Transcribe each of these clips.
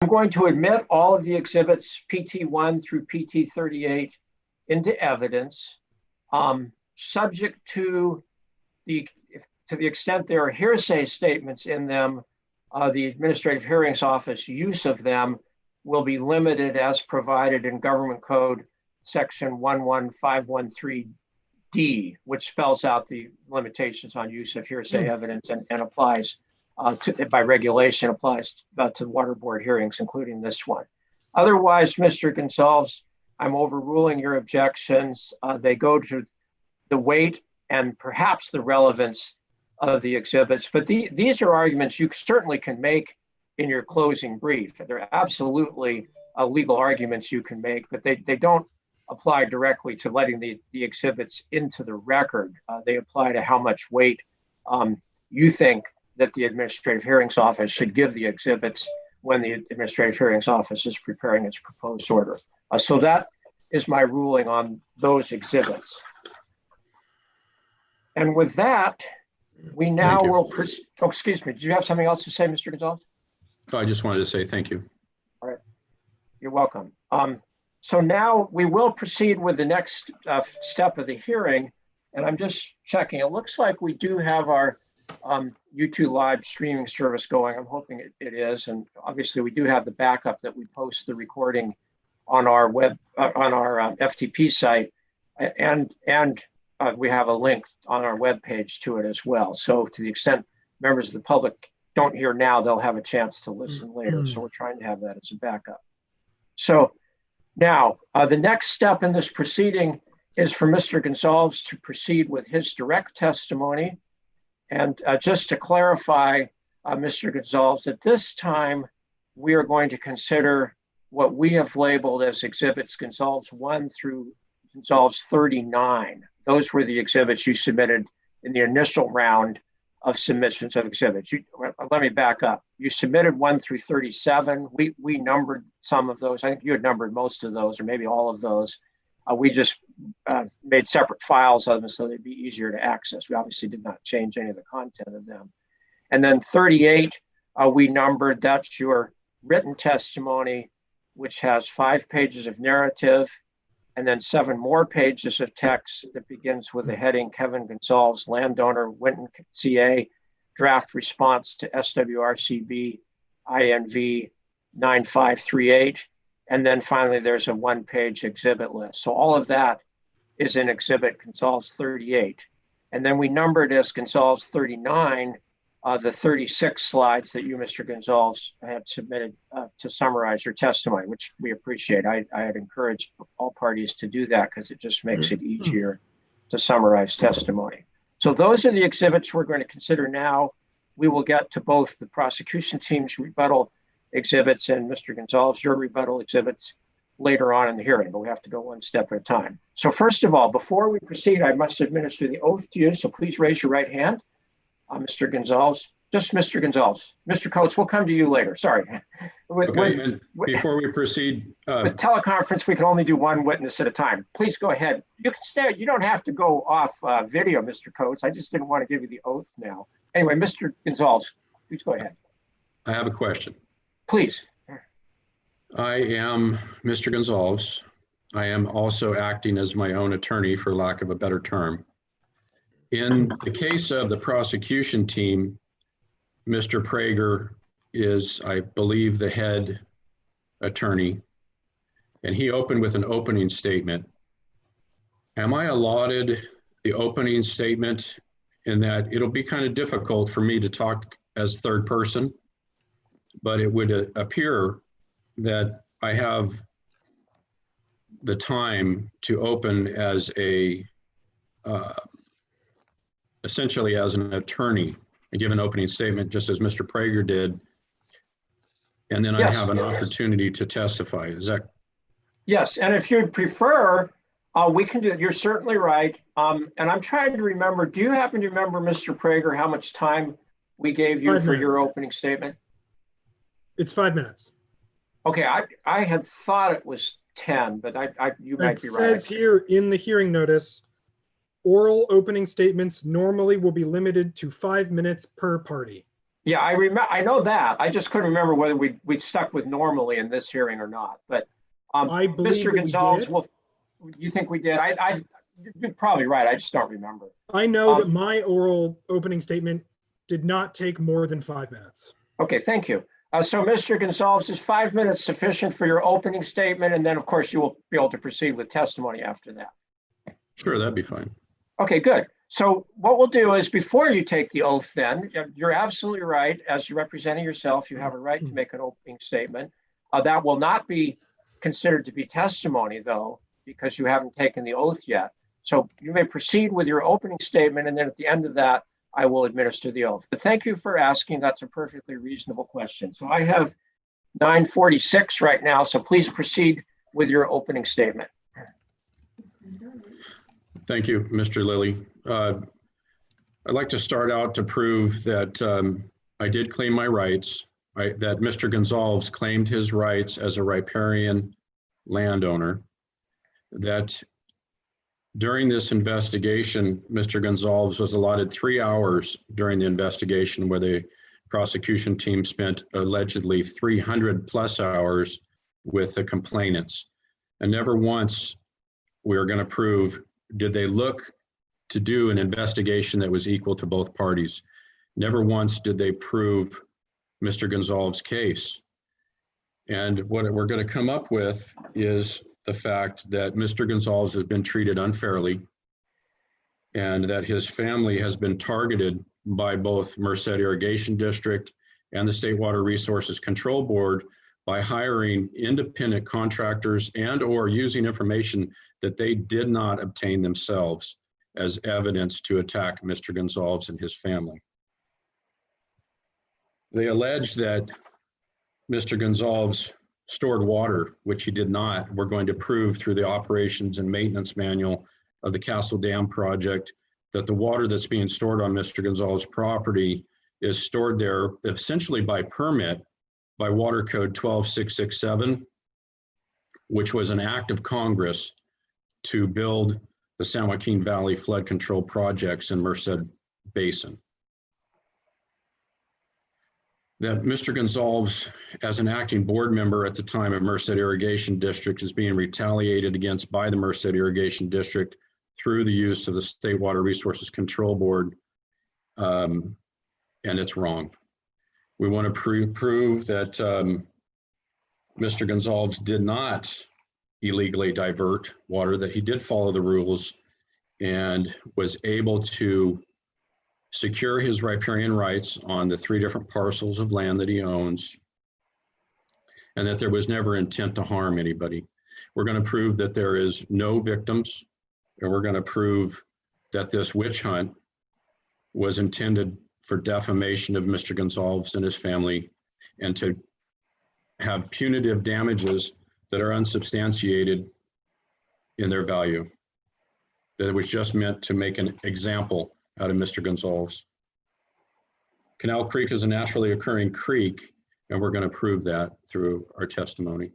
I'm going to admit all of the exhibits PT1 through PT38 into evidence, subject to the extent there are hearsay statements in them, the Administrative Hearings Office use of them will be limited as provided in Government Code Section 11513D, which spells out the limitations on use of hearsay evidence and applies by regulation, applies to water board hearings, including this one. Otherwise, Mr. Gonzalves, I'm overruling your objections. They go to the weight and perhaps the relevance of the exhibits, but these are arguments you certainly can make in your closing brief. They're absolutely legal arguments you can make, but they don't apply directly to letting the exhibits into the record. They apply to how much weight you think that the Administrative Hearings Office should give the exhibits when the Administrative Hearings Office is preparing its proposed order. So that is my ruling on those exhibits. And with that, we now will proceed. Oh, excuse me. Did you have something else to say, Mr. Gonzalves? I just wanted to say thank you. All right. You're welcome. So now we will proceed with the next step of the hearing. And I'm just checking. It looks like we do have our YouTube live streaming service going. I'm hoping it is. And obviously we do have the backup that we post the recording on our web, on our FTP site. And we have a link on our webpage to it as well. So to the extent members of the public don't hear now, they'll have a chance to listen later. So we're trying to have that as a backup. So now the next step in this proceeding is for Mr. Gonzalves to proceed with his direct testimony. And just to clarify, Mr. Gonzalves, at this time, we are going to consider what we have labeled as exhibits Gonzalves 1 through Gonzalves 39. Those were the exhibits you submitted in the initial round of submissions of exhibits. Let me back up. You submitted 1 through 37. We numbered some of those. I think you had numbered most of those, or maybe all of those. We just made separate files of them so they'd be easier to access. We obviously did not change any of the content of them. And then 38, we numbered. That's your written testimony, which has 5 pages of narrative, and then 7 more pages of text that begins with the heading Kevin Gonzalves, landowner, Winton, CA, draft response to SWRCB INV 9538. And then finally, there's a 1-page exhibit list. So all of that is in exhibit Gonzalves 38. And then we numbered as Gonzalves 39, the 36 slides that you, Mr. Gonzalves, had submitted to summarize your testimony, which we appreciate. I had encouraged all parties to do that because it just makes it easier to summarize testimony. So those are the exhibits we're going to consider now. We will get to both the prosecution team's rebuttal exhibits and Mr. Gonzalves, your rebuttal exhibits later on in the hearing, but we have to go one step at a time. So first of all, before we proceed, I must administer the oath to you. So please raise your right hand. Mr. Gonzalves, just Mr. Gonzalves. Mr. Coates, we'll come to you later. Sorry. Before we proceed. With teleconference, we can only do one witness at a time. Please go ahead. You can stay. You don't have to go off video, Mr. Coates. I just didn't want to give you the oath now. Anyway, Mr. Gonzalves, please go ahead. I have a question. Please. I am Mr. Gonzalves. I am also acting as my own attorney, for lack of a better term. In the case of the prosecution team, Mr. Prager is, I believe, the head attorney, and he opened with an opening statement. Am I allotted the opening statement in that it'll be kind of difficult for me to talk as third person, but it would appear that I have the time to open as essentially as an attorney and give an opening statement just as Mr. Prager did. And then yes, I have an opportunity to testify. Is that? Yes, and if you'd prefer, we can do it. You're certainly right. And I'm trying to remember, do you happen to remember, Mr. Prager, how much time we gave you for your opening statement? It's 5 minutes. Okay, I had thought it was 10, but you might be right. It says here in the hearing notice, oral opening statements normally will be limited to 5 minutes per party. Yeah, I know that. I just couldn't remember whether we'd stuck with normally in this hearing or not. But I believe Mr. that we Gonzalez, did. well, you think we did? You're probably right. I just don't remember. I know that Um, my oral opening statement did not take more than 5 minutes. Okay, thank you. So Mr. Gonzalez, is 5 minutes sufficient for your opening statement? And then, of course, you will be able to proceed with testimony after that. Sure, that'd be fine. Okay, good. So what we'll do is before you take the oath then, you're absolutely right. As you're representing yourself, you have a right to make an opening statement. That will not be considered to be testimony, though, because you haven't taken the oath yet. So you may proceed with your opening statement, and then at the end of that, I will administer the oath. But thank you for asking. That's a perfectly reasonable question. So I have 9:46 right now, so please proceed with your opening statement. Thank you, Mr. Lilly. I'd like to start out to prove that I did claim my rights, that Mr. Gonzalves claimed his rights as a riparian landowner, that during this investigation, Mr. Gonzalves was allotted 3 hours during the investigation where the prosecution team spent allegedly 300 plus hours with the complainants. And never once we are going to prove, did they look to do an investigation that was equal to both parties? Never once did they prove Mr. Gonzalves' case. And what we're going to come up with is the fact that Mr. Gonzalves has been treated unfairly and that his family has been targeted by both Merced Irrigation District and the State Water Resources Control Board by hiring independent contractors and or using information that they did not obtain themselves as evidence to attack Mr. Gonzalves and his family. They allege that Mr. Gonzalves stored water, which he did not. We're going to prove through the operations and maintenance manual of the Castle Dam project that the water that's being stored on Mr. Gonzalves' property is stored there essentially by permit by Water Code 12667, which was an act of Congress to build the San Joaquin Valley flood control projects in Merced Basin. That Mr. Gonzalves, as an acting board member at the time of Merced Irrigation District, is being retaliated against by the Merced Irrigation District through the use of the State Water Resources Control Board, and it's wrong. We want to prove that Mr. Gonzalves did not illegally divert water, that he did follow the rules and was able to secure his riparian rights on the 3 different parcels of land that he owns, and that there was never intent to harm anybody. We're going to prove that there is no victims, and we're going to prove that this witch hunt was intended for defamation of Mr. Gonzalves and his family, and to have punitive damages that are unsubstantiated in their value. That it was just meant to make an example out of Mr. Gonzalves. Canal Creek is a naturally occurring creek, and we're going to prove that through our testimony.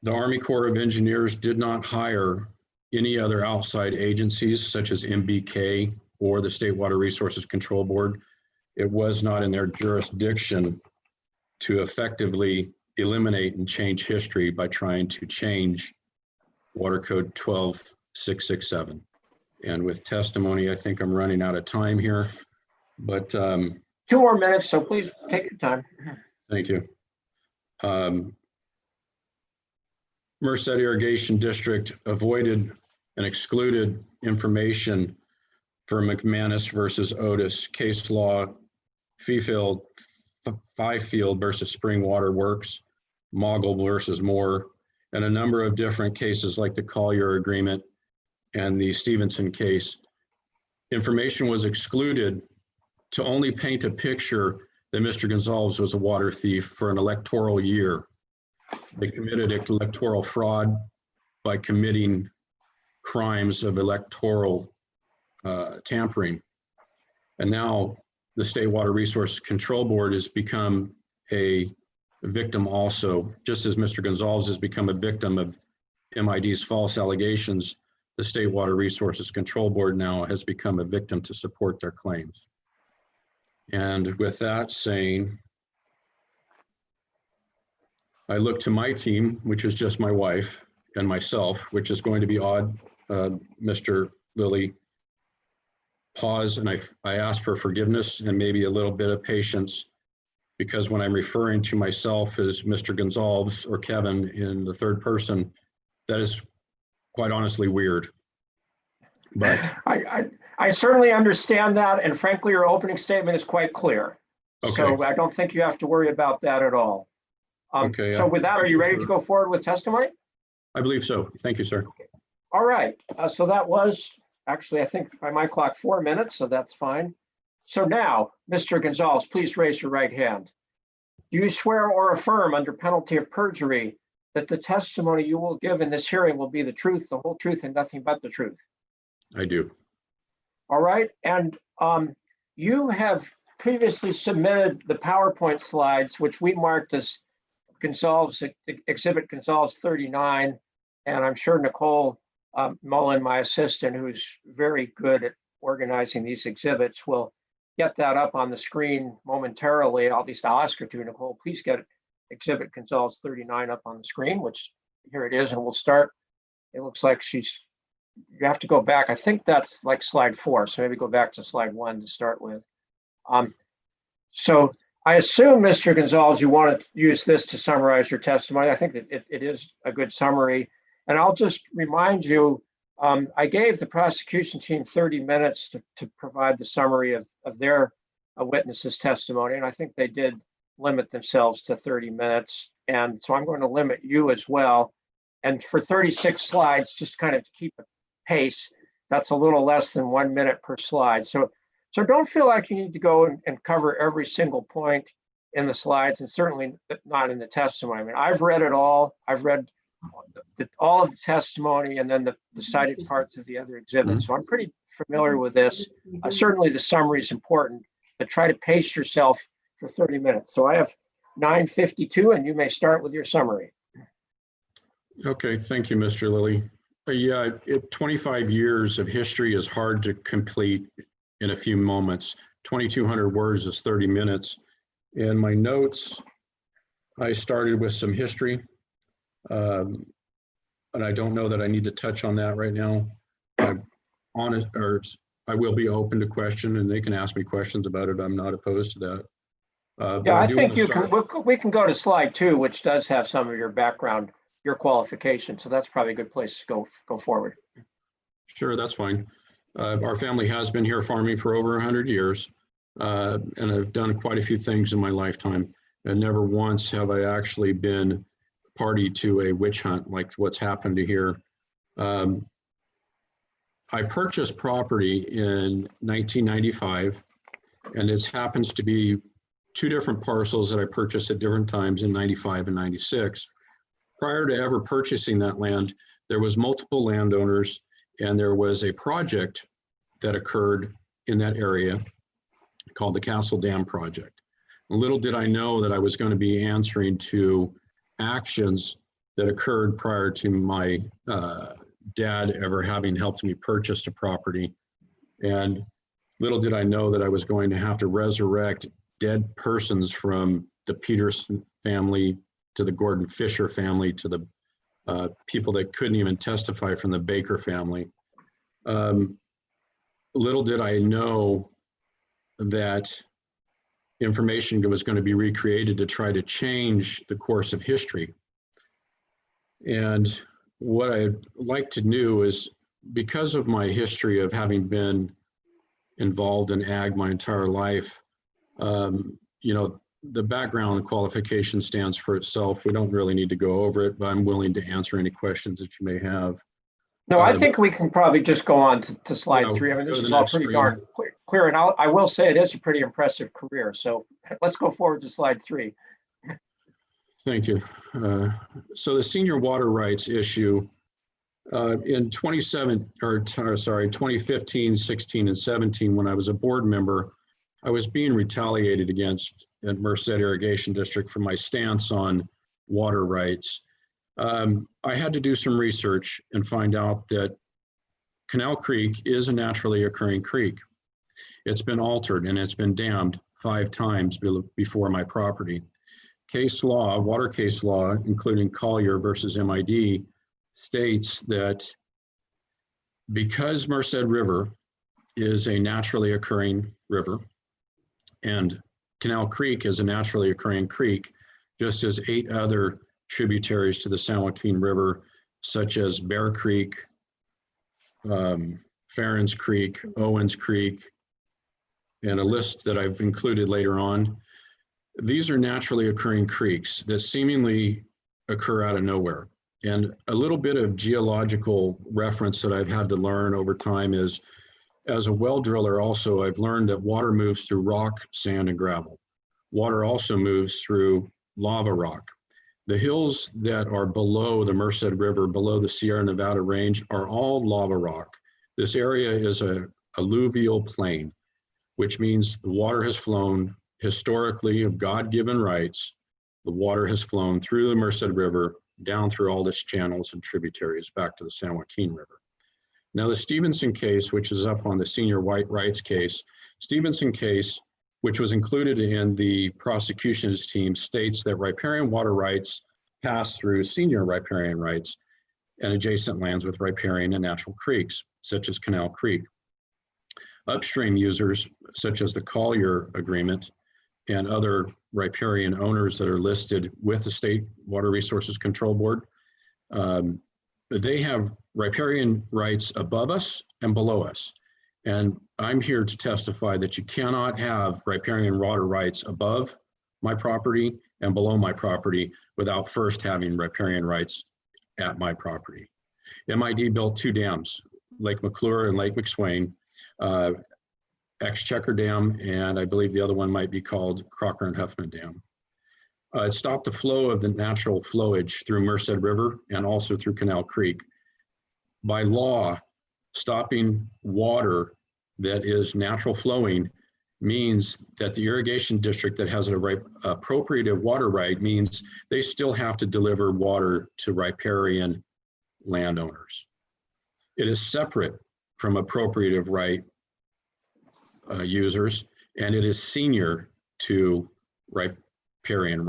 The Army Corps of Engineers did not hire any other outside agencies such as MBK or the State Water Resources Control Board. It was not in their jurisdiction to effectively eliminate and change history by trying to change Water Code 12667. And with testimony, I think I'm running out of time here, but 2 more minutes, so please take your time. thank you. Merced Irrigation District avoided and excluded information for McManus versus Otis, case law, Fifield versus Springwater Works, Mogul versus Moore, and a number of different cases like the Collier Agreement and the Stevenson case. Information was excluded to only paint a picture that Mr. Gonzalves was a water thief for an electoral year. They committed electoral fraud by committing crimes of electoral tampering. And now the State Water Resources Control Board has become a victim also, just as Mr. Gonzalves has become a victim of MID's false allegations the State Water Resources Control Board now has become a victim to support their claims. And with that saying, I look to my team, which is just my wife and myself, which is going to be odd, Mr. Lilly. Pause, and I ask for forgiveness and maybe a little bit of patience, because when I'm referring to myself as Mr. Gonzalves or Kevin in the third person, that is quite honestly weird. But I certainly understand that, and frankly, your opening statement is quite clear. Okay. So I don't think you have to worry about that at all. Okay. So with that, are you ready to go forward with testimony? I believe so. Thank you, sir. All right. So that was actually, I think by my clock, 4 minutes, so that's fine. So now, Mr. Gonzalez, please raise your right hand. Do you swear or affirm under penalty of perjury that the testimony you will give in this hearing will be the truth, the whole truth, and nothing but the truth? I do. All right. And you have previously submitted the PowerPoint slides, which we marked as Gonzalves, Exhibit Gonzalves 39. And I'm sure Nicole Mullen, my assistant, who's very good at organizing these exhibits, will get that up on the screen momentarily. At least I'll ask her to. Nicole, please get Exhibit Gonzalves 39 up on the screen, which here it is. And we'll start. It looks like you have to go back. I think that's like slide 4. So maybe go back to slide 1 to start with. So I assume, Mr. Gonzalez, you want to use this to summarize your testimony. I think that it is a good summary. And I'll just remind you, I gave the prosecution team 30 minutes to provide the summary of their witnesses' testimony. And I think they did limit themselves to 30 minutes. And so I'm going to limit you as well. And for 36 slides, just kind of to keep a pace, that's a little less than 1 minute per slide. So don't feel like you need to go and cover every single point in the slides, and certainly not in the testimony. I mean, I've read it all. I've read all of the testimony and then the cited parts of the other exhibits. So I'm pretty familiar with this. Certainly the summary is important, but try to pace yourself for 30 minutes. So I have 9:52, and you may start with your summary. Okay, thank you, Mr. Lilly. Yeah, 25 years of history is hard to complete in a few moments. 2,200 words is 30 minutes. In my notes, I started with some history. And I don't know that I need to touch on that right now. I will be open to question, and they can ask me questions about it. I'm not opposed to that. Yeah, I think we can go to slide 2, which does have some of your background, your qualification. So that's probably a good place to go forward. Sure, that's fine. Our family has been here farming for over 100 years, and I've done quite a few things in my lifetime. And never once have I actually been party to a witch hunt like what's happened to here. I purchased property in 1995, and this happens to be 2 different parcels that I purchased at different times in 95 and 96. Prior to ever purchasing that land, there was multiple landowners, and there was a project that occurred in that area called the Castle Dam Project. Little did I know that I was going to be answering to actions that occurred prior to my dad ever having helped me purchase a property. And little did I know that I was going to have to resurrect dead persons from the Peterson family to the Gordon Fisher family to the people that couldn't even testify from the Baker family. Little did I know that information was going to be recreated to try to change the course of history. And what I'd like to do is, because of my history of having been involved in ag my entire life, you know, the background qualification stands for itself. We don't really need to go over it, but I'm willing to answer any questions that you may have. No, I think we can probably just go on to slide 3. I mean, this is all pretty darn clear. And I will say it is a pretty impressive career. So let's go forward to slide 3. Thank you. So the senior water rights issue in 2015, 16, and 17, when I was a board member, I was being retaliated against at Merced Irrigation District for my stance on water rights. I had to do some research and find out that Canal Creek is a naturally occurring creek. It's been altered and it's been dammed 5 times before my property. Case law, water case law, including Collier versus MID, states that because Merced River is a naturally occurring river and Canal Creek is a naturally occurring creek, just as 8 other tributaries to the San Joaquin River, such as Bear Creek, Farron's Creek, Owens Creek, and a list that I've included later on. These are naturally occurring creeks that seemingly occur out of nowhere. And a little bit of geological reference that I've had to learn over time is, as a well driller also, I've learned that water moves through rock, sand, and gravel. Water also moves through lava rock. The hills that are below the Merced River, below the Sierra Nevada range, are all lava rock. This area is a alluvial plain, which means the water has flown historically of God-given rights. The water has flown through the Merced River, down through all its channels and tributaries back to the San Joaquin River. Now the Stevenson case, which is up on the senior white rights case, Stevenson case, which was included in the prosecution's team, states that riparian water rights pass through senior riparian rights and adjacent lands with riparian and natural creeks, such as Canal Creek. Upstream users, such as the Collier Agreement and other riparian owners that are listed with the State Water Resources Control Board, they have riparian rights above us and below us. And I'm here to testify that you cannot have riparian water rights above my property and below my property without first having riparian rights at my property. MID built 2 dams, Lake McClure and Lake McSwain, Exchequer Dam, and I believe the other one might be called Crocker and Huffman Dam. It stopped the flow of the natural flowage through Merced River and also through Canal Creek. By law, stopping water that is natural flowing means that the irrigation district that has an appropriative water right means they still have to deliver water to riparian landowners. It is separate from appropriative right users, and it is senior to riparian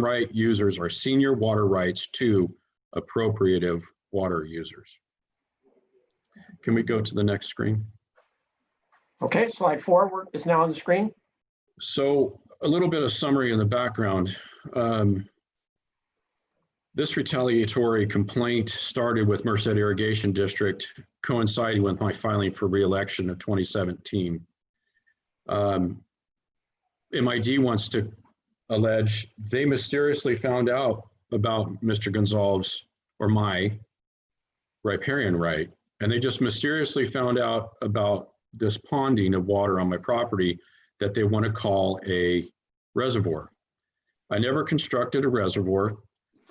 right users are senior water rights to appropriative water users. Can we go to the next screen? Okay, slide 4 is now on the screen. So a little bit of summary in the background. This retaliatory complaint started with Merced Irrigation District, coinciding with my filing for re-election of 2017. MID wants to allege they mysteriously found out about Mr. Gonzalves or my riparian right, and they just mysteriously found out about this ponding of water on my property that they want to call a reservoir. I never constructed a reservoir.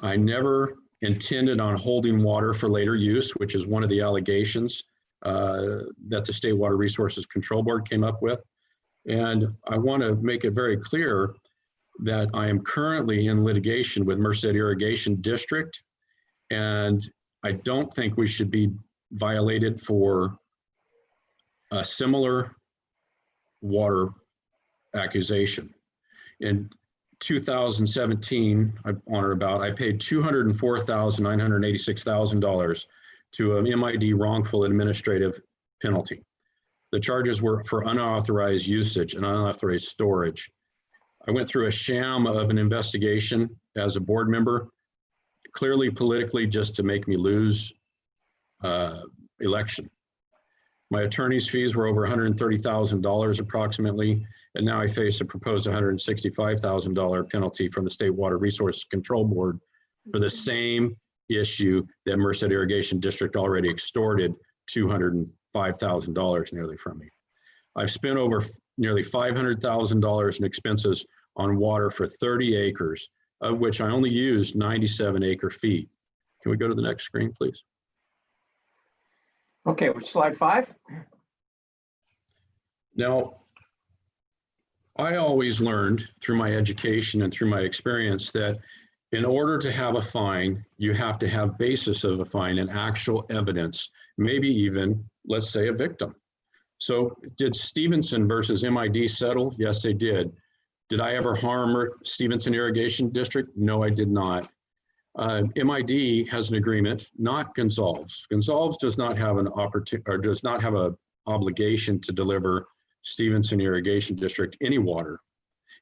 I never intended on holding water for later use, which is one of the allegations that the State Water Resources Control Board came up with. And I want to make it very clear that I am currently in litigation with Merced Irrigation District, and I don't think we should be violated for a similar water accusation. In 2017, on or about, I paid $204,986,000 to an MID wrongful administrative penalty. The charges were for unauthorized usage and unauthorized storage. I went through a sham of an investigation as a board member, clearly politically just to make me lose election. My attorney's fees were over $130,000 approximately, and now I face a proposed $165,000 penalty from the State Water Resources Control Board for the same issue that Merced Irrigation District already extorted $205,000 nearly from me. I've spent over nearly $500,000 in expenses on water for 30 acres, of which I only used 97 acre feet. Can we go to the next screen, please? Okay, with slide 5. Now, I always learned through my education and through my experience that In order to have a fine, you have to have basis of a fine and actual evidence, maybe even, let's say, a victim. So did Stevenson versus MID settle? Yes, they did. Did I ever harm Stevenson Irrigation District? No, I did not. MID has an agreement, not Gonzalves. Gonzalves does not have an opportunity or does not have an obligation to deliver Stevenson Irrigation District any water.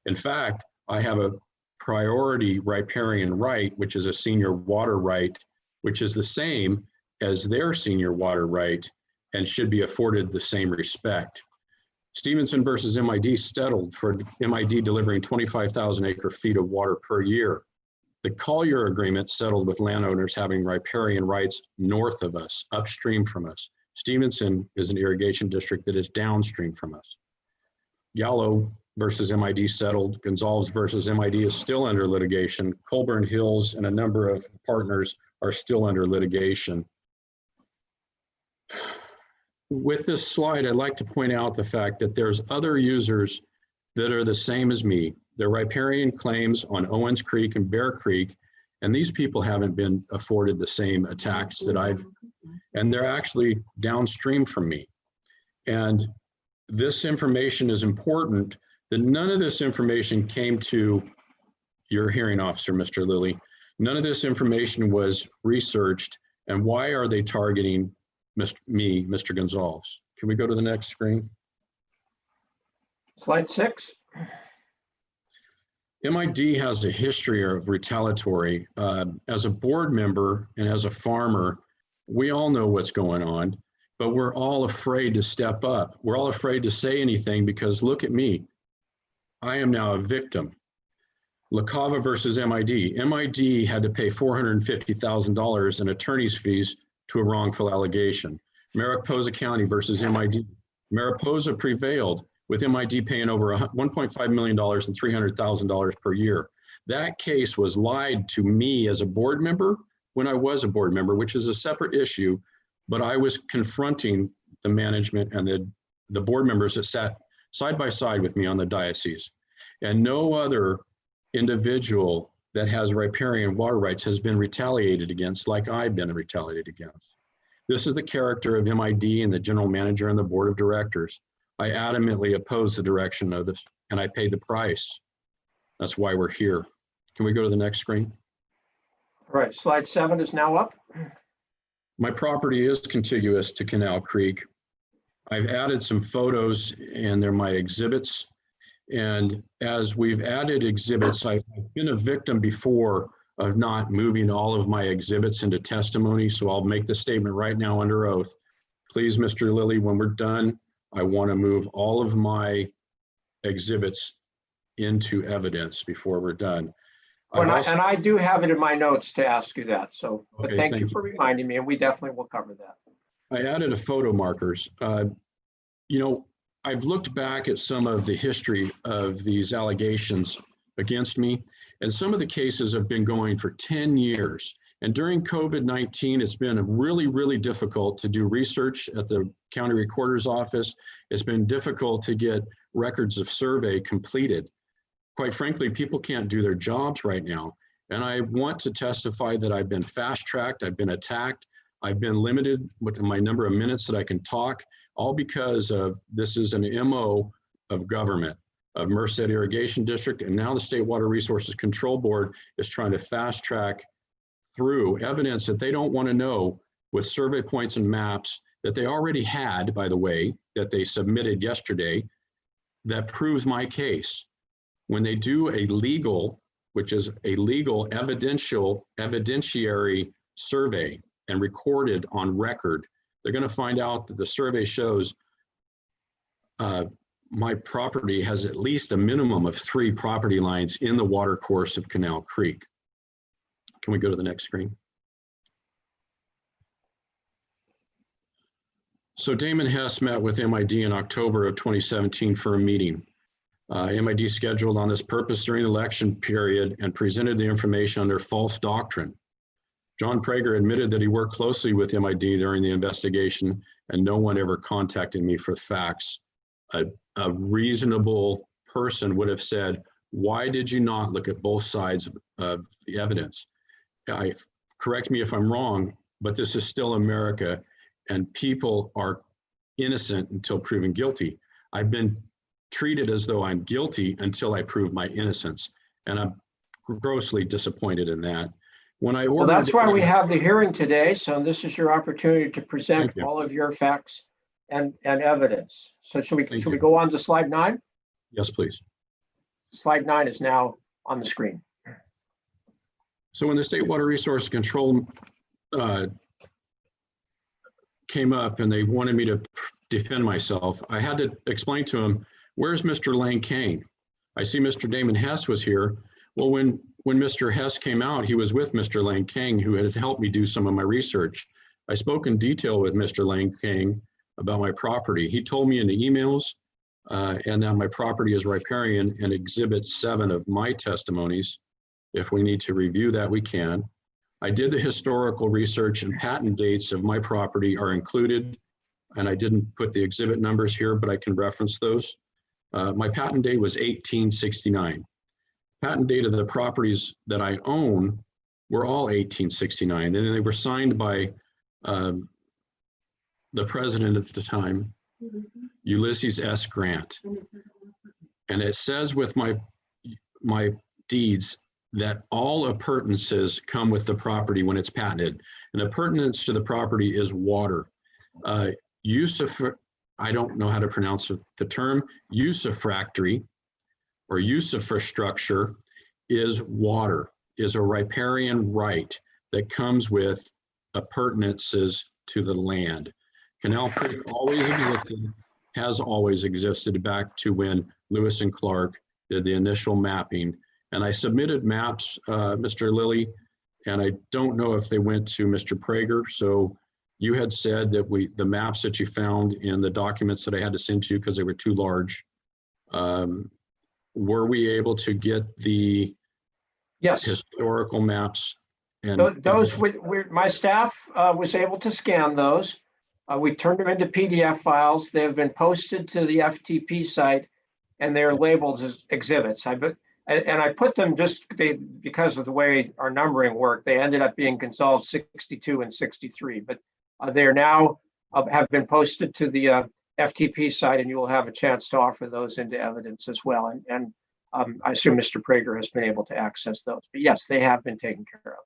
In fact, I have a priority riparian right, which is a senior water right, which is the same as their senior water right and should be afforded the same respect. Stevenson versus MID settled for MID delivering 25,000 acre feet of water per year. The Collier agreement settled with landowners having riparian rights north of us, upstream from us. Stevenson is an irrigation district that is downstream from us. Gallo versus MID settled. Gonzalves versus MID is still under litigation. Colburn Hills and a number of partners are still under litigation. With this slide, I'd like to point out the fact that there's other users that are the same as me. They're riparian claims on Owens Creek and Bear Creek, and these people haven't been afforded the same attacks that and they're actually downstream from me. And this information is important, that none of this information came to your hearing officer, Mr. Lilly. None of this information was researched, and why are they targeting me, Mr. Gonzalves? Can we go to the next screen? Slide 6. MID has a history of retaliatory. As a board member and as a farmer, we all know what's going on, but we're all afraid to step up. We're all afraid to say anything because look at me. I am now a victim. LaCava versus MID. MID had to pay $450,000 in attorney's fees to a wrongful allegation. Mariposa County versus MID. Mariposa prevailed with MID paying over $1.5 million and $300,000 per year. That case was lied to me as a board member when I was a board member, which is a separate issue, but I was confronting the management and the board members that sat side by side with me on the diocese. And no other individual that has riparian water rights has been retaliated against like I've been retaliated against. This is the character of MID and the general manager and the board of directors. I adamantly oppose the direction of this, and I paid the price. That's why we're here. Can we go to the next screen? All right, slide 7 is now up. My property is contiguous to Canal Creek. I've added some photos, and they're my exhibits. And as we've added exhibits, I've been a victim before of not moving all of my exhibits into testimony. So I'll make the statement right now under oath. Please, Mr. Lilly, when we're done, I want to move all of my exhibits into evidence before we're done. And I do have it in my notes to ask you that. So, but Okay, thank you for reminding me, and we definitely will cover that. I added a photo markers. You know, I've looked back at some of the history of these allegations against me, and some of the cases have been going for 10 years. And during COVID-19, it's been really, really difficult to do research at the county recorder's office. It's been difficult to get records of survey completed. Quite frankly, people can't do their jobs right now. And I want to testify that I've been fast-tracked, I've been attacked, I've been limited with my number of minutes that I can talk, all because of this is an MO of government, of Merced Irrigation District, and now the State Water Resources Control Board is trying to fast-track through evidence that they don't want to know with survey points and maps that they already had, by the way, that they submitted yesterday, that proves my case. When they do a legal, which is a legal evidentiary survey and recorded on record, they're going to find out that the survey shows my property has at least a minimum of 3 property lines in the water course of Canal Creek. Can we go to the next screen? So Damon Hess met with MID in October of 2017 for a meeting. MID scheduled on this purpose during the election period and presented the information under false doctrine. John Prager admitted that he worked closely with MID during the investigation, and no one ever contacted me for facts. A reasonable person would have said, Why did you not look at both sides of the evidence? Correct me if I'm wrong, but this is still America, and people are innocent until proven guilty. I've been treated as though I'm guilty until I prove my innocence, and I'm grossly disappointed in that. When I ordered, well, that's why we have the hearing today. So this is your opportunity to present all of your facts and evidence. So should we go on to slide 9? Yes, please. Slide 9 is now on the screen. So when the State Water Resource Control came up and they wanted me to defend myself, I had to explain to them, where's Mr. Lang Kang? I see Mr. Damon Hess was here. Well, when Mr. Hess came out, he was with Mr. Lang Kang, who had helped me do some of my research. I spoke in detail with Mr. Lang Kang about my property. He told me in the emails and that my property is riparian, and Exhibit 7 of my testimonies. If we need to review that, we can. I did the historical research, and patent dates of my property are included. And I didn't put the exhibit numbers here, but I can reference those. My patent date was 1869. Patent date of the properties that I own were all 1869, and they were signed by the president at the time, Ulysses S. Grant. And it says with my deeds that all appurtenances come with the property when it's patented. And appurtenance to the property is water. I don't know how to pronounce the term, usufractory or usufructure is water, is a riparian right that comes with appurtenances to the land. Canal Creek always existed, has always existed back to when Lewis and Clark did the initial mapping. And I submitted maps, Mr. Lilly, and I don't know if they went to Mr. Prager. So you had said that the maps that you found in the documents that I had to send to you because they were too large, were we able to get the historical maps? And those, my staff was able to scan those. We turned them into PDF files. They have been posted to the FTP site, and they're labeled as exhibits. And I put them because of the way our numbering worked, they ended up being Gonzalves 62 and 63, but they are now have been posted to the FTP site, and you will have a chance to offer those into evidence as well. And I assume Mr. Prager has been able to access those, but yes, they have been taken care of.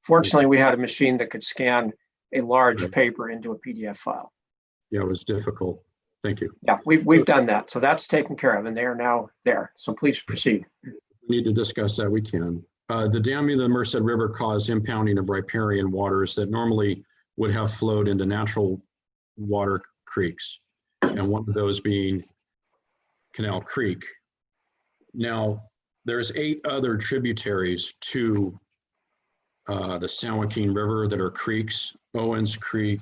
Fortunately, we had a machine that could scan a large paper into a PDF file. Yeah, it was difficult. Thank you. Yeah, we've done that. So that's taken care of, and they are now there. So please proceed. We need to discuss that, we can. The damming of the Merced River caused impounding of riparian waters that normally would have flowed into natural water creeks, and one of those being Canal Creek. Now, there's 8 other tributaries to the San Joaquin River that are creeks: Owens Creek,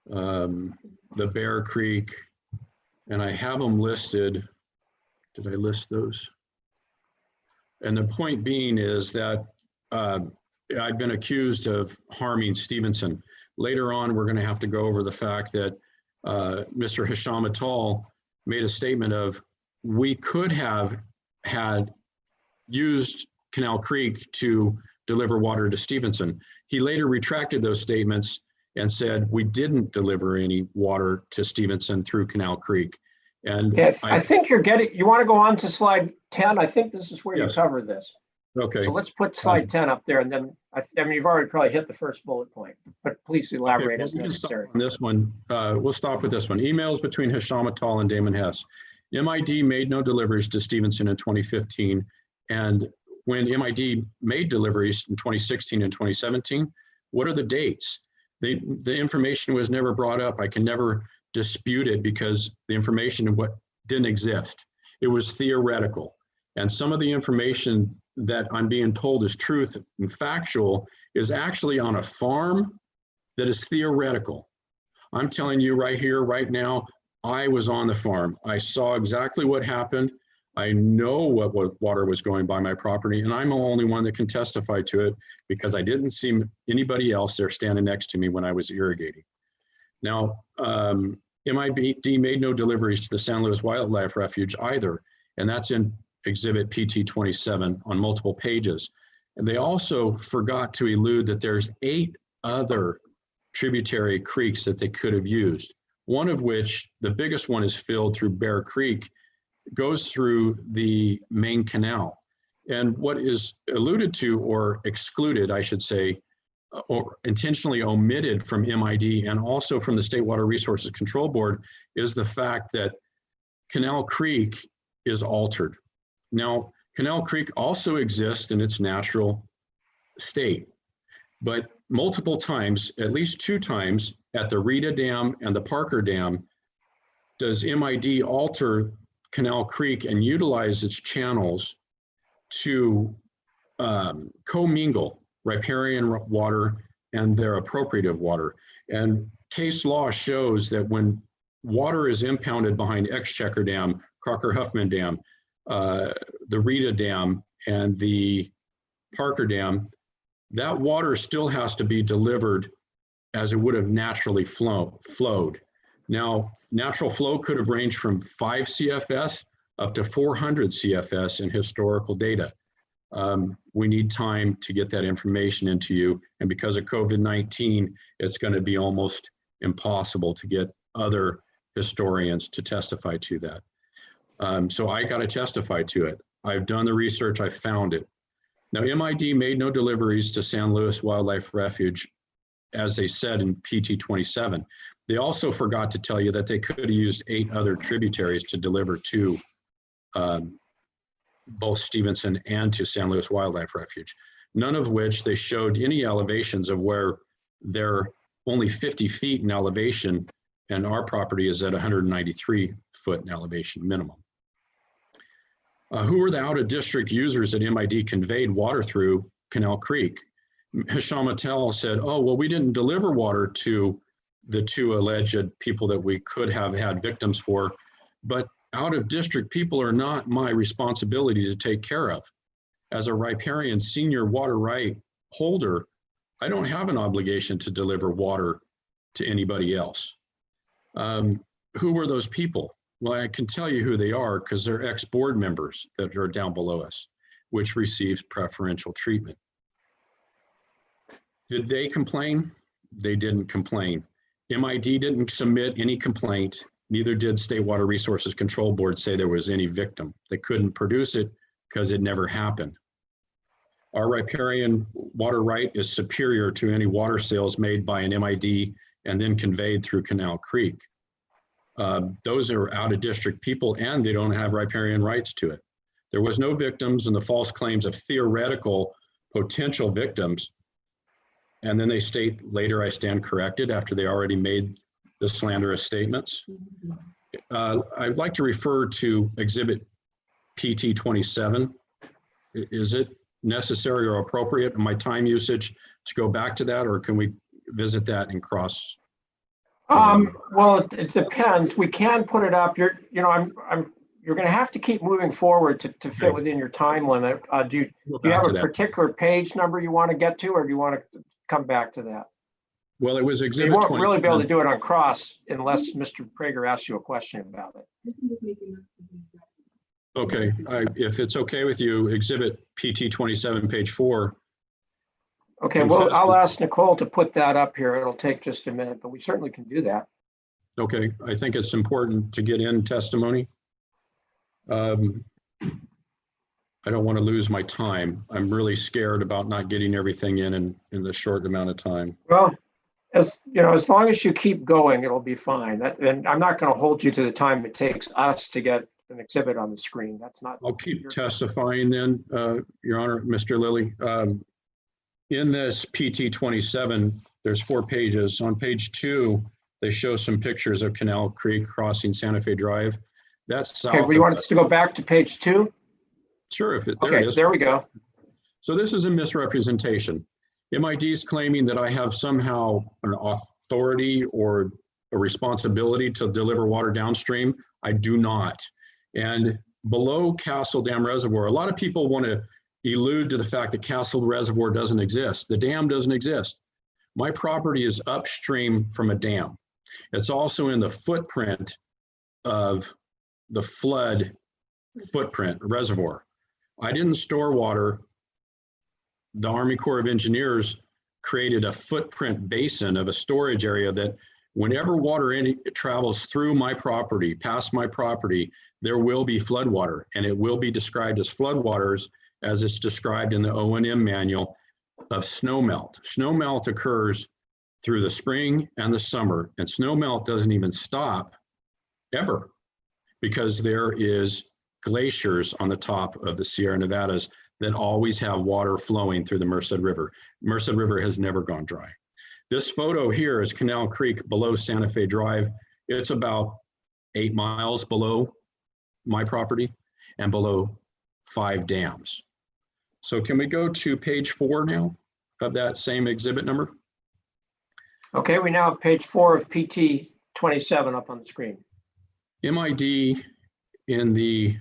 the Bear Creek, and I have them listed. Did I list those? And the point being is that I've been accused of harming Stevenson. Later on, we're going to have to go over the fact that Mr. Hisham Atal made a statement of, we could have had used Canal Creek to deliver water to Stevenson. He later retracted those statements and said, we didn't deliver any water to Stevenson through Canal Creek. And I think you want to go on to slide 10. I think this is where you cover this. Okay. So let's put slide 10 up there, and then, I mean, you've already probably hit the first bullet point, but please elaborate as necessary. On this one, we'll stop with this one. Emails between Hisham Atal and Damon Hess. MID made no deliveries to Stevenson in 2015. And when MID made deliveries in 2016 and 2017, what are the dates? The information was never brought up. I can never dispute it because the information didn't exist. It was theoretical. And some of the information that I'm being told is truth and factual is actually on a farm that is theoretical. I'm telling you right here, right now, I was on the farm. I saw exactly what happened. I know what water was going by my property, and I'm the only one that can testify to it because I didn't see anybody else there standing next to me when I was irrigating. Now, MID made no deliveries to the San Luis Wildlife Refuge either, and that's in exhibit PT 27 on multiple pages. And they also forgot to allude that there's 8 other tributary creeks that they could have used. One of which, the biggest one, is filled through Bear Creek, goes through the main canal. And what is alluded to, or excluded, I should say, or intentionally omitted from MID and also from the State Water Resources Control Board, is the fact that Canal Creek is altered. Now, Canal Creek also exists in its natural state, but multiple times, at least 2 times, at the Rita Dam and the Parker Dam, does MID alter Canal Creek and utilize its channels to commingle riparian water and their appropriative water. And case law shows that when water is impounded behind Exchequer Dam, Crocker-Huffman Dam, the Rita Dam, and the Parker Dam, that water still has to be delivered as it would have naturally flowed. Now, natural flow could have ranged from 5 CFS up to 400 CFS in historical data. We need time to get that information into you. And because of COVID-19, it's going to be almost impossible to get other historians to testify to that. So I got to testify to it. I've done the research, I found it. Now, MID made no deliveries to San Luis Wildlife Refuge, as they said in PT 27. They also forgot to tell you that they could have used 8 other tributaries to deliver to both Stevenson and to San Luis Wildlife Refuge, none of which they showed any elevations of where they're only 50 feet in elevation, and our property is at 193 foot in elevation minimum. Who were the out-of-district users that MID conveyed water through Canal Creek? Hisham Mattel said, oh, well, we didn't deliver water to the 2 alleged people that we could have had victims for, but out-of-district people are not my responsibility to take care of. As a riparian senior water right holder, I don't have an obligation to deliver water to anybody else. Who were those people? Well, I can tell you who they are because they're ex-board members that are down below us, which receives preferential treatment. Did they complain? They didn't complain. MID didn't submit any complaint. Neither did State Water Resources Control Board say there was any victim. They couldn't produce it because it never happened. Our riparian water right is superior to any water sales made by an MID and then conveyed through Canal Creek. Those are out-of-district people and they don't have riparian rights to it. There was no victims, and the false claims of theoretical potential victims. And then they state, later I stand corrected, after they already made the slanderous statements. I'd like to refer to exhibit PT 27. Is it necessary or appropriate in my time usage to go back to that, or can we visit that and cross? Well, it depends. We can put it up. You're going to have to keep moving forward to fit within your time limit. Do you have a particular page number you want to get to, or do you want to come back to that? Well, it was exhibit 20. You 20. won't really be able to do it on cross unless Mr. Prager asks you a question about it. Okay, if it's okay with you, exhibit PT 27, page 4. Okay, well, I'll ask Nicole to put that up here. It'll take just a minute, but we certainly can do that. Okay, I think it's important to get in testimony. I don't want to lose my time. I'm really scared about not getting everything in the short amount of time. Well, as long as you keep going, it'll be fine. And I'm not going to hold you to the time it takes us to get an exhibit on the screen. That's not. I'll keep testifying then, Your Honor, Mr. Lilly. In this PT 27, there's 4 pages. On page 2, they show some pictures of Canal Creek crossing Santa Fe Drive. That's south. Okay, well, you want us to go back to page 2? Sure, there okay, it is. There we go. So this is a misrepresentation. MID is claiming that I have somehow an authority or a responsibility to deliver water downstream. I do not. And below Castle Dam Reservoir, a lot of people want to allude to the fact that Castle Reservoir doesn't exist. The dam doesn't exist. My property is upstream from a dam. It's also in the footprint of the flood footprint, reservoir. I didn't store water. The Army Corps of Engineers created a footprint basin of a storage area that whenever water travels through my property, past my property, there will be floodwater, and it will be described as floodwaters as it's described in the O&M manual of snowmelt. Snowmelt occurs through the spring and the summer, and snowmelt doesn't even stop ever because there is glaciers on the top of the Sierra Nevadas that always have water flowing through the Merced River. Merced River has never gone dry. This photo here is Canal Creek below Santa Fe Drive. It's about 8 miles below my property and below 5 dams. So can we go to page 4 now of that same exhibit number? Okay, we now have page 4 of PT 27 up on the screen. MID in the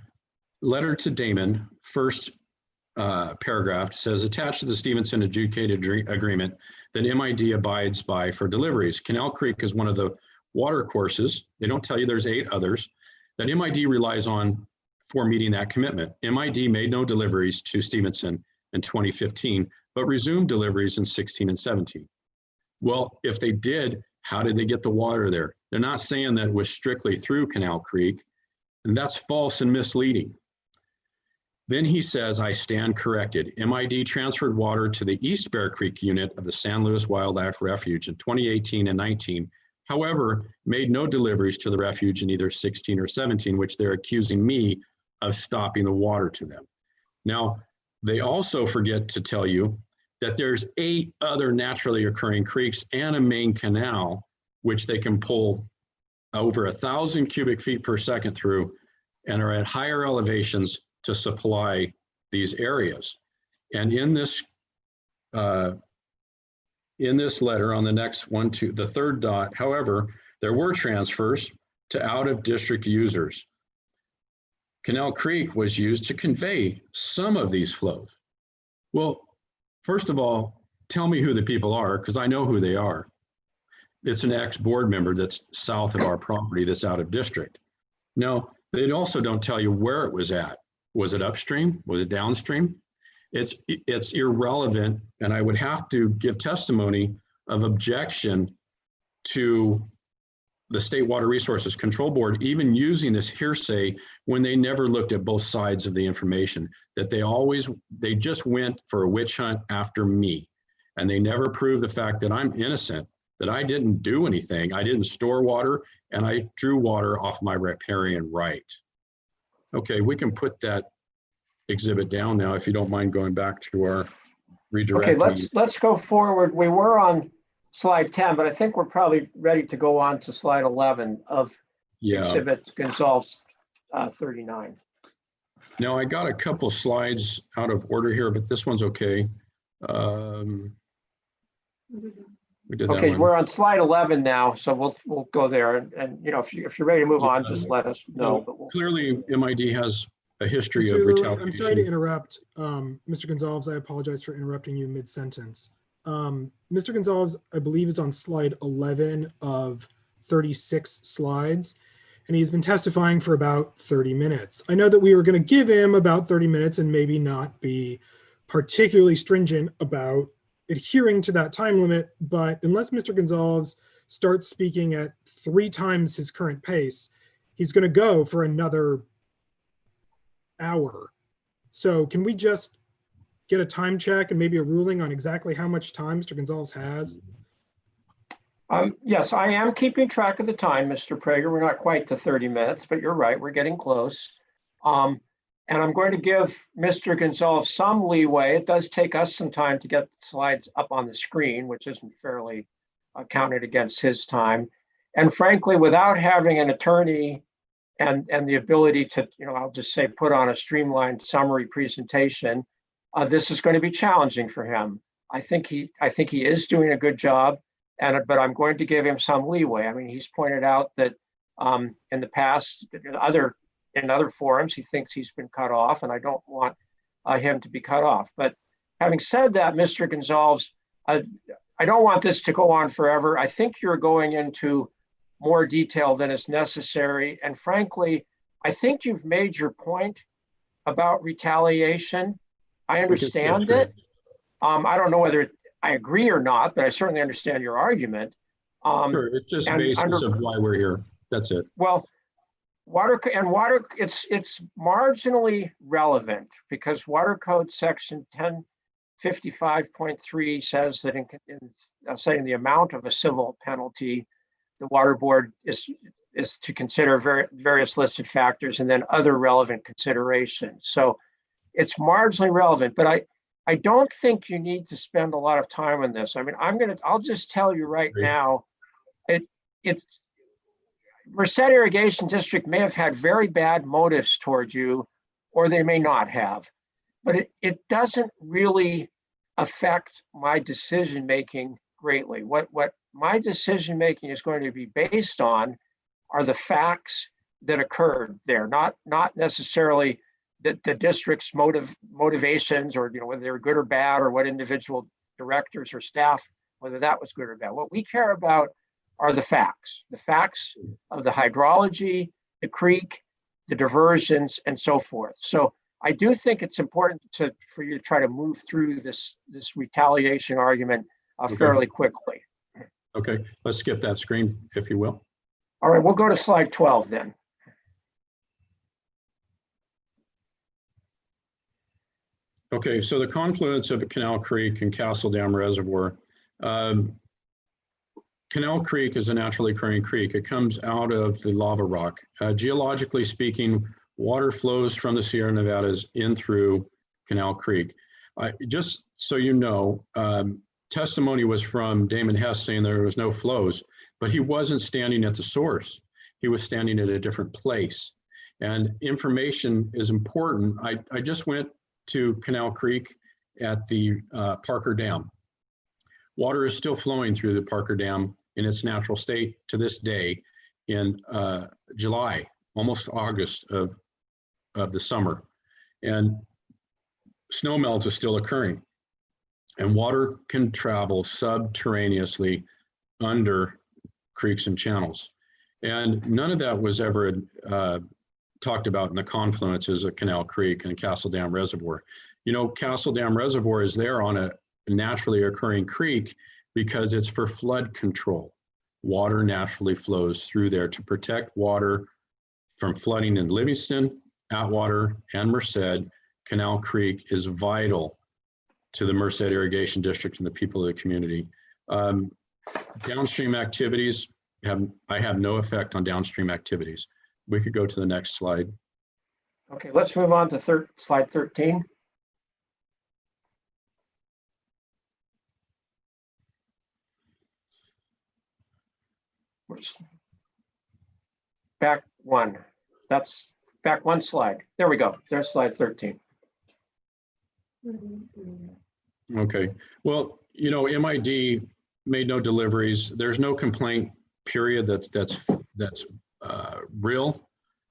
letter to Damon, first paragraph says, attached to the Stevenson adjudicated agreement that MID abides by for deliveries. Canal Creek is one of the water courses. They don't tell you there's 8 others that MID relies on for meeting that commitment. MID made no deliveries to Stevenson in 2015, but resumed deliveries in 16 and 17. Well, if they did, how did they get the water there? They're not saying that it was strictly through Canal Creek, and that's false and misleading. Then he says, I stand corrected. MID transferred water to the East Bear Creek unit of the San Luis Wildlife Refuge in 2018 and 19. However, made no deliveries to the refuge in either 16 or 17, which they're accusing me of stopping the water to them. Now, they also forget to tell you that there's 8 other naturally occurring creeks and a main canal, which they can pull over 1,000 cubic feet per second through and are at higher elevations to supply these areas. And in this letter on the next one, the third dot, however, there were transfers to out-of-district users. Canal Creek was used to convey some of these flows. Well, first of all, tell me who the people are, because I know who they are. It's an ex-board member that's south of our property that's out of district. No, they also don't tell you where it was at. Was it upstream? Was it downstream? It's irrelevant, and I would have to give testimony of objection to the State Water Resources Control Board even using this hearsay when they never looked at both sides of the information, that they just went for a witch hunt after me, and they never proved the fact that I'm innocent, that I didn't do anything. I didn't store water, and I drew water off my riparian right. Okay, we can put that exhibit down now if you don't mind going back to our redirect. Okay, let's go forward. We were on slide 10, but I think we're probably ready to go on to slide 11 of exhibit Gonzalves 39. Now I got a couple slides out of order here, but this one's okay. We did that Okay, one. we're on slide 11 now, so we'll go there. And you know, if you're ready to move on, just let us know. But clearly, MID has a history Mr. of Lilly, retaliation. I'm sorry to interrupt. Mr. Gonzalves, I apologize for interrupting you mid-sentence. Mr. Gonzalves, I believe, is on slide 11 of 36 slides, and he's been testifying for about 30 minutes. I know that we were going to give him about 30 minutes and maybe not be particularly stringent about adhering to that time limit, but unless Mr. Gonzalves starts speaking at 3 times his current pace, he's going to go for another hour. So can we just get a time check and maybe a ruling on exactly how much time Mr. Gonzalves has? Yes, I am keeping track of the time, Mr. Prager. We're not quite to 30 minutes, but you're right, we're getting close. And I'm going to give Mr. Gonzalves some leeway. It does take us some time to get the slides up on the screen, which isn't fairly counted against his time. And frankly, without having an attorney and the ability to, you know, I'll just say, put on a streamlined summary presentation, this is going to be challenging for him. I think he is doing a good job, but I'm going to give him some leeway. I mean, he's pointed out that in the past, in other forums, he thinks he's been cut off, and I don't want him to be cut off. But having said that, Mr. Gonzalves, I don't want this to go on forever. I think you're going into more detail than is necessary. And frankly, I think you've made your point about retaliation. I understand it. I don't know whether I agree or not, but I certainly understand your argument. Sure, it's just basis of why we're here. That's it. Well, water, it's marginally relevant because Water Code Section 1055.3 says that in setting the amount of a civil penalty, the Water Board is to consider various listed factors and then other relevant considerations. So it's marginally relevant, but I don't think you need to spend a lot of time on this. I mean, I'll just tell you right now, Merced Irrigation District may have had very bad motives towards you, or they may not have, but it doesn't really affect my decision-making greatly. What my decision-making is going to be based on are the facts that occurred there, not necessarily the district's motivations, or whether they were good or bad, or what individual directors or staff, whether that was good or bad. What we care about are the facts of the hydrology, the creek, the diversions, and so forth. So I do think it's important for you to try to move through this retaliation argument fairly quickly. Okay, let's skip that screen, if you will. All right, we'll go to slide 12 then. Okay, so the confluence of Canal Creek and Castle Dam Reservoir. Canal Creek is a naturally occurring creek. It comes out of the lava rock. Geologically speaking, water flows from the Sierra Nevadas in through Canal Creek. Just so you know, testimony was from Damon Hess saying there was no flows, but he wasn't standing at the source. He was standing at a different place. And information is important. I just went to Canal Creek at the Parker Dam. Water is still flowing through the Parker Dam in its natural state to this day in July, almost August of the summer. And snow melt is still occurring. And water can travel subterraneously under creeks and channels. And none of that was ever talked about in the confluences of Canal Creek and Castle Dam Reservoir. Castle Dam Reservoir is there on a naturally occurring creek because it's for flood control. Water naturally flows through there to protect water from flooding in Livingston, Atwater, and Merced. Canal Creek is vital to the Merced Irrigation District and the people of the community. Downstream activities, I have no effect on downstream activities. We could go to the next slide. Okay, let's move on to slide 13. Back one. That's back one slide. There we go. There's slide 13. Okay. Well, MID made no deliveries. There's no complaint period that's real.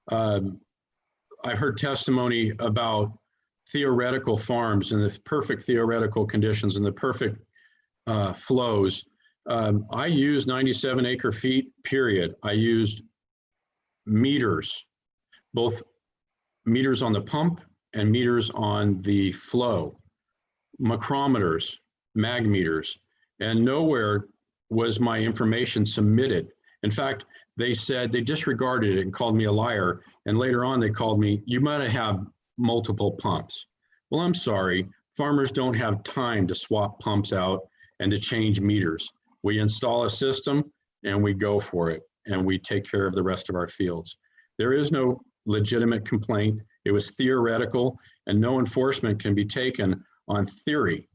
I've heard testimony about theoretical farms and the perfect theoretical conditions and the perfect flows. I used 97 acre feet, period. I used meters, both meters on the pump and meters on the flow, micrometers, mag meters, and nowhere was my information submitted. In fact, they said they disregarded it and called me a liar. And later on, they called me, you might have multiple pumps. Well, I'm sorry, farmers don't have time to swap pumps out and to change meters. We install a system and we go for it and we take care of the rest of our fields. There is no legitimate complaint. It was theoretical, and no enforcement can be taken on theory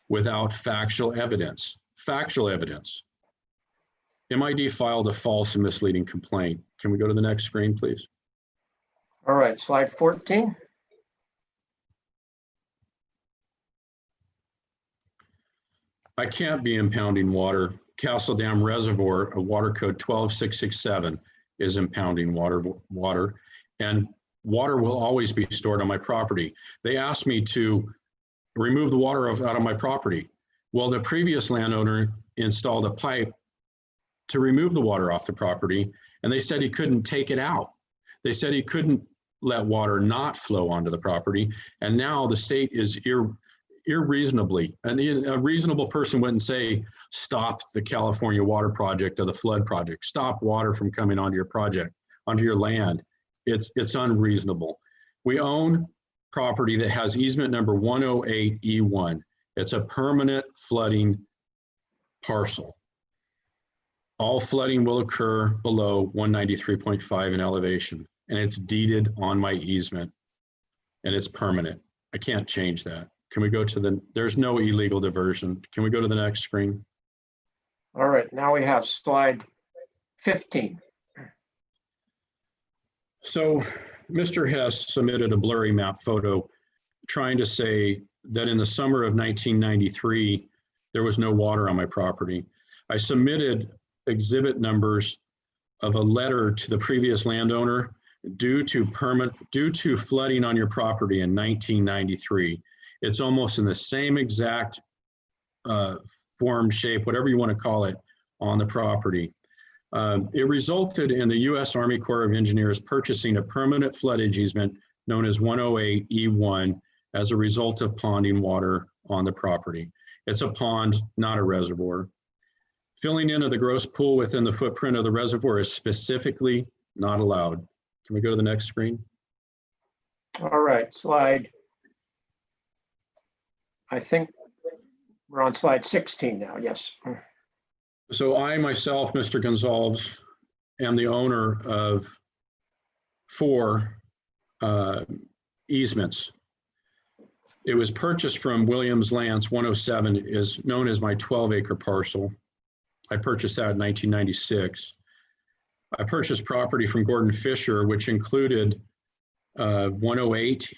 without factual evidence. Factual evidence. MID filed a false and misleading complaint. Can we go to the next screen, please? All right, slide 14. I can't be impounding water. Castle Dam Reservoir, a water code 12667, is impounding water, and water will always be stored on my property. They asked me to remove the water out of my property. Well, the previous landowner installed a pipe to remove the water off the property, and they said he couldn't take it out. They said he couldn't let water not flow onto the property. And now the state is irreasonably, and a reasonable person wouldn't say, stop the California water project or the flood project, stop water from coming onto your project, onto your land. It's unreasonable. We own property that has easement number 108E1. It's a permanent flooding parcel. All flooding will occur below 193.5 in elevation, and it's deeded on my easement, and it's permanent. I can't change that. Can we go to there's no illegal diversion. Can we go to the next screen? All right, now we have slide 15. So Mr. Hess submitted a blurry map photo trying to say that in the summer of 1993, there was no water on my property. I submitted exhibit numbers of a letter to the previous landowner due to flooding on your property in 1993. It's almost in the same exact form, shape, whatever you want to call it, on the property. It resulted in the U.S. Army Corps of Engineers purchasing a permanent floodage easement known as 108E1 as a result of ponding water on the property. It's a pond, not a reservoir. Filling into the gross pool within the footprint of the reservoir is specifically not allowed. Can we go to the next screen? All right, I think we're on slide 16 now, yes. So I myself, Mr. Gonzalves, am the owner of 4 easements. It was purchased from Williams Lance 107, is known as my 12-acre parcel. I purchased that in 1996. I purchased property from Gordon Fisher, which included 108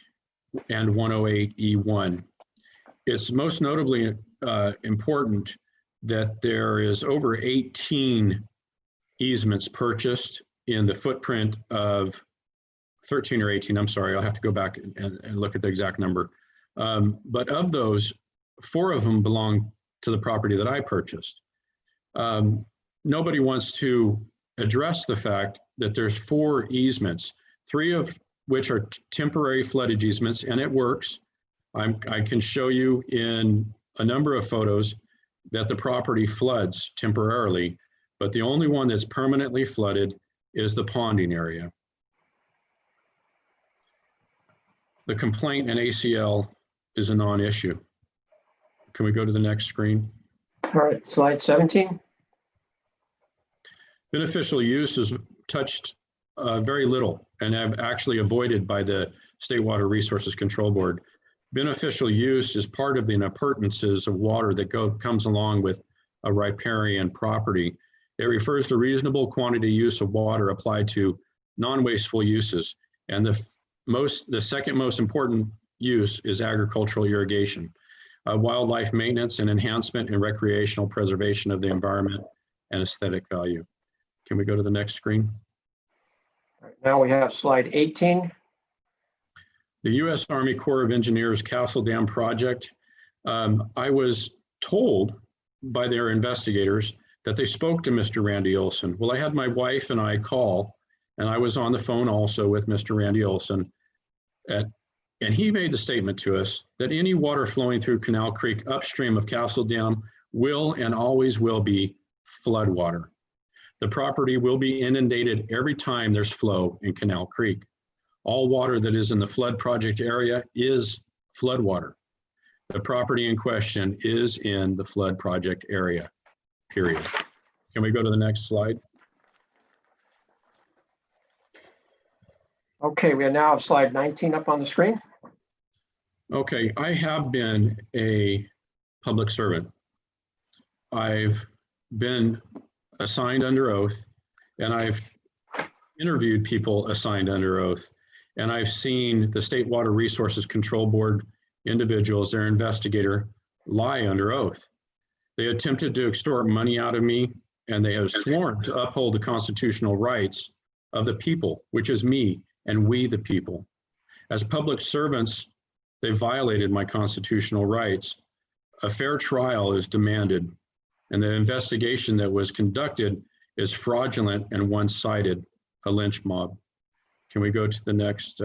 and 108E1. It's most notably important that there is over 18 easements purchased in the footprint of 13 or 18, I'm sorry, I'll have to go back and look at the exact number. But of those, 4 of them belong to the property that I purchased. Nobody wants to address the fact that there's 4 easements, 3 of which are temporary floodage easements, and it works. I can show you in a number of photos that the property floods temporarily, but the only one that's permanently flooded is the ponding area. The complaint in ACL is a non-issue. Can we go to the next screen? All right, slide 17. Beneficial use is touched very little and have actually avoided by the State Water Resources Control Board. Beneficial use is part of the appurtenances of water that comes along with a riparian property. It refers to reasonable quantity use of water applied to non-wasteful uses. And the second most important use is agricultural irrigation, wildlife maintenance and enhancement and recreational preservation of the environment and aesthetic value. Can we go to the next screen? All right, now we have slide 18. The U.S. Army Corps of Engineers Castle Dam project, I was told by their investigators that they spoke to Mr. Randy Olson. Well, I had my wife and I call, and I was on the phone also with Mr. Randy Olson, and he made the statement to us that any water flowing through Canal Creek upstream of Castle Dam will and always will be flood water. The property will be inundated every time there's flow in Canal Creek. All water that is in the flood project area is flood water. The property in question is in the flood project area, period. Can we go to the next slide? Okay, we are now have slide 19 up on the screen. Okay, I have been a public servant. I've been assigned under oath, and I've interviewed people assigned under oath. And I've seen the State Water Resources Control Board individuals, their investigator, lie under oath. They attempted to extort money out of me, and they have sworn to uphold the constitutional rights of the people, which is me and we the people. As public servants, they violated my constitutional rights. A fair trial is demanded, and the investigation that was conducted is fraudulent and one-sided, a lynch mob. Can we go to the next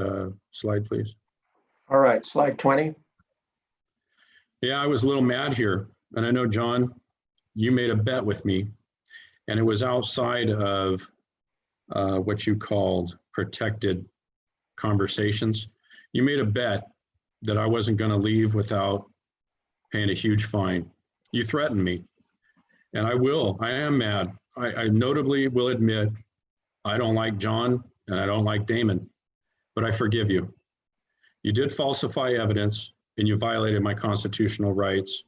slide, please? All right, slide 20. Yeah, I was a little mad here. And I know, John, you made a bet with me, and it was outside of what you called protected conversations. You made a bet that I wasn't going to leave without paying a huge fine. You threatened me, and I am mad. I notably will admit I don't like John and I don't like Damon, but I forgive you. You did falsify evidence, and you violated my constitutional rights,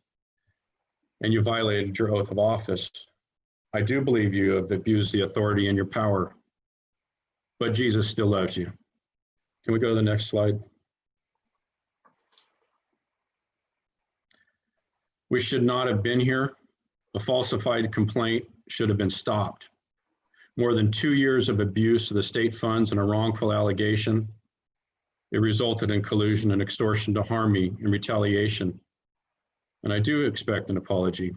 and you violated your oath of office. I do believe you have abused the authority and your power, but Jesus still loves you. Can we go to the next slide? We should not have been here. A falsified complaint should have been stopped. More than 2 years of abuse of the state funds and a wrongful allegation. It resulted in collusion and extortion to harm me in retaliation. And I do expect an apology. Is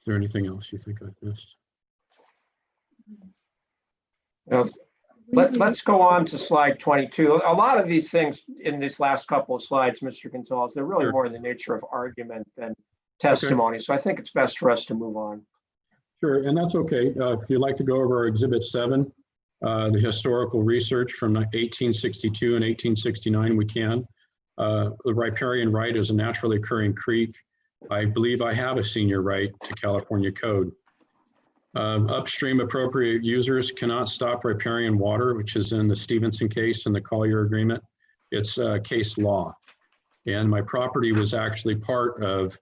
there anything else you think I've missed? Now, let's go on to slide 22. A lot of these things in these last couple of slides, Mr. Gonzalez, they're really more in the nature of argument than testimony. Okay. So I think it's best for us to move on. Sure, and that's okay. If you'd like to go over our Exhibit 7, the historical research from 1862 and 1869, we can. The riparian right is a naturally occurring creek. I believe I have a senior right to California code. Upstream appropriate users cannot stop riparian water, which is in the Stevenson case and the Collier agreement. It's case law. And my property was actually part of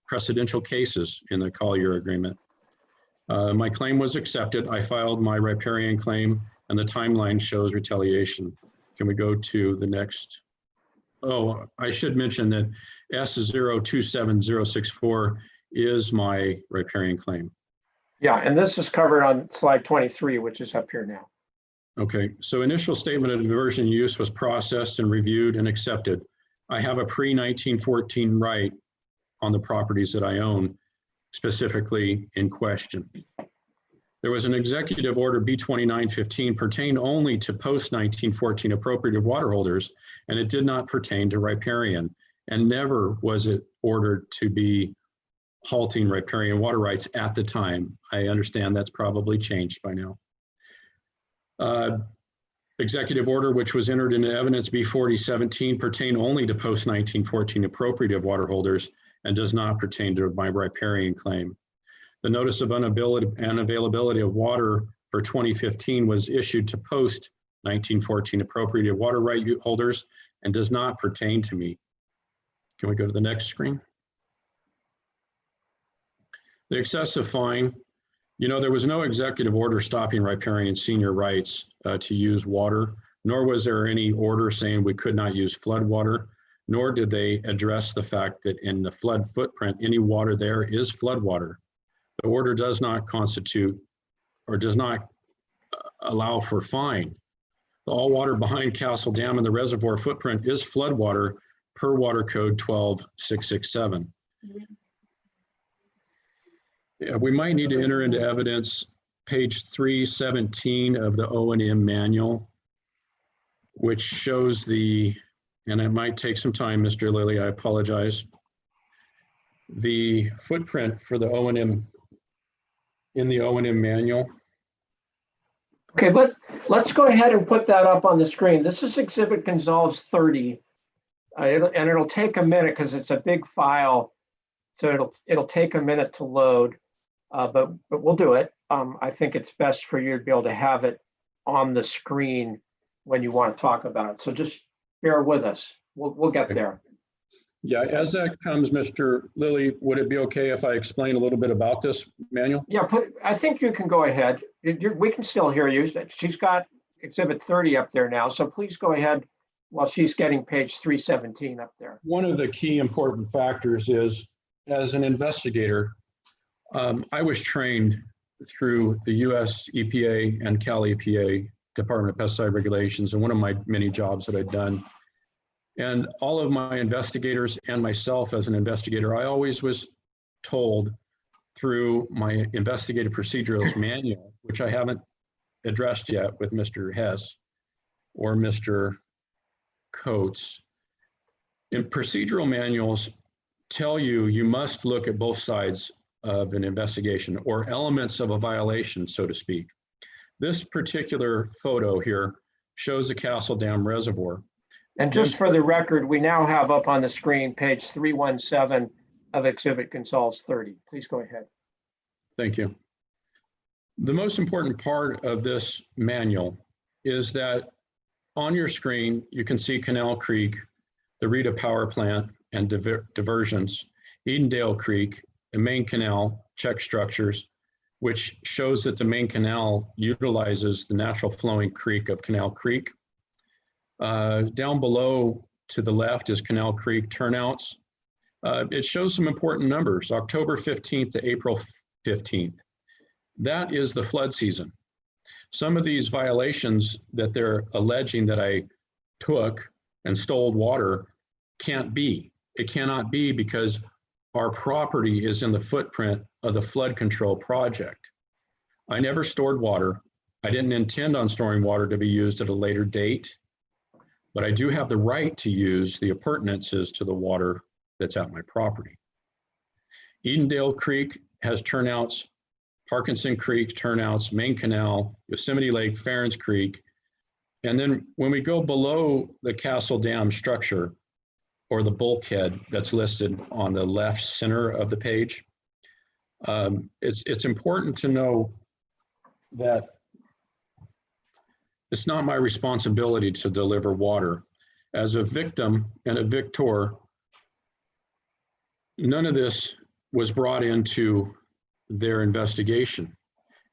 precedential cases in the Collier agreement. My claim was accepted. I filed my riparian claim, and the timeline shows retaliation. Can we go to the next? Oh, I should mention that S027064 is my riparian claim. Yeah, and this is covered on slide 23, which is up here now. Okay, so initial statement of diversion use was processed and reviewed and accepted. I have a pre-1914 right on the properties that I own, specifically in question. There was an executive order B2915 pertained only to post-1914 appropriated water holders, and it did not pertain to riparian, and never was it ordered to be halting riparian water rights at the time. I understand that's probably changed by now. Executive order, which was entered into evidence B4017, pertained only to post-1914 appropriative water holders and does not pertain to my riparian claim. The notice of unavailability of water for 2015 was issued to post-1914 appropriative water right holders and does not pertain to me. Can we go to the next screen? The excessive fine, you know, there was no executive order stopping riparian senior rights to use water, nor was there any order saying we could not use flood water, nor did they address the fact that in the flood footprint, any water there is flood water. The order does not constitute or does not allow for fine. All water behind Castle Dam and the reservoir footprint is flood water per Water Code 12667. Yeah, we might need to enter into evidence page 317 of the O&M manual, which shows the, and it might take some time, Mr. Lilly, I apologize. The footprint for the O&M in the O&M manual. Okay, let's go ahead and put that up on the screen. This is Exhibit Gonzalves 30, and it'll take a minute because it's a big file, so it'll take a minute to load, but we'll do it. I think it's best for you to be able to have it on the screen when you want to talk about it. So just bear with us. We'll get there. Yeah, as that comes, Mr. Lilly, would it be okay if I explain a little bit about this manual? Yeah, I think you can go ahead. We can still hear you. She's got Exhibit 30 up there now, so please go ahead while she's getting page 317 up there. One of the key important factors is, as an investigator, I was trained through the US EPA and Cal EPA Department of Pesticide Regulations, and one of my many jobs that I'd done. And all of my investigators and myself as an investigator, I always was told through my investigative procedurals manual, which I haven't addressed yet with Mr. Hess or Mr. Coates. In procedural manuals tell you, you must look at both sides of an investigation or elements of a violation, so to speak. This particular photo here shows the Castle Dam Reservoir. And just for the record, we now have up on the screen page 317 of Exhibit Gonzalves 30. Please go ahead. Thank you. The most important part of this manual is that on your screen, you can see Canal Creek, the Rita Power Plant and diversions, Edendale Creek, the main canal, check structures, which shows that the main canal utilizes the natural flowing creek of Canal Creek. Down below to the left is Canal Creek turnouts. It shows some important numbers, October 15th to April 15th. That is the flood season. Some of these violations that they're alleging that I took and stole water can't be. It cannot be because our property is in the footprint of the flood control project. I never stored water. I didn't intend on storing water to be used at a later date, but I do have the right to use the appurtenances to the water that's at my property. Edendale Creek has turnouts, Parkinson Creek turnouts, Main Canal, Yosemite Lake, Farrens Creek. And then when we go below the Castle Dam structure or the bulkhead that's listed on the left center of the page, it's important to know that it's not my responsibility to deliver water. As a victim and a victor, none of this was brought into their investigation.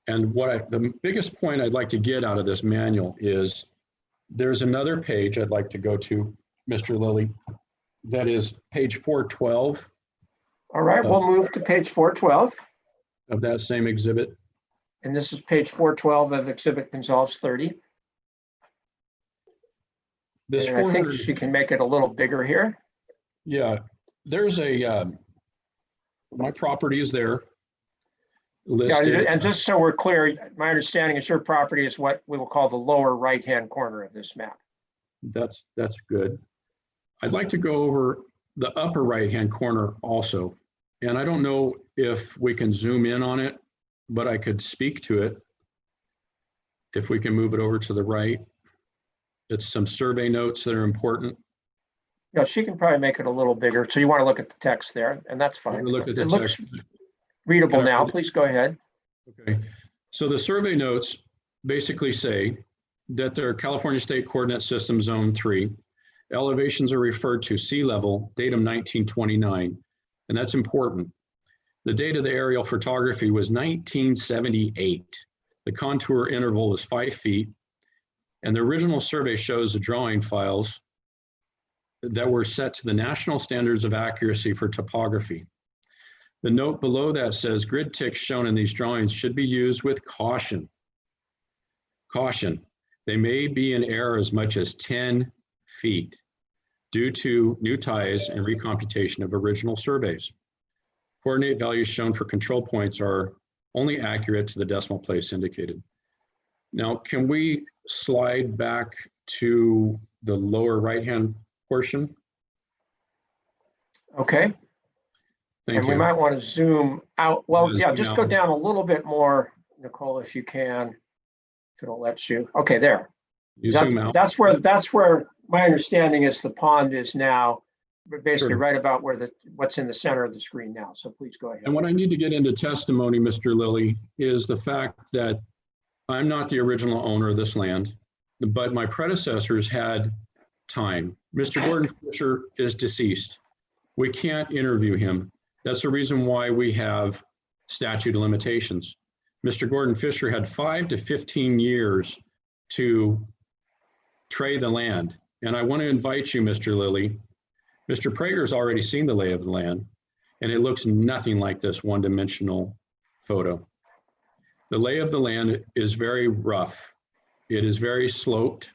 And the biggest point I'd like to get out of this manual is there's another page I'd like to go to, Mr. Lilly, that is page 412. All right, we'll move to page 412. Of that same exhibit. And this is page 412 of Exhibit Gonzalves 30. This and I think she can make it a little bigger here. Yeah, there's my property is there. Listed. Yeah, and just so we're clear, my understanding is your property is what we will call the lower right-hand corner of this map. That's good. I'd like to go over the upper right-hand corner also. And I don't know if we can zoom in on it, but I could speak to it. If we can move it over to the right. It's some survey notes that are important. Yeah, she can probably make it a little bigger. So you want to look at the text there, and that's fine. Look at the it text. Looks readable now. Please go ahead. Okay. So the survey notes basically say that they're California State Coordinate System Zone 3. Elevations are referred to sea level, datum 1929, and that's important. The date of the aerial photography was 1978. The contour interval was 5 feet, and the original survey shows the drawing files that were set to the national standards of accuracy for topography. The note below that says grid ticks shown in these drawings should be used with caution. Caution, they may be in error as much as 10 feet due to new ties and recomputation of original surveys. Coordinate values shown for control points are only accurate to the decimal place indicated. Now, can we slide back to the lower right-hand portion? Okay. Thank and you. We might want to zoom out. Well, yeah, just go down a little bit more, Nicole, if you can, if it'll let you. Okay, there. Zoom out. That's where my understanding is the pond is now, but basically Sure. right about where what's in the center of the screen now. So please go ahead. And what I need to get into testimony, Mr. Lilly, is the fact that I'm not the original owner of this land, but my predecessors had time. Mr. Gordon Fisher is deceased. We can't interview him. That's the reason why we have statute of limitations. Mr. Gordon Fisher had 5 to 15 years to trade the land. And I want to invite you, Mr. Lilly. Mr. Prager's already seen the lay of the land, and it looks nothing like this one-dimensional photo. The lay of the land is very rough. It is very sloped,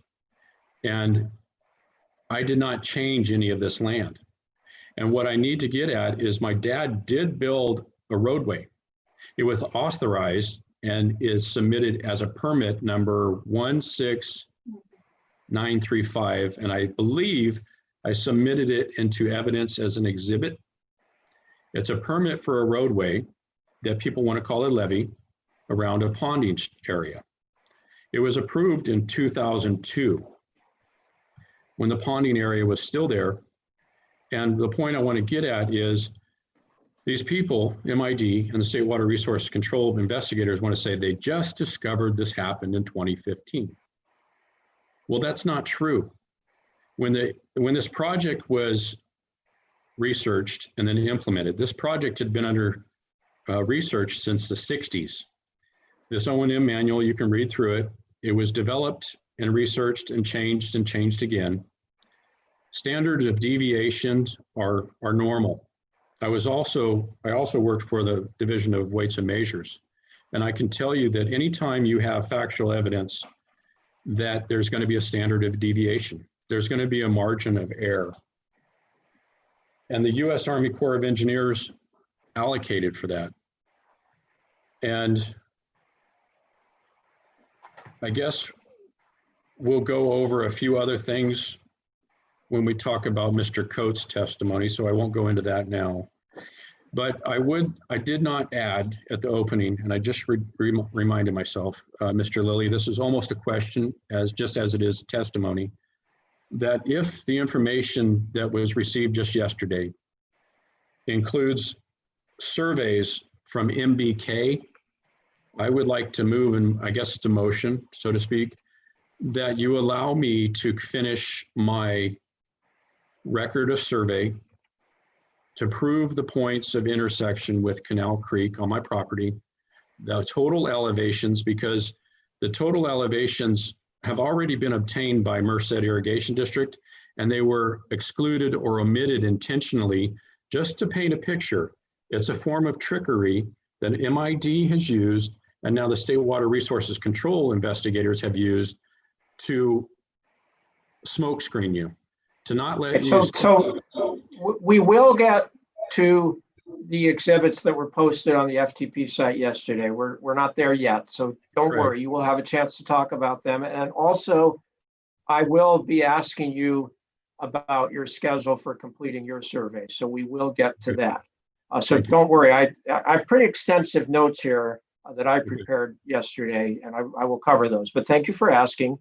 and I did not change any of this land. And what I need to get at is my dad did build a roadway. It was authorized and is submitted as a permit number 16935. And I believe I submitted it into evidence as an exhibit. It's a permit for a roadway that people want to call a levee around a ponding area. It was approved in 2002 when the ponding area was still there. And the point I want to get at is these people, MID and the State Water Resource Control investigators, want to say they just discovered this happened in 2015. Well, that's not true. When this project was researched and then implemented, this project had been under research since the 60s. This O&M manual, you can read through it. It was developed and researched and changed again. Standards of deviation are normal. I also worked for the Division of Weights and Measures. And I can tell you that anytime you have factual evidence that there's going to be a standard of deviation, there's going to be a margin of error. And the U.S. Army Corps of Engineers allocated for that. And I guess we'll go over a few other things when we talk about Mr. Coates' testimony, so I won't go into that now. But I did not add at the opening, and I just reminded myself, Mr. Lilly, this is almost a question, just as it is testimony, that if the information that was received just yesterday includes surveys from MBK, I would like to move, and I guess it's a motion, so to speak, that you allow me to finish my record of survey to prove the points of intersection with Canal Creek on my property, the total elevations, because the total elevations have already been obtained by Merced Irrigation District, and they were excluded or omitted intentionally just to paint a picture. It's a form of trickery that MID has used, and now the State Water Resources Control investigators have used to smokescreen you, to not let you. So we will get to the exhibits that were posted on the FTP site yesterday. We're not there yet, so don't worry. You will have a chance to talk about them. And also, I will be asking you about your schedule for completing your survey. So we will get to that. So don't worry. I have pretty extensive notes here that I prepared yesterday, and I will cover those. But thank you for asking.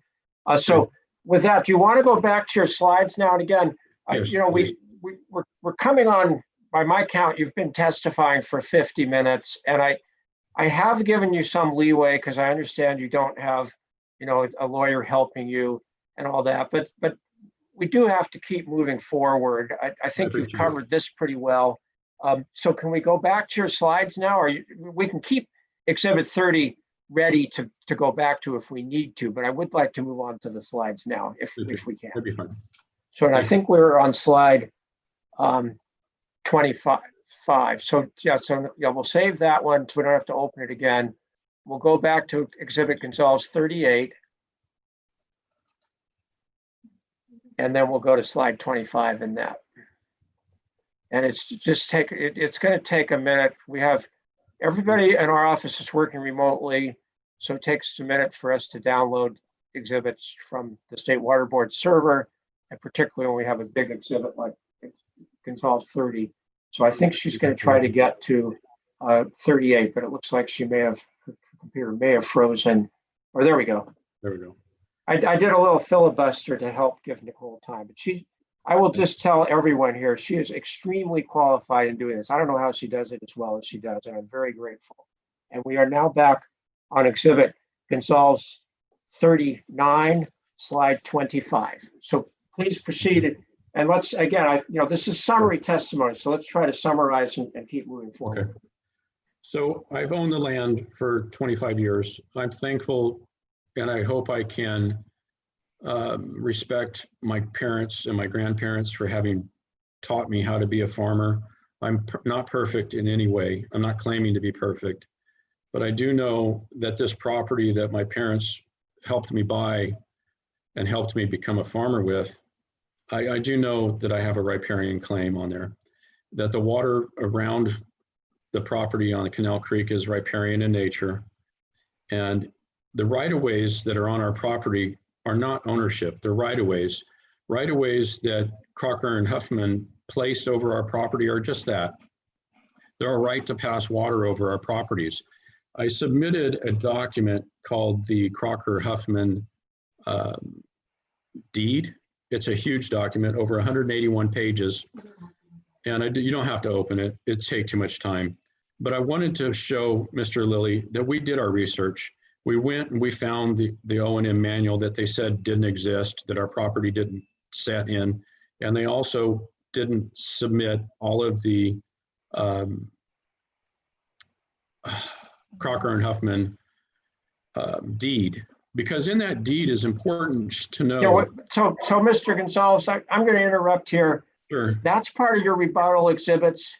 So with that, do you want to go back to your slides now? And again, Yes, you know, we're coming on, by my count, you've been testifying for 50 minutes, and I have given you some leeway because I understand you don't have, you know, a lawyer helping you and all that, but we do have to keep moving forward. I think you've covered this pretty well. So can we go back to your slides now, or we can keep Exhibit 30 ready to go back to if we need to, but I would like to move on to the slides now if we can. That'd be fine. So and I think we're on slide 25. So we'll save that one so we don't have to open it again. We'll go back to Exhibit Gonzalves 38. And then we'll go to slide 25 in that. And it's going to take a minute. We have everybody in our office is working remotely, so it takes a minute for us to download exhibits from the State Water Board server, and particularly when we have a big exhibit like Gonzalves 30. So I think she's going to try to get to 38, but it looks like her computer may have frozen. Or there we go. There we go. I did a little filibuster to help give Nicole time, but I will just tell everyone here, she is extremely qualified in doing this. I don't know how she does it as well as she does, and I'm very grateful. And we are now back on Exhibit Gonzalves 39, slide 25. So please proceed. And let's, again, this is summary testimony, so let's try to summarize and keep moving forward. Okay. So I've owned the land for 25 years. I'm thankful, and I hope I can respect my parents and my grandparents for having taught me how to be a farmer. I'm not perfect in any way. I'm not claiming to be perfect, but I do know that this property that my parents helped me buy and helped me become a farmer with, I do know that I have a riparian claim on there, that the water around the property on Canal Creek is riparian in nature. And the right-of-ways that are on our property are not ownership, they're right-of-ways. Right-of-ways that Crocker and Huffman placed over our property are just that. They're a right to pass water over our properties. I submitted a document called the Crocker-Huffman deed. It's a huge document, over 181 pages. And you don't have to open it. It'd take too much time. But I wanted to show Mr. Lilly that we did our research. We went and we found the O&M manual that they said didn't exist, that our property didn't set in. And they also didn't submit all of the Crocker and Huffman deed, because in that deed is important to know. Yeah, so Mr. Gonzalves, I'm going to interrupt here. Sure. That's part of your rebuttal exhibits.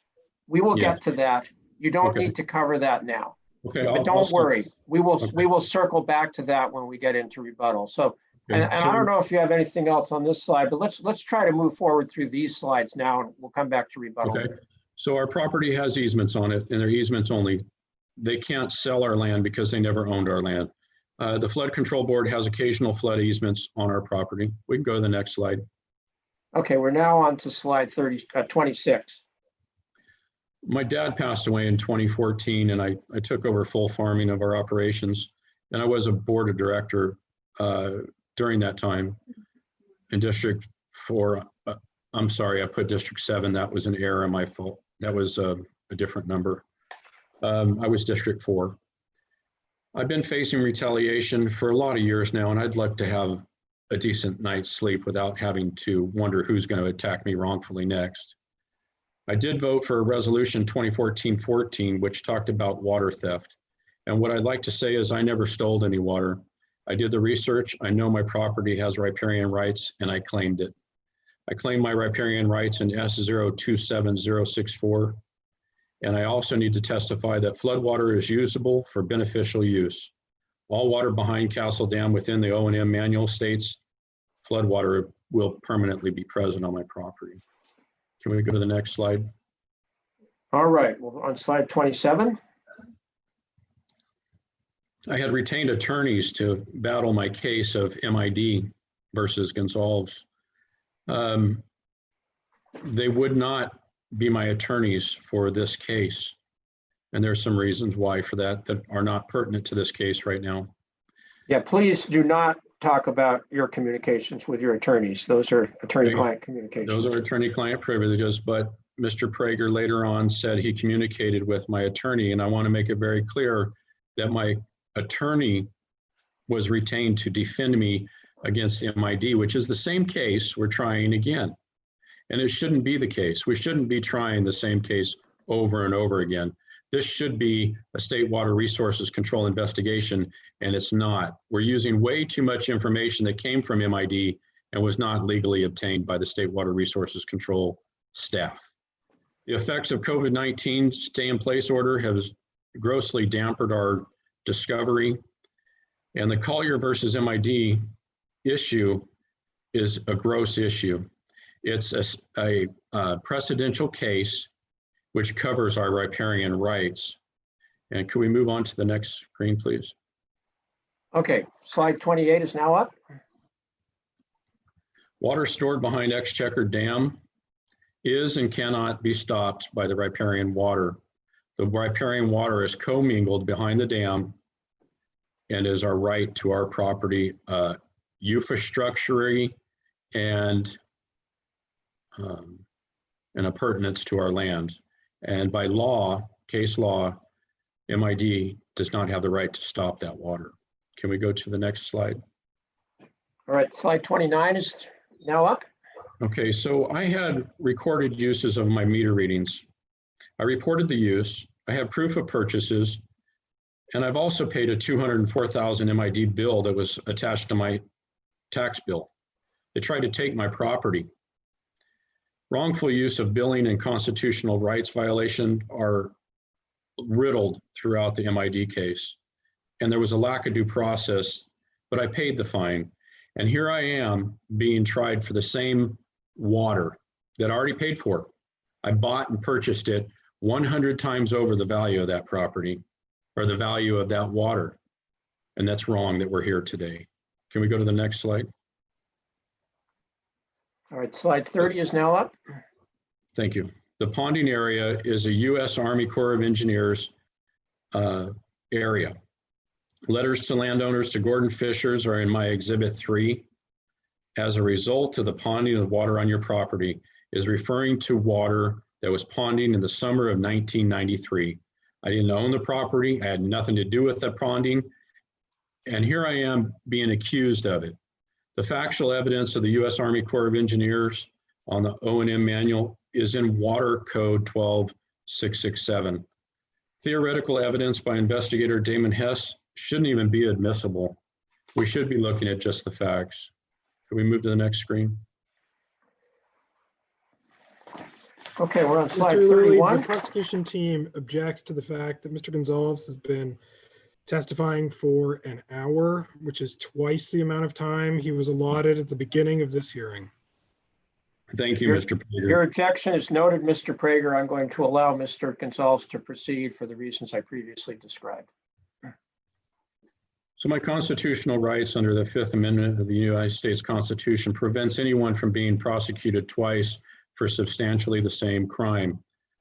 We will Yeah. get to that. You don't Okay. need to cover that now. Okay. But don't worry, we will Okay. circle back to that when we get into rebuttal. So, Okay. and I don't know if you have anything else on this slide, but let's try to move forward through these slides now, and we'll come back to rebuttal. Okay. So our property has easements on it, and they're easements only. They can't sell our land because they never owned our land. The Flood Control Board has occasional flood easements on our property. We can go to the next slide. Okay, we're now on to slide 26. My dad passed away in 2014, and I took over full farming of our operations. And I was a board of director during that time in District 4. I'm sorry, I put District 7. That was an error, my fault. That was a different number. I was District 4. I've been facing retaliation for a lot of years now, and I'd like to have a decent night's sleep without having to wonder who's going to attack me wrongfully next. I did vote for Resolution 2014-14, which talked about water theft. And what I'd like to say is I never stole any water. I did the research. I know my property has riparian rights, and I claimed it. I claimed my riparian rights in S027064. And I also need to testify that floodwater is usable for beneficial use. All water behind Castle Dam within the O&M manual states floodwater will permanently be present on my property. Can we go to the next slide? All right, well, on slide 27. I had retained attorneys to battle my case of MID versus Gonzalves. They would not be my attorneys for this case. And there's some reasons why for that are not pertinent to this case right now. Yeah, please do not talk about your communications with your attorneys. Those are attorney-client communications. Those are attorney-client privileges, but Mr. Prager later on said he communicated with my attorney, and I want to make it very clear that my attorney was retained to defend me against MID, which is the same case we're trying again. And it shouldn't be the case. We shouldn't be trying the same case over and over again. This should be a state water resources control investigation, and it's not. We're using way too much information that came from MID and was not legally obtained by the state water resources control staff. The effects of COVID-19 stay-in-place order has grossly dampened our discovery, and the Collier versus MID issue is a gross issue. It's a precedential case which covers our riparian rights. And could we move on to the next screen, please? Okay, slide 28 is now up. Water stored behind Exchequer Dam is and cannot be stopped by the riparian water. The riparian water is commingled behind the dam and is our right to our property, infrastructure and appurtenance to our land. And by law, case law, MID does not have the right to stop that water. Can we go to the next slide? All right, slide 29 is now up. Okay, so I had recorded uses of my meter readings. I reported the use. I have proof of purchases. And I've also paid a $204,000 MID bill that was attached to my tax bill. They tried to take my property. Wrongful use of billing and constitutional rights violation are riddled throughout the MID case. And there was a lack of due process, but I paid the fine. And here I am being tried for the same water that I already paid for. I bought and purchased it 100 times over the value of that property or the value of that water. and that's wrong that we're here today. Can we go to the next slide? All right, slide 30 is now up. Thank you. The ponding area is a U.S. Army Corps of Engineers area. Letters to landowners to Gordon Fishers are in my Exhibit 3. As a result of the ponding of water on your property is referring to water that was ponding in the summer of 1993. I didn't own the property. I had nothing to do with the ponding. And here I am being accused of it. The factual evidence of the U.S. Army Corps of Engineers on the O&M manual is in Water Code 12667. Theoretical evidence by investigator Damon Hess shouldn't even be admissible. We should be looking at just the facts. Can we move to the next screen? Okay, we're on slide Mr. Lilly, 31. the prosecution team objects to the fact that Mr. Gonzalves has been testifying for an hour, which is twice the amount of time he was allotted at the beginning of this hearing. Thank you, Mr. Prager. Your objection is noted, Mr. Prager. I'm going to allow Mr. Gonzalves to proceed for the reasons I previously described. So my constitutional rights under the Fifth Amendment of the United States Constitution prevents anyone from being prosecuted twice for substantially the same crime.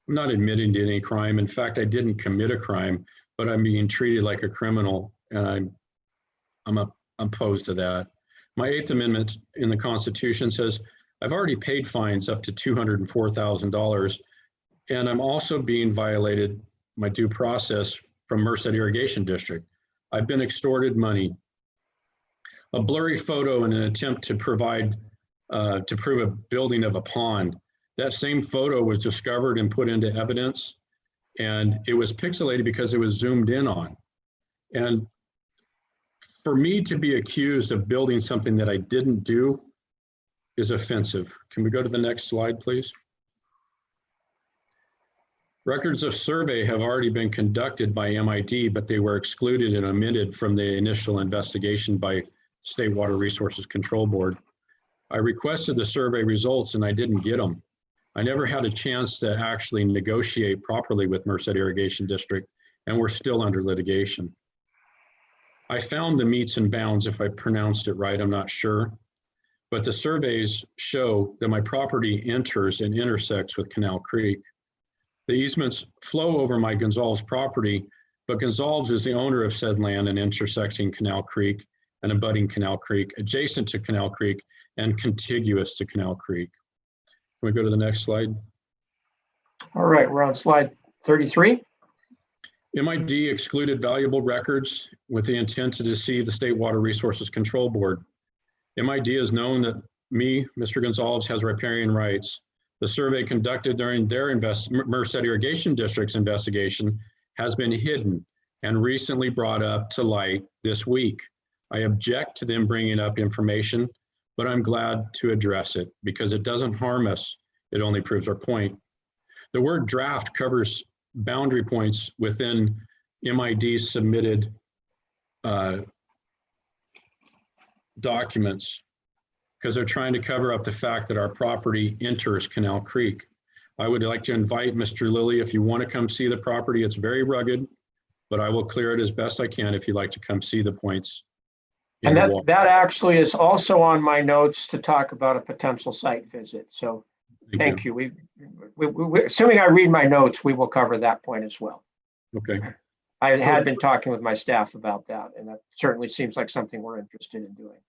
I'm not admitting to any crime. In fact, I didn't commit a crime, but I'm being treated like a criminal, and I'm opposed to that. My Eighth Amendment in the Constitution says I've already paid fines up to $204,000, and I'm also being violated my due process from Merced Irrigation District. I've been extorted money. A blurry photo in an attempt to prove a building of a pond. That same photo was discovered and put into evidence, and it was pixelated because it was zoomed in on. And for me to be accused of building something that I didn't do is offensive. Can we go to the next slide, please? Records of survey have already been conducted by MID, but they were excluded and omitted from the initial investigation by State Water Resources Control Board. I requested the survey results and I didn't get them. I never had a chance to actually negotiate properly with Merced Irrigation District, and we're still under litigation. I found the meets and bounds, if I pronounced it right, I'm not sure, but the surveys show that my property enters and intersects with Canal Creek. The easements flow over my Gonzalves property, but Gonzalves is the owner of said land and intersecting Canal Creek and abutting Canal Creek, adjacent to Canal Creek and contiguous to Canal Creek. Can we go to the next slide? All right, we're on slide 33. MID excluded valuable records with the intent to deceive the State Water Resources Control Board. MID has known that me, Mr. Gonzalves, has riparian rights. The survey conducted during their Merced Irrigation District's investigation has been hidden and recently brought up to light this week. I object to them bringing up information, but I'm glad to address it because it doesn't harm us. It only proves our point. The word draft covers boundary points within MID's submitted documents because they're trying to cover up the fact that our property enters Canal Creek. I would like to invite Mr. Lilly, if you want to come see the property, it's very rugged, but I will clear it as best I can if you'd like to come see the points. And that actually is also on my notes to talk about a potential site visit. So thank you. We assuming I read my notes, we will cover that point as well. Okay. I had been talking with my staff about that, and that certainly seems like something we're interested in doing.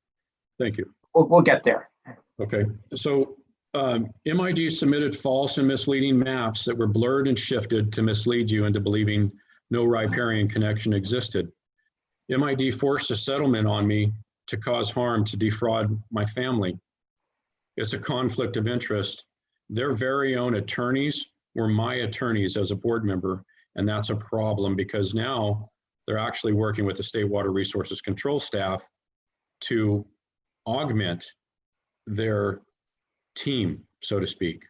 Thank you. We'll get there. Okay. So MID submitted false and misleading maps that were blurred and shifted to mislead you into believing no riparian connection existed. MID forced a settlement on me to cause harm to defraud my family. It's a conflict of interest. Their very own attorneys were my attorneys as a board member, and that's a problem because now they're actually working with the State Water Resources Control staff to augment their team, so to speak.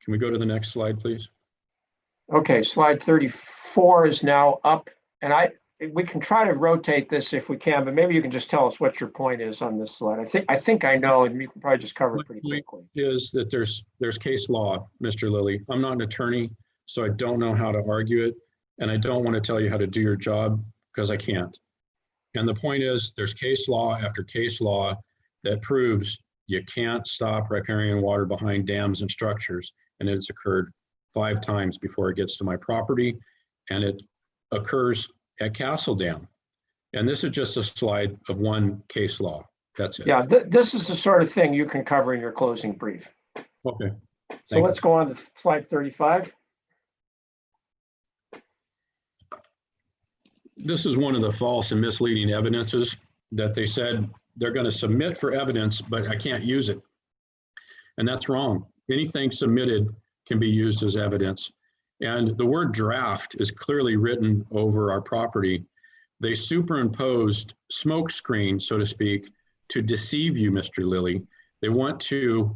Can we go to the next slide, please? Okay, slide 34 is now up, and we can try to rotate this if we can, but maybe you can just tell us what your point is on this slide. I think I know, and you can probably just cover it pretty quickly. Is that there's case law, Mr. Lilly. I'm not an attorney, so I don't know how to argue it, and I don't want to tell you how to do your job because I can't. And the point is, there's case law after case law that proves you can't stop riparian water behind dams and structures. And it's occurred 5 times before it gets to my property, and it occurs at Castle Dam. And this is just a slide of one case law. That's it. Yeah, this is the sort of thing you can cover in your closing brief. Okay. So let's go on to slide 35. This is one of the false and misleading evidences that they said they're going to submit for evidence, but I can't use it. And that's wrong. Anything submitted can be used as evidence. And the word draft is clearly written over our property. They superimposed smoke screen, so to speak, to deceive you, Mr. Lilly. They want to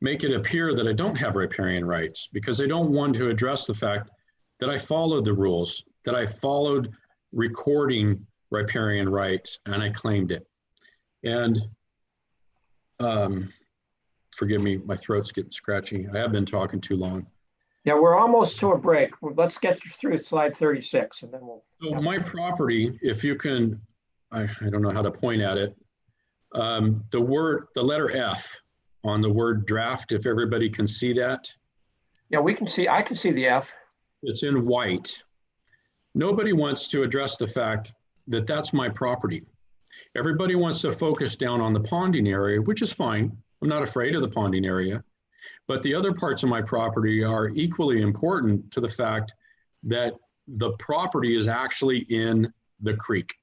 make it appear that I don't have riparian rights, because they don't want to address the fact that I followed the rules, that I followed recording riparian rights, and I claimed it. And forgive me, my throat's getting scratchy. I have been talking too long. Yeah, we're almost to a break. Let's get through slide 36 and then we'll. So my property, if you can, I don't know how to point at it. The letter F on the word draft, if everybody can see that. Yeah, I can see the F. It's in white. Nobody wants to address the fact that that's my property. Everybody wants to focus down on the ponding area, which is fine. I'm not afraid of the ponding area. But the other parts of my property are equally important to the fact that the property is actually in the creek.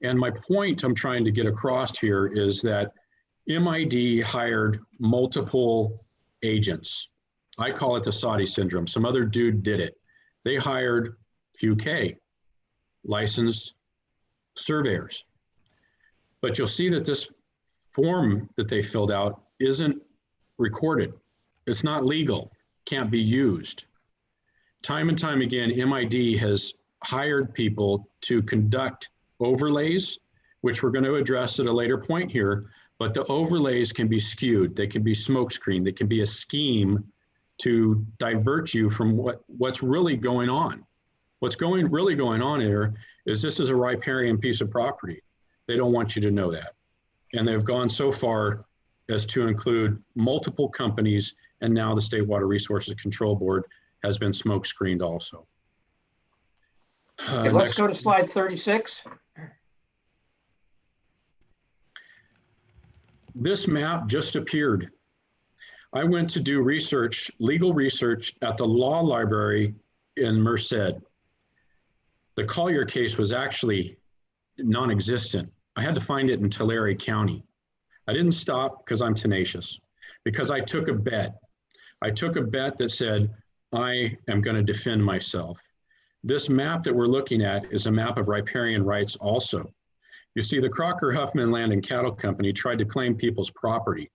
And my point I'm trying to get across here is that MID hired multiple agents. I call it the Saudi syndrome. Some other dude did it. They hired QK, licensed surveyors. But you'll see that this form that they filled out isn't recorded. It's not legal, can't be used. Time and time again, MID has hired people to conduct overlays, which we're going to address at a later point here, but the overlays can be skewed. They can be smokescreen. They can be a scheme to divert you from what's really going on. What's really going on here is this is a riparian piece of property. They don't want you to know that. And they've gone so far as to include multiple companies, and now the State Water Resources Control Board has been smoke screened also. Okay, let's go to slide 36. This map just appeared. I went to do research, legal research at the law library in Merced. The Collier case was actually non-existent. I had to find it in Tulare County. I didn't stop because I'm tenacious, because I took a bet. I took a bet that said, I am going to defend myself. This map that we're looking at is a map of riparian rights also. You see, the Crocker-Huffman Land and Cattle Company tried to claim people's property.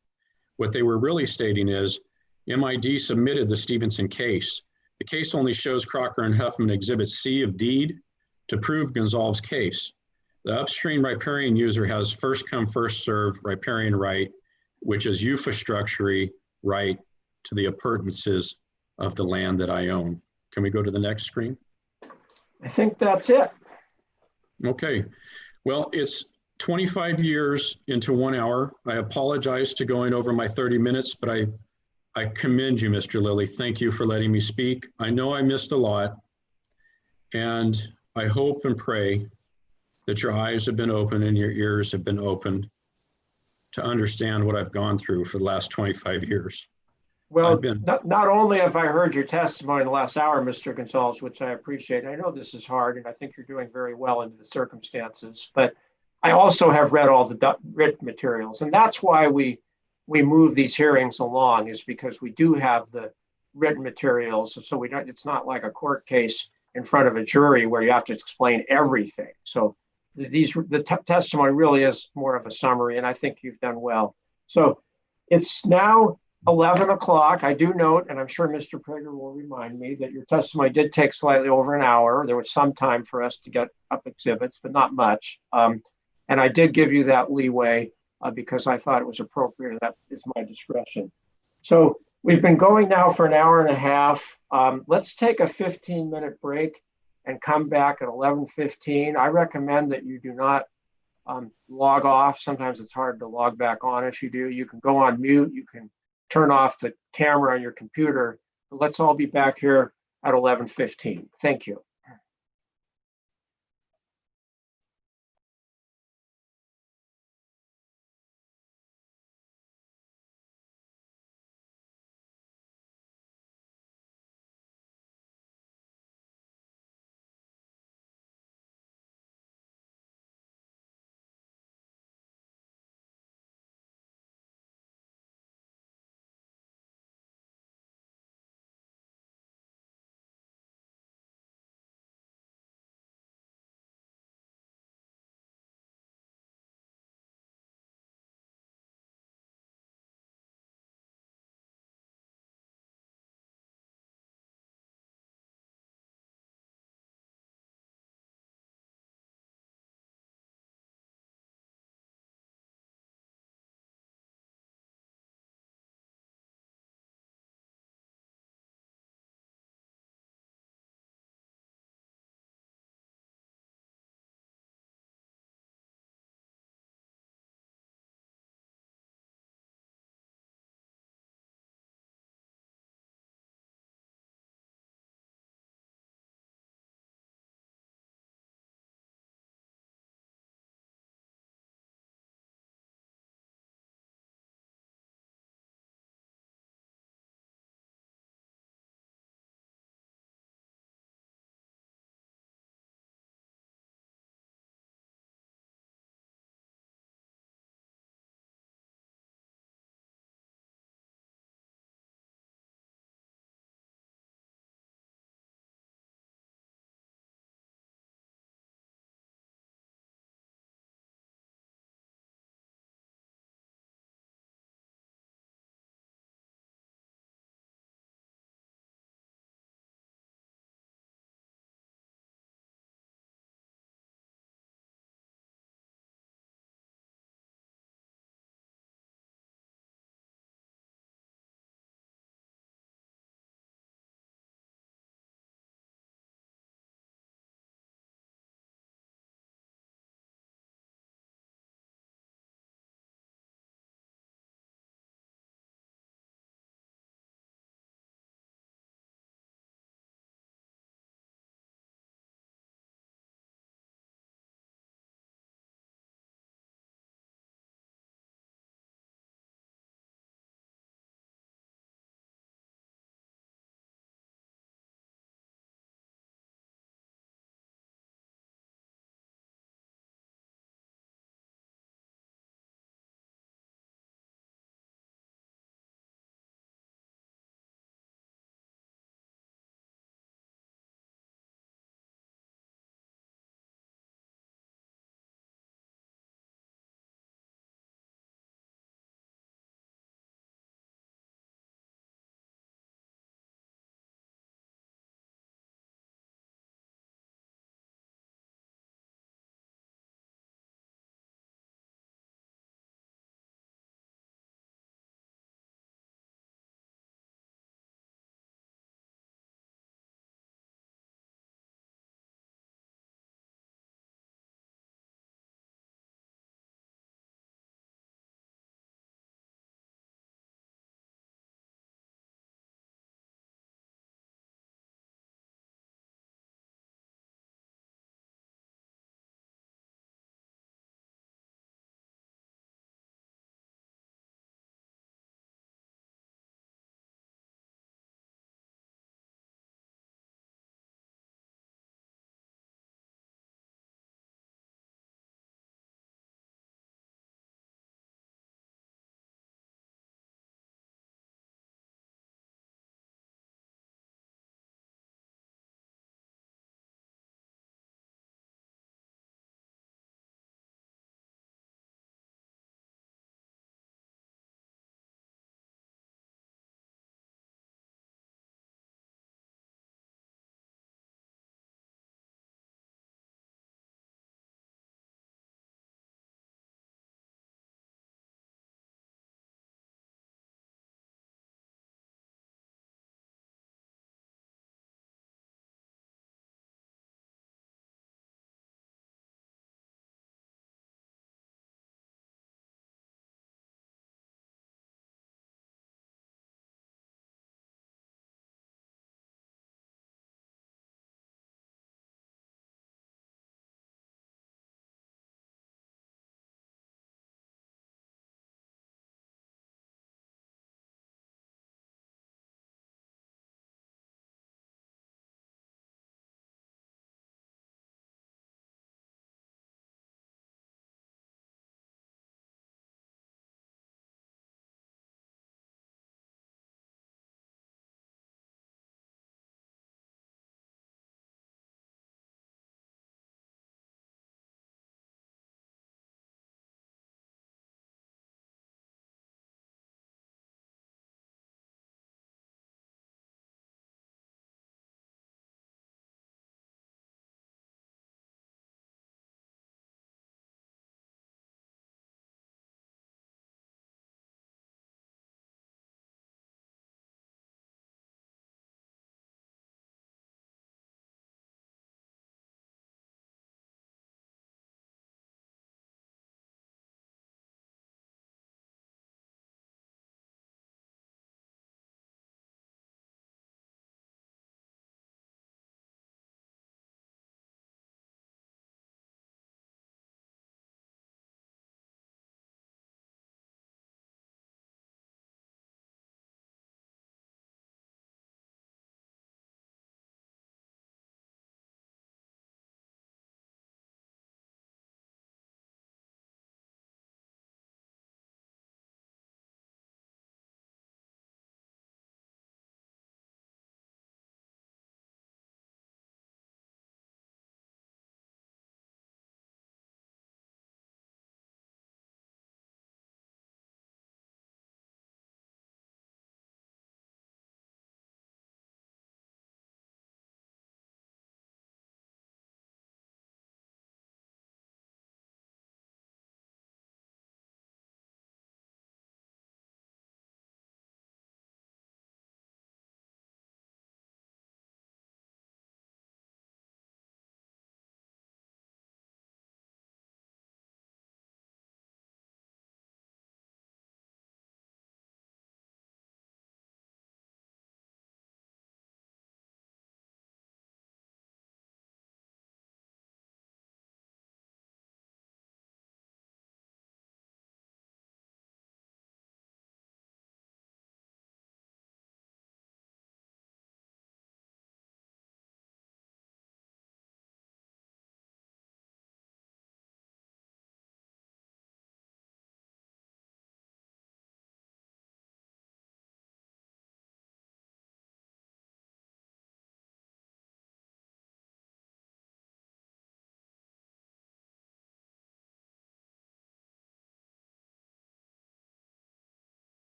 What they were really stating is, MID submitted the Stevenson case. The case only shows Crocker and Huffman Exhibit C of deed to prove Gonzalves' case. The upstream riparian user has first come, first served riparian right, which is infrastructure right to the appurtenances of the land that I own. Can we go to the next screen? I think that's it. Okay. Well, it's 25 years into 1 hour. I apologize to going over my 30 minutes, but I commend you, Mr. Lilly. Thank you for letting me speak. I know I missed a lot, and I hope and pray that your eyes have been opened and your ears have been opened to understand what I've gone through for the last 25 years. Well, not only have I heard your testimony in the last hour, Mr. Gonzalves, which I appreciate. I know this is hard, and I think you're doing very well under the circumstances, but I also have read all the written materials, and that's why we move these hearings along, is because we do have the written materials. So it's not like a court case in front of a jury where you have to explain everything. So the testimony really is more of a summary, and I think you've done well. So it's now 11 o'clock. I do note, and I'm sure Mr. Prager will remind me, that your testimony did take slightly over an hour. There was some time for us to get up exhibits, but not much. And I did give you that leeway because I thought it was appropriate. That is my discretion. So we've been going now for an hour and a half. Let's take a 15-minute break. and come back at 11:15. I recommend that you do not log off. Sometimes it's hard to log back on. If you do, you can go on mute. You can turn off the camera on your computer. But let's all be back here at 11:15. Thank you.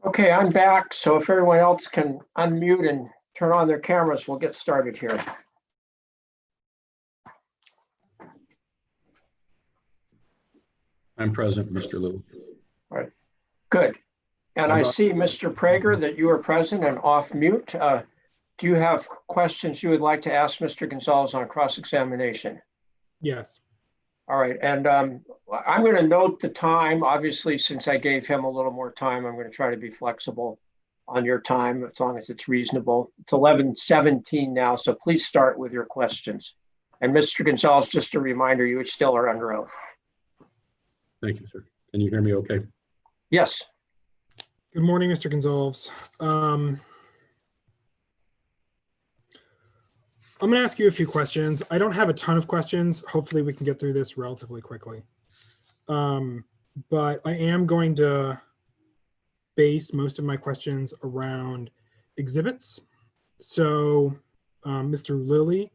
Okay, I'm back. So if everyone else can unmute and turn on their cameras, we'll get started here. I'm present, Mr. Lilly. Good. And I see, Mr. Prager, that you are present and off mute. Do you have questions you would like to ask Mr. Gonzalez on cross-examination? Yes. All right. And I'm going to note the time. Obviously, since I gave him a little more time, I'm going to try to be flexible on your time as long as it's reasonable. It's 11:17 now, so please start with your questions. And Mr. Gonzalez, just a reminder, you still are under oath. Thank you, sir. Can you hear me okay? Yes. Good morning, Mr. Gonzalves. I'm going to ask you a few questions. I don't have a ton of questions. Hopefully we can get through this relatively quickly. But I am going to base most of my questions around exhibits. So, Mr. Lilly,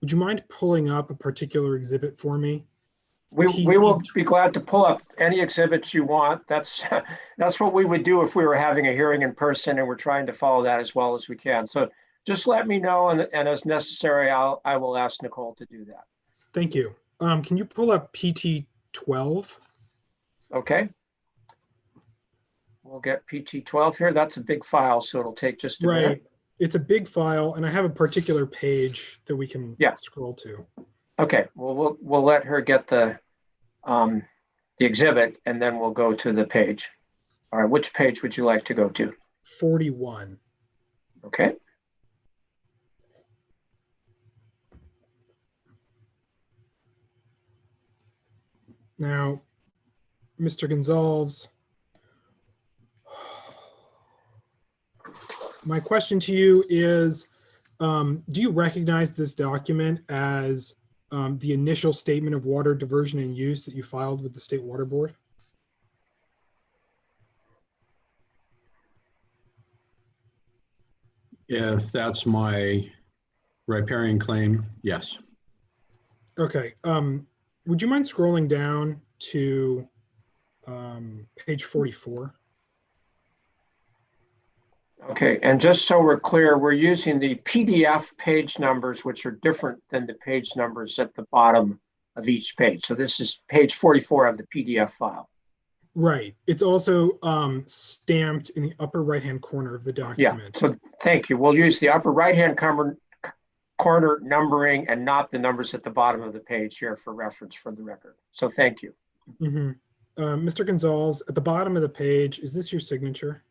would you mind pulling up a particular exhibit for me? We will be glad to pull up any exhibits you want. That's what we would do if we were having a hearing in person, and we're trying to follow that as well as we can. So just let me know, and as necessary, I will ask Nicole to do that. Thank you. Can you pull up PT 12? Okay. We'll get PT 12 here. That's a big file, so it'll take just a minute. It's a big file, and I have a particular page that we can scroll to. Okay. Well, we'll let her get the exhibit, and then we'll go to the page. All right. Which page would you like to go to? 41. Okay. Now, Mr. Gonzalves, my question to you is, do you recognize this document as the initial statement of water diversion and use that you filed with the State Water Board? If that's my riparian claim, yes. Okay. Would you mind scrolling down to page 44? Okay, and just so we're clear, we're using the PDF page numbers, which are different than the page numbers at the bottom of each page. So this is page 44 of the PDF file. Right. It's also stamped in the upper right-hand corner of the document. Yeah, so thank you. We'll use the upper right-hand corner numbering and not the numbers at the bottom of the page here for reference for the record. So thank you. Mm-hmm. Mr. Gonzalves, at the bottom of the page, is this your signature?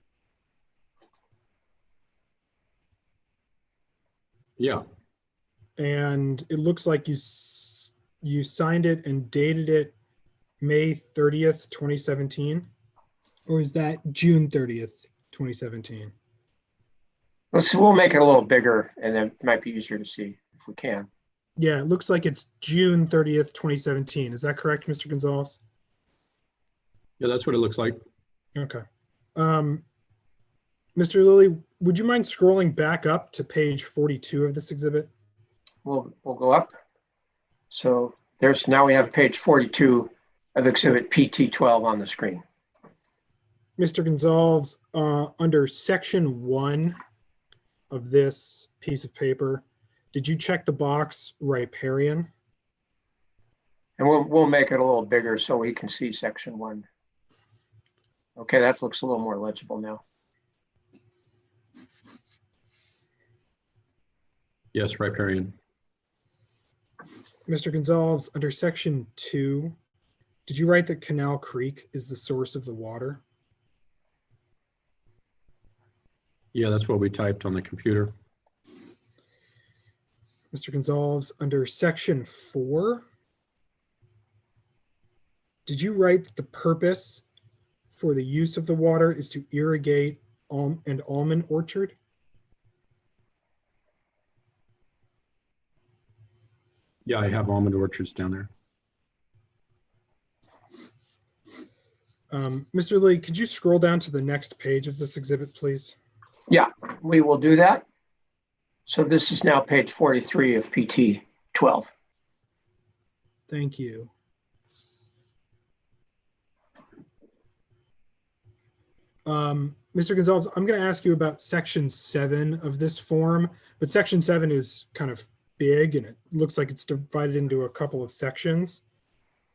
Yeah. And it looks like you signed it and dated it May 30th, 2017, or is that June 30th, 2017? We'll make it a little bigger, and then it might be easier to see if we can. Yeah, it looks like it's June 30th, 2017. Is that correct, Mr. Gonzalez? Yeah, that's what it looks like. Okay. Mr. Lilly, would you mind scrolling back up to page 42 of this exhibit? We'll go up. So now we have page 42 of exhibit PT 12 on the screen. Mr. Gonzalez, under section 1 of this piece of paper, did you check the box riparian? And we'll make it a little bigger so we can see section 1. Okay, that looks a little more legible now. Yes, riparian. Mr. Gonzalez, under section 2, did you write that Canal Creek is the source of the water? Yeah, that's what we typed on the computer. Mr. Gonzalez, under section 4, did you write that the purpose for the use of the water is to irrigate an almond orchard? Yeah, I have almond orchards down there. Mr. Lee, could you scroll down to the next page of this exhibit, please? Yeah, we will do that. So this is now page 43 of PT 12. Thank you. Mr. Mr. Gonzalez, I'm going to ask you about section 7 of this form, but section 7 is kind of big and it looks like it's divided into a couple of sections.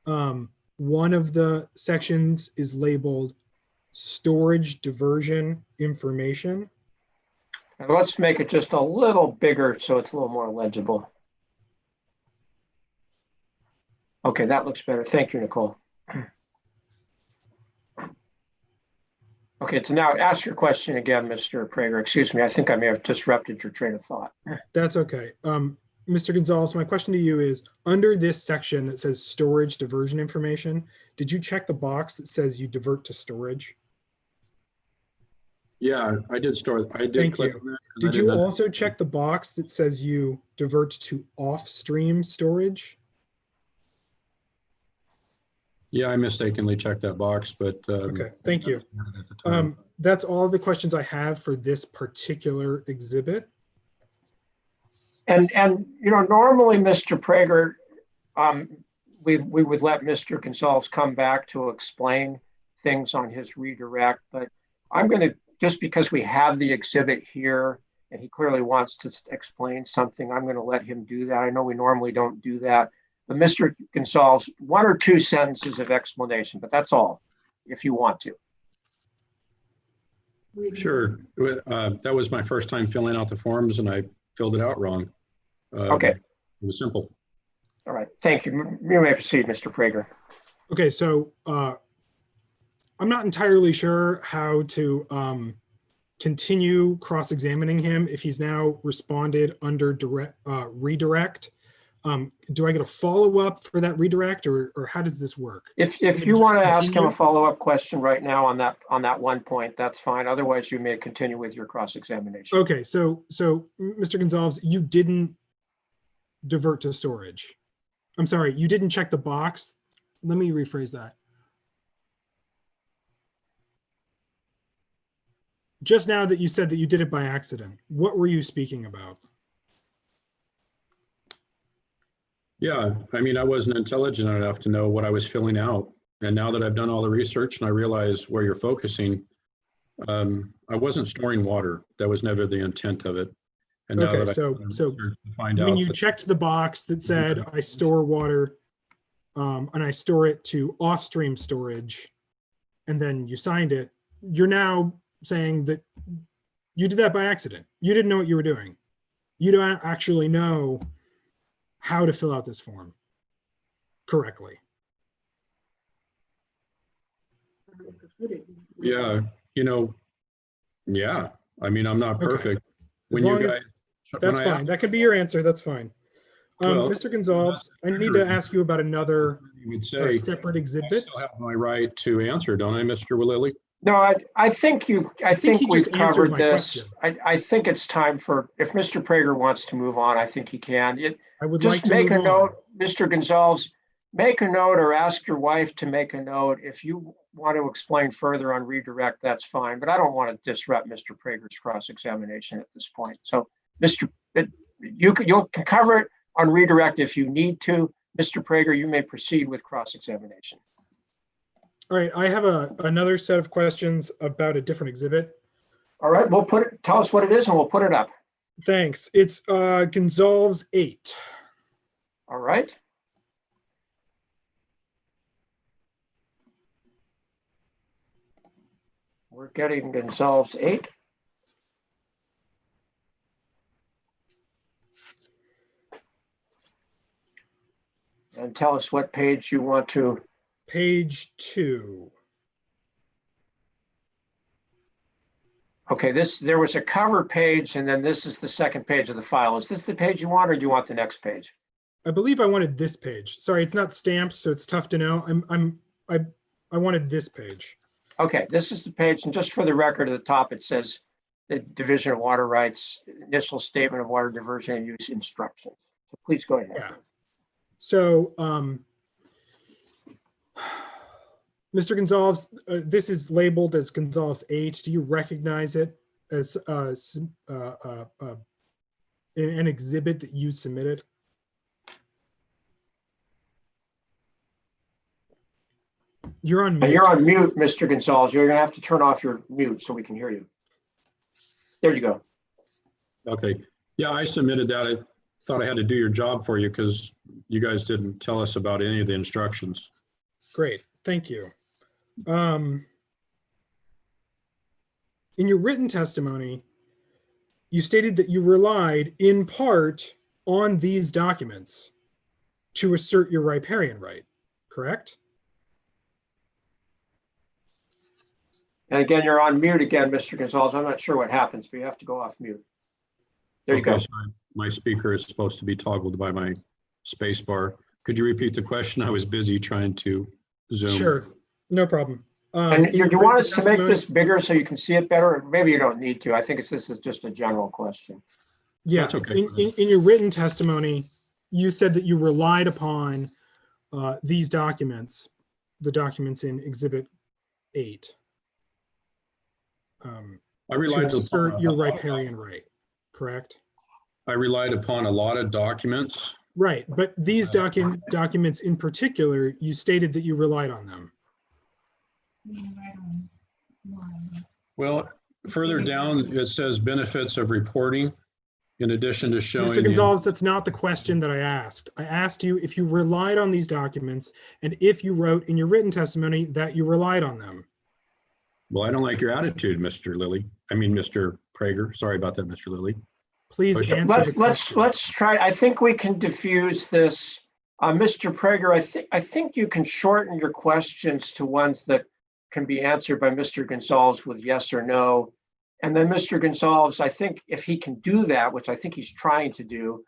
One of the sections is labeled storage diversion information. And let's make it just a little bigger so it's a little more legible. Okay, that looks better. Thank you, Nicole. Okay, so now ask your question again, Mr. Prager. Excuse me, I think I may have disrupted your train of thought. That's okay. Mr. Gonzalez, my question to you is, under this section that says storage diversion information, did you check the box that says you divert to storage? Yeah, I did store. I did Thank click you. on that. Did you also check the box that says you divert to off-stream storage? Yeah, I mistakenly checked that box, but Okay, thank you. at the time. That's all the questions I have for this particular exhibit. And you know, normally, Mr. Prager, we would let Mr. Gonzalez come back to explain things on his redirect, but I'm going to, just because we have the exhibit here and he clearly wants to explain something, I'm going to let him do that. I know we normally don't do that, but Mr. Gonzalez, 1 or 2 sentences of explanation, but that's all, if you want to. Sure. That was my first time filling out the forms and I filled it out wrong. Okay. It was simple. All right. Thank you. You may proceed, Mr. Prager. Okay, so I'm not entirely sure how to continue cross-examining him if he's now responded under redirect. Do I get a follow-up for that redirect, or how does this work? If you want to ask him a follow-up question right now on that one point, that's fine. Otherwise, you may continue with your cross-examination. Okay, so Mr. Gonzalez, you didn't divert to storage. I'm sorry, you didn't check the box. Let me rephrase that. Just now that you said that you did it by accident, what were you speaking about? Yeah, I mean, I wasn't intelligent enough to know what I was filling out. And now that I've done all the research and I realize where you're focusing, I wasn't storing water. That was never the intent of it. And now Okay, that so find when out you that, checked the box that said I store water and I store it to off-stream storage, and then you signed it, you're now saying that you did that by accident. You didn't know what you were doing. You don't actually know how to fill out this form correctly. yeah, you know, yeah. I mean, I'm not Okay. perfect. As long as that's fine. That could be your answer. That's fine. Well, Mr. Gonzalez, I need to ask you about another you would say, separate I exhibit. still have my right to answer, don't I, Mr. Willilly? No, I think he we've just answered covered my this. question. I think it's time for, if Mr. Prager wants to move on, I think he can. I would Just like to make a move note, on. Mr. Gonzalez, make a note or ask your wife to make a note. If you want to explain further on redirect, that's fine, but I don't want to disrupt Mr. Prager's cross-examination at this point. So you can cover it on redirect if you need to. Mr. Prager, you may proceed with cross-examination. All right, I have another set of questions about a different exhibit. All right, tell us what it is and we'll put it up. Thanks. It's Gonzalves 8. All right. We're getting Gonzalves 8. And tell us what page you want to. Page 2. Okay, there was a cover page and then this is the second page of the file. Is this the page you want or do you want the next page? I believe I wanted this page. Sorry, it's not stamped, so it's tough to know. I wanted this page. Okay, this is the page, and just for the record, at the top it says the Division of Water Rights initial statement of water diversion and use instructions. So please go ahead. Yeah. So, Mr. Gonzalves, this is labeled as Gonzalves 8. Do you recognize it as an exhibit that you submitted? You're on And mute. you're on mute, Mr. Gonzalez. You're going to have to turn off your mute so we can hear you. There you go. Okay. Yeah, I submitted that. I thought I had to do your job for you because you guys didn't tell us about any of the instructions. Great, thank you. In your written testimony, you stated that you relied in part on these documents to assert your riparian right, correct? And again, you're on mute again, Mr. Gonzalez. I'm not sure what happens, but you have to go off mute. There you go. So my speaker is supposed to be toggled by my space bar. Could you repeat the question? I was busy trying to Zoom. Sure, no problem. And In your you want written us to make testimony- this bigger so you can see it better? Maybe you don't need to. I think this is just a general question. Yeah, That's okay. in your written testimony, you said that you relied upon these documents, the documents in Exhibit 8, I relied to assert upon, your riparian right, correct? I relied upon a lot of documents. Right, but these documents in particular, you stated that you relied on them. Well, further down, it says benefits of reporting in addition to showing. Mr. Gonzalez, that's not the question that I asked. I asked you if you relied on these documents and if you wrote in your written testimony that you relied on them. Well, I don't like your attitude, Mr. Lilly. I mean, Mr. Prager. Sorry about that, Mr. Lilly. Please Push up. answer the question. Let's try. I think we can diffuse this. Mr. Prager, I think you can shorten your questions to ones that can be answered by Mr. Gonzalez with yes or no. And then Mr. Gonzalez, I think if he can do that, which I think he's trying to do,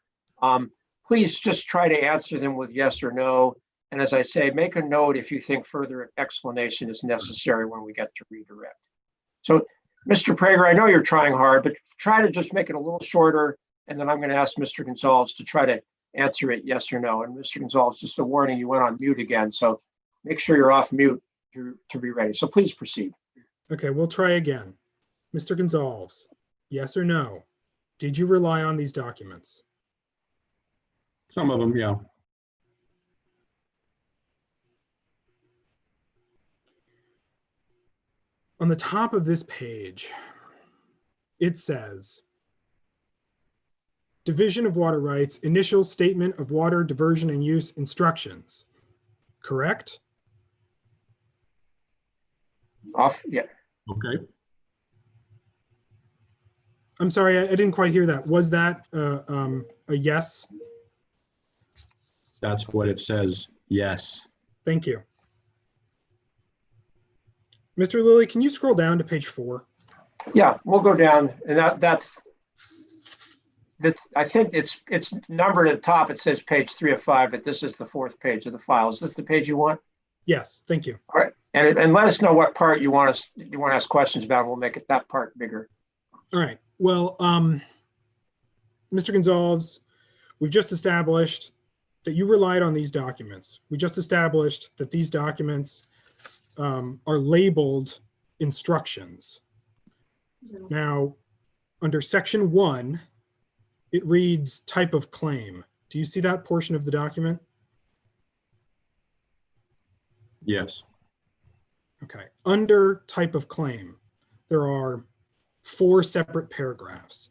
please just try to answer them with yes or no. And as I say, make a note if you think further explanation is necessary when we get to redirect. So, Mr. Prager, I know you're trying hard, but try to just make it a little shorter. And then I'm going to ask Mr. Gonzalez to try to answer it yes or no. And Mr. Gonzalez, just a warning, you went on mute again. So make sure you're off mute to be ready. So please proceed. Okay, we'll try again. Mr. Gonzalez, yes or no? Did you rely on these documents? Some of them, yeah. On the top of this page, it says, Division of Water Rights, Initial Statement of Water Diversion and Use Instructions. Correct? Off, yeah. Okay. I'm sorry, I didn't quite hear that. Was that a yes? That's what it says. Yes. Thank you. Mr. Lilly, can you scroll down to page 4? Yeah, we'll go down, and that's. I think it's numbered at the top. It says page 3 of 5, but this is the 4th page of the file. Is this the page you want? Yes, thank you. All right, and let us know what part you want to ask questions about. And we'll make it that part bigger. All right. Well, Mr. Gonzalez, we've just established that you relied on these documents. We just established that these documents are labeled instructions. Now, under section 1, it reads type of claim. Do you see that portion of the document? Yes. Okay. Under type of claim, there are 4 separate paragraphs.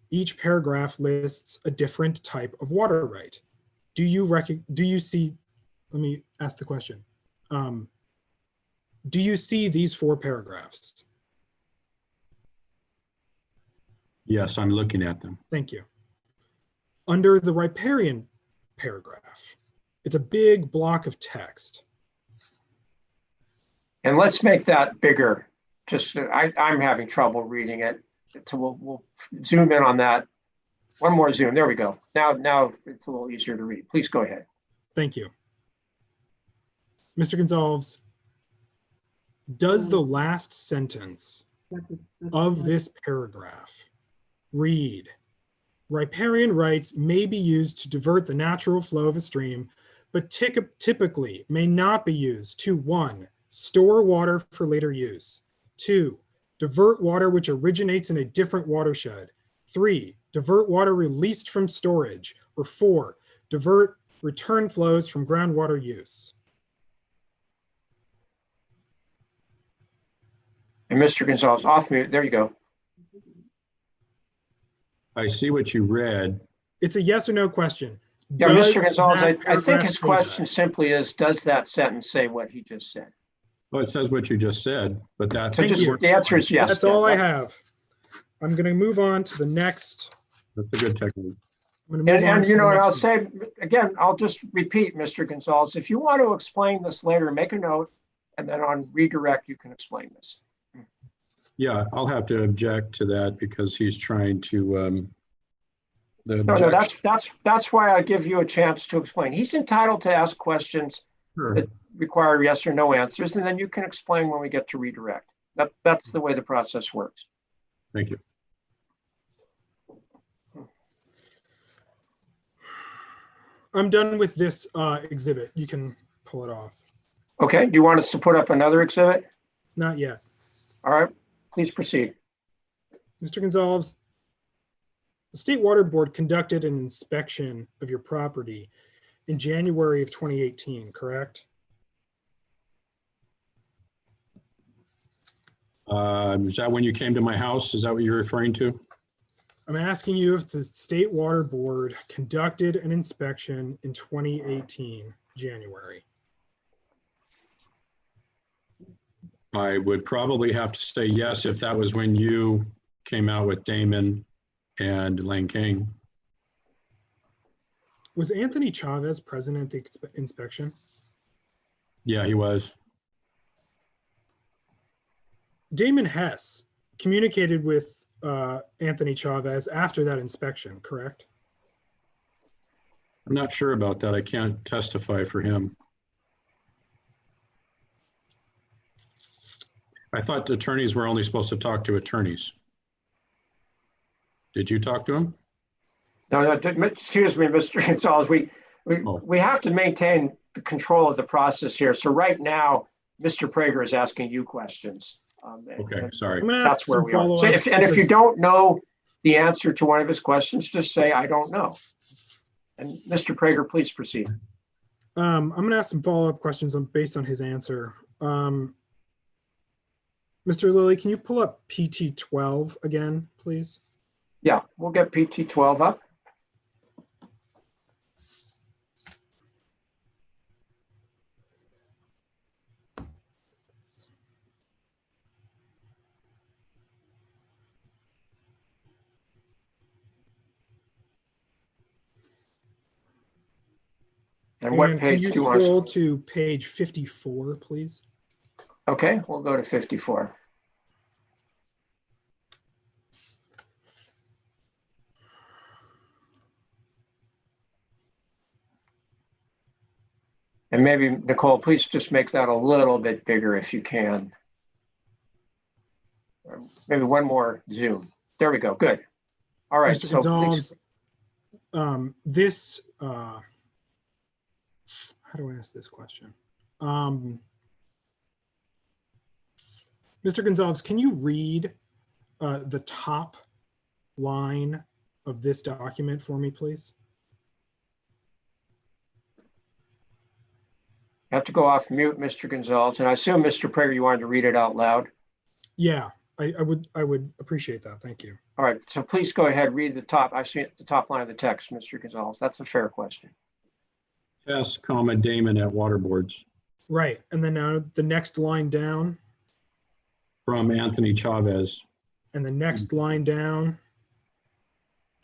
Each paragraph lists a different type of water right. Do you see, let me ask the question. Do you see these 4 paragraphs? Yes, I'm looking at them. Thank you. Under the riparian paragraph, it's a big block of text. And let's make that bigger. Just I'm having trouble reading it. So we'll zoom in on that. One more zoom. There we go. Now it's a little easier to read. Please go ahead. Thank you. Mr. Gonzalez, does the last sentence of this paragraph read, riparian rights may be used to divert the natural flow of a stream, but typically may not be used to 1, store water for later use, 2, divert water which originates in a different watershed, 3, divert water released from storage, or 4, divert return flows from groundwater use? And Mr. Gonzalez, off mute. There you go. I see what you read. It's a yes or no question. Yeah, Does Mr. Gonzalez, that I think paragraph his say question that? simply is, does that sentence say what he just said? Well, it says what you just said, but that's. So Thank just you. the answer is yes. That's all I Ken. have. I'm going to move on to the next. That's a good technique. I'm going to move on And to you the know, and I'll next one. say, again, I'll just repeat, Mr. Gonzalez, if you want to explain this later, make a note, and then on redirect, you can explain this. Yeah, I'll have to object to that because he's trying to, the No, objection. that's why I give you a chance to explain. He's entitled to ask questions Sure. that require yes or no answers, and then you can explain when we get to redirect. That's the way the process works. Thank you. I'm done with this exhibit. You can pull it off. Okay, do you want us to put up another exhibit? Not yet. All right, please proceed. Mr. Gonzalez, the State Water Board conducted an inspection of your property in January of 2018, correct? Is that when you came to my house? Is that what you're referring to? I'm asking you if the State Water Board conducted an inspection in 2018, January. I would probably have to say yes if that was when you came out with Damon and Lang King. Was Anthony Chavez present at the inspection? Yeah, he was. Damon Hess communicated with Anthony Chavez after that inspection, correct? I'm not sure about that. I can't testify for him. I thought attorneys were only supposed to talk to attorneys. Did you talk to him? No, excuse me, Mr. Gonzalez, we have to maintain the control of the process here. So right now, Mr. Prager is asking you questions. Okay, sorry. I'm going to ask That's where some we are. So follow-ups. if you don't know the answer to one of his questions, just say, I don't know. And Mr. Prager, please proceed. I'm going to ask some follow-up questions based on his answer. Mr. Lilly, can you pull up PT 12 again, please? Yeah, we'll get PT 12 up. And what page do you want to scroll to page 54, please? Okay, we'll go to 54. And maybe, Nicole, please just make that a little bit bigger if you can. Maybe one more zoom. There we go. Good. All right. Mr. So Gonzalves, how do I ask this question? Mr. Gonzalves, can you read the top line of this document for me, please? you have to go off mute, Mr. Gonzalez. And I assume, Mr. Prager, you wanted to read it out loud. Yeah, I would appreciate that. Thank you. All right. So please go ahead, read the top. I see the top line of the text, Mr. Gonzalez. That's a fair question. Hess, comma, Damon at Waterboards. Right. And then now the next line down. From Anthony Chavez. And the next line down.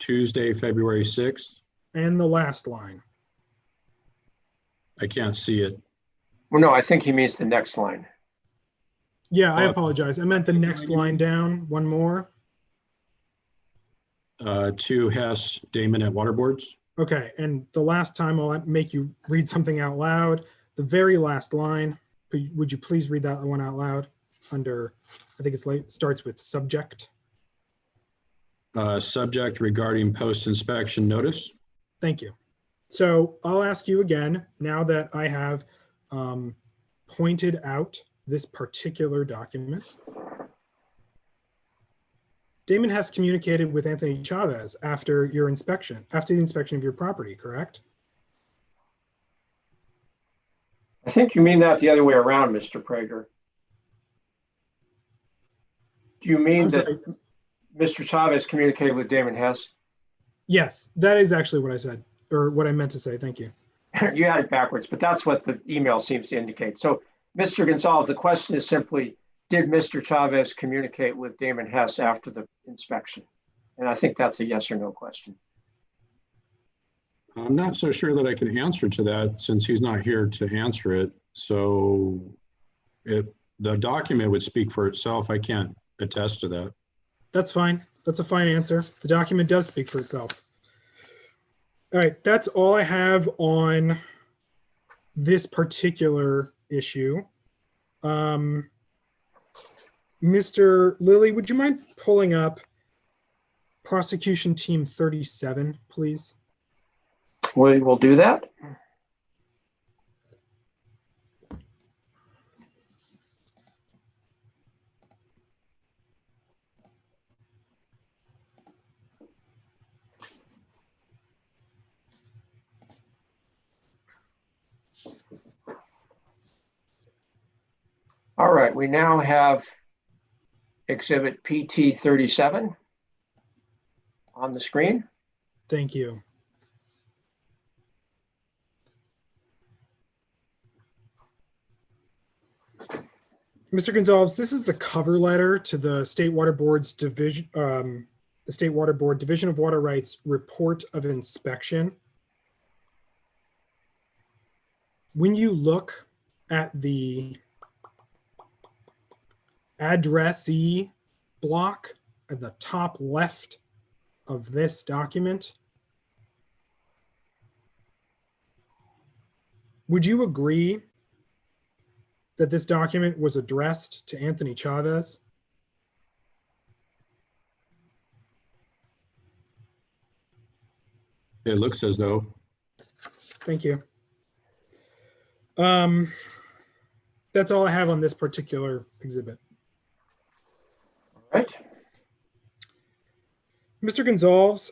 Tuesday, February 6th. And the last line. I can't see it. Well, no, I think he means the next line. Yeah, I apologize. I meant the next line down. One more. To Hess, Damon at Waterboards. Okay, and the last time I'll make you read something out loud. The very last line. Would you please read that one out loud? Under, I think starts with subject. Subject regarding post-inspection notice. Thank you. So I'll ask you again, now that I have pointed out this particular document. Damon has communicated with Anthony Chavez after your inspection, after the inspection of your property, correct? I think you mean that the other way around, Mr. Prager. you mean I'm that sorry. Mr. Chavez communicated with Damon Hess? Yes, that is actually what I said, or what I meant to say. Thank you. You had it backwards, but that's what the email seems to indicate. So, Mr. Gonzalez, the question is simply, did Mr. Chavez communicate with Damon Hess after the inspection? And I think that's a yes or no question. I'm not so sure that I can answer to that since he's not here to answer it. So the document would speak for itself. I can't attest to that. That's fine. That's a fine answer. The document does speak for itself. All right, that's all I have on this particular issue. Mr. Lilly, would you mind pulling up prosecution team 37, please? We will do that. All right, we now have exhibit PT 37 on the screen. Thank you. Mr. Gonzalez, this is the cover letter to the State Water Board's division, the State Water Board Division of Water Rights report of inspection. When you look at the addressee block at the top left of this document, would you agree that this document was addressed to Anthony Chavez? It looks as though. Thank you. That's all I have on this particular exhibit. All right. Mr. Gonzalves,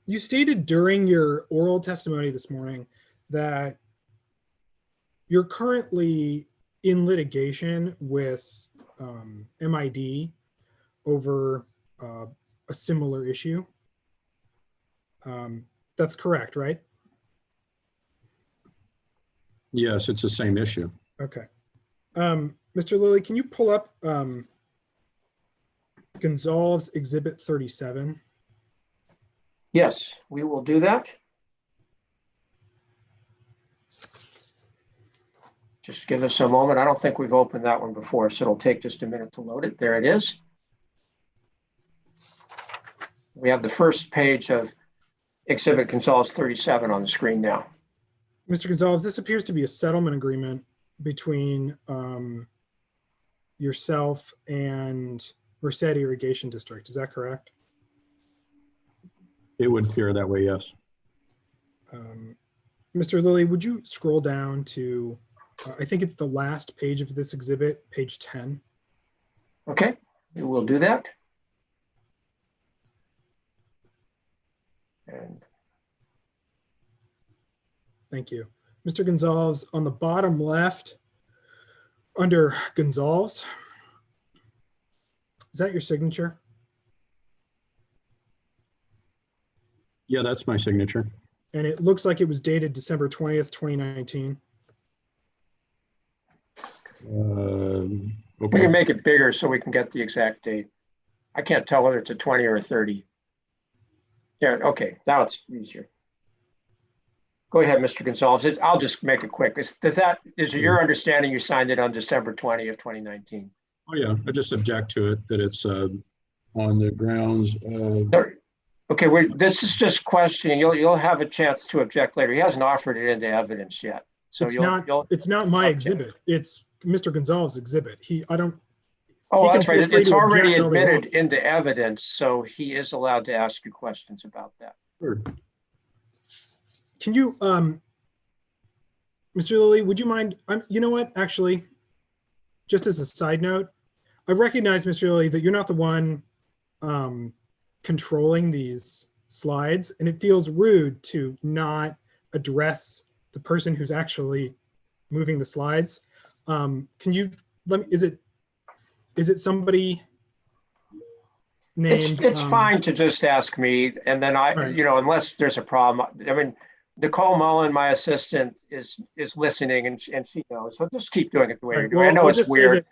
you stated during your oral testimony this morning that you're currently in litigation with MID over a similar issue. That's correct, right? Yes, it's the same issue. Okay. Mr. Lilly, can you pull up Gonzalves Exhibit 37? Yes, we will do that. Just give us a moment. I don't think we've opened that one before, so it'll take just a minute to load it. There it is. We have the first page of Exhibit Gonzalves 37 on the screen now. Mr. Gonzalves, this appears to be a settlement agreement between yourself and Merced Irrigation District. Is that correct? It would appear that way, yes. Mr. Lilly, would you scroll down to, I think it's the last page of this exhibit, page 10. Okay, we will do that. And Thank you. Mr. Gonzalves, on the bottom left, under Gonzalves, is that your signature? Yeah, that's my signature. And it looks like it was dated December 20th, 2019. we Okay. can make it bigger so we can get the exact date. I can't tell whether it's a 20 or a 30. Yeah, okay, now it's easier. Go ahead, Mr. Gonzalez. I'll just make it quick. Is it your understanding you signed it on December 20th, 2019? Oh, yeah, I just object to it, that it's on the grounds of, Okay, this is just questioning. You'll have a chance to object later. He hasn't offered it into evidence yet. So it's not my okay. exhibit. It's Mr. Gonzalez' exhibit. Oh, He that's can feel right. free It's to already object all they admitted want. into evidence, so he is allowed to ask you questions about that. sure. Can you, Mr. Lilly, would you mind, you know what, actually, just as a side note, I recognize, Mr. Lilly, that you're not the one controlling these slides, and it feels rude to not address the person who's actually moving the slides. Can you, Is it somebody It's named? fine to just ask me, and then I, Right. unless there's a problem. I mean, Nicole Mullen, my assistant, is listening, and she knows. So just keep doing it the way All you're right. doing. I Well, know it's weird.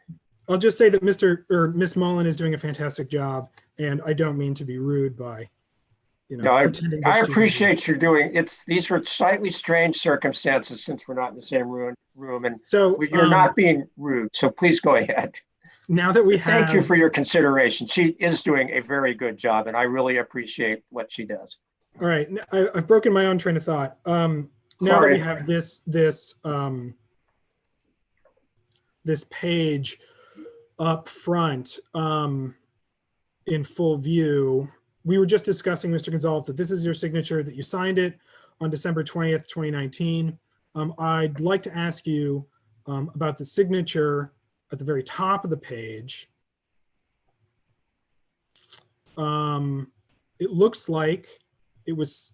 I'll just say that Mr. or Miss Mullen is doing a fantastic job, and I don't mean to be rude by, No, I pretending that I she's gonna be- appreciate you doing. These were slightly strange circumstances since we're not in the same room, and So you're not being rude. So please go ahead. now that we Thank you have, for your consideration. She is doing a very good job, and I really appreciate what she does. all right, I've broken my own train of thought. Now that we Sorry. have this page up front in full view, we were just discussing, Mr. Gonzalez, that this is your signature, that you signed it on December 20th, 2019. I'd like to ask you about the signature at the very top of the page. It looks like it was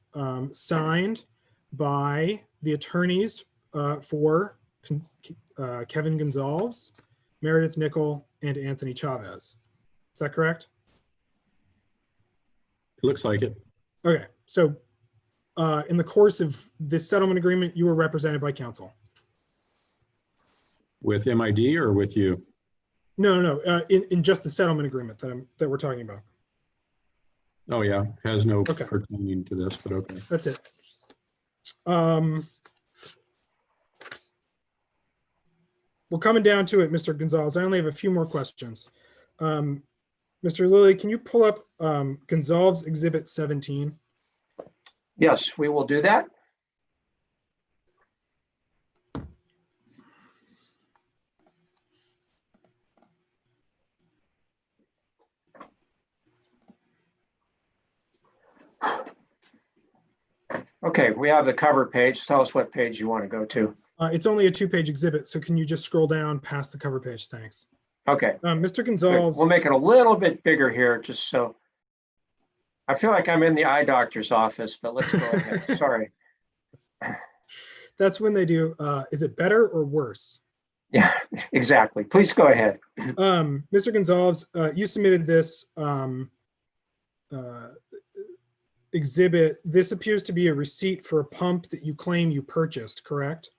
signed by the attorneys for Kevin Gonzalves, Meredith Nickel, and Anthony Chavez. Is that correct? It looks like it. Okay, so in the course of this settlement agreement, you were represented by counsel. With MID or with you? No, in just the settlement agreement that we're talking about. Oh, yeah. Has no Okay. pertaining to this, but okay. That's it. We're coming down to it, Mr. Gonzalez. I only have a few more questions. Mr. Lilly, can you pull up Gonzalves Exhibit 17? Yes, we will do that. Okay, we have the cover page. Tell us what page you want to go to. It's only a 2-page exhibit, so can you just scroll down past the cover page? Thanks. Okay, Mr. good. Gonzalves, We'll make it a little bit bigger here, just so. I feel like I'm in the eye doctor's office, but let's go ahead. Sorry. that's when they do, is it better or worse? Yeah, exactly. Please go ahead. Mr. Gonzalves, you submitted this exhibit. This appears to be a receipt for a pump that you claim you purchased, correct?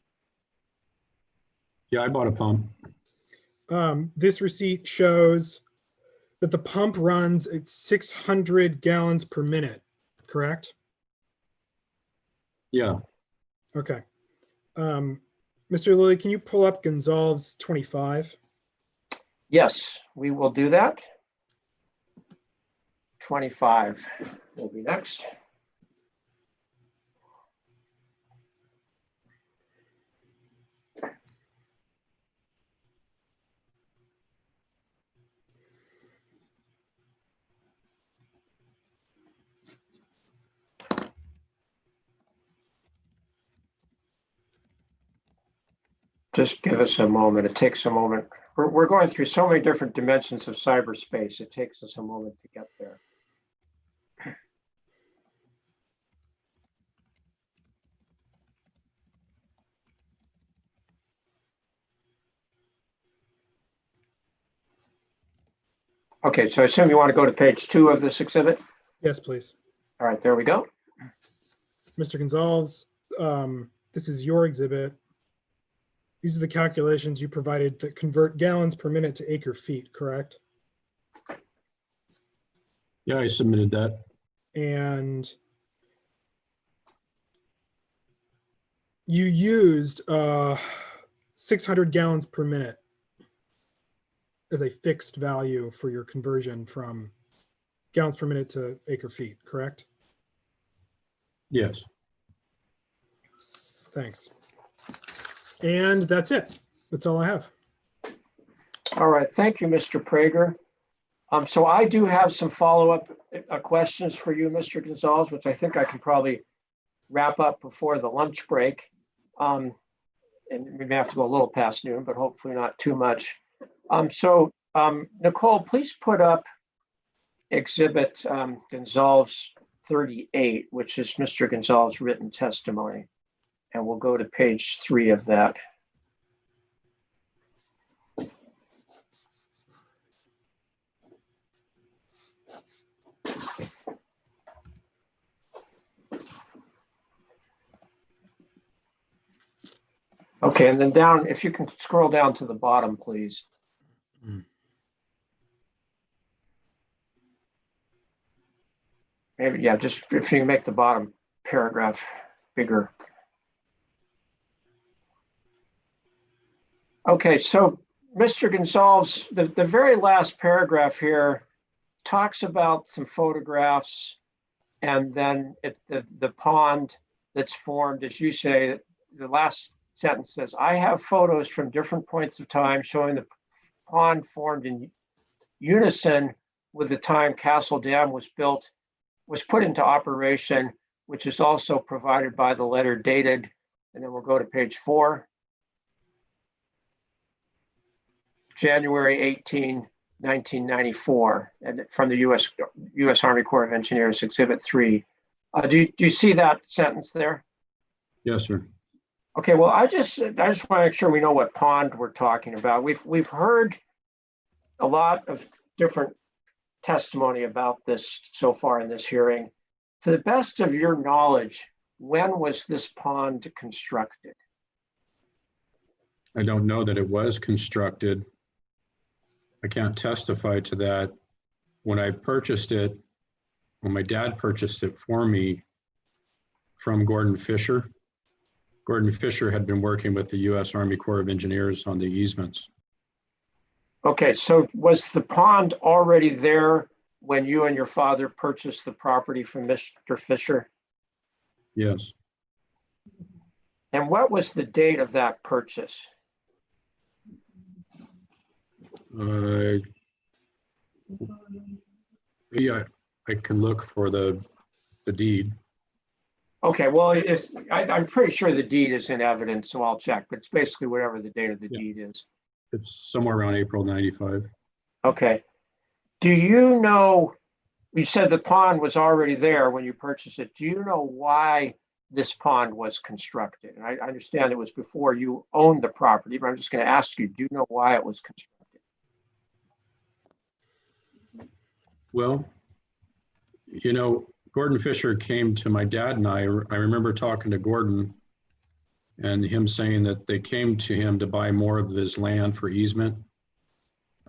Yeah, I bought a pump. This receipt shows that the pump runs at 600 gallons per minute, correct? Yeah. Okay. Mr. Lilly, can you pull up Gonzalves 25? Yes, we will do that. 25 will be next. Just give us a moment. It takes a moment. We're going through so many different dimensions of cyberspace. It takes us a moment to get there. Okay, so I assume you want to go to page 2 of this exhibit? Yes, please. All right, there we go. Mr. Gonzalves, this is your exhibit. These are the calculations you provided that convert gallons per minute to acre feet, correct? Yeah, I submitted that. And you used 600 gallons per minute as a fixed value for your conversion from gallons per minute to acre feet, correct? Yes. Thanks. And that's it. That's all I have. All right, thank you, Mr. Prager. So I do have some follow-up questions for you, Mr. Gonzalez, which I think I can probably wrap up before the lunch break. And we may have to go a little past noon, but hopefully not too much. Nicole, please put up exhibit Gonzalves 38, which is Mr. Gonzalves' written testimony. And we'll go to page 3 of that. Okay, and then down, if you can scroll down to the bottom, please. Maybe, yeah, just if you can make the bottom paragraph bigger. Okay, so Mr. Gonzalves, the very last paragraph here talks about some photographs and then the pond that's formed, as you say. The last sentence says, I have photos from different points of time showing the pond formed in unison with the time Castle Dam was put into operation, which is also provided by the letter dated. And then we'll go to page 4. January 18, 1994, and from the U.S. Army Corps of Engineers, Exhibit 3. Do you see that sentence there? Yes, sir. Okay, well, I just want to make sure we know what pond we're talking about. We've heard a lot of different testimony about this so far in this hearing. To the best of your knowledge, when was this pond constructed? I don't know that it was constructed. I can't testify to that. When I purchased it, when my dad purchased it for me from Gordon Fisher had been working with the U.S. Army Corps of Engineers on the easements. Okay, so was the pond already there when you and your father purchased the property from Mr. Fisher? Yes. And what was the date of that purchase? Yeah, I can look for the deed. Okay, well, I'm pretty sure the deed is in evidence, so I'll check, but it's basically whatever the date of the deed is. It's somewhere around April 95. Okay. Do you know, you said the pond was already there when you purchased it. Do you know why this pond was constructed? And I understand it was before you owned the property, but I'm just going to ask you, do you know why it was constructed? Well, you know, Gordon Fisher came to my dad and I remember talking to Gordon and him saying that they came to him to buy more of his land for easement.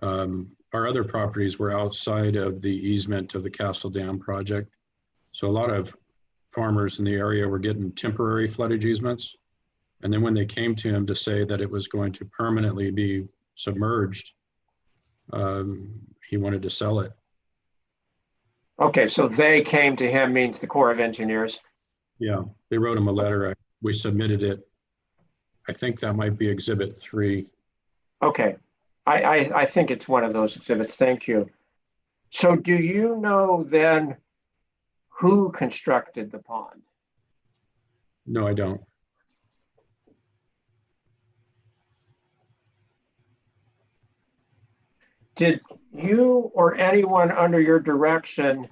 Our other properties were outside of the easement of the Castle Dam project. So a lot of farmers in the area were getting temporary floodage easements. And then when they came to him to say that it was going to permanently be submerged, he wanted to sell it. Okay, so they came to him means the Corps of Engineers. Yeah, they wrote him a letter. We submitted it. I think that might be Exhibit 3. Okay, I think it's one of those exhibits. Thank you. So do you know then who constructed the pond? No, I don't. Did you or anyone under your direction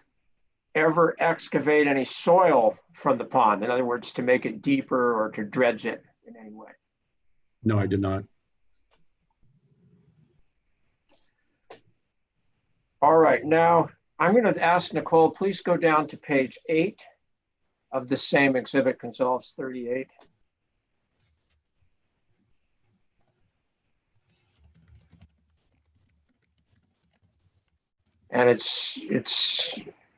ever excavate any soil from the pond? In other words, to make it deeper or to dredge it in any way? No, I did not. All right, now I'm going to ask Nicole, please go down to page 8 of the same exhibit, Gonzalves 38. And it's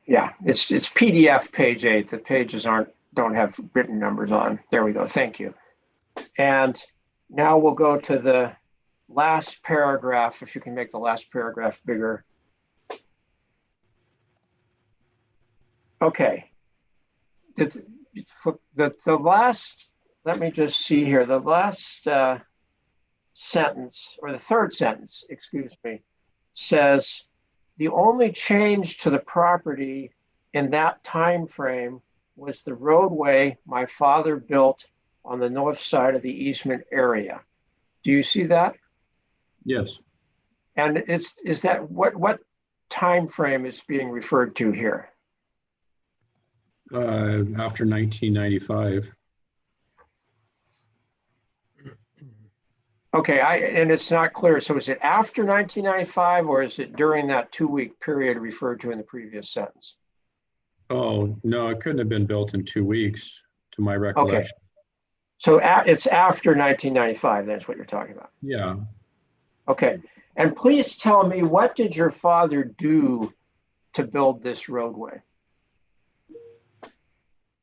PDF page 8. The pages don't have written numbers on. There we go. Thank you. And now we'll go to the last paragraph. If you can make the last paragraph bigger. Okay. The last, let me just see here. The last sentence, or the third sentence, excuse me, says, the only change to the property in that time frame was the roadway my father built on the north side of the easement area. Do you see that? Yes. And is that what time frame is being referred to here? After 1995. Okay, and it's not clear. So is it after 1995 or is it during that 2-week period referred to in the previous sentence? Oh, no, it couldn't have been built in 2 weeks, to my recollection. So it's after 1995, that's what you're talking about. Yeah. Okay. And please tell me, what did your father do to build this roadway?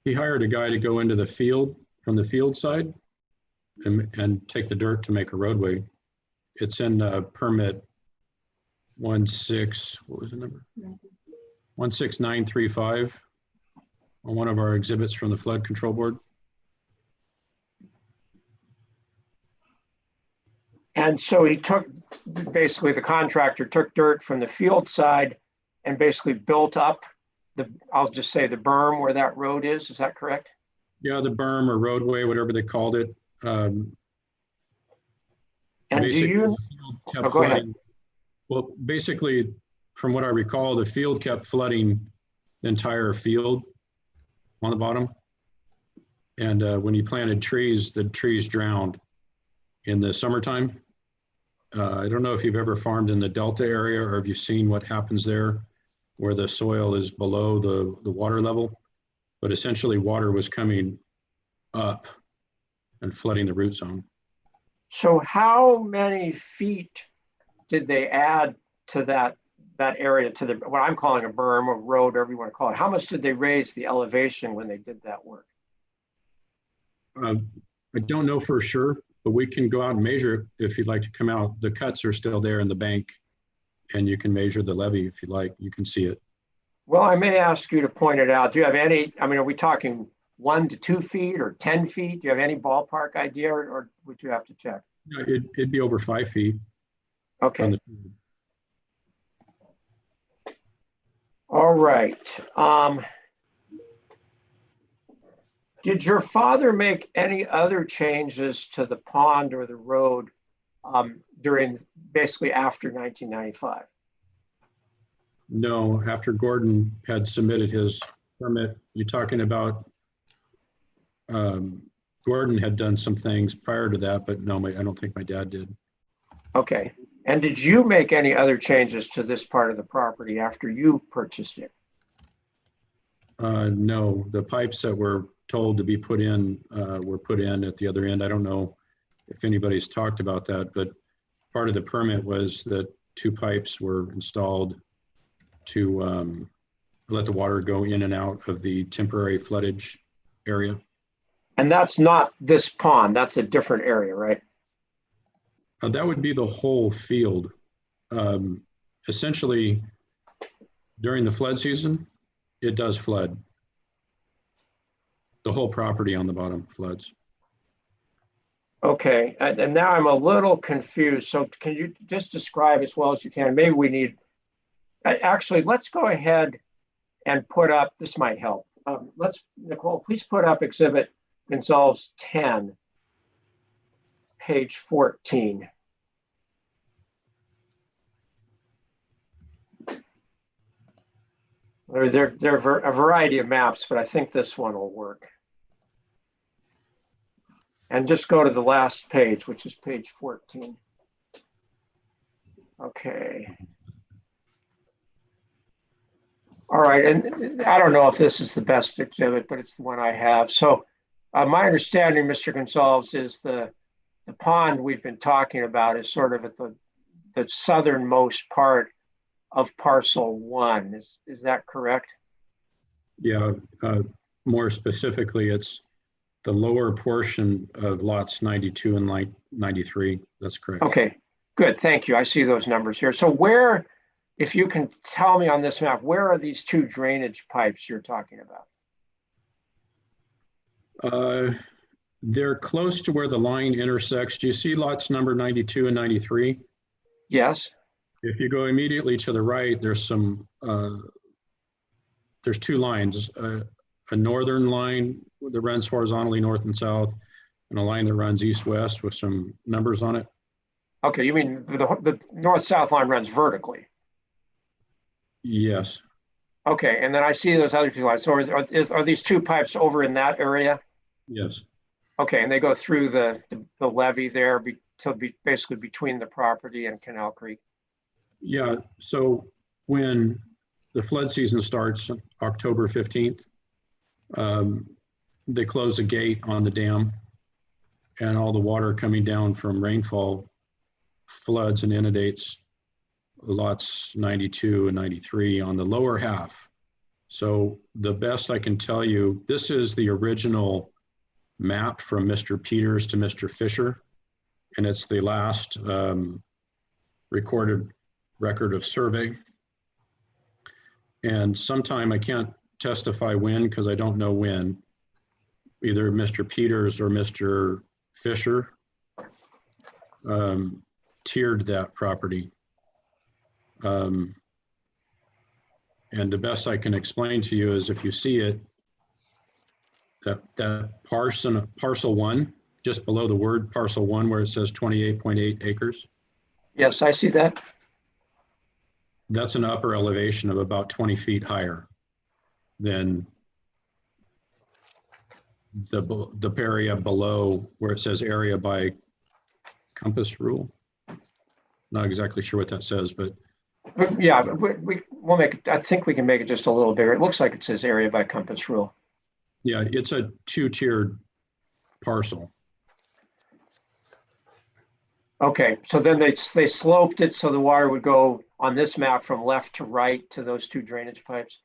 He hired a guy to go into the field from the field side and take the dirt to make a roadway. It's in permit 16, what was the number? 16935 on one of our exhibits from the flood control board. And so he took, basically the contractor took dirt from the field side and basically built up I'll just say the berm where that road is. Is that correct? Yeah, the berm or roadway, whatever they called it. And do you, go ahead. Well, basically, from what I recall, the field kept flooding the entire field on the bottom. And when he planted trees, the trees drowned in the summertime. I don't know if you've ever farmed in the Delta area or have you seen what happens there where the soil is below the water level, but essentially water was coming up and flooding the root zone. So how many feet did they add to that area, to the what I'm calling a berm or road, whatever you want to call it? How much did they raise the elevation when they did that work? I don't know for sure, but we can go out and measure it if you'd like to come out. The cuts are still there in the bank, and you can measure the levee if you like. You can see it. Well, I may ask you to point it out. Do you have any, I mean, are we talking 1 to 2 feet or 10 feet? Do you have any ballpark idea, or would you have to check? Yeah, it'd be over 5 feet. Okay. All right. Did your father make any other changes to the pond or the road during basically after 1995? No, after Gordon had submitted his permit, you're talking about Gordon had done some things prior to that, but no, I don't think my dad did. Okay. And did you make any other changes to this part of the property after you purchased it? No, the pipes that were told to be put in were put in at the other end. I don't know if anybody's talked about that, but part of the permit was that 2 pipes were installed to let the water go in and out of the temporary floodage area. And that's not this pond, that's a different area, right? That would be the whole field. Essentially, during the flood season, it does flood. The whole property on the bottom floods. Okay, and now I'm a little confused. So can you just describe as well as you can? Maybe we need, actually, let's go ahead and put up, this might help. Nicole, please put up exhibit Gonzalves 10, page 14. There are a variety of maps, but I think this one will work. And just go to the last page, which is page 14. Okay. All right, and I don't know if this is the best exhibit, but it's the one I have. So my understanding, Mr. Gonzalves, is the pond we've been talking about is sort of at the southernmost part of parcel 1. Is that correct? Yeah, more specifically, it's the lower portion of lots 92 and 93. That's correct. Okay, good. Thank you. I see those numbers here. So where, if you can tell me on this map, where are these 2 drainage pipes you're talking about? They're close to where the line intersects. Do you see lots number 92 and 93? Yes. If you go immediately to the right, there's some, there's 2 lines, a northern line that runs horizontally north and south, and a line that runs east-west with some numbers on it. Okay, you mean the north-south line runs vertically? Yes. Okay, and then I see those other 2 lines. So are these 2 pipes over in that area? Yes. Okay, and they go through the levee there, basically between the property and Canal Creek? Yeah, so when the flood season starts October 15th, they close a gate on the dam and all the water coming down from rainfall floods and inundates lots 92 and 93 on the lower half. So the best I can tell you, this is the original map from Mr. Peters to Mr. Fisher, and it's the last recorded record of survey. And sometime, I can't testify when because I don't know when, either Mr. Peters or Mr. Fisher tiered that property. And the best I can explain to you is if you see it, that parcel one, just below the word parcel one, where it says 28.8 acres. Yes, I see that. That's an upper elevation of about 20 feet higher than the area below where it says area by compass rule. Not exactly sure what that says, but Yeah, we'll make it, I think we can make it just a little bigger. It looks like it says area by compass rule. yeah, it's a two-tiered parcel. Okay, so then they sloped it so the water would go on this map from left to right to those two drainage pipes?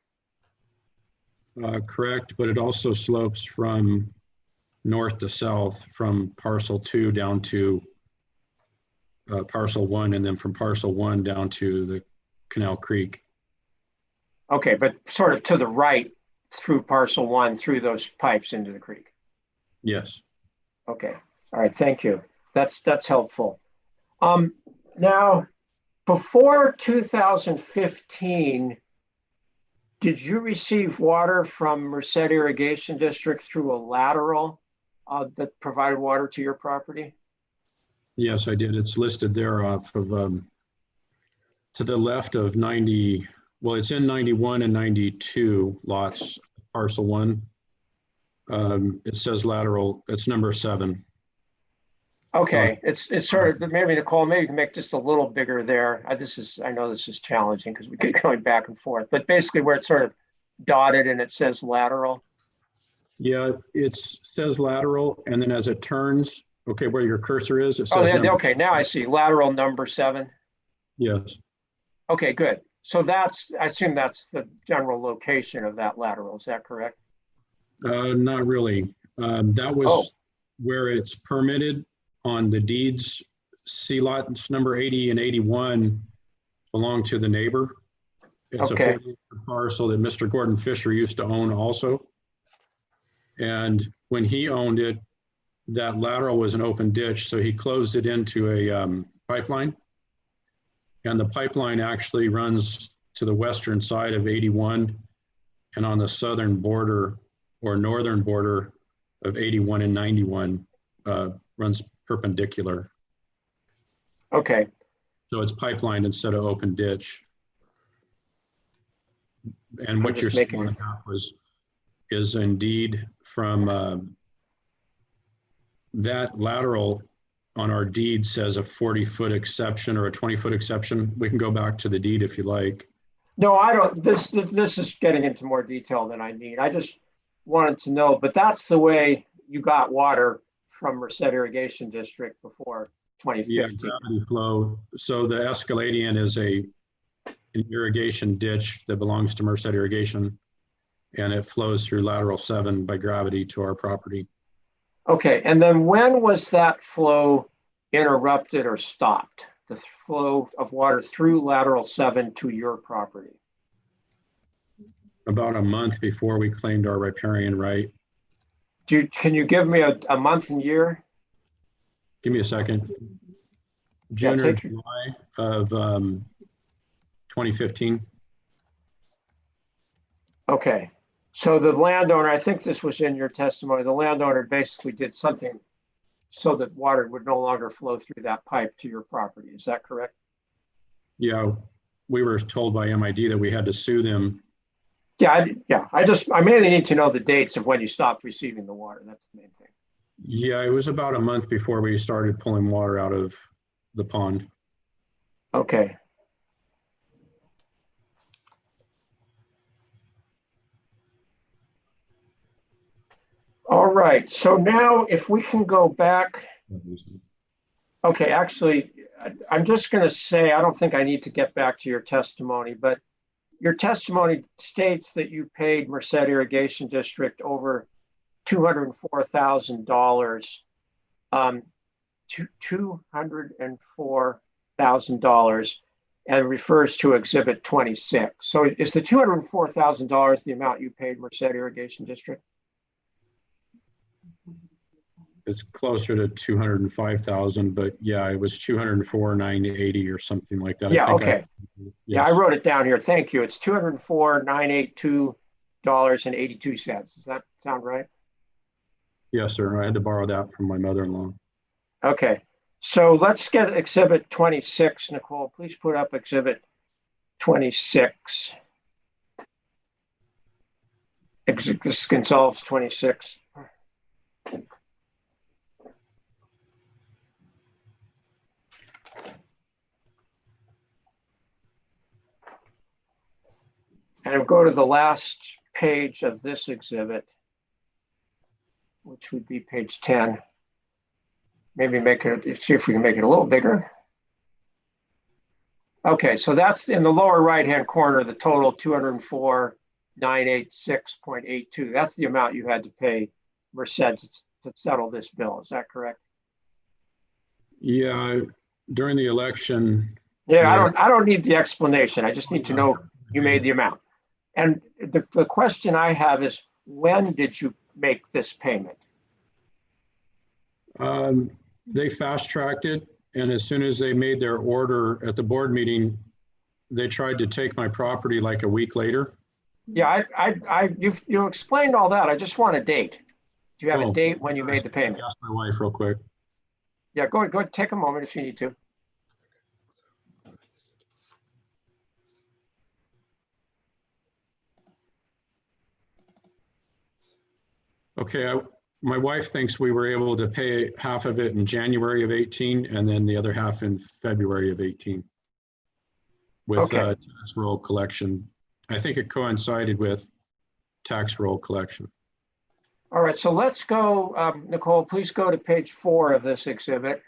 Correct, but it also slopes from north to south from parcel 2 down to parcel 1, and then from parcel 1 down to the Canal Creek. Okay, but sort of to the right through parcel 1 through those pipes into the creek. Yes. Okay, all right, thank you. That's helpful. Now, before 2015, did you receive water from Merced Irrigation District through a lateral that provided water to your property? Yes, I did. It's listed there off of, to the left of 90, well, it's in 91 and 92 lots, parcel 1. It says lateral, it's number 7. Okay, it's sort of, maybe Nicole, maybe you can make just a little bigger there. I know this is challenging because we keep going back and forth, but basically where it's sort of dotted and it says lateral. Yeah, it says lateral, and then as it turns, okay, where your cursor is, it says. Oh, yeah, okay, now I see lateral number 7. Yes. Okay, good. So I assume that's the general location of that lateral. Is that correct? Not really. That was where it's permitted on the deeds. C lots number 80 and 81 belong to the neighbor. It's Okay. a 40 parcel that Mr. Gordon Fisher used to own also. And when he owned it, that lateral was an open ditch, so he closed it into a pipeline. And the pipeline actually runs to the western side of 81 and on the southern border or northern border of 81 and 91 runs perpendicular. Okay. So it's pipelined instead of open ditch. And what you're making seeing on the map is indeed from that lateral on our deed says a 40-foot exception or a 20-foot exception. We can go back to the deed if you like. No, I don't. This is getting into more detail than I need. I just wanted to know, but that's the way you got water from Merced Irrigation District before 2015. Yeah, gravity flow. So the Escaladian is an irrigation ditch that belongs to Merced Irrigation, and it flows through lateral 7 by gravity to our property. Okay, and then when was that flow interrupted or stopped? The flow of water through lateral 7 to your property? About a month before we claimed our riparian right. Can you give me a month and year? Give me a second. June or July of 2015. Okay. So the landowner, I think this was in your testimony, the landowner basically did something so that water would no longer flow through that pipe to your property. Is that correct? Yeah, we were told by MID that we had to sue them. Yeah. I mainly need to know the dates of when you stopped receiving the water. That's the main thing. Yeah, it was about a month before we started pulling water out of the pond. Okay. All right, so now if we can go back, okay, actually, I'm just going to say, I don't think I need to get back to your testimony, but your testimony states that you paid Merced Irrigation District over $204,000, $204,000, and refers to Exhibit 26. So is the $204,000 the amount you paid Merced Irrigation District? It's closer to 205,000, but yeah, it was 204,980 or something like that. Yeah, okay. Yes. Yeah, I wrote it down here. Thank you. It's $204,982.82. Does that sound right? Yes, sir. I had to borrow that from my mother-in-law. Okay. So let's get Exhibit 26. Nicole, please put up Exhibit 26. Gonzalves 26. And I'll go to the last page of this exhibit, which would be page 10. Maybe see if we can make it a little bigger. Okay, so that's in the lower right-hand corner, the total 204,986.82. That's the amount you had to pay Merced to settle this bill. Is that correct? Yeah, during the election. Yeah, I don't need the explanation. I just need to know you made the amount. And the question I have is, when did you make this payment? They fast-tracked it, and as soon as they made their order at the board meeting, they tried to take my property like a week later. Yeah, you explained all that. I just want a date. Do you have a date when you made the payment? Ask my wife real quick. Yeah, go ahead, take a moment if you need to. Okay, my wife thinks we were able to pay half of it in January of 18 and then the other half in February of 18 with tax roll collection. I think it coincided with tax roll collection. All right, so let's go, Nicole, please go to page 4 of this exhibit.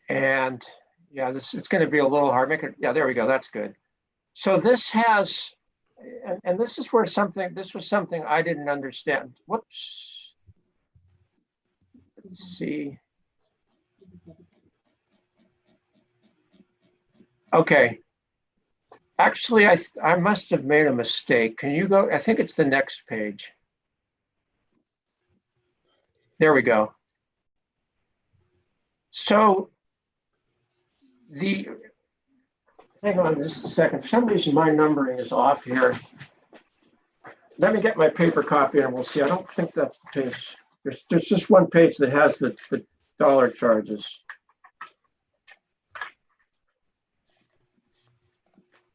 And yeah, it's going to be a little hard. Yeah, there we go. That's good. So this has, and this is where this was something I didn't understand. Whoops. Let's see. Okay. Actually, I must have made a mistake. Can you go? I think it's the next page. There we go. So hang on just a second. For some reason, my numbering is off here. Let me get my paper copy and we'll see. I don't think that's the page. There's just one page that has the dollar charges.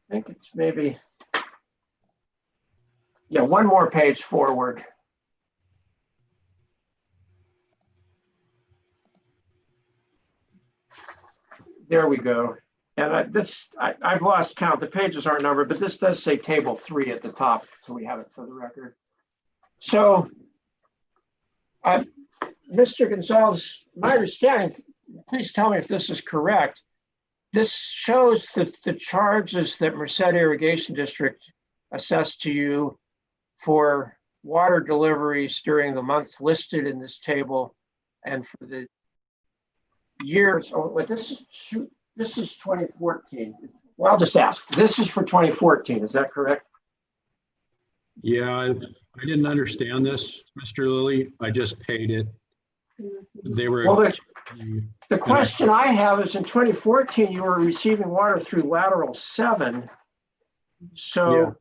I think it's maybe, yeah, one more page forward. There we go. And I've lost count. The pages aren't numbered, but this does say table 3 at the top, so we have it for the record. So, Mr. Gonzalves, my understanding, please tell me if this is correct. This shows that the charges that Merced Irrigation District assessed to you for water deliveries during the months listed in this table and for the years. Oh, wait, this is 2014. Well, I'll just ask. This is for 2014. Is that correct? Yeah, I didn't understand this, Mr. Lilly. I just paid it. They were. Well, the question I have is in 2014, you were receiving water through lateral 7. So yeah.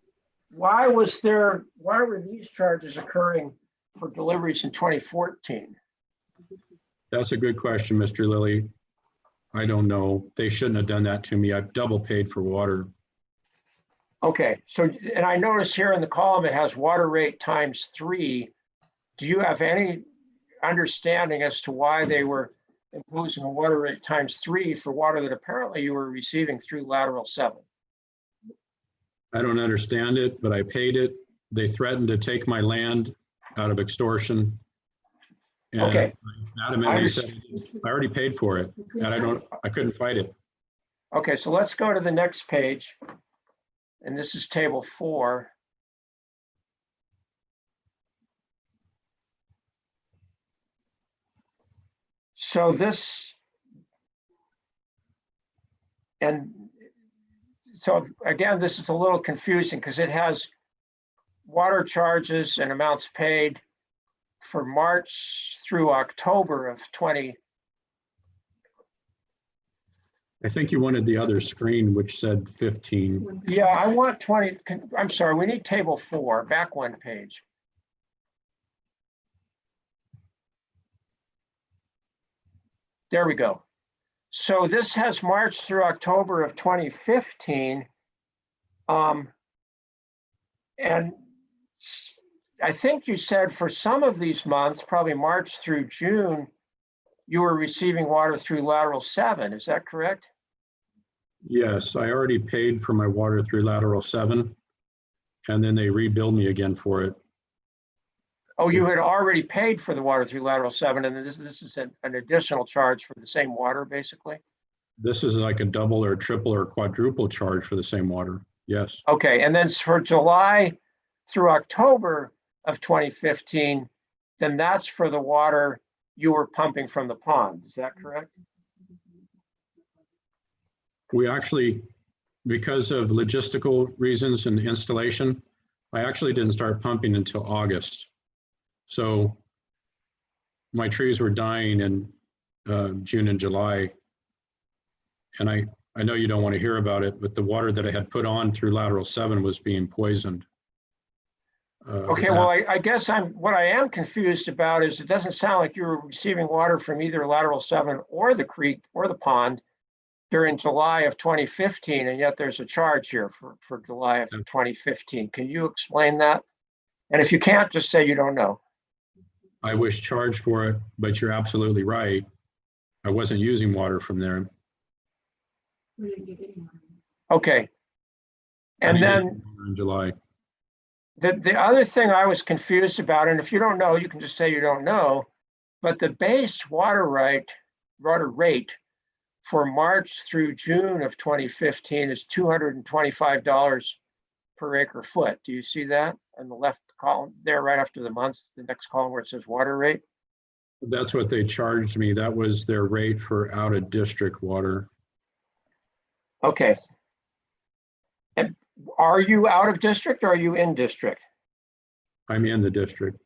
Why were these charges occurring for deliveries in 2014? That's a good question, Mr. Lilly. I don't know. They shouldn't have done that to me. I've double paid for water. Okay. So, and I notice here in the column, it has water rate times 3. Do you have any understanding as to why they were imposing a water rate times 3 for water that apparently you were receiving through lateral 7? I don't understand it, but I paid it. They threatened to take my land out of extortion. And Okay. I adamantly said, I already paid for it, and I couldn't fight it. Okay, so let's go to the next page. And this is table 4. So this, and so again, this is a little confusing because it has water charges and amounts paid for March through October of 20. I think you wanted the other screen, which said 15. Yeah, I want 20. I'm sorry, we need table 4, back one page. There we go. So this has March through October of 2015. And I think you said for some of these months, probably March through June, you were receiving water through lateral 7. Is that correct? Yes, I already paid for my water through lateral 7, and then they rebuild me again for it. Oh, you had already paid for the water through lateral 7, and this is an additional charge for the same water, basically? This is like a double or triple or quadruple charge for the same water. Yes. Okay, and then for July through October of 2015, then that's for the water you were pumping from the pond. Is that correct? We actually, because of logistical reasons and installation, I actually didn't start pumping until August. So my trees were dying in June and July. And I know you don't want to hear about it, but the water that I had put on through lateral 7 was being poisoned. Okay, well, I guess what I am confused about is it doesn't sound like you were receiving water from either lateral 7 or the creek or the pond during July of 2015, and yet there's a charge here for July of 2015. Can you explain that? And if you can't, just say you don't know. I was charged for it, but you're absolutely right. I wasn't using water from there. Okay. And then in July. The other thing I was confused about, and if you don't know, you can just say you don't know, but the base water rate for March through June of 2015 is $225 per acre foot. Do you see that on the left column there, right after the months, the next column where it says water rate? That's what they charged me. That was their rate for out of district water. Okay. And are you out of district or are you in district? I'm in the district.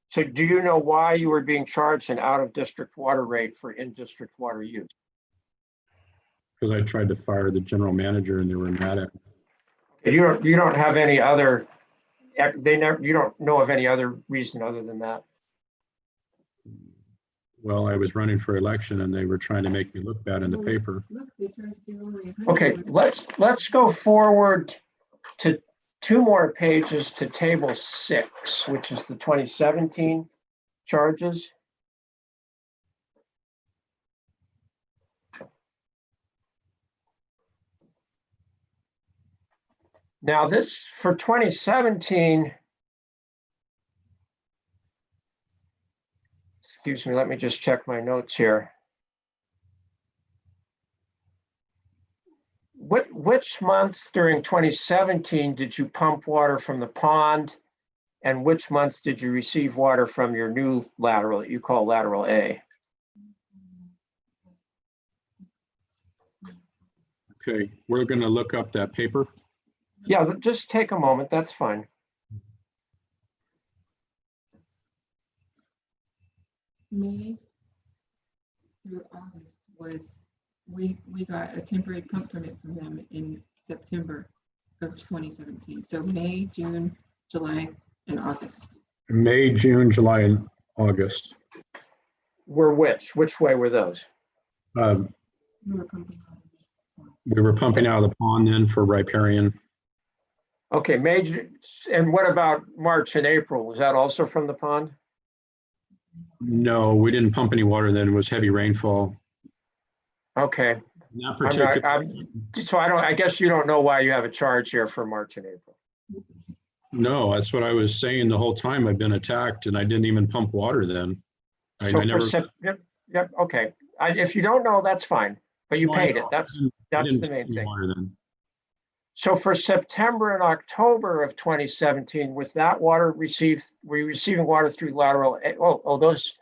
So do you know why you were being charged an out of district water rate for in-district water use? Because I tried to fire the general manager and they were mad at me. You don't have any other, you don't know of any other reason other than that? Well, I was running for election and they were trying to make me look bad in the paper. Okay, let's go forward to 2 more pages to table 6, which is the 2017 charges. Now this, for 2017, excuse me, let me just check my notes here. Which months during 2017 did you pump water from the pond? And which months did you receive water from your new lateral that you call lateral A? Okay, we're going to look up that paper. Yeah, just take a moment, that's fine. May through August was, we got a temporary pump permit from them in September of 2017. So May, June, July, and August. May, June, July, and August. Were which way were those? We were pumping out of the pond. We were pumping out of the pond then for riparian. Okay, and what about March and April? Was that also from the pond? No, we didn't pump any water then. It was heavy rainfall. Okay, In that I'm not, particular, so I guess you don't know why you have a charge here for March and April. no, that's what I was saying the whole time. I've been attacked and I didn't even pump water then. I So never. yep, okay. If you don't know, that's fine, but you No, I paid it. know. That's I didn't the take main any thing. water then. So for September and October of 2017, was that water received, were you receiving water through lateral? Those,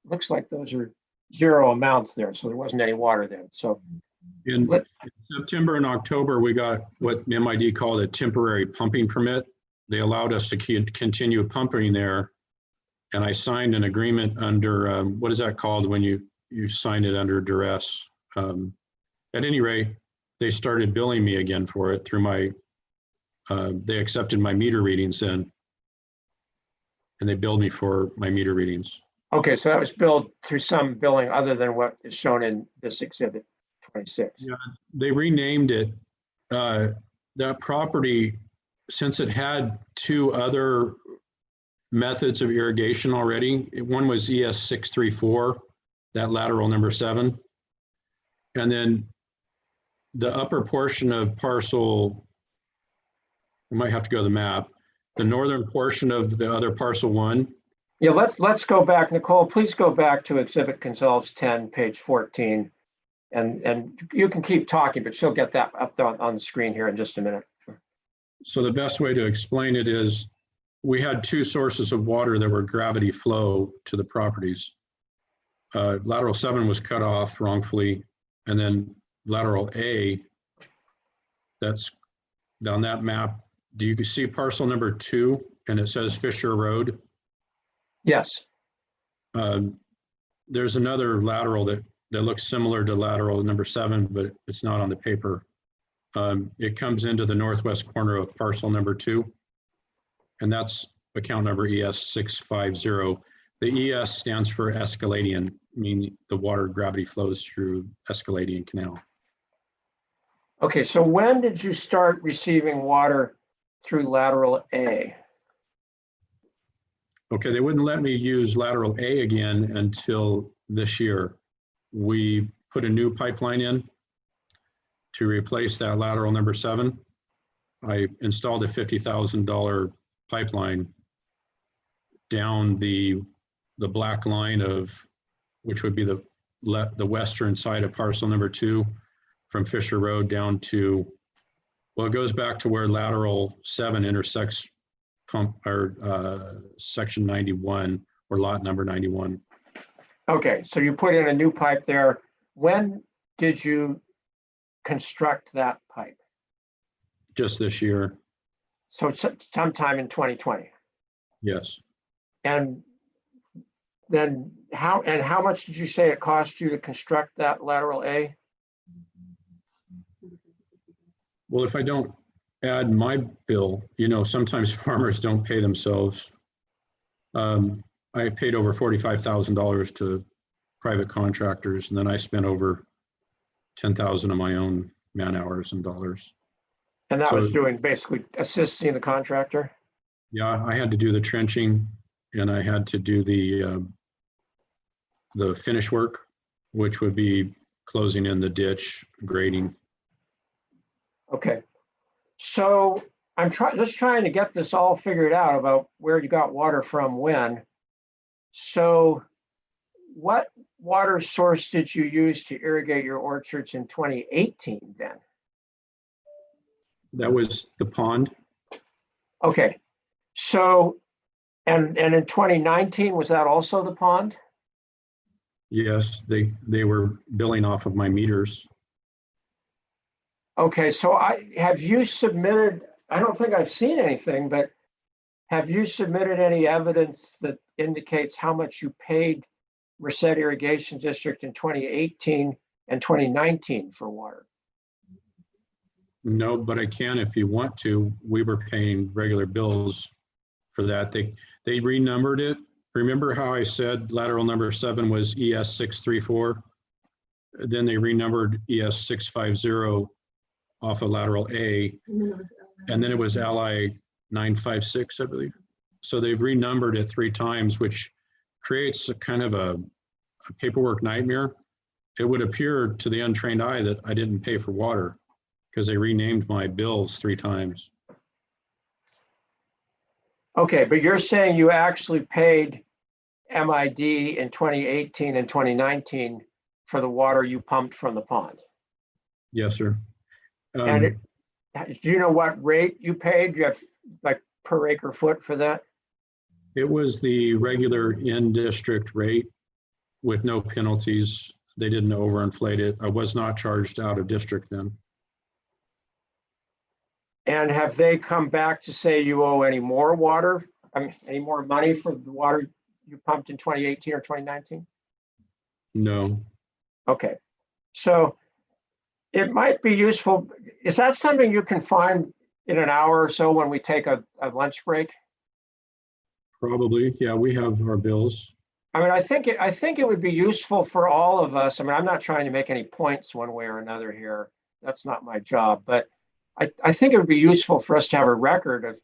looks like those are zero amounts there, so there wasn't any water then. So In September and October, we got what MID called a temporary pumping permit. They allowed us to continue pumping there. And I signed an agreement under, what is that called when you sign it under duress? At any rate, they started billing me again for it through my, they accepted my meter readings then. And they billed me for my meter readings. okay, so that was billed through some billing other than what is shown in this exhibit 26. Yeah, they renamed it. That property, since it had two other methods of irrigation already, one was ES 634, that lateral number 7. And then the upper portion of parcel, I might have to go to the map, the northern portion of the other parcel 1. Yeah, let's go back, Nicole, please go back to exhibit Gonzalves 10, page 14. And you can keep talking, but she'll get that up on the screen here in just a minute. So the best way to explain it is we had two sources of water that were gravity flow to the properties. Lateral 7 was cut off wrongfully, and then lateral A, that's on that map. Do you see parcel number 2 and it says Fisher Road? Yes. There's another lateral that looks similar to lateral number 7, but it's not on the paper. It comes into the northwest corner of parcel number 2, and that's account number ES 650. The ES stands for Escaladian, meaning the water gravity flows through Escaladian Canal. Okay, so when did you start receiving water through lateral A? Okay, they wouldn't let me use lateral A again until this year. We put a new pipeline in to replace that lateral number 7. I installed a $50,000 pipeline down the black line of, which would be the western side of parcel number 2 from Fisher Road down to, well, it goes back to where lateral 7 intersects section 91 or lot number 91. Okay, so you put in a new pipe there. When did you construct that pipe? Just this year. So it's sometime in 2020. Yes. And then how much did you say it cost you to construct that lateral A? Well, if I don't add my bill, sometimes farmers don't pay themselves. I paid over $45,000 to private contractors, and then I spent over 10,000 of my own man hours and dollars. And that was doing basically assisting the contractor? Yeah, I had to do the trenching, and I had to do the finish work, which would be closing in the ditch, grading. Okay, so I'm just trying to get this all figured out about where you got water from when. So what water source did you use to irrigate your orchards in 2018 then? That was the pond. Okay, so, and in 2019, was that also the pond? Yes, they were billing off of my meters. Okay, so have you submitted, I don't think I've seen anything, but have you submitted any evidence that indicates how much you paid Merced Irrigation District in 2018 and 2019 for water? No, but I can if you want to. We were paying regular bills for that. They renumbered it. Remember how I said lateral number 7 was ES 634? Then they renumbered ES 650 off of lateral A, and then it was LI 956, I believe. So they've renumbered it 3 times, which creates a kind of a paperwork nightmare. it would appear to the untrained eye that I didn't pay for water because they renamed my bills 3 times. Okay, but you're saying you actually paid MID in 2018 and 2019 for the water you pumped from the pond. Yes, sir. And do you know what rate you paid? Do you have like per acre foot for that? It was the regular in-district rate with no penalties. They didn't overinflate it. I was not charged out of district then. And have they come back to say you owe any more water? I mean, any more money for the water you pumped in 2018 or 2019? No. Okay, so it might be useful. Is that something you can find in an hour or so when we take a lunch break? Probably. Yeah, we have our bills. I mean, I think it would be useful for all of us. I mean, I'm not trying to make any points one way or another here. That's not my job, but I think it would be useful for us to have a record of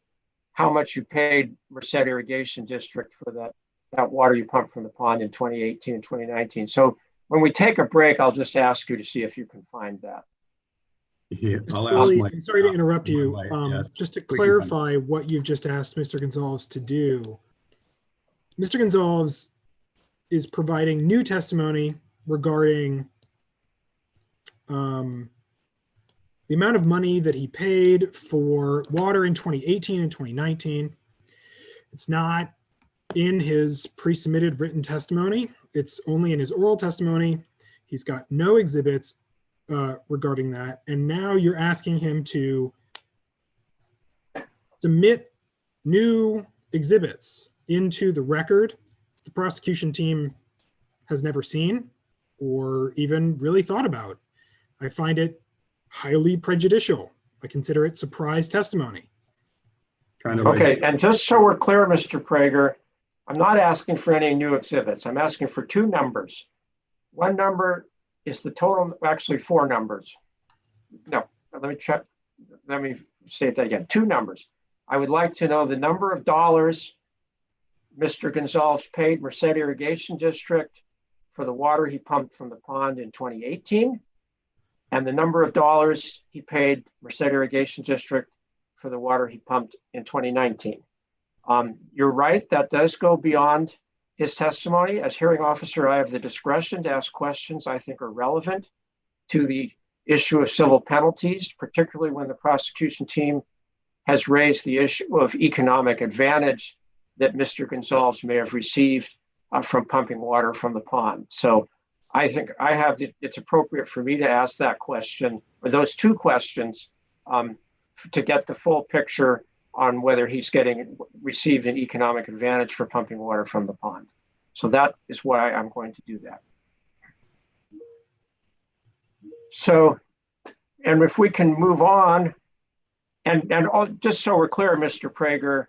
how much you paid Merced Irrigation District for that water you pumped from the pond in 2018 and 2019. So when we take a break, I'll just ask you to see if you can find that. Yeah, I'll Mr. ask Billy, my, I'm sorry to interrupt you. yes. Just to clarify what you've just asked Mr. Gonzalves to do. Mr. Gonzalves is providing new testimony regarding the amount of money that he paid for water in 2018 and 2019. It's not in his pre-submitted written testimony. It's only in his oral testimony. He's got no exhibits regarding that. And now you're asking him to submit new exhibits into the record the prosecution team has never seen or even really thought about. I find it highly prejudicial. I consider it surprise testimony. Kind of Okay, and just so we're clear, Mr. Prager, I'm not asking for any new exhibits. I'm asking for 2 numbers. One number is the total, actually 4 numbers. No, let me check. Let me say that again. 2 numbers. I would like to know the number of dollars Mr. Gonzalves paid Merced Irrigation District for the water he pumped from the pond in 2018, and the number of dollars he paid Merced Irrigation District for the water he pumped in 2019. You're right, that does go beyond his testimony. As hearing officer, I have the discretion to ask questions I think are relevant to the issue of civil penalties, particularly when the prosecution team has raised the issue of economic advantage that Mr. Gonzalves may have received from pumping water from the pond. So I think it's appropriate for me to ask that question, or those 2 questions, to get the full picture on whether he's received an economic advantage for pumping water from the pond. So that is why I'm going to do that. So, and if we can move on, and just so we're clear, Mr. Prager,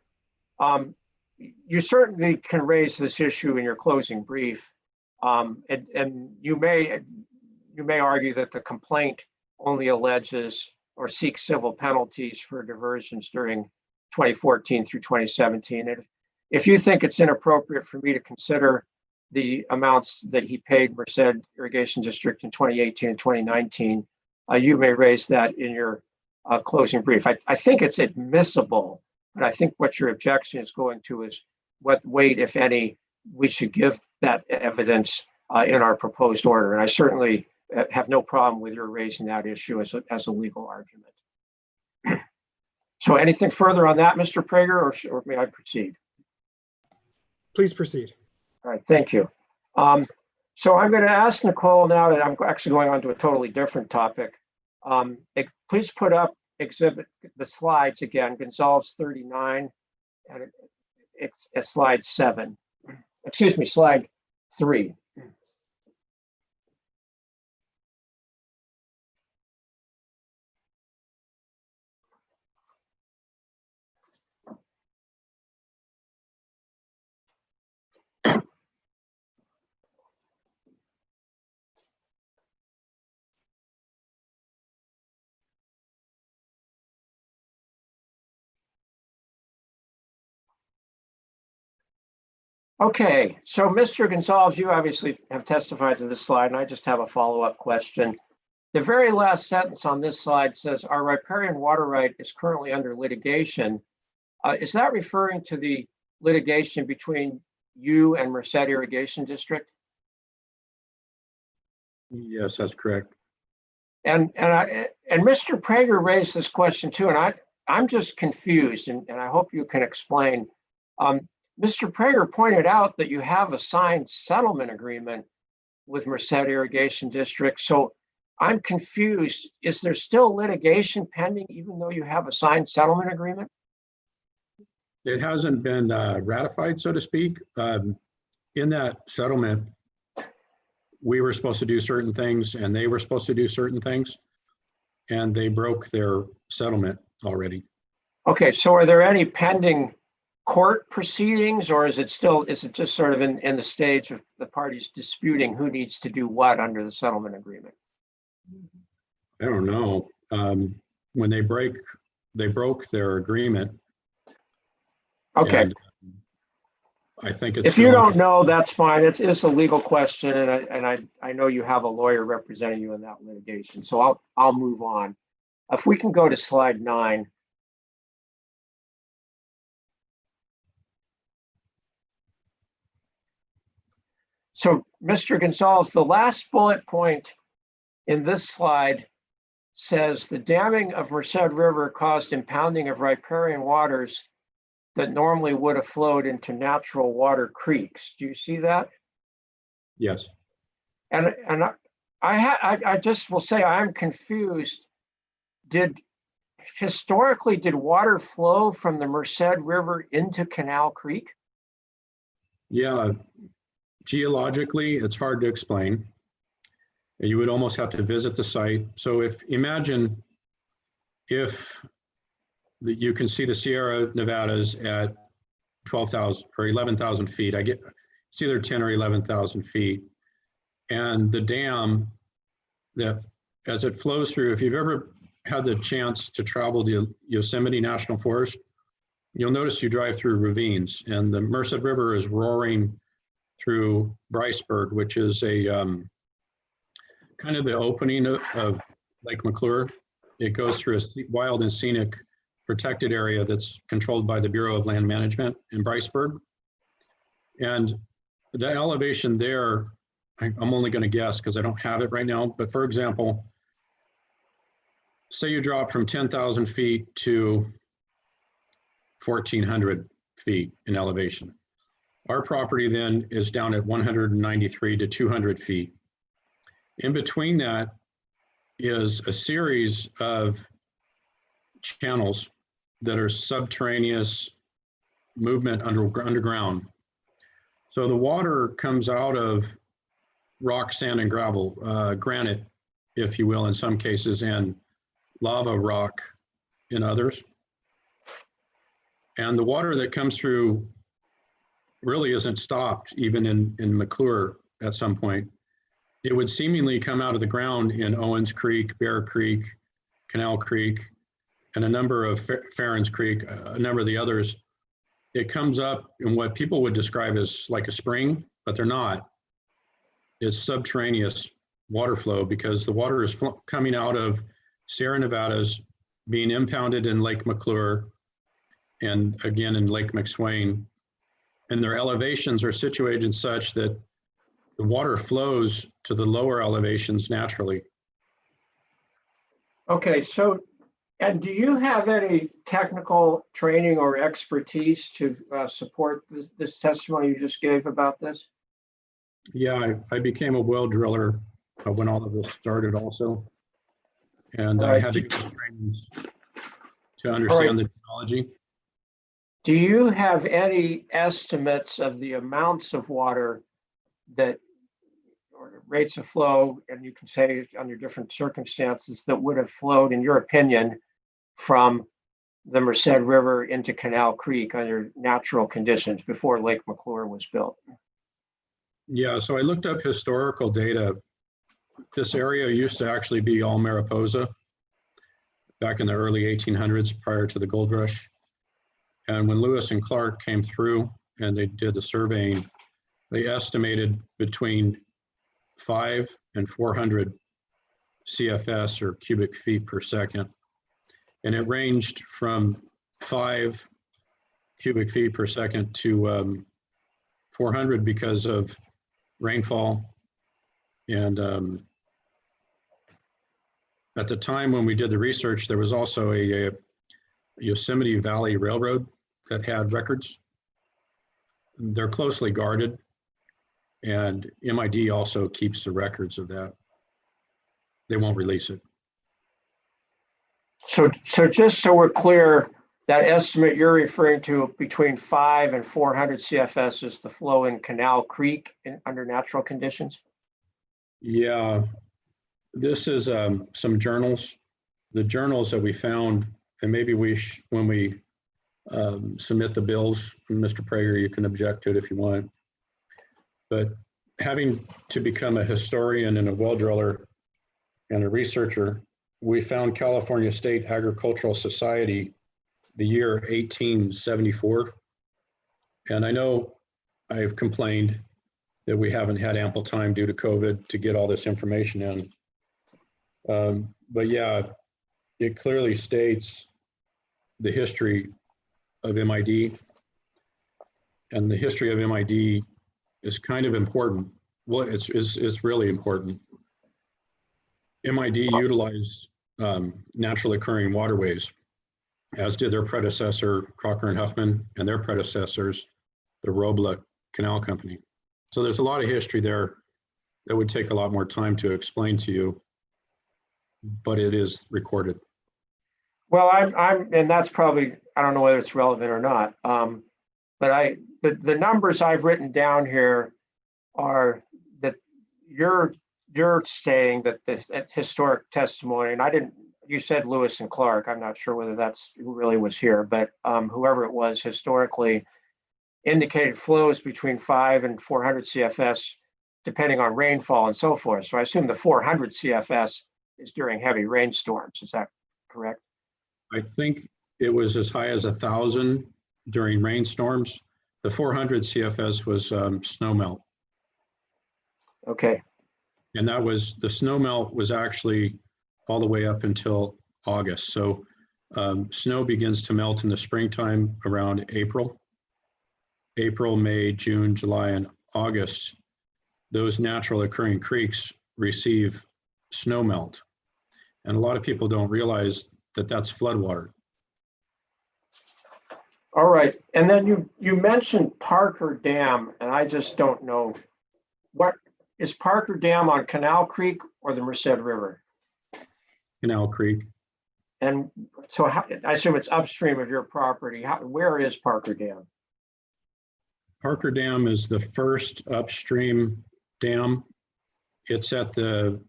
you certainly can raise this issue in your closing brief, and you may argue that the complaint only alleges or seeks civil penalties for diversions during 2014 through 2017. And if you think it's inappropriate for me to consider the amounts that he paid Merced Irrigation District in 2018 and 2019, you may raise that in your closing brief. I think it's admissible, but I think what your objection is going to is what weight, if any, we should give that evidence in our proposed order. And I certainly have no problem with your raising that issue as a legal argument. So anything further on that, Mr. Prager, or may I proceed? Please proceed. All right, thank you. So I'm going to ask Nicole now that I'm actually going on to a totally different topic. Please put up the slides again, Gonzalves 39, and it's slide 7. Excuse me, slide 3. Okay, so Mr. Gonzalves, you obviously have testified to this slide, and I just have a follow-up question. The very last sentence on this slide says, our riparian water right is currently under litigation. Is that referring to the litigation between you and Merced Irrigation District? Yes, that's correct. And Mr. Prager raised this question too, and I'm just confused, and I hope you can explain. Mr. Prager pointed out that you have a signed settlement agreement with Merced Irrigation District. So I'm confused. Is there still litigation pending even though you have a signed settlement agreement? It hasn't been ratified, so to speak. In that settlement, we were supposed to do certain things and they were supposed to do certain things, and they broke their settlement already. Okay, so are there any pending court proceedings, or is it just sort of in the stage of the parties disputing who needs to do what under the settlement agreement? I don't know. When they broke their agreement. Okay. And I think it's. If you don't know, that's fine. It's a legal question, and I know you have a lawyer representing you in that litigation. So I'll move on. If we can go to slide 9. So, Mr. Gonzalves, the last bullet point in this slide says the damming of Merced River caused impounding of riparian waters that normally would have flowed into natural water creeks. Do you see that? Yes. And I just will say I'm confused. Historically, did water flow from the Merced River into Canal Creek? Yeah. Geologically, it's hard to explain. You would almost have to visit the site. So imagine if you can see the Sierra Nevadas at 12,000 or 11,000 feet. It's either 10 or 11,000 feet. And the dam, that as it flows through, if you've ever had the chance to travel to Yosemite National Forest, you'll notice you drive through ravines, and the Merced River is roaring through Bryceburg, which is a kind of the opening of Lake McClure. It goes through a wild and scenic protected area that's controlled by the Bureau of Land Management in Bryceburg. And the elevation there, I'm only going to guess because I don't have it right now, but for example, say you drop from 10,000 feet to 1,400 feet in elevation. Our property then is down at 193 to 200 feet. In between that is a series of channels that are subterraneous movement underground. So the water comes out of rock, sand, and gravel, granite, if you will, in some cases, and lava rock in others. And the water that comes through really isn't stopped even in McClure at some point. It would seemingly come out of the ground in Owens Creek, Bear Creek, Canal Creek, and a number of Farron's Creek, a number of the others. It comes up in what people would describe as like a spring, but they're not. It's subterraneous water flow because the water is coming out of Sierra Nevadas, being impounded in Lake McClure, and again in Lake McSwain. And their elevations are situated such that the water flows to the lower elevations naturally. Okay, so, and do you have any technical training or expertise to support this testimony you just gave about this? Yeah, I became a well driller when all of this started also. And I Right. had to get trainings to understand the technology. Do you have any estimates of the amounts of water that, or rates of flow, and you can say under different circumstances, that would have flowed, in your opinion, from the Merced River into Canal Creek under natural conditions before Lake McClure was built? Yeah, so I looked up historical data. This area used to actually be all Mariposa back in the early 1800s prior to the gold rush. And when Lewis and Clark came through and they did the surveying, they estimated between 5 and 400 CFS, or cubic feet per second. And it ranged from 5 cubic feet per second to 400 because of rainfall. And at the time when we did the research, there was also a Yosemite Valley Railroad that had records. They're closely guarded, and MID also keeps the records of that. They won't release it. So just so we're clear, that estimate you're referring to between 5 and 400 CFS is the flow in Canal Creek under natural conditions? Yeah, this is some journals. The journals that we found, and maybe when we submit the bills, Mr. Prager, you can object to it if you want. But having to become a historian and a well driller and a researcher, we found California State Agricultural Society, the year 1874. And I know I've complained that we haven't had ample time due to COVID to get all this information in. But yeah, it clearly states the history of MID. And the history of MID is kind of important. Well, it's really important. MID utilized naturally occurring waterways, as did their predecessor, Crocker and Huffman, and their predecessors, the Robla Canal Company. So there's a lot of history there that would take a lot more time to explain to you, but it is recorded. Well, and that's probably, I don't know whether it's relevant or not. But the numbers I've written down here are that you're saying that the historic testimony, and you said Lewis and Clark, I'm not sure whether that's who really was here, but whoever it was historically indicated flows between 5 and 400 CFS, depending on rainfall and so forth. So I assume the 400 CFS is during heavy rainstorms. Is that correct? I think it was as high as 1,000 during rainstorms. The 400 CFS was snowmelt. Okay. And that was, the snowmelt was actually all the way up until August. So snow begins to melt in the springtime around April, May, June, July, and August. Those natural occurring creeks receive snowmelt. And a lot of people don't realize that that's floodwater. All right. And then you mentioned Parker Dam, and I just don't know. What is Parker Dam on Canal Creek or the Merced River? Canal Creek. And so I assume it's upstream of your property. Where is Parker Dam? Parker Dam is the first upstream dam. It's at the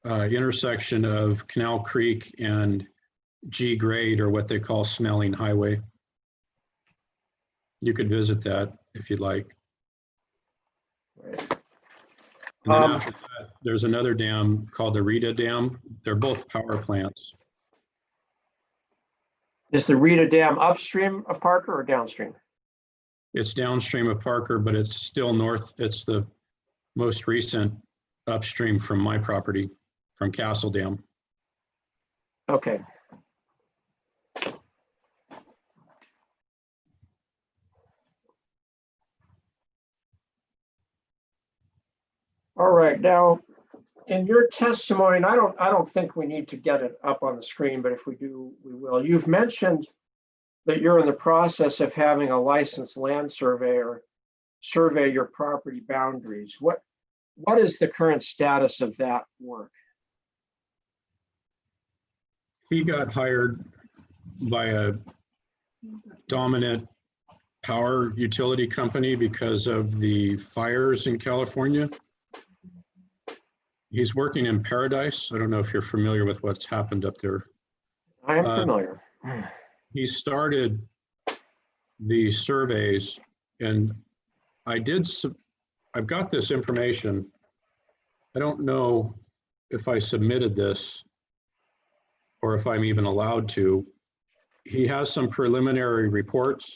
intersection of Canal Creek and G grade, or what they call Snelling Highway. You could visit that if you'd like. Right. And then after that, there's another dam called the Rita Dam. They're both power plants. Is the Rita Dam upstream of Parker or downstream? It's downstream of Parker, but it's still north. It's the most recent upstream from my property, from Castle Dam. Okay. All right, now in your testimony, and I don't think we need to get it up on the screen, but if we do, we will. You've mentioned that you're in the process of having a licensed land surveyor survey your property boundaries. What is the current status of that work? He got hired by a dominant power utility company because of the fires in California. He's working in Paradise. I don't know if you're familiar with what's happened up there. I am familiar. He started the surveys, and I've got this information. I don't know if I submitted this or if I'm even allowed to. He has some preliminary reports.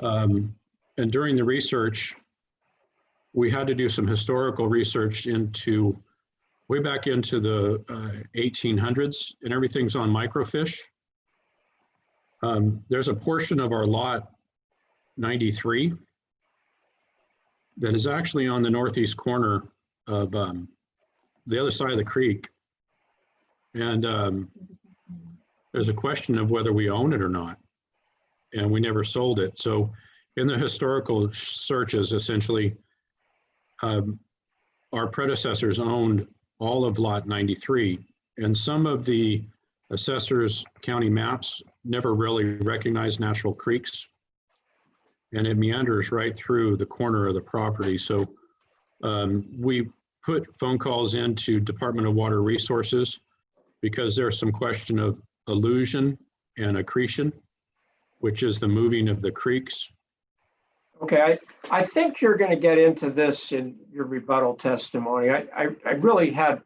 And during the research, we had to do some historical research into way back into the 1800s, and everything's on microfiche. There's a portion of our lot 93 that is actually on the northeast corner of the other side of the creek. And there's a question of whether we own it or not. And we never sold it. So in the historical searches, essentially, our predecessors owned all of lot 93. And some of the assessors' county maps never really recognized natural creeks. And it meanders right through the corner of the property. So we put phone calls into Department of Water Resources because there's some question of illusion and accretion, which is the moving of the creeks. Okay, I think you're going to get into this in your rebuttal testimony. I really had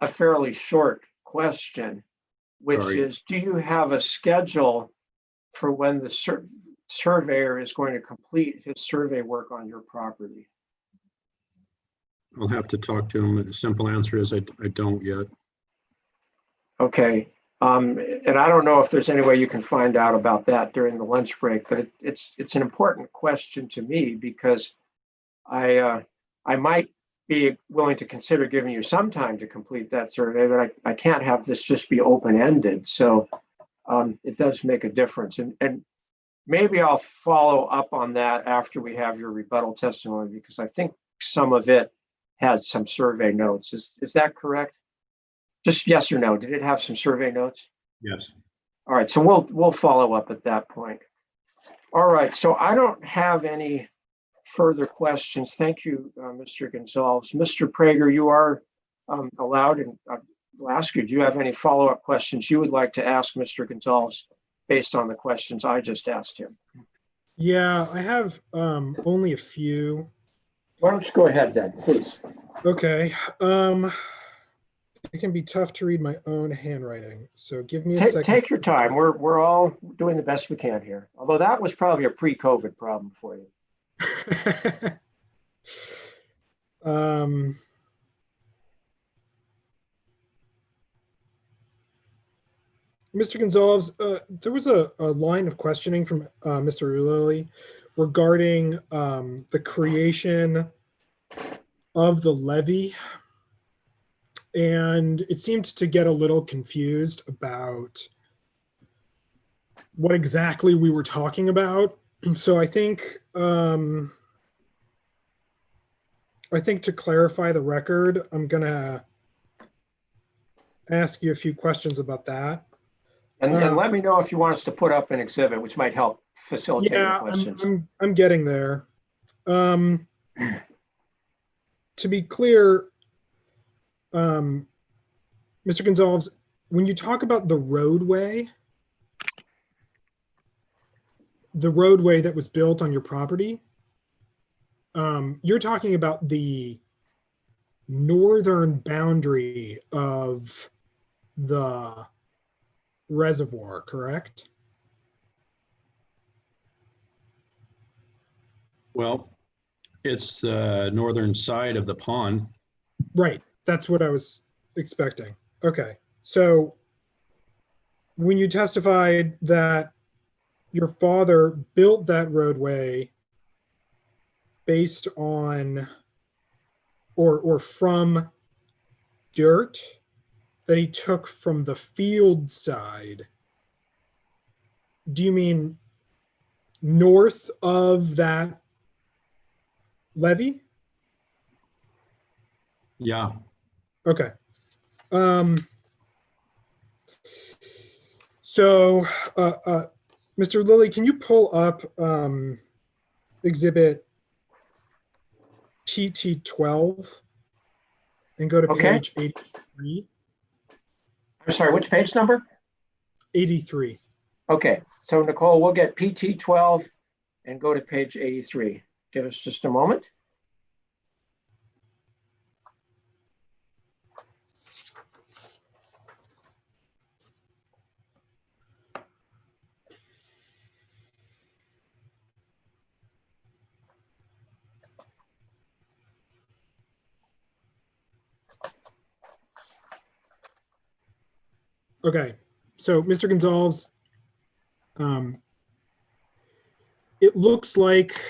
a fairly short question, which Sorry. is, do you have a schedule for when the surveyor is going to complete his survey work on your property? I'll have to talk to him. The simple answer is I don't yet. Okay, and I don't know if there's any way you can find out about that during the lunch break, but it's an important question to me because I might be willing to consider giving you some time to complete that survey, but I can't have this just be open-ended. So it does make a difference. And maybe I'll follow up on that after we have your rebuttal testimony, because I think some of it had some survey notes. Is that correct? Just yes or no. Did it have some survey notes? Yes. All right, so we'll follow up at that point. All right, so I don't have any further questions. Thank you, Mr. Gonzalves. Mr. Prager, you are allowed, and I'll ask you, do you have any follow-up questions you would like to ask Mr. Gonzalves based on the questions I just asked him? Yeah, I have only a few. Why don't you go ahead then, please? Okay. It can be tough to read my own handwriting, so give me a second. Take your time. We're all doing the best we can here. Although that was probably a pre-COVID problem for you. Mr. Gonzalves, there was a line of questioning from Mr. Lilly regarding the creation of the levy. And it seemed to get a little confused about what exactly we were talking about. So I think to clarify the record, I'm gonna ask you a few questions about that. And let me know if you want us to put up an exhibit, which might help facilitate your questions. I'm getting there. To be clear, Mr. Gonzalves, when you talk about the roadway that was built on your property, you're talking about the northern boundary of the reservoir, correct? Well, it's the northern side of the pond. Right. That's what I was expecting. Okay. So when you testified that your father built that roadway based on or from dirt that he took from the field side, do you mean north of that levee? Yeah. Okay. So, Mr. Lilly, can you pull up exhibit PT12 and go to page 83? I'm sorry, which page number? 83. Okay, so Nicole, we'll get PT 12 and go to page 83. Give us just a moment. Okay, so Mr. Gonzalez, it looks like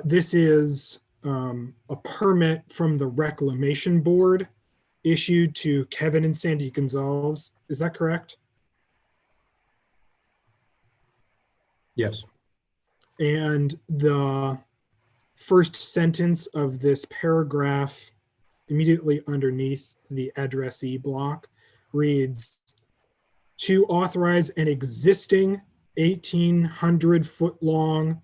this is a permit from the Reclamation Board issued to Kevin and Sandy Gonzalez. Is that correct? Yes. And the first sentence of this paragraph immediately underneath the addressee block reads, to authorize an existing 1,800-foot long,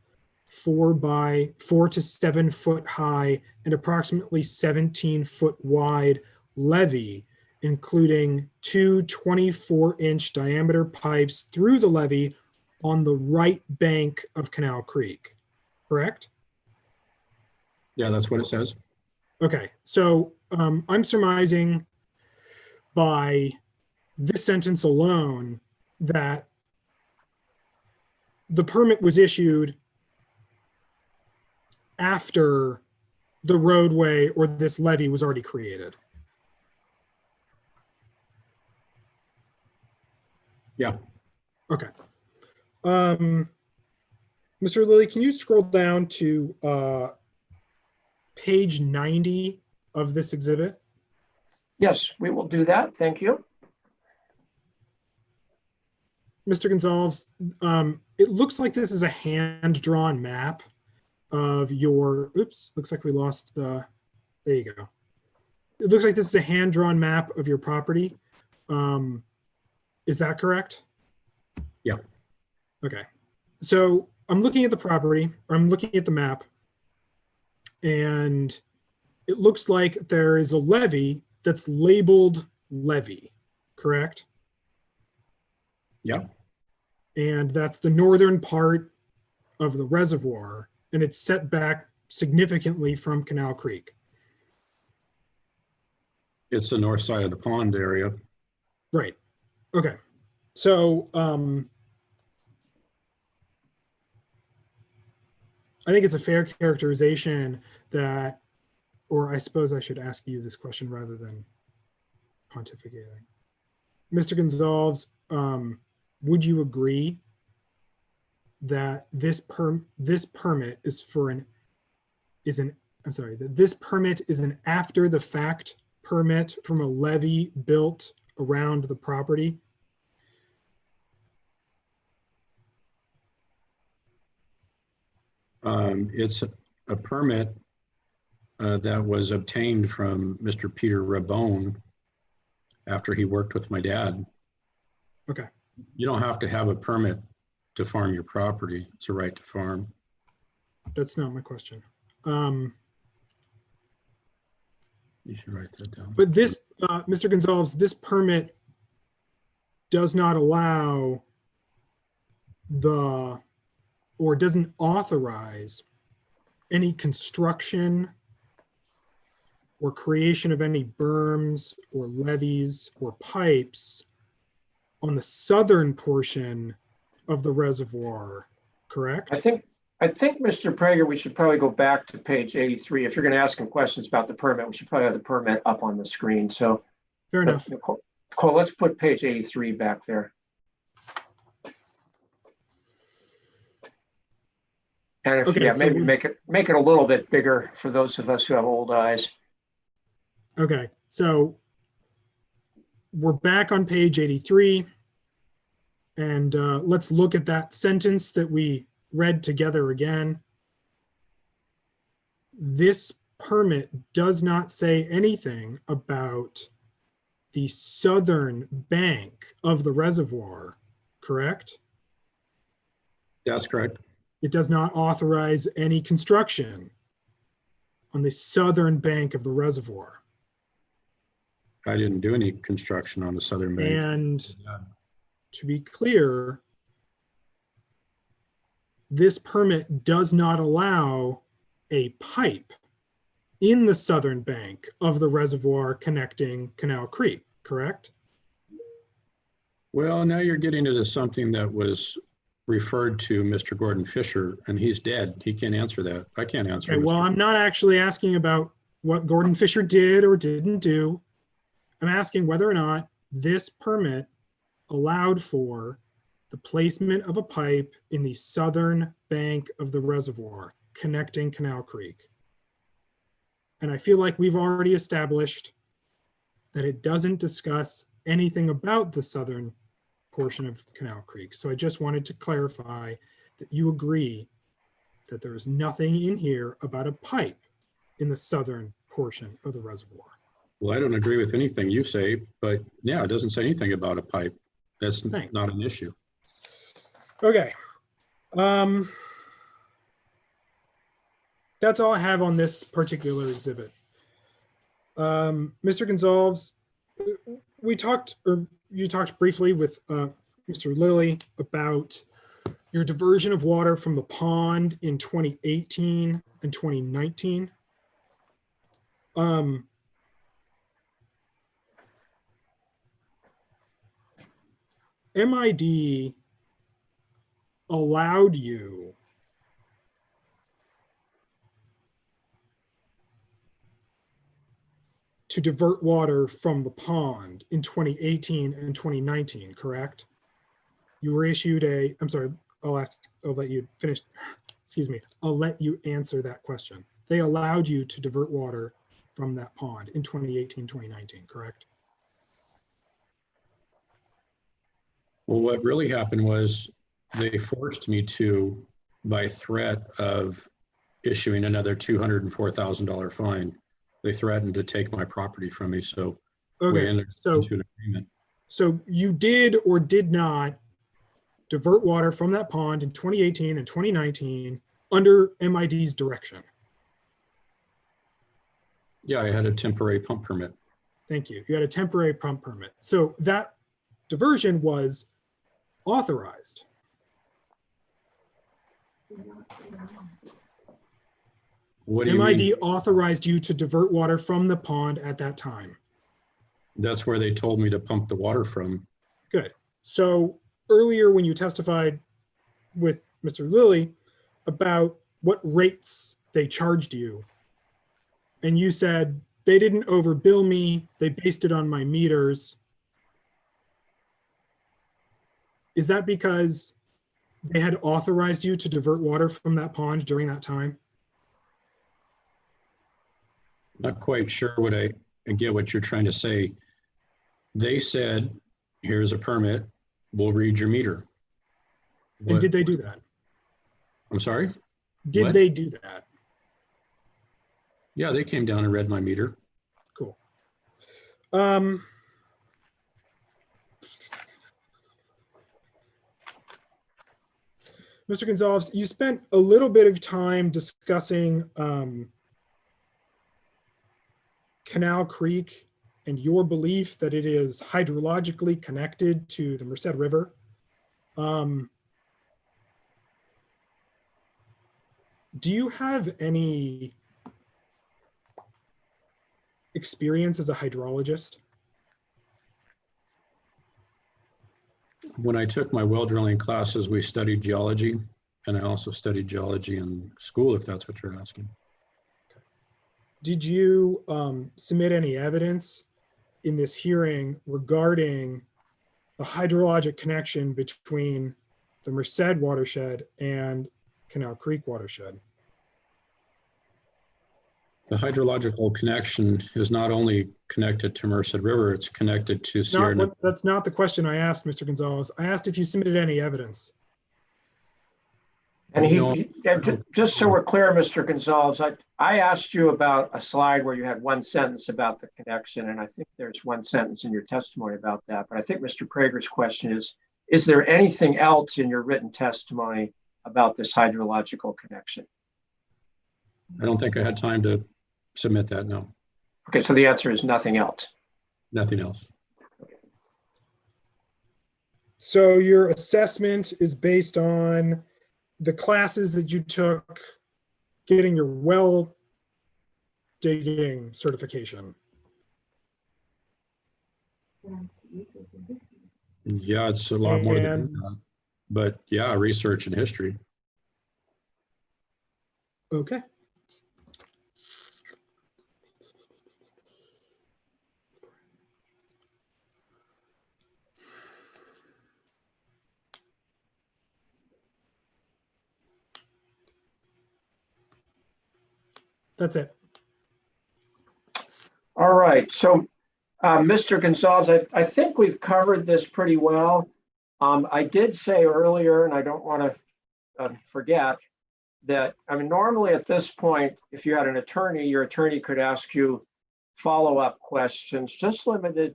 4 to 7 foot high, and approximately 17-foot wide levee, including two 24-inch diameter pipes through the levee on the right bank of Canal Creek, correct? Yeah, that's what it says. Okay, so I'm surmising by this sentence alone that the permit was issued after the roadway or this levee was already created. Yeah. Okay. Mr. Lilly, can you scroll down to page 90 of this exhibit? Yes, we will do that. Thank you. Mr. Gonzalez, it looks like this is a hand-drawn map of your, oops, looks like we lost the, there you go. It looks like this is a hand-drawn map of your property. Is that correct? Yeah. Okay. So I'm looking at the property, or I'm looking at the map, and it looks like there is a levee that's labeled levee, correct? Yeah. And that's the northern part of the reservoir, and it's set back significantly from Canal Creek. It's the north side of the pond area. Right. Okay. So I think it's a fair characterization that, or I suppose I should ask you this question rather than pontificating. Mr. Gonzalez, would you agree that this permit is for an this permit is an after the fact permit from a levee built around the property? It's a permit that was obtained from Mr. Peter Rabone after he worked with my dad. Okay. You don't have to have a permit to farm your property. It's a right to farm. That's not my question. You should write that down. But this, Mr. Gonzalez, this permit does not allow or doesn't authorize any construction or creation of any berms or levees or pipes on the southern portion of the reservoir, correct? I think, Mr. Prager, we should probably go back to page 83. If you're going to ask him questions about the permit, we should probably have the permit up on the screen. So, Fair enough. Nicole, let's put page 83 back there. And if, Okay, yeah, so maybe make it a little bit bigger for those of us who have old eyes. Okay, so we're back on page 83. And let's look at that sentence that we read together again. This permit does not say anything about the southern bank of the reservoir, correct? That's correct. It does not authorize any construction on the southern bank of the reservoir. I didn't do any construction on the southern bank. And to be clear, this permit does not allow a pipe in the southern bank of the reservoir connecting Canal Creek, correct? Well, now you're getting into something that was referred to Mr. Gordon Fisher, and he's dead. He can't answer that. I can't answer. Okay, well, I'm not actually asking about what Gordon Fisher did or didn't do. I'm asking whether or not this permit allowed for the placement of a pipe in the southern bank of the reservoir connecting Canal Creek. And I feel like we've already established that it doesn't discuss anything about the southern portion of Canal Creek. So I just wanted to clarify that you agree that there is nothing in here about a pipe in the southern portion of the reservoir. Well, I don't agree with anything you say, but yeah, it doesn't say anything about a pipe. That's Thanks. not an issue. Okay. That's all I have on this particular exhibit. Mr. Gonzalves, you talked briefly with Mr. Lilly about your diversion of water from the pond in 2018 and 2019. MID allowed you to divert water from the pond in 2018 and 2019, correct? You were issued I'm sorry, I'll let you finish. Excuse me. I'll let you answer that question. They allowed you to divert water from that pond in 2018, 2019, correct? Well, what really happened was they forced me to, by threat of issuing another $204,000 fine. They threatened to take my property from me. So we entered into an agreement. So you did or did not divert water from that pond in 2018 and 2019 under MID's direction? Yeah, I had a temporary pump permit. Thank you. You had a temporary pump permit. So that diversion was authorized. What do you MID mean? authorized you to divert water from the pond at that time. That's where they told me to pump the water from. Good. So earlier when you testified with Mr. Lilly about what rates they charged you, and you said they didn't overbill me, they based it on my meters. Is that because they had authorized you to divert water from that pond during that time? Not quite sure what I get what you're trying to say. They said, here's a permit, we'll read your meter. And did they do that? I'm sorry? Did What? they do that? Yeah, they came down and read my meter. Cool. Mr. Gonzalves, you spent a little bit of time discussing Canal Creek and your belief that it is hydrologically connected to the Merced River. Do you have any experience as a hydrologist? When I took my well drilling classes, we studied geology, and I also studied geology in school, if that's what you're asking. Did you submit any evidence in this hearing regarding the hydrologic connection between the Merced watershed and Canal Creek watershed? The hydrological connection is not only connected to Merced River, it's connected to Sierra Nevada. That's not the question I asked, Mr. Gonzalez. I asked if you submitted any evidence. And just so we're clear, Mr. Gonzalez, I asked you about a slide where you had one sentence about the connection, and I think there's one sentence in your testimony about that. But I think Mr. Prager's question is there anything else in your written testimony about this hydrological connection? I don't think I had time to submit that, no. Okay, so the answer is nothing else. Nothing else. So your assessment is based on the classes that you took getting your well digging certification. Yeah, it's a lot more than that. But yeah, research and history. Okay. That's it. All right, so Mr. Gonzalez, I think we've covered this pretty well. I did say earlier, and I don't want to forget, that, I mean, normally at this point, if you had an attorney, your attorney could ask you follow-up questions, just limited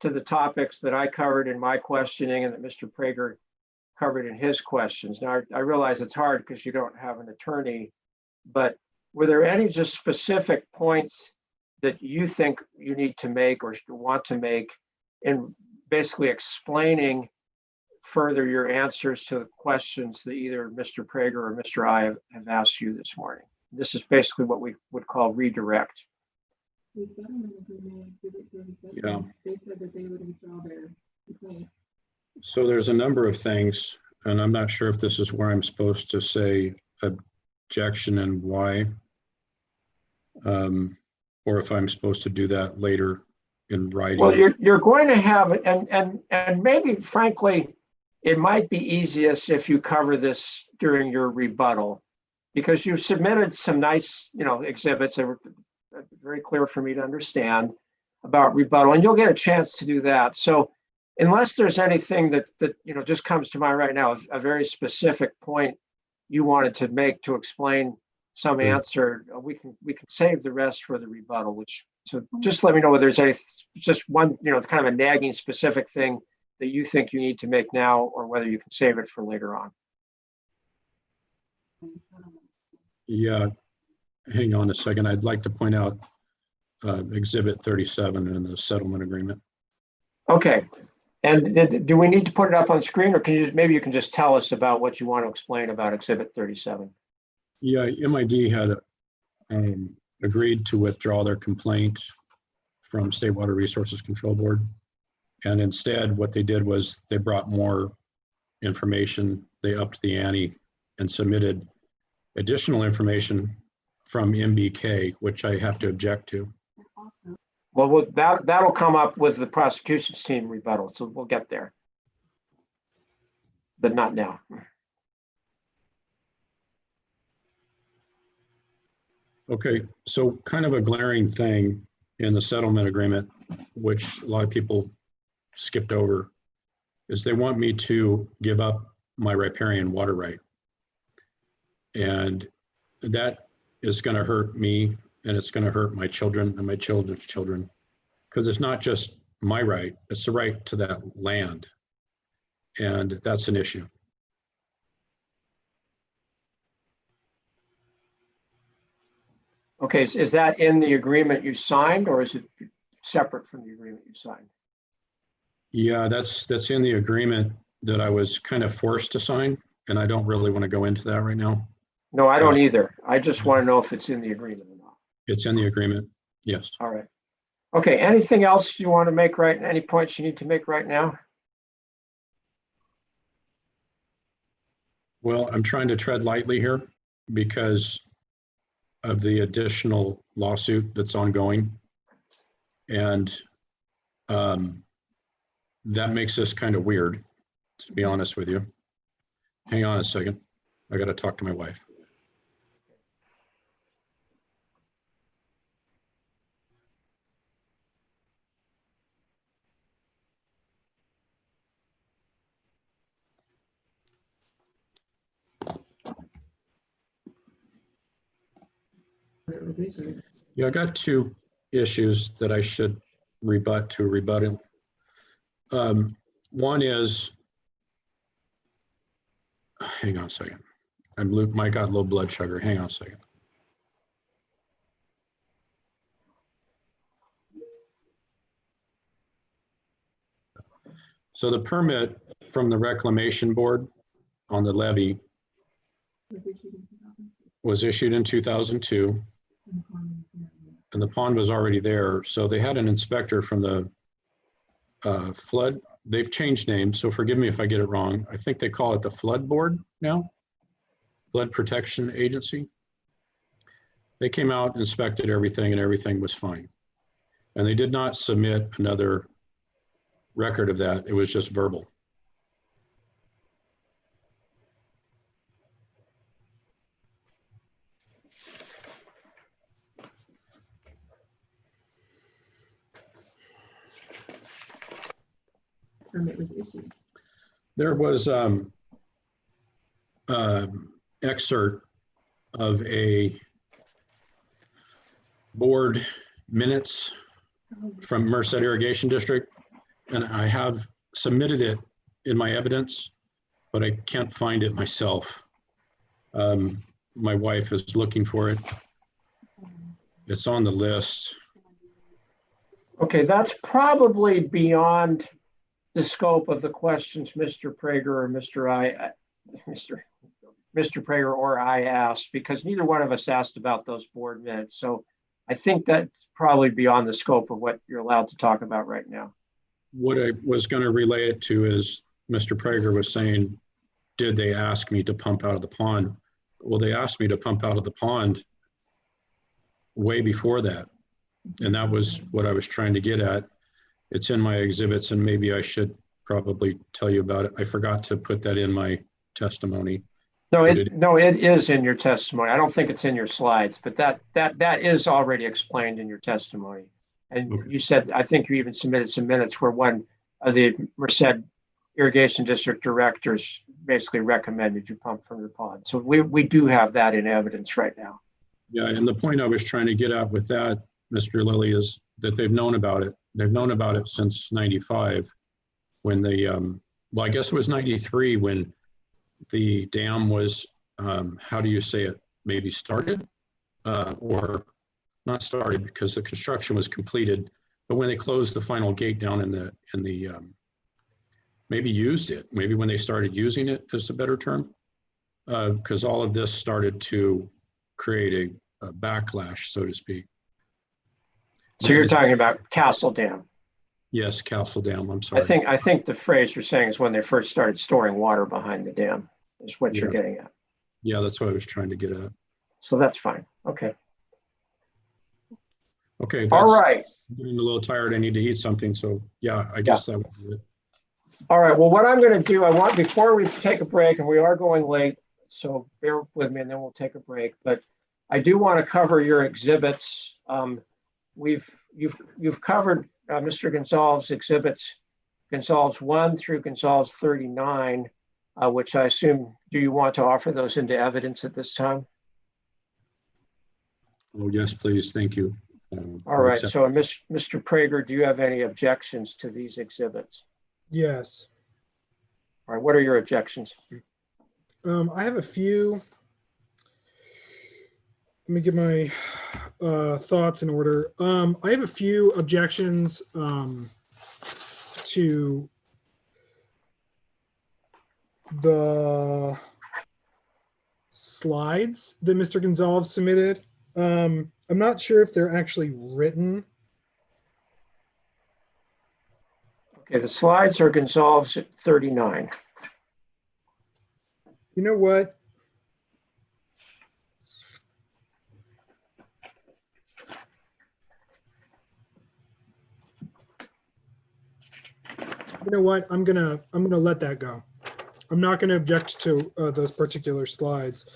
to the topics that I covered in my questioning and that Mr. Prager covered in his questions. Now, I realize it's hard because you don't have an attorney, but were there any just specific points that you think you need to make or want to make in basically explaining further your answers to the questions that either Mr. Prager or Mr. I have asked you this morning? This is basically what we would call redirect. The settlement agreement, Exhibit 37, Yeah. they said that they would withdraw their complaint. So there's a number of things, and I'm not sure if this is where I'm supposed to say objection and why, or if I'm supposed to do that later in writing. Well, you're going to have, and maybe frankly, it might be easiest if you cover this during your rebuttal, because you've submitted some nice, exhibits that were very clear for me to understand about rebuttal, and you'll get a chance to do that. So unless there's anything that just comes to mind right now, a very specific point you wanted to make to explain some answer, we can save the rest for the rebuttal. So just let me know whether there's just one, kind of a nagging specific thing that you think you need to make now, or whether you can save it for later on. Yeah, hang on a second. I'd like to point out Exhibit 37 in the settlement agreement. Okay. And do we need to put it up on screen, or maybe you can just tell us about what you want to explain about Exhibit 37? Yeah, MID had agreed to withdraw their complaint from State Water Resources Control Board. And instead, what they did was they brought more information. They upped the ante and submitted additional information from MBK, which I have to object to. Well, that'll come up with the prosecution's team rebuttal, so we'll get there. But not now. Okay, so kind of a glaring thing in the settlement agreement, which a lot of people skipped over, is they want me to give up my riparian water right. And that is going to hurt me, and it's going to hurt my children and my children's children, because it's not just my right, it's the right to that land. And that's an issue. Okay, is that in the agreement you signed, or is it separate from the agreement you signed? Yeah, that's in the agreement that I was kind of forced to sign, and I don't really want to go into that right now. No, I don't either. I just want to know if it's in the agreement or not. It's in the agreement, yes. All right. Okay, anything else you want to make any points you need to make right now? Well, I'm trying to tread lightly here because of the additional lawsuit that's ongoing. And that makes this kind of weird, to be honest with you. Hang on a second. I got to talk to my wife. Yeah, I got two issues that I should rebut to rebuttal. One is, hang on a second. I got low blood sugar. Hang on a second. So the permit from the reclamation board on the levee was issued in 2002, and the pond was already there. So they had an inspector from the flood. They've changed names, so forgive me if I get it wrong. I think they call it the Flood Board now, Flood Protection Agency. They came out, inspected everything, and everything was fine. And they did not submit another record of that. It was just verbal. permit was issued? There was excerpt of a board minutes from Merced Irrigation District, and I have submitted it in my evidence, but I can't find it myself. My wife is looking for it. It's on the list. Okay, that's probably beyond the scope of the questions Mr. Prager or Mr. Prager or I asked, because neither one of us asked about those board minutes. So I think that's probably beyond the scope of what you're allowed to talk about right now. What I was going to relay it to is Mr. Prager was saying, did they ask me to pump out of the pond? Well, they asked me to pump out of the pond way before that. And that was what I was trying to get at. It's in my exhibits, and maybe I should probably tell you about it. I forgot to put that in my testimony. No, it is in your testimony. I don't think it's in your slides, but that is already explained in your testimony. And Okay. you said, I think you even submitted some minutes where one of the Merced Irrigation District directors basically recommended you pump from the pond. So we do have that in evidence right now. Yeah, and the point I was trying to get at with that, Mr. Lilly, is that they've known about it. They've known about it since 95 when they, well, I guess it was 93 when the dam was, how do you say it, maybe started or not started because the construction was completed, but when they closed the final gate down in the maybe used it, maybe when they started using it is a better term, because all of this started to create a backlash, so to speak. So you're talking about Castle Dam. Yes, Castle Dam, I'm sorry. I think the phrase you're saying is when they first started storing water behind the dam is what you're getting at. Yeah, that's what I was trying to get at. So that's fine. Okay. Okay. All right. I'm getting a little tired. I need to eat something. So yeah, I guess that would be it. All right. Well, what I'm going to do, before we take a break, and we are going late, so bear with me and then we'll take a break. But I do want to cover your exhibits. You've covered Mr. Gonzalves' exhibits, Gonzalves 1 through Gonzalves 39, which I assume, do you want to offer those into evidence at this time? Oh, yes, please. Thank you. All right. So Mr. Prager, do you have any objections to these exhibits? Yes. All right. What are your objections? I have a few. Let me get my thoughts in order. I have a few objections to the slides that Mr. Gonzalves submitted. I'm not sure if they're actually written. Okay, the slides are Gonzalves at 39. You know what? I'm gonna let that go. I'm not gonna object to those particular slides.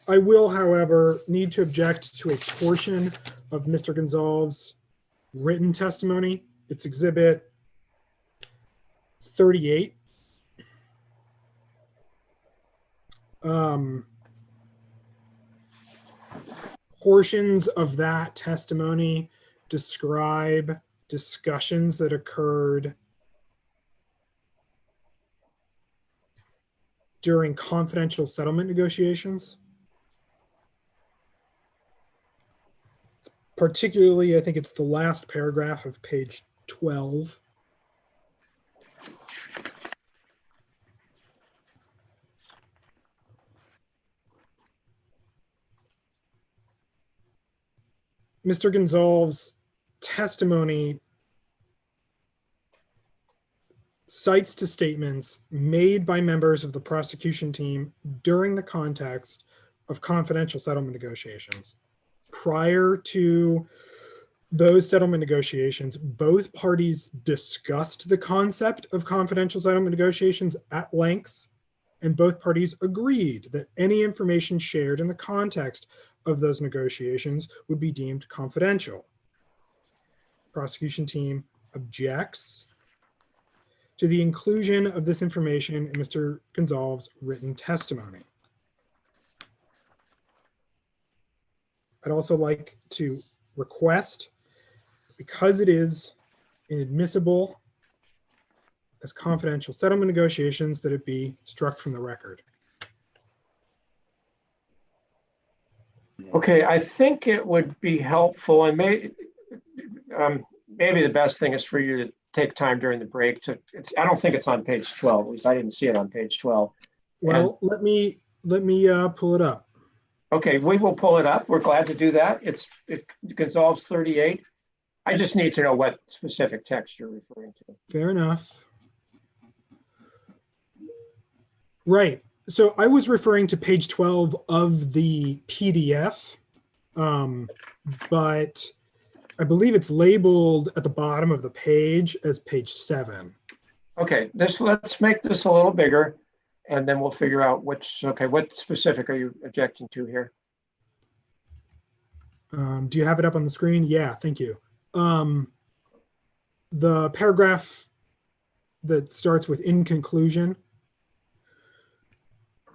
I will, however, need to object to a portion of Mr. Gonzalves' written testimony. It's exhibit 38. Portions of that testimony describe discussions that occurred during confidential settlement negotiations. Particularly, I think it's the last paragraph of page 12. Mr. Gonzalves' testimony cites to statements made by members of the prosecution team during the context of confidential settlement negotiations. Prior to those settlement negotiations, both parties discussed the concept of confidential settlement negotiations at length, and both parties agreed that any information shared in the context of those negotiations would be deemed confidential. Prosecution team objects to the inclusion of this information in Mr. Gonzalves' written testimony. I'd also like to request, because it is inadmissible as confidential settlement negotiations, that it be struck from the record. Okay, I think it would be helpful, and maybe the best thing is for you to take time during the break to, I don't think it's on page 12, at least I didn't see it on page 12. Well, let me pull it up. Okay, we will pull it up. We're glad to do that. It's Gonzalves 38. I just need to know what specific text you're referring to. Fair enough. Right. So I was referring to page 12 of the PDF, but I believe it's labeled at the bottom of the page as page 7. Okay, let's make this a little bigger, and then we'll figure out what specific are you objecting to here? Do you have it up on the screen? Yeah, thank you. The paragraph that starts with "in conclusion,"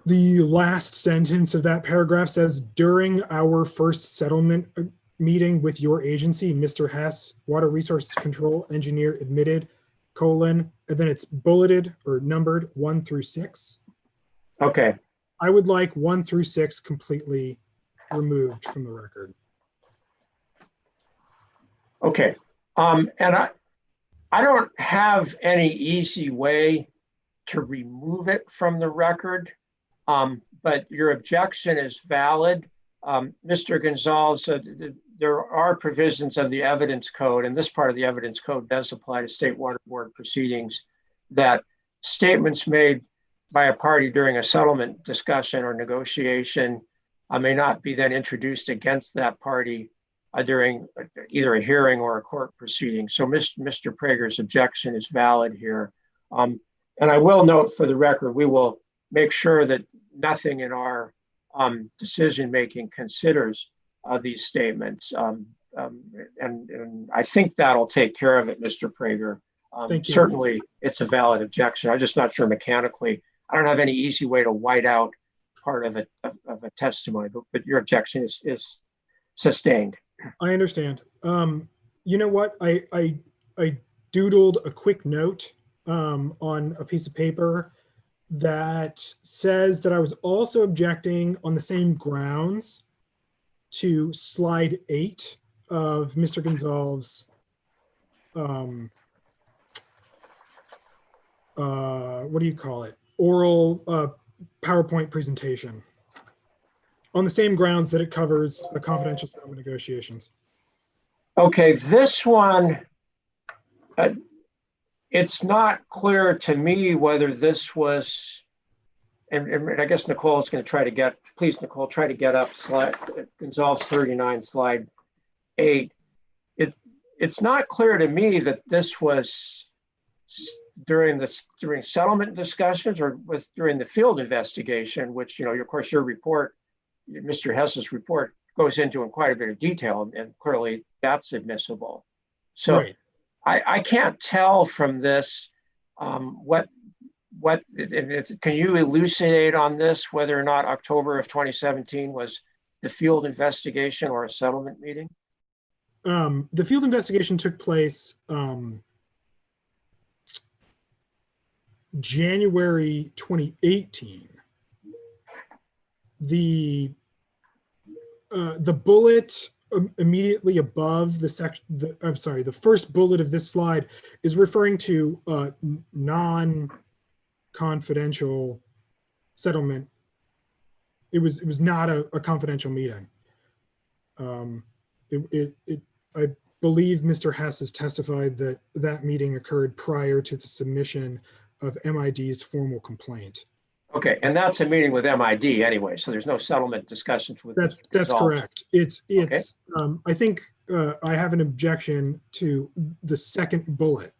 the last sentence of that paragraph says, "During our first settlement meeting with your agency, Mr. Hess, Water Resources Control Engineer, admitted, and then it's bulleted or numbered 1 through 6. Okay. I would like 1 through 6 completely removed from the record. Okay. And I don't have any easy way to remove it from the record, but your objection is valid. Mr. Gonzalves, there are provisions of the evidence code, and this part of the evidence code does apply to state water board proceedings, that statements made by a party during a settlement discussion or negotiation may not be then introduced against that party during either a hearing or a court proceeding. So Mr. Prager's objection is valid here. And I will note for the record, we will make sure that nothing in our decision-making considers these statements. And I think that'll take care of it, Mr. Prager. Thank you. Certainly, it's a valid objection. I'm just not sure mechanically. I don't have any easy way to white out part of a testimony, but your objection is sustained. I understand. You know what? I doodled a quick note on a piece of paper that says that I was also objecting on the same grounds to slide 8 of Mr. Gonzalves' what do you call it? Oral PowerPoint presentation, on the same grounds that it covers the confidential settlement negotiations. Okay, this one, it's not clear to me whether this was, and I guess Nicole is going to try to get, please, Nicole, try to get up slide Gonzalves 39, slide 8. It's not clear to me that this was during settlement discussions or during the field investigation, which, of course, your report, Mr. Hess's report, goes into in quite a bit of detail, and clearly that's admissible. So right. I can't tell from this can you elucidate on this whether or not October of 2017 was the field investigation or a settlement meeting? The field investigation took place January 2018. The bullet immediately above the section, the first bullet of this slide is referring to non-confidential settlement. It was not a confidential meeting. I believe Mr. Hess has testified that that meeting occurred prior to the submission of MID's formal complaint. Okay, and that's a meeting with MID anyway, so there's no settlement discussions with. That's correct. It's okay. I think I have an objection to the second bullet.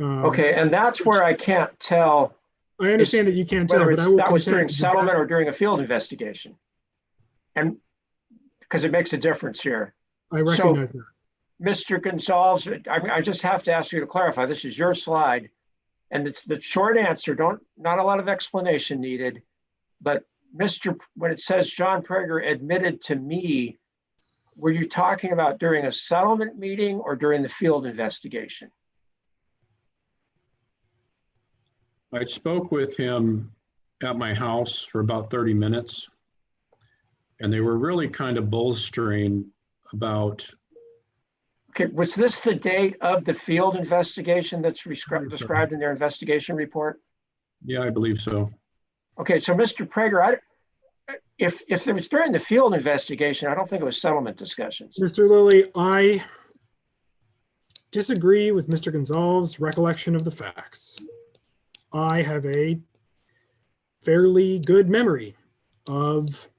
Okay, and that's where I can't tell. I understand that you can't tell, but that was during settlement or during a field investigation, and because it makes a difference here. I recognize that. Mr. Gonzalez, I just have to ask you to clarify. This is your slide. And the short answer, not a lot of explanation needed, but when it says John Prager admitted to me, were you talking about during a settlement meeting or during the field investigation? I spoke with him at my house for about 30 minutes, and they were really kind of bolstering about. Okay, was this the date of the field investigation that's described in their investigation report? Yeah, I believe so. Okay, so Mr. Prager, if it was during the field investigation, I don't think it was settlement discussions. Mr. Lilly, I disagree with Mr. Gonzalves' recollection of the facts. I have a fairly good memory of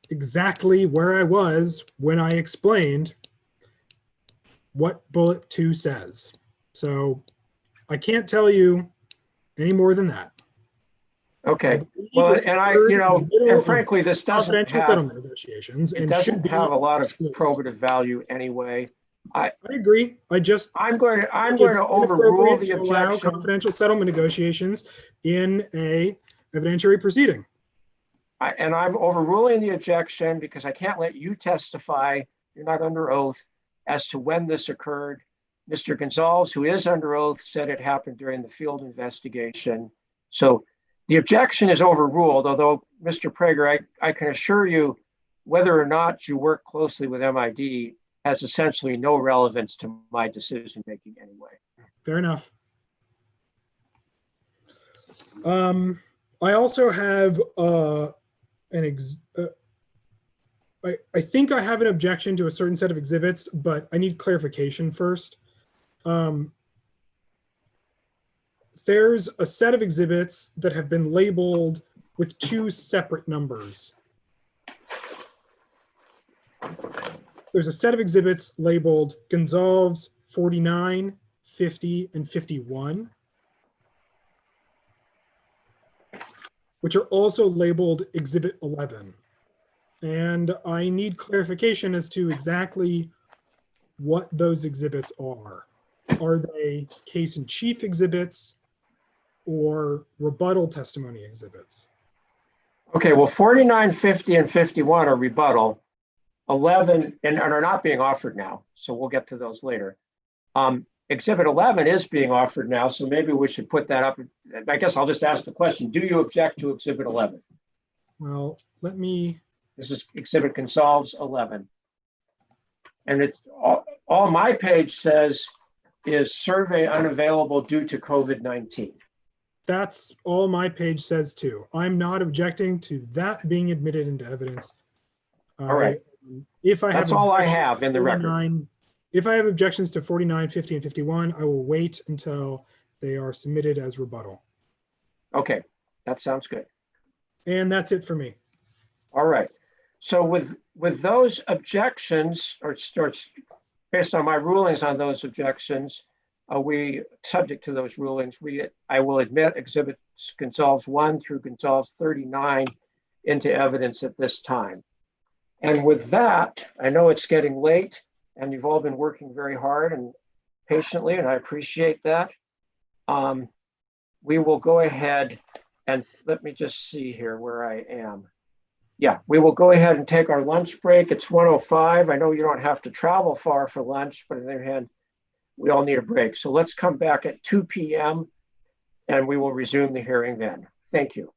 exactly where I was when I explained what bullet 2 says. So I can't tell you any more than that. Okay, well, and frankly, this doesn't confidential have, settlement negotiations, it and doesn't should have a lot of excluded. probative value anyway. I agree. I'm going to overrule the to allow objection. confidential settlement negotiations in a evidentiary proceeding. And I'm overruling the objection because I can't let you testify. You're not under oath as to when this occurred. Mr. Gonzalves, who is under oath, said it happened during the field investigation. So the objection is overruled, although Mr. Prager, I can assure you, whether or not you work closely with MID has essentially no relevance to my decision-making anyway. Fair enough. I also have I think I have an objection to a certain set of exhibits, but I need clarification first. There's a set of exhibits that have been labeled with 2 separate numbers. There's a set of exhibits labeled Gonzalves 49, 50, and 51, which are also labeled Exhibit 11. And I need clarification as to exactly what those exhibits are. Are they case in chief exhibits or rebuttal testimony exhibits? Okay, well, 49, 50, and 51 are rebuttal. 11 and are not being offered now, so we'll get to those later. Exhibit 11 is being offered now, so maybe we should put that up. I guess I'll just ask the question, do you object to Exhibit 11? Well, let me... This is Exhibit Gonzalves 11. And it's all my page says is survey unavailable due to COVID-19. That's all my page says too. I'm not objecting to that being admitted into evidence. All right. If I That's have all I have in the 49, record. If I have objections to 49, 50, and 51, I will wait until they are submitted as rebuttal. Okay, that sounds good. And that's it for me. All right. So with those objections, or based on my rulings on those objections, subject to those rulings, I will admit exhibits Gonzalves 1 through Gonzalves 39 into evidence at this time. And with that, I know it's getting late and you've all been working very hard and patiently, and I appreciate that. We will go ahead and let me just see here where I am. Yeah, we will go ahead and take our lunch break. It's 1:05. I know you don't have to travel far for lunch, but on the other hand, we all need a break. So let's come back at 2 p.m. and we will resume the hearing then. Thank you.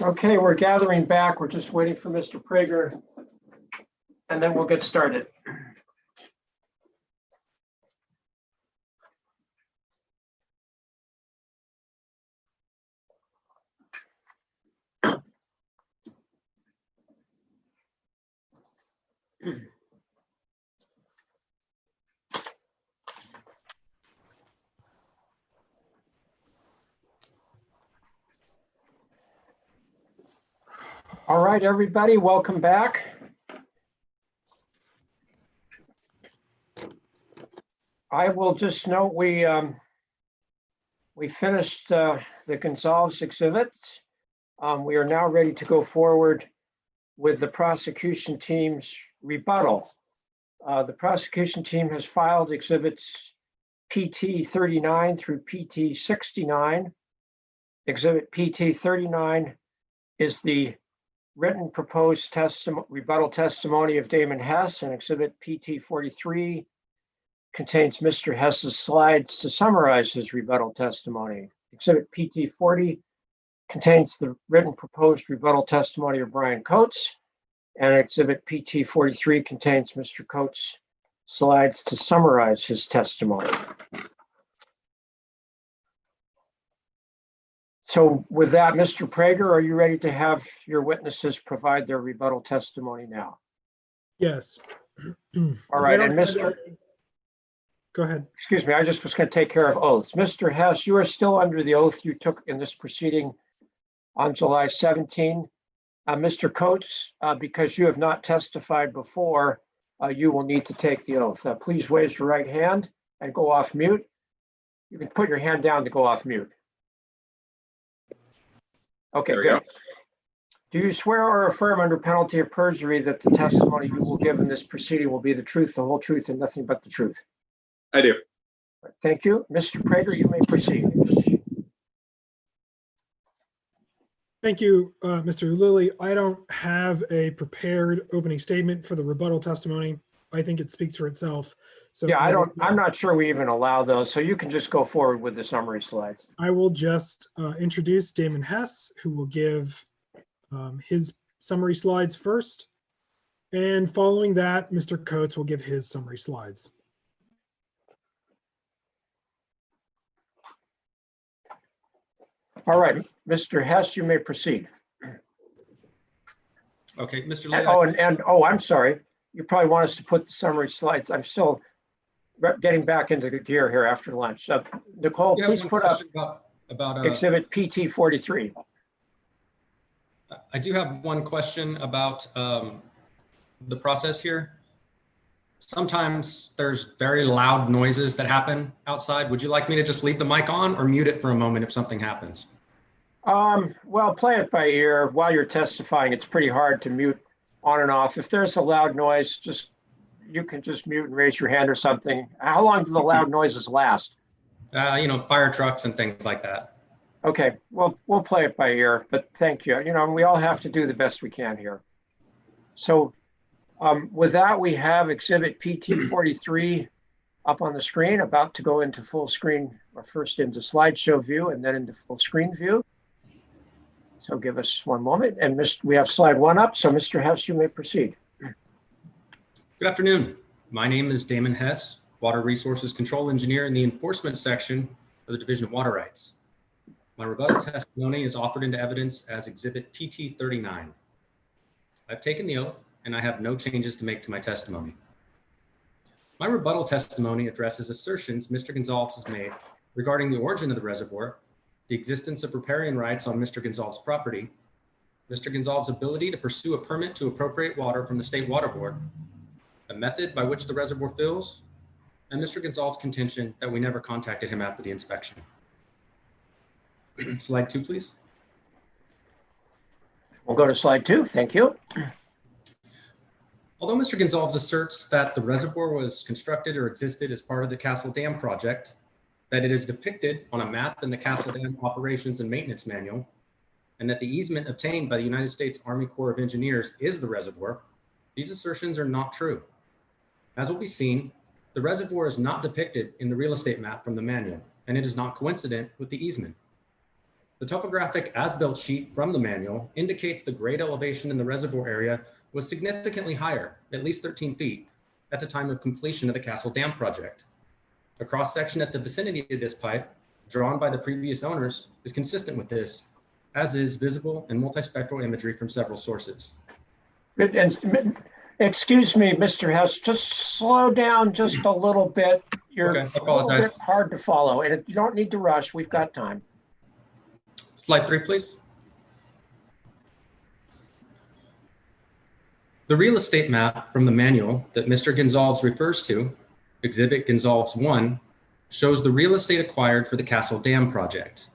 Okay, we're gathering back. We're just waiting for Mr. Prager, and then we'll get started. All right, everybody, welcome back. I will just note we finished the Gonzalves exhibits. We are now ready to go forward with the prosecution team's rebuttal. The prosecution team has filed exhibits PT 39 through PT 69. Exhibit PT 39 is the written proposed rebuttal testimony of Damon Hess, and exhibit PT 43 contains Mr. Hess's slides to summarize his rebuttal testimony. Exhibit PT 40 contains the written proposed rebuttal testimony of Brian Coates, and exhibit PT 43 contains Mr. Coates' slides to summarize his testimony. So with that, Mr. Prager, are you ready to have your witnesses provide their rebuttal testimony now? Yes. All right, and Mr. Go ahead. Excuse me, I just was going to take care of oaths. Mr. Hess, you are still under the oath you took in this proceeding on July 17. Mr. Coates, because you have not testified before, you will need to take the oath. Please raise your right hand and go off mute. You can put your hand down to go off mute. Okay, good. Do you swear or affirm under penalty of perjury that the testimony you will give in this proceeding will be the truth, the whole truth, and nothing but the truth? I do. Thank you. Mr. Prager, you may proceed. Thank you, Mr. Lilly. I don't have a prepared opening statement for the rebuttal testimony. I think it speaks for itself. So Yeah, I'm not sure we even allow those, so you can just go forward with the summary slides. I will just introduce Damon Hess, who will give his summary slides first. And following that, Mr. Coates will give his summary slides. All right, Mr. Hess, you may proceed. Okay, Mr. Lee. I'm sorry. You probably want us to put the summary slides. I'm still getting back into the gear here after lunch. Nicole, please put up about exhibit PT 43. I do have one question about the process here. Sometimes there's very loud noises that happen outside. Would you like me to just leave the mic on or mute it for a moment if something happens? Well, play it by ear. While you're testifying, it's pretty hard to mute on and off. If there's a loud noise, you can just mute and raise your hand or something. How long do the loud noises last? Fire trucks and things like that. Okay, well, we'll play it by ear, but thank you. We all have to do the best we can here. So with that, we have exhibit PT 43 up on the screen, about to go into full screen, or first into slideshow view and then into full screen view. So give us one moment, and we have slide 1 up. So Mr. Hess, you may proceed. Good afternoon. My name is Damon Hess, Water Resources Control Engineer in the Enforcement Section of the Division of Water Rights. My rebuttal testimony is offered into evidence as exhibit PT 39. I've taken the oath and I have no changes to make to my testimony. My rebuttal testimony addresses assertions Mr. Gonzalves has made regarding the origin of the reservoir, the existence of riparian rights on Mr. Gonzalves' property, Mr. Gonzalves' ability to pursue a permit to appropriate water from the State Water Board, the method by which the reservoir fills, and Mr. Gonzalves' contention that we never contacted him after the inspection. Slide 2, please. We'll go to slide 2. Thank you. Although Mr. Gonzalves asserts that the reservoir was constructed or existed as part of the Castle Dam project, that it is depicted on a map in the Castle Dam Operations and Maintenance Manual, and that the easement obtained by the United States Army Corps of Engineers is the reservoir, these assertions are not true. As will be seen, the reservoir is not depicted in the real estate map from the manual, and it is not coincident with the easement. The topographic as-built sheet from the manual indicates the grade elevation in the reservoir area was significantly higher, at least 13 feet, at the time of completion of the Castle Dam project. A cross-section at the vicinity of this pipe, drawn by the previous owners, is consistent with this, as is visible and multispectral imagery from several sources. And excuse me, Mr. Hess, just slow down just a little bit. You're Okay, I a little apologize. bit hard to follow, and you don't need to rush. We've got time. Slide 3, please. The real estate map from the manual that Mr. Gonzalves refers to, Exhibit Gonzalves 1, shows the real estate acquired for the Castle Dam project.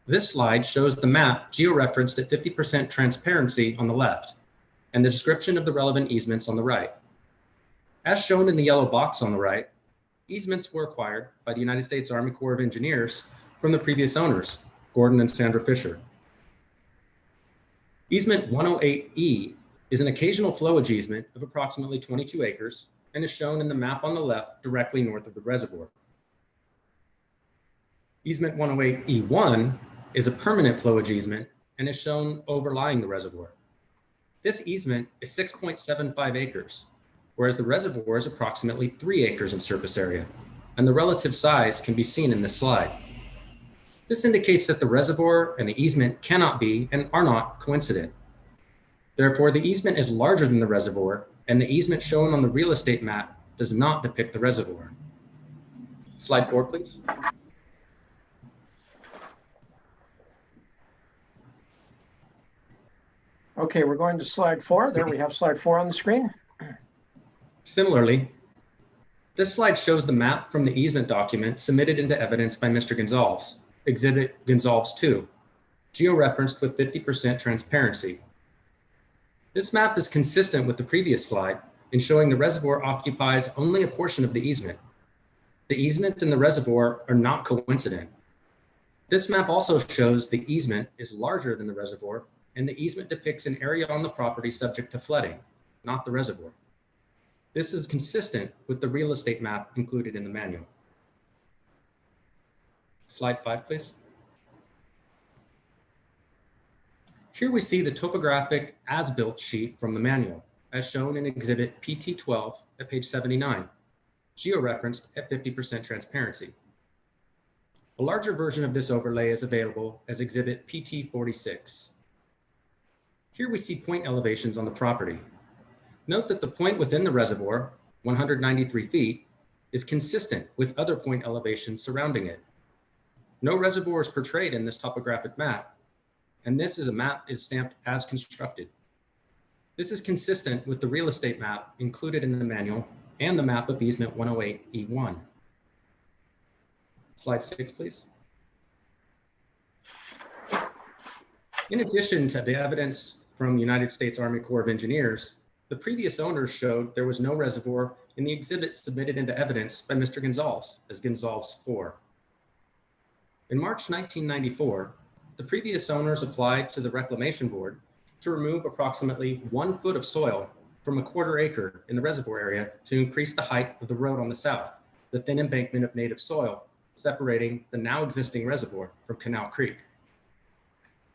This slide shows the map georeferenced at 50% transparency on the left, and the description of the relevant easements on the right. As shown in the yellow box on the right, easements were acquired by the United States Army Corps of Engineers from the previous owners, Gordon and Sandra Fisher. Easement 108E is an occasional flowage easement of approximately 22 acres and is shown in the map on the left directly north of the reservoir. Easement 108E1 is a permanent flowage easement and is shown overlying the reservoir. This easement is 6.75 acres, whereas the reservoir is approximately 3 acres in surface area, and the relative size can be seen in this slide. This indicates that the reservoir and the easement cannot be and are not coincident. Therefore, the easement is larger than the reservoir, and the easement shown on the real estate map does not depict the reservoir. Slide 4, please. Okay, we're going to slide 4. There we have slide 4 on the screen. Similarly, this slide shows the map from the easement document submitted into evidence by Mr. Gonzalves, Exhibit Gonzalves 2, georeferenced with 50% transparency. This map is consistent with the previous slide in showing the reservoir occupies only a portion of the easement. The easement and the reservoir are not coincident. This map also shows the easement is larger than the reservoir, and the easement depicts an area on the property subject to flooding, not the reservoir. This is consistent with the real estate map included in the manual. Slide 5, please. Here we see the topographic as-built sheet from the manual, as shown in Exhibit PT12 at page 79, georeferenced at 50% transparency. A larger version of this overlay is available as Exhibit PT46. Here we see point elevations on the property. Note that the point within the reservoir, 193 feet, is consistent with other point elevations surrounding it. No reservoir is portrayed in this topographic map, and this map is stamped as constructed. This is consistent with the real estate map included in the manual and the map of easement 108E1. Slide 6, please. In addition to the evidence from the United States Army Corps of Engineers, the previous owners showed there was no reservoir in the exhibit submitted into evidence by Mr. Gonzalves as Gonzalves 4. In March 1994, the previous owners applied to the Reclamation Board to remove approximately 1 foot of soil from a 1/4 acre in the reservoir area to increase the height of the road on the south, the thin embankment of native soil separating the now existing reservoir from Canal Creek.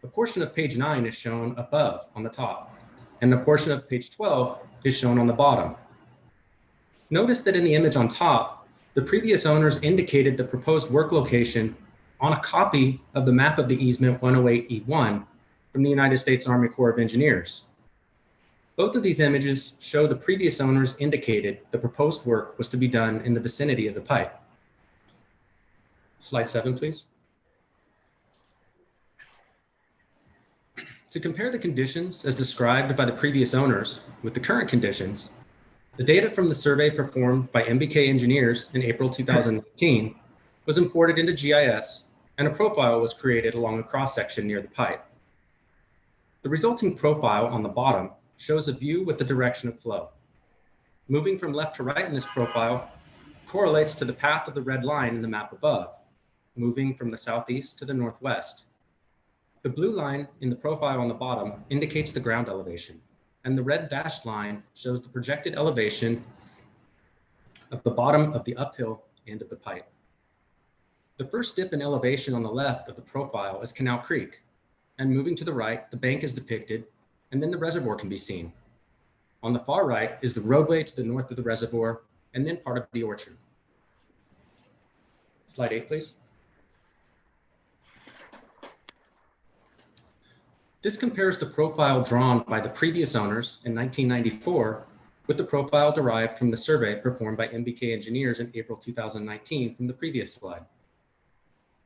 A portion of page 9 is shown above on the top, and a portion of page 12 is shown on the bottom. Notice that in the image on top, the previous owners indicated the proposed work location on a copy of the map of the easement 108E1 from the United States Army Corps of Engineers. Both of these images show the previous owners indicated the proposed work was to be done in the vicinity of the pipe. Slide 7, please. To compare the conditions as described by the previous owners with the current conditions, the data from the survey performed by MBK engineers in April 2019 was imported into GIS, and a profile was created along a cross-section near the pipe. The resulting profile on the bottom shows a view with the direction of flow. Moving from left to right in this profile correlates to the path of the red line in the map above, moving from the southeast to the northwest. The blue line in the profile on the bottom indicates the ground elevation, and the red dashed line shows the projected elevation of the bottom of the uphill end of the pipe. The first dip in elevation on the left of the profile is Canal Creek, and moving to the right, the bank is depicted, and then the reservoir can be seen. On the far right is the roadway to the north of the reservoir, and then part of the orchard. Slide 8, please. This compares the profile drawn by the previous owners in 1994 with the profile derived from the survey performed by MBK engineers in April 2019 from the previous slide.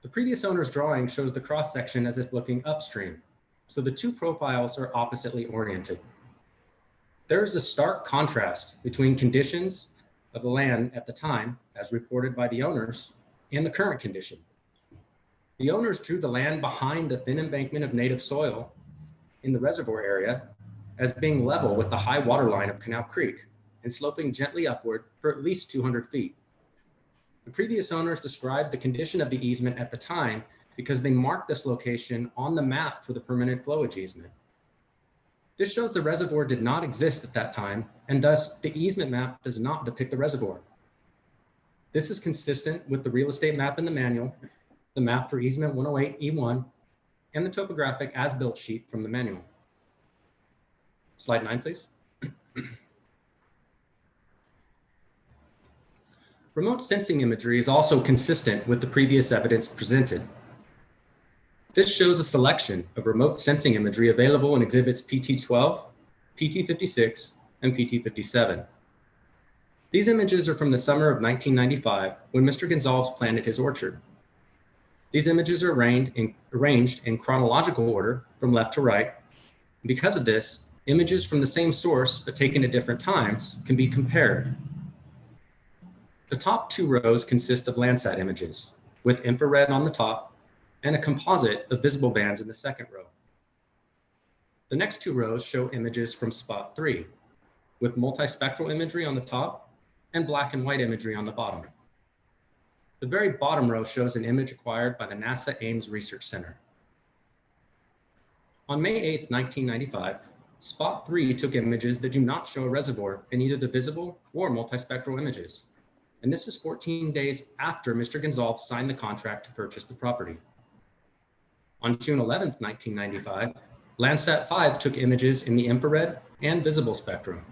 The previous owner's drawing shows the cross-section as if looking upstream, so the two profiles are oppositely oriented. There is a stark contrast between conditions of the land at the time, as reported by the owners, and the current condition. The owners drew the land behind the thin embankment of native soil in the reservoir area as being level with the high water line of Canal Creek and sloping gently upward for at least 200 feet. The previous owners described the condition of the easement at the time because they marked this location on the map for the permanent flowage easement. This shows the reservoir did not exist at that time, and thus the easement map does not depict the reservoir. This is consistent with the real estate map in the manual, the map for easement 108E1, and the topographic as-built sheet from the manual. Slide 9, please. Remote sensing imagery is also consistent with the previous evidence presented. This shows a selection of remote sensing imagery available in exhibits PT12, PT56, and PT57. These images are from the summer of 1995 when Mr. Gonzalves planted his orchard. These images are arranged in chronological order from left to right. Because of this, images from the same source but taken at different times can be compared. The top two rows consist of Landsat images, with infrared on the top and a composite of visible bands in the second row. The next two rows show images from spot 3, with multispectral imagery on the top and black and white imagery on the bottom. The very bottom row shows an image acquired by the NASA Ames Research Center. On May 8, 1995, spot 3 took images that do not show a reservoir in either the visible or multispectral images. And this is 14 days after Mr. Gonzalves signed the contract to purchase the property. On June 11, 1995, Landsat 5 took images in the infrared and visible spectrum.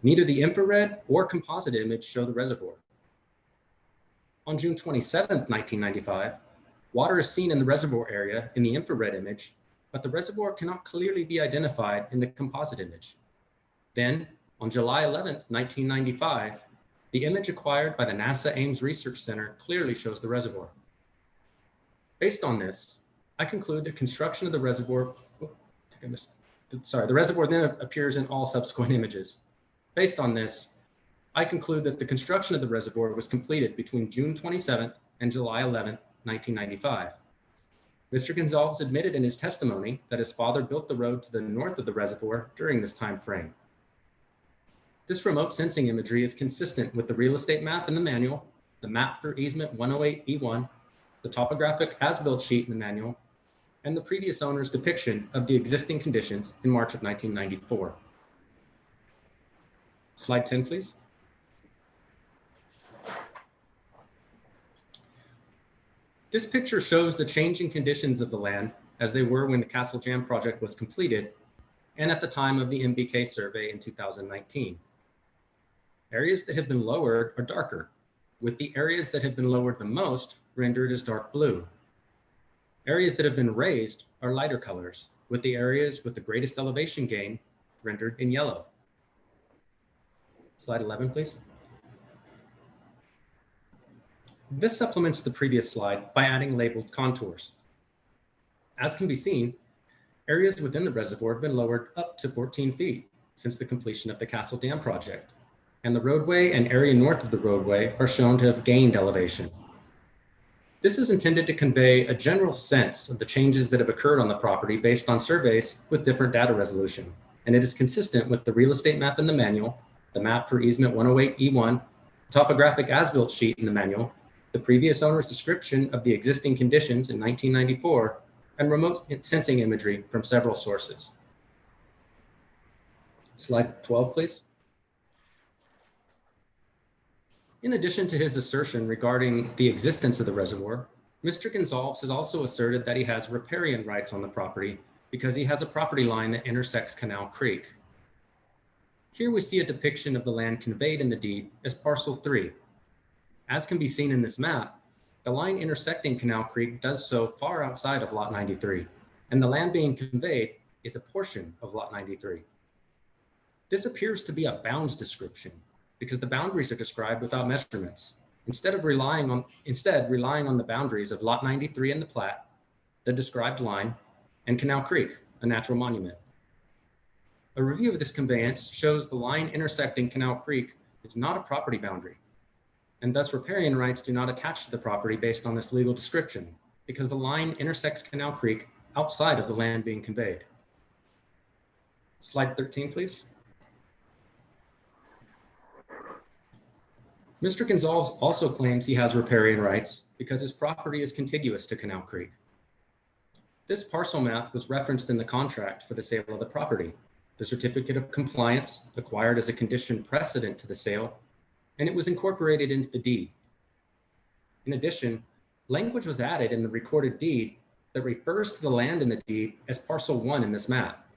Neither the infrared or composite image show the reservoir. On June 27, 1995, water is seen in the reservoir area in the infrared image, but the reservoir cannot clearly be identified in the composite image. Then, on July 11, 1995, the image acquired by the NASA Ames Research Center clearly shows the reservoir. Based on this, I conclude that construction of the reservoir, the reservoir then appears in all subsequent images. Based on this, I conclude that the construction of the reservoir was completed between June 27th and July 11th, 1995. Mr. Gonzalves admitted in his testimony that his father built the road to the north of the reservoir during this time frame. This remote sensing imagery is consistent with the real estate map in the manual, the map for easement 108E1, the topographic as-built sheet in the manual, and the previous owner's depiction of the existing conditions in March of 1994. Slide 10, please. This picture shows the changing conditions of the land as they were when the Castle Jam project was completed and at the time of the MBK survey in 2019. Areas that have been lowered are darker, with the areas that have been lowered the most rendered as dark blue. Areas that have been raised are lighter colors, with the areas with the greatest elevation gain rendered in yellow. Slide 11, please. This supplements the previous slide by adding labeled contours. As can be seen, areas within the reservoir have been lowered up to 14 feet since the completion of the Castle Dam project, and the roadway and area north of the roadway are shown to have gained elevation. This is intended to convey a general sense of the changes that have occurred on the property based on surveys with different data resolution, and it is consistent with the real estate map in the manual, the map for easement 108E1, topographic as-built sheet in the manual, the previous owner's description of the existing conditions in 1994, and remote sensing imagery from several sources. Slide 12, please. In addition to his assertion regarding the existence of the reservoir, Mr. Gonzalves has also asserted that he has riparian rights on the property because he has a property line that intersects Canal Creek. Here we see a depiction of the land conveyed in the deed as Parcel 3. As can be seen in this map, the line intersecting Canal Creek does so far outside of Lot 93, and the land being conveyed is a portion of Lot 93. This appears to be a bounds description because the boundaries are described without measurements. Instead relying on the boundaries of Lot 93 in the plat, the described line, and Canal Creek, a natural monument. A review of this conveyance shows the line intersecting Canal Creek is not a property boundary, and thus riparian rights do not attach to the property based on this legal description because the line intersects Canal Creek outside of the land being conveyed. Slide 13, please. Mr. Gonzalves also claims he has riparian rights because his property is contiguous to Canal Creek. This parcel map was referenced in the contract for the sale of the property, the certificate of compliance acquired as a condition precedent to the sale, and it was incorporated into the deed. In addition, language was added in the recorded deed that refers to the land in the deed as Parcel 1 in this map.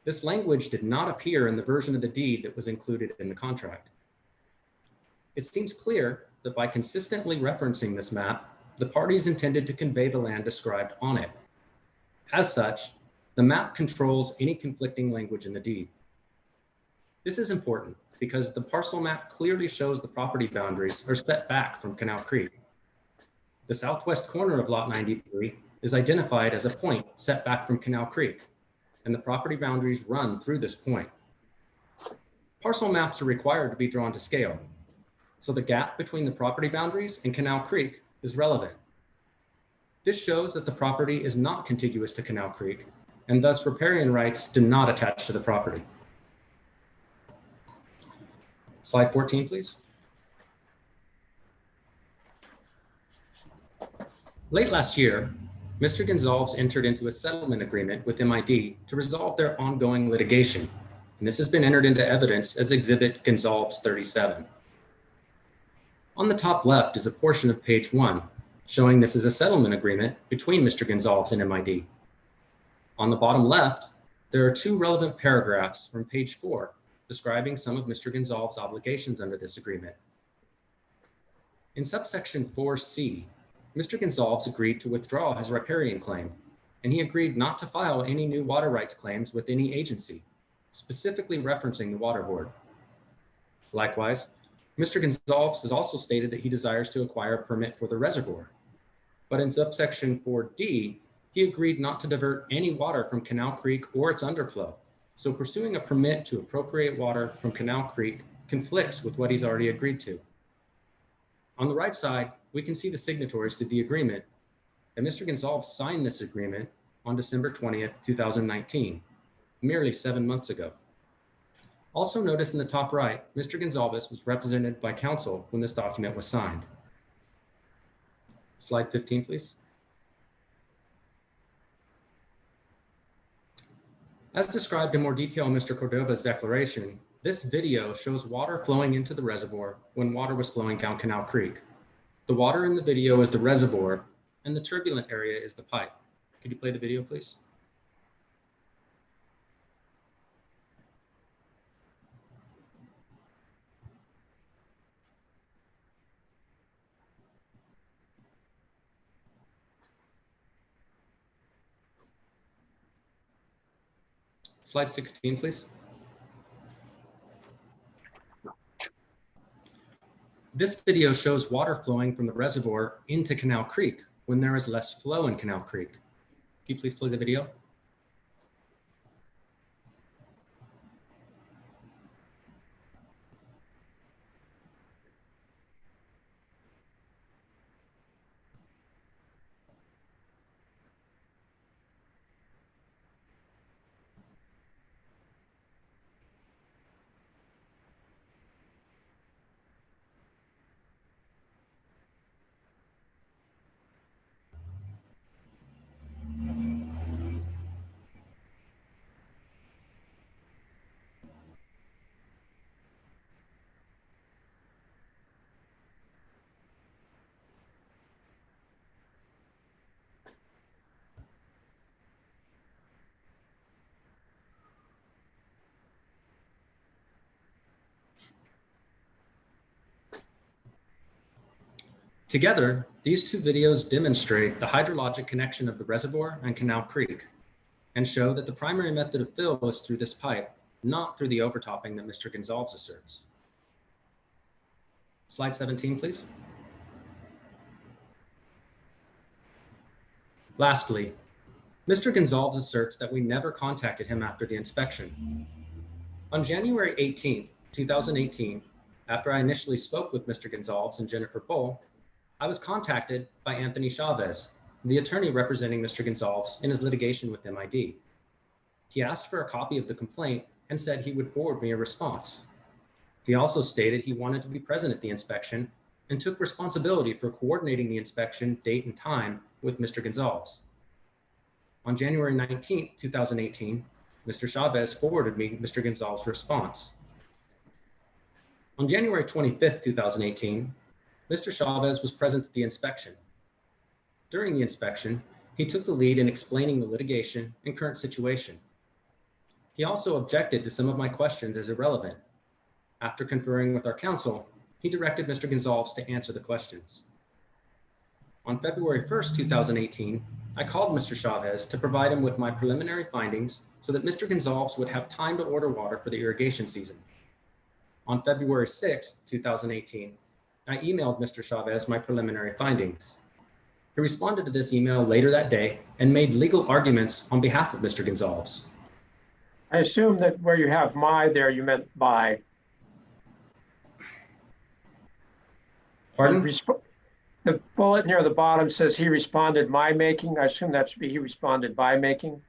This language did not appear in the version of the deed that was included in the contract. It seems clear that by consistently referencing this map, the parties intended to convey the land described on it. As such, the map controls any conflicting language in the deed. This is important because the parcel map clearly shows the property boundaries are set back from Canal Creek. The southwest corner of Lot 93 is identified as a point set back from Canal Creek, and the property boundaries run through this point. Parcel maps are required to be drawn to scale, so the gap between the property boundaries and Canal Creek is relevant. This shows that the property is not contiguous to Canal Creek, and thus riparian rights do not attach to the property. Slide 14, please. Late last year, Mr. Gonzalves entered into a settlement agreement with MID to resolve their ongoing litigation, and this has been entered into evidence as Exhibit Gonzalves 37. On the top left is a portion of page 1, showing this is a settlement agreement between Mr. Gonzalves and MID. On the bottom left, there are 2 relevant paragraphs from page 4 describing some of Mr. Gonzalves' obligations under this agreement. In subsection 4C, Mr. Gonzalves agreed to withdraw his riparian claim, and he agreed not to file any new water rights claims with any agency, specifically referencing the Water Board. Likewise, Mr. Gonzalves has also stated that he desires to acquire a permit for the reservoir. But in subsection 4D, he agreed not to divert any water from Canal Creek or its underflow. So pursuing a permit to appropriate water from Canal Creek conflicts with what he's already agreed to. On the right side, we can see the signatories to the agreement, and Mr. Gonzalves signed this agreement on December 20th, 2019, merely 7 months ago. Also notice in the top right, Mr. Gonzalves was represented by counsel when this document was signed. Slide 15, please. As described in more detail in Mr. Cordova's declaration, this video shows water flowing into the reservoir when water was flowing down Canal Creek. The water in the video is the reservoir, and the turbulent area is the pipe. Could you play the video, please? Slide 16, please. This video shows water flowing from the reservoir into Canal Creek when there is less flow in Canal Creek. Can you please play the video? Together, these two videos demonstrate the hydrologic connection of the reservoir and Canal Creek and show that the primary method of fill is through this pipe, not through the overtopping that Mr. Gonzalves asserts. Slide 17, please. Lastly, Mr. Gonzalves asserts that we never contacted him after the inspection. On January 18th, 2018, after I initially spoke with Mr. Gonzalves and Jennifer Bull, I was contacted by Anthony Chavez, the attorney representing Mr. Gonzalves in his litigation with MID. He asked for a copy of the complaint and said he would forward me a response. He also stated he wanted to be present at the inspection and took responsibility for coordinating the inspection date and time with Mr. Gonzalves. On January 19th, 2018, Mr. Chavez forwarded me Mr. Gonzalves' response. On January 25th, 2018, Mr. Chavez was present at the inspection. During the inspection, he took the lead in explaining the litigation and current situation. He also objected to some of my questions as irrelevant. After conferring with our counsel, he directed Mr. Gonzalves to answer the questions. On February 1st, 2018, I called Mr. Chavez to provide him with my preliminary findings so that Mr. Gonzalves would have time to order water for the irrigation season. On February 6th, 2018, I emailed Mr. Chavez my preliminary findings. He responded to this email later that day and made legal arguments on behalf of Mr. Gonzalves. I assume that where you have my there, you meant by. Pardon? The bullet near the bottom says he responded my making. I assume that should be he responded by making.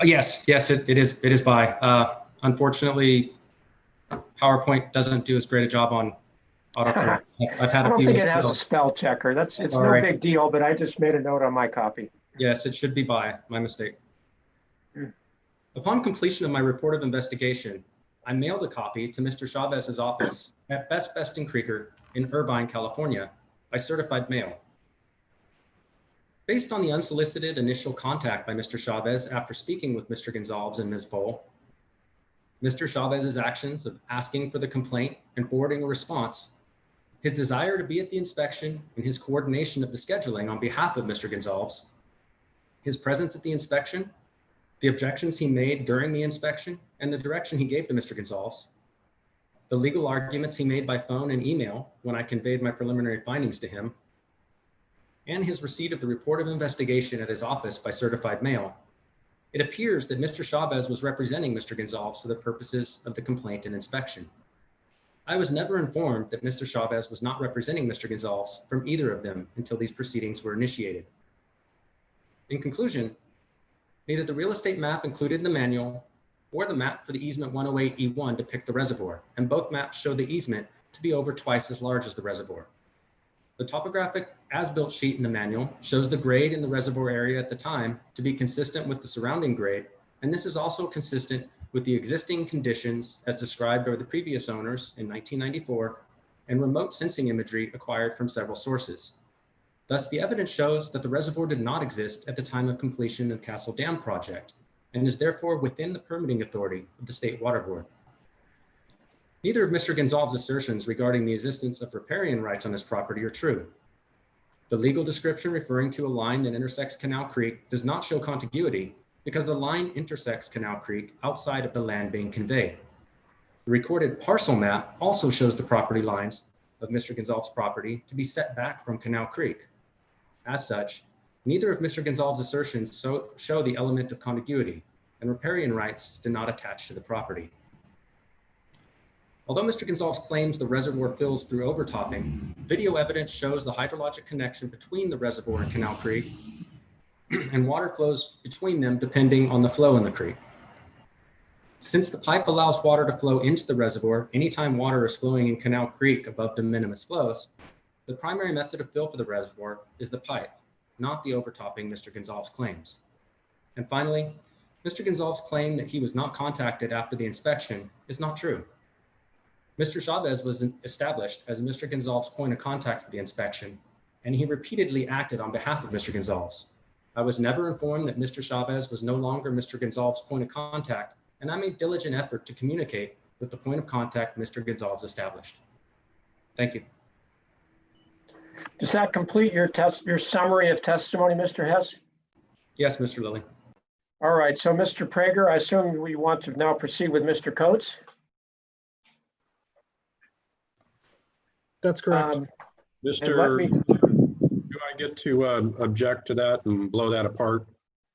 Yes, it is by. Unfortunately, PowerPoint doesn't do as great a job on autocorrect. I've had I a don't few. think it has a spell checker. It's no Sorry. big deal, but I just made a note on my copy. Yes, it should be by. My mistake. Hmm. Upon completion of my report of investigation, I mailed a copy to Mr. Chavez's office at Best & Creeker in Irvine, California, by certified mail. Based on the unsolicited initial contact by Mr. Chavez after speaking with Mr. Gonzalves and Ms. Bull, Mr. Chavez's actions of asking for the complaint and forwarding a response, his desire to be at the inspection and his coordination of the scheduling on behalf of Mr. Gonzalves, his presence at the inspection, the objections he made during the inspection, and the direction he gave to Mr. Gonzalves, the legal arguments he made by phone and email when I conveyed my preliminary findings to him, and his receipt of the report of investigation at his office by certified mail, it appears that Mr. Chavez was representing Mr. Gonzalves for the purposes of the complaint and inspection. I was never informed that Mr. Chavez was not representing Mr. Gonzalves from either of them until these proceedings were initiated. In conclusion, neither the real estate map included in the manual or the map for the easement 108E1 depict the reservoir, and both maps show the easement to be over twice as large as the reservoir. The topographic as-built sheet in the manual shows the grade in the reservoir area at the time to be consistent with the surrounding grade, and this is also consistent with the existing conditions as described by the previous owners in 1994 and remote sensing imagery acquired from several sources. Thus, the evidence shows that the reservoir did not exist at the time of completion of the Castle Dam project and is therefore within the permitting authority of the State Water Board. Neither of Mr. Gonzalves' assertions regarding the existence of riparian rights on this property are true. The legal description referring to a line that intersects Canal Creek does not show contiguity because the line intersects Canal Creek outside of the land being conveyed. The recorded parcel map also shows the property lines of Mr. Gonzalves' property to be set back from Canal Creek. As such, neither of Mr. Gonzalves' assertions show the element of contiguity, and riparian rights do not attach to the property. Although Mr. Gonzalves claims the reservoir fills through overtopping, video evidence shows the hydrologic connection between the reservoir and Canal Creek, and water flows between them depending on the flow in the creek. Since the pipe allows water to flow into the reservoir anytime water is flowing in Canal Creek above de minimis flows, the primary method of fill for the reservoir is the pipe, not the overtopping Mr. Gonzalves claims. And finally, Mr. Gonzalves' claim that he was not contacted after the inspection is not true. Mr. Chavez was established as Mr. Gonzalves' point of contact for the inspection, and he repeatedly acted on behalf of Mr. Gonzalves. I was never informed that Mr. Chavez was no longer Mr. Gonzalves' point of contact, and I made diligent effort to communicate with the point of contact Mr. Gonzalves established. Thank you. Does that complete your summary of testimony, Mr. Hess? Yes, Mr. Lilly. All right, so Mr. Prager, I assume we want to now proceed with Mr. Coates? That's correct. And let Mr. me, Do I get to object to that and blow that apart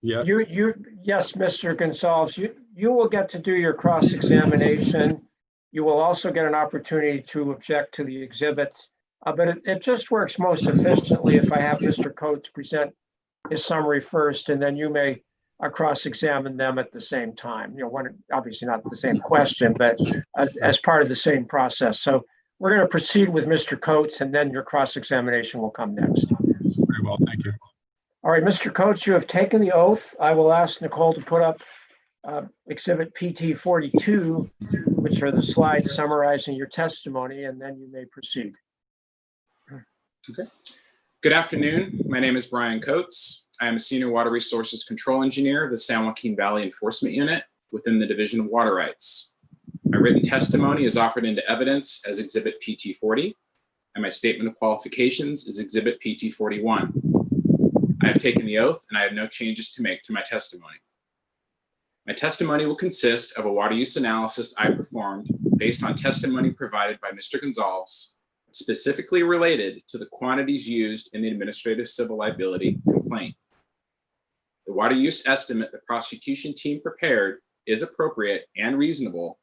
yet? yes, Mr. Gonzalves, you will get to do your cross-examination. You will also get an opportunity to object to the exhibits, but it just works most efficiently if I have Mr. Coates present his summary first, and then you may cross-examine them at the same time. Obviously not the same question, but as part of the same process. So we're going to proceed with Mr. Coates, and then your cross-examination will come next. Very well, thank you. All right, Mr. Coates, you have taken the oath. I will ask Nicole to put up Exhibit PT 42, which are the slides summarizing your testimony, and then you may proceed. Okay. Good afternoon. My name is Brian Coates. I am a Senior Water Resources Control Engineer of the San Joaquin Valley Enforcement Unit within the Division of Water Rights. My written testimony is offered into evidence as Exhibit PT 40, and my statement of qualifications is Exhibit PT 41. I have taken the oath and I have no changes to make to my testimony. My testimony will consist of a water use analysis I performed based on testimony provided by Mr. Gonzalves, specifically related to the quantities used in the administrative civil liability complaint. The water use estimate the prosecution team prepared is appropriate and reasonable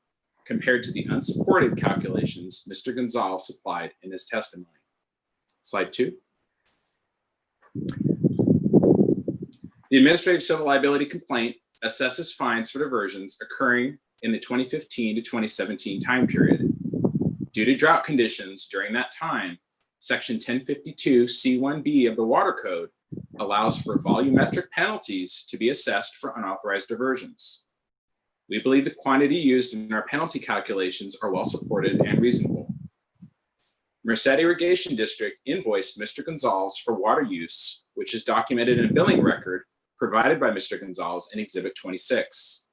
compared to the unsupported calculations Mr. Gonzalves supplied in his testimony. Slide 2. The administrative civil liability complaint assesses fines for diversions occurring in the 2015 to 2017 time period. Due to drought conditions during that time, Section 1052 C1B of the Water Code allows for volumetric penalties to be assessed for unauthorized diversions. We believe the quantity used in our penalty calculations are well supported and reasonable. Merced Irrigation District invoiced Mr. Gonzalves for water use, which is documented in a billing record provided by Mr. Gonzalves in Exhibit 26.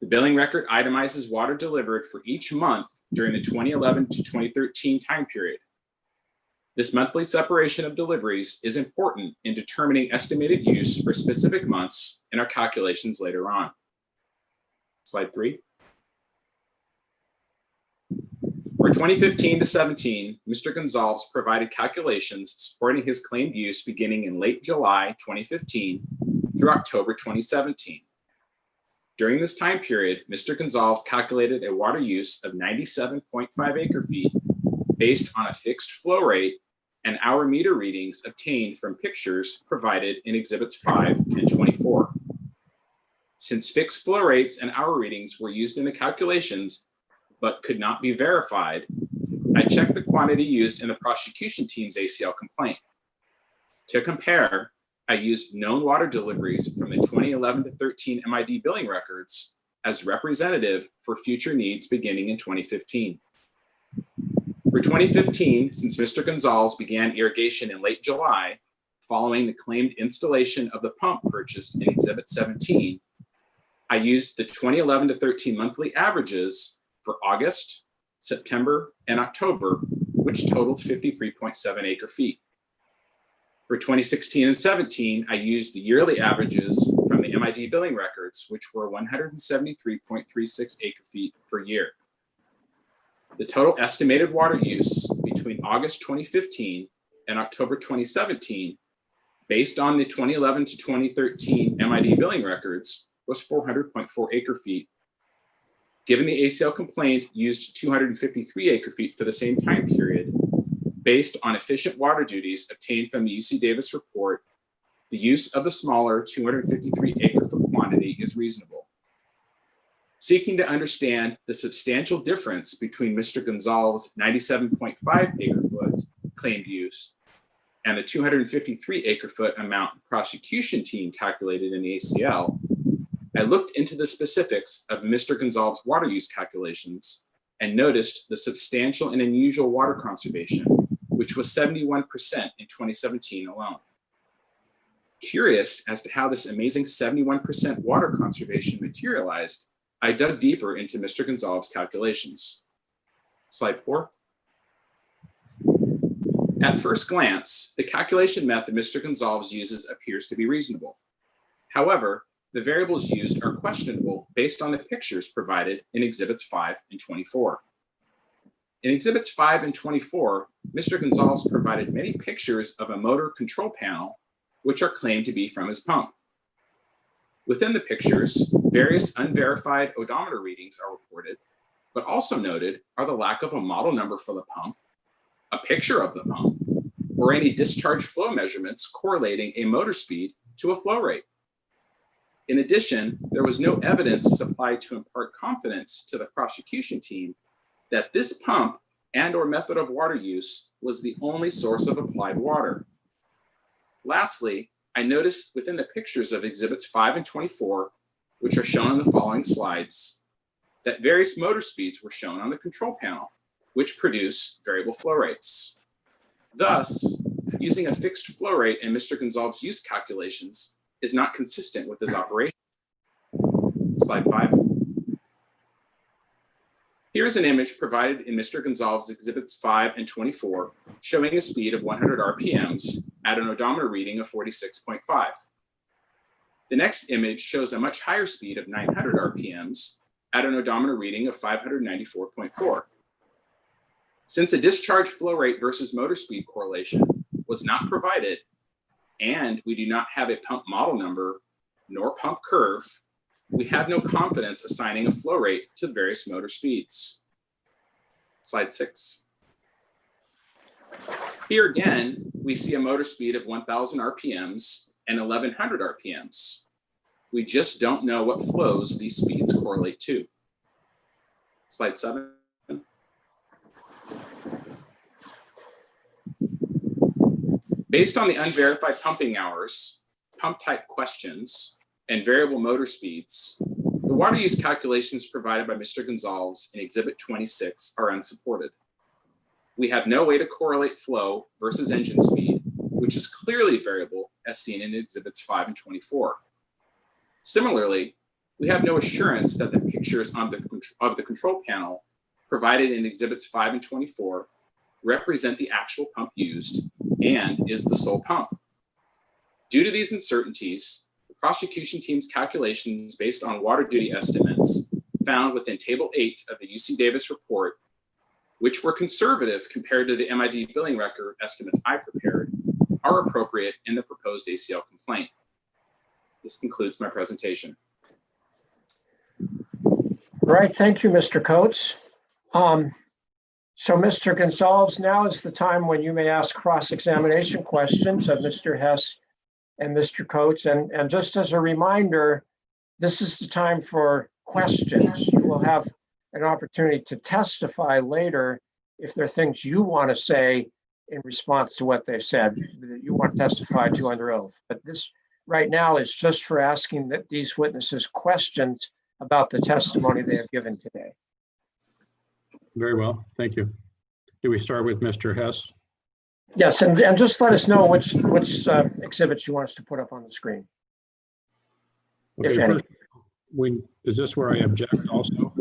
The billing record itemizes water delivered for each month during the 2011 to 2013 time period. This monthly separation of deliveries is important in determining estimated use for specific months in our calculations later on. Slide 3. For 2015 to 17, Mr. Gonzalves provided calculations supporting his claimed use beginning in late July 2015 through October 2017. During this time period, Mr. Gonzalves calculated a water use of 97.5 acre-feet based on a fixed flow rate and hour meter readings obtained from pictures provided in Exhibits 5 and 24. Since fixed flow rates and hour readings were used in the calculations but could not be verified, I checked the quantity used in the prosecution team's ACL complaint. To compare, I used known water deliveries from the 2011 to 13 MID billing records as representative for future needs beginning in 2015. For 2015, since Mr. Gonzalves began irrigation in late July, following the claimed installation of the pump purchased in Exhibit 17, I used the 2011 to 13 monthly averages for August, September, and October, which totaled 53.7 acre-feet. For 2016 and 17, I used the yearly averages from the MID billing records, which were 173.36 acre-feet per year. The total estimated water use between August 2015 and October 2017, based on the 2011 to 2013 MID billing records, was 400.4 acre-feet. Given the ACL complaint used 253 acre-feet for the same time period, based on efficient water duties obtained from the UC Davis report, the use of the smaller 253 acre-foot quantity is reasonable. Seeking to understand the substantial difference between Mr. Gonzalves' 97.5 acre-foot claimed use and the 253 acre-foot amount the prosecution team calculated in the ACL, I looked into the specifics of Mr. Gonzalves' water use calculations and noticed the substantial and unusual water conservation, which was 71% in 2017 alone. Curious as to how this amazing 71% water conservation materialized, I dug deeper into Mr. Gonzalves' calculations. Slide 4. At first glance, the calculation method Mr. Gonzalves uses appears to be reasonable. However, the variables used are questionable based on the pictures provided in Exhibits 5 and 24. In Exhibits 5 and 24, Mr. Gonzalves provided many pictures of a motor control panel, which are claimed to be from his pump. Within the pictures, various unverified odometer readings are reported, but also noted are the lack of a model number for the pump, a picture of the pump, or any discharge flow measurements correlating a motor speed to a flow rate. In addition, there was no evidence supplied to impart confidence to the prosecution team that this pump and/or method of water use was the only source of applied water. Lastly, I noticed within the pictures of Exhibits 5 and 24, which are shown on the following slides, that various motor speeds were shown on the control panel, which produce variable flow rates. Thus, using a fixed flow rate in Mr. Gonzalves' use calculations is not consistent with his operation. Slide 5. Here's an image provided in Mr. Gonzalves' Exhibits 5 and 24 showing a speed of 100 RPMs at an odometer reading of 46.5. The next image shows a much higher speed of 900 RPMs at an odometer reading of 594.4. Since a discharge flow rate versus motor speed correlation was not provided, and we do not have a pump model number nor pump curve, we have no confidence assigning a flow rate to various motor speeds. Slide 6. Here again, we see a motor speed of 1,000 RPMs and 1,100 RPMs. We just don't know what flows these speeds correlate to. Slide 7. Based on the unverified pumping hours, pump type questions, and variable motor speeds, the water use calculations provided by Mr. Gonzalves in Exhibit 26 are unsupported. We have no way to correlate flow versus engine speed, which is clearly variable as seen in Exhibits 5 and 24. Similarly, we have no assurance that the pictures of the control panel provided in Exhibits 5 and 24 represent the actual pump used and is the sole pump. Due to these uncertainties, the prosecution team's calculations based on water duty estimates found within Table 8 of the UC Davis report, which were conservative compared to the MID billing record estimates I prepared, are appropriate in the proposed ACL complaint. This concludes my presentation. All right, thank you, Mr. Coates. So Mr. Gonzalves, now is the time when you may ask cross-examination questions of Mr. Hess and Mr. Coates. And just as a reminder, this is the time for questions. You will have an opportunity to testify later if there are things you want to say in response to what they've said that you want to testify to under oath. But this right now is just for asking these witnesses questions about the testimony they have given today. Very well, thank you. Do we start with Mr. Hess? Yes, and just let us know which exhibits you want us to put up on the screen. Okay, If any. first, is this where I object also?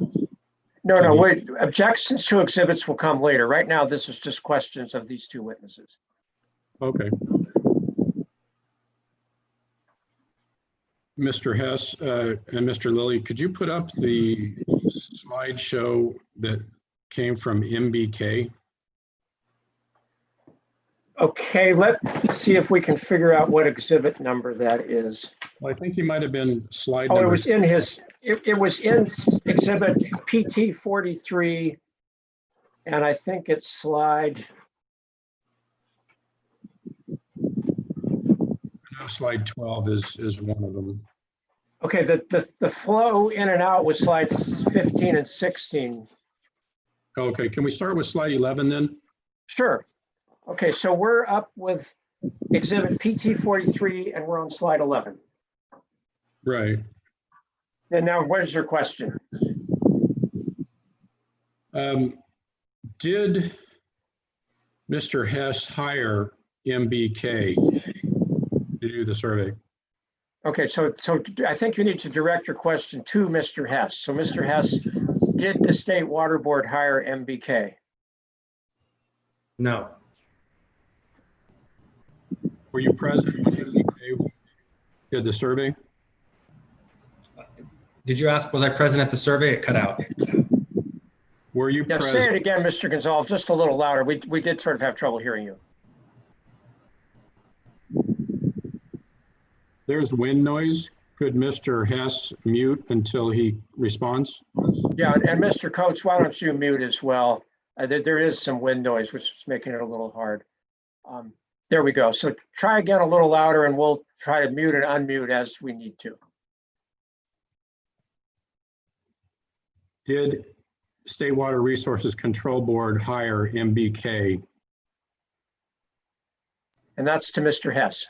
No, wait, objections to exhibits will come later. Right now, this is just questions of these two witnesses. Okay. Mr. Hess and Mr. Lilly, could you put up the slideshow that came from MBK? Okay, let's see if we can figure out what exhibit number that is. Well, I think he might have been slide Oh, number. it was in his, it was in exhibit PT 43, and I think it's slide. Slide 12 is one of them. Okay, the flow in and out was slides 15 and 16. Okay, can we start with slide 11 then? Sure. Okay, so we're up with exhibit PT 43 and we're on slide 11. Right. And now what is your question? Did Mr. Hess hire MBK to do the survey? Okay, so I think you need to direct your question to Mr. Hess. So Mr. Hess, did the State Water Board hire MBK? No. Were you present when MBK did the survey? Did you ask, was I present at the survey? It cut out. Were you Yeah, say present? it again, Mr. Gonzalez, just a little louder. We did sort of have trouble hearing you. There's wind noise. Could Mr. Hess mute until he responds? Yeah, and Mr. Coates, why don't you mute as well? There is some wind noise, which is making it a little hard. There we go. So try again a little louder and we'll try to mute and unmute as we need to. Did State Water Resources Control Board hire MBK? And that's to Mr. Hess.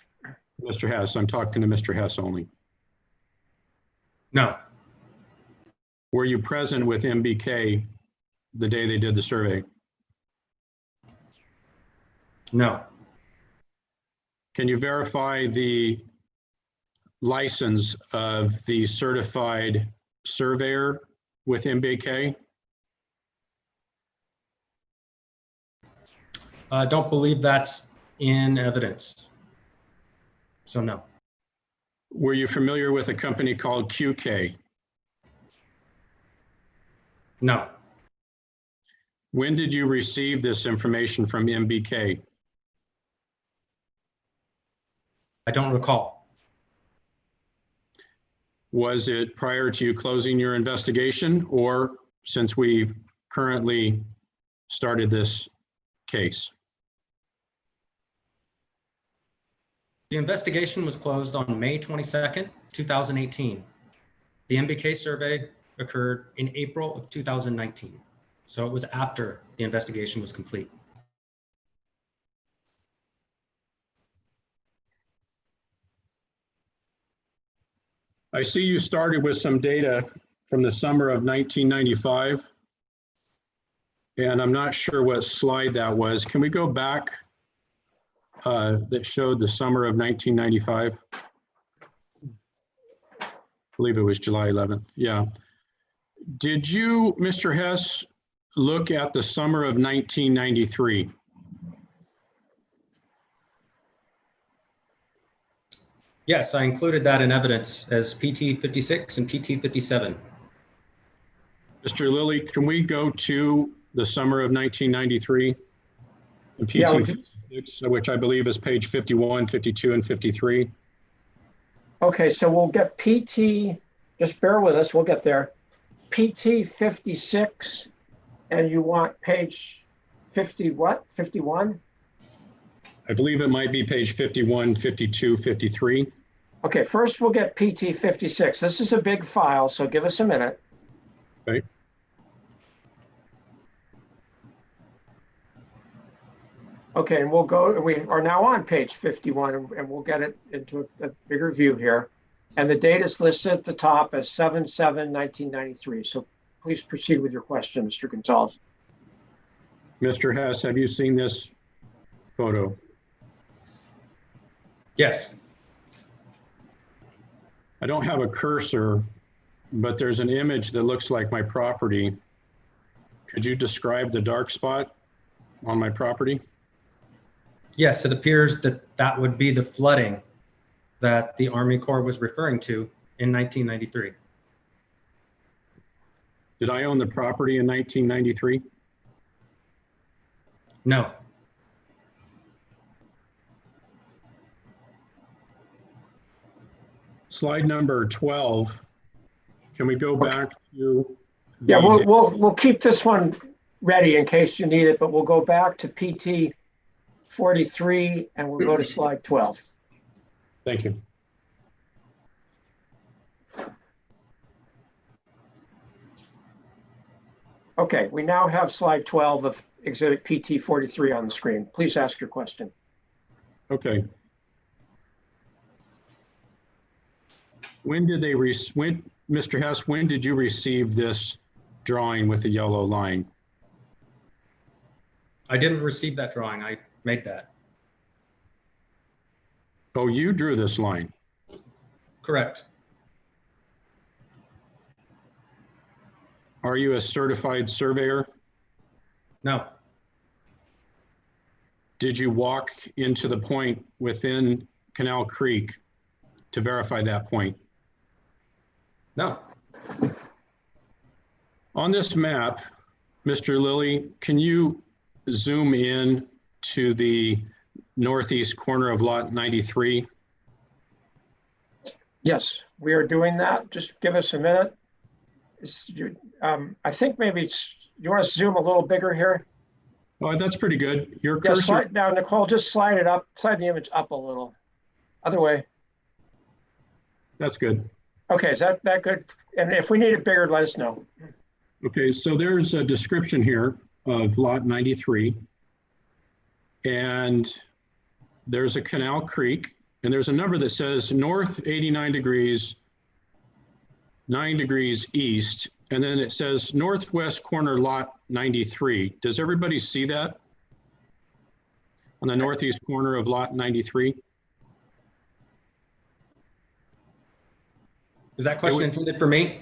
Mr. Hess, I'm talking to Mr. Hess only. No. Were you present with MBK the day they did the survey? No. Can you verify the license of the certified surveyor with MBK? I don't believe that's in evidence. So no. Were you familiar with a company called QK? No. When did you receive this information from MBK? I don't recall. Was it prior to you closing your investigation or since we've currently started this case? The investigation was closed on May 22nd, 2018. The MBK survey occurred in April of 2019. So it was after the investigation was complete. I see you started with some data from the summer of 1995. And I'm not sure what slide that was. Can we go back that showed the summer of 1995? I believe it was July 11th. Yeah. Did you, Mr. Hess, look at the summer of 1993? Yes, I included that in evidence as PT 56 and PT 57. Mr. Lilly, can we go to the summer of 1993? And PT Yeah, 56, which I believe is page 51, 52, and 53. Okay, so we'll get PT, just bear with us, we'll get there. PT 56, and you want page 50 what, 51? I believe it might be page 51, 52, 53. Okay, first we'll get PT 56. This is a big file, so give us a minute. Okay. Okay, and we'll go, we are now on page 51 and we'll get it into a bigger view here. And the date is listed at the top as 7/7/1993. So please proceed with your question, Mr. Gonzalez. Mr. Hess, have you seen this photo? Yes. I don't have a cursor, but there's an image that looks like my property. Could you describe the dark spot on my property? Yes, it appears that that would be the flooding that the Army Corps was referring to in 1993. Did I own the property in 1993? No. Slide number 12. Can we go back to? Yeah, we'll keep this one ready in case you need it, but we'll go back to PT 43 and we'll go to slide 12. Thank you. Okay, we now have slide 12 of exhibit PT 43 on the screen. Please ask your question. Okay. When did they, Mr. Hess, when did you receive this drawing with the yellow line? I didn't receive that drawing. I made that. Oh, you drew this line. Correct. Are you a certified surveyor? No. Did you walk into the point within Canal Creek to verify that point? No. On this map, Mr. Lilly, can you zoom in to the northeast corner of lot 93? Yes, we are doing that. Just give us a minute. I think maybe you want to zoom a little bigger here? Oh, that's pretty good. Your Yeah, cursor, slide down, Nicole, just slide it up, slide the image up a little. Other way. that's good. Okay, is that good? And if we need it bigger, let us know. Okay, so there's a description here of lot 93. And there's a Canal Creek, and there's a number that says north 89 degrees, 9 degrees east, and then it says northwest corner lot 93. Does everybody see that? On the northeast corner of lot 93? Is that question intended for me?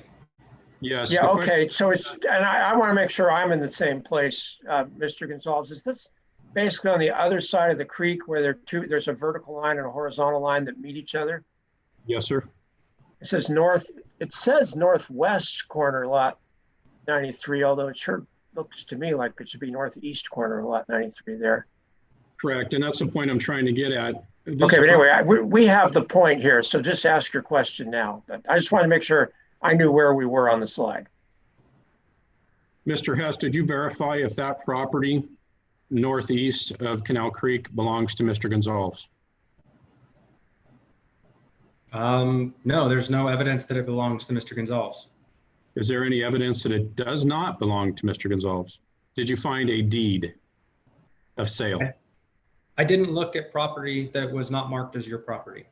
Yes. Yeah, okay, so and I want to make sure I'm in the same place, Mr. Gonzalves. Is this basically on the other side of the creek where there's a vertical line and a horizontal line that meet each other? Yes, sir. It says northwest corner lot 93, although it sure looks to me like it should be northeast corner of lot 93 there. Correct, and that's the point I'm trying to get at. Okay, but anyway, we have the point here, so just ask your question now. I just want to make sure I knew where we were on the slide. Mr. Hess, did you verify if that property northeast of Canal Creek belongs to Mr. Gonzalves? No, there's no evidence that it belongs to Mr. Gonzalves. Is there any evidence that it does not belong to Mr. Gonzalves? Did you find a deed of sale? I didn't look at property that was not marked as your property.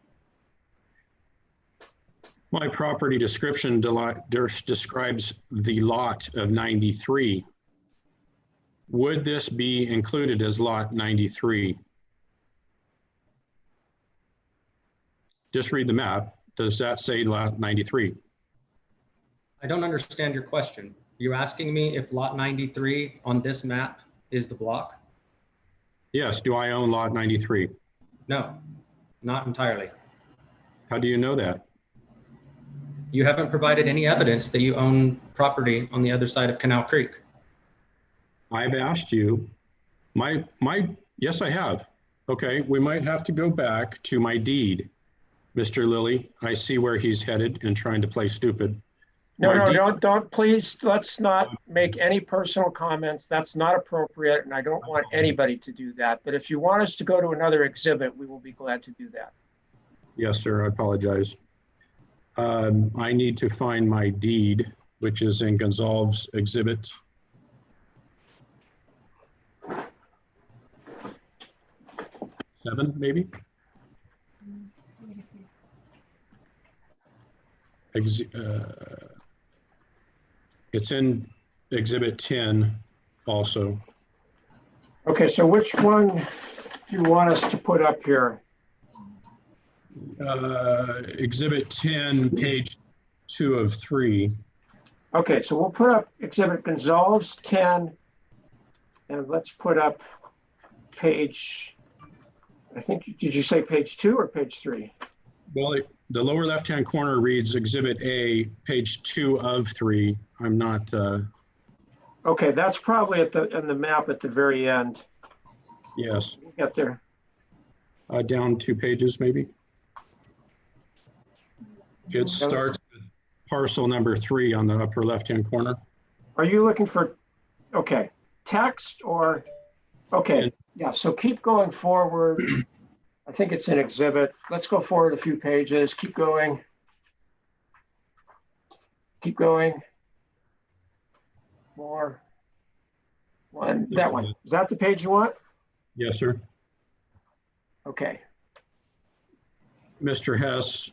My property description describes the lot of 93. Would this be included as lot 93? Just read the map. Does that say lot 93? I don't understand your question. You're asking me if lot 93 on this map is the block? Yes, do I own lot 93? No, not entirely. How do you know that? You haven't provided any evidence that you own property on the other side of Canal Creek. I've asked you, yes, I have. Okay, we might have to go back to my deed. Mr. Lilly, I see where he's headed and trying to play stupid. No, don't, please, let's not make any personal comments. That's not appropriate, and I don't want anybody to do that. But if you want us to go to another exhibit, we will be glad to do that. Yes, sir, I apologize. I need to find my deed, which is in Gonzalves exhibit. Seven, maybe? It's in exhibit 10 also. Okay, so which one do you want us to put up here? Exhibit 10, page 2 of 3. Okay, so we'll put up exhibit Gonzalves 10, and let's put up page, I think, did you say page 2 or page 3? Well, the lower left-hand corner reads exhibit A, page 2 of 3. I'm not. Okay, that's probably in the map at the very end. Yes. We'll get there. Down 2 pages, maybe. It starts with parcel number 3 on the upper left-hand corner. Are you looking for, okay, text or, okay, yeah, so keep going forward. I think it's an exhibit. Let's go forward a few pages. Keep going. Keep going. More. One, that one. Is that the page you want? Yes, sir. Okay. Mr. Hess,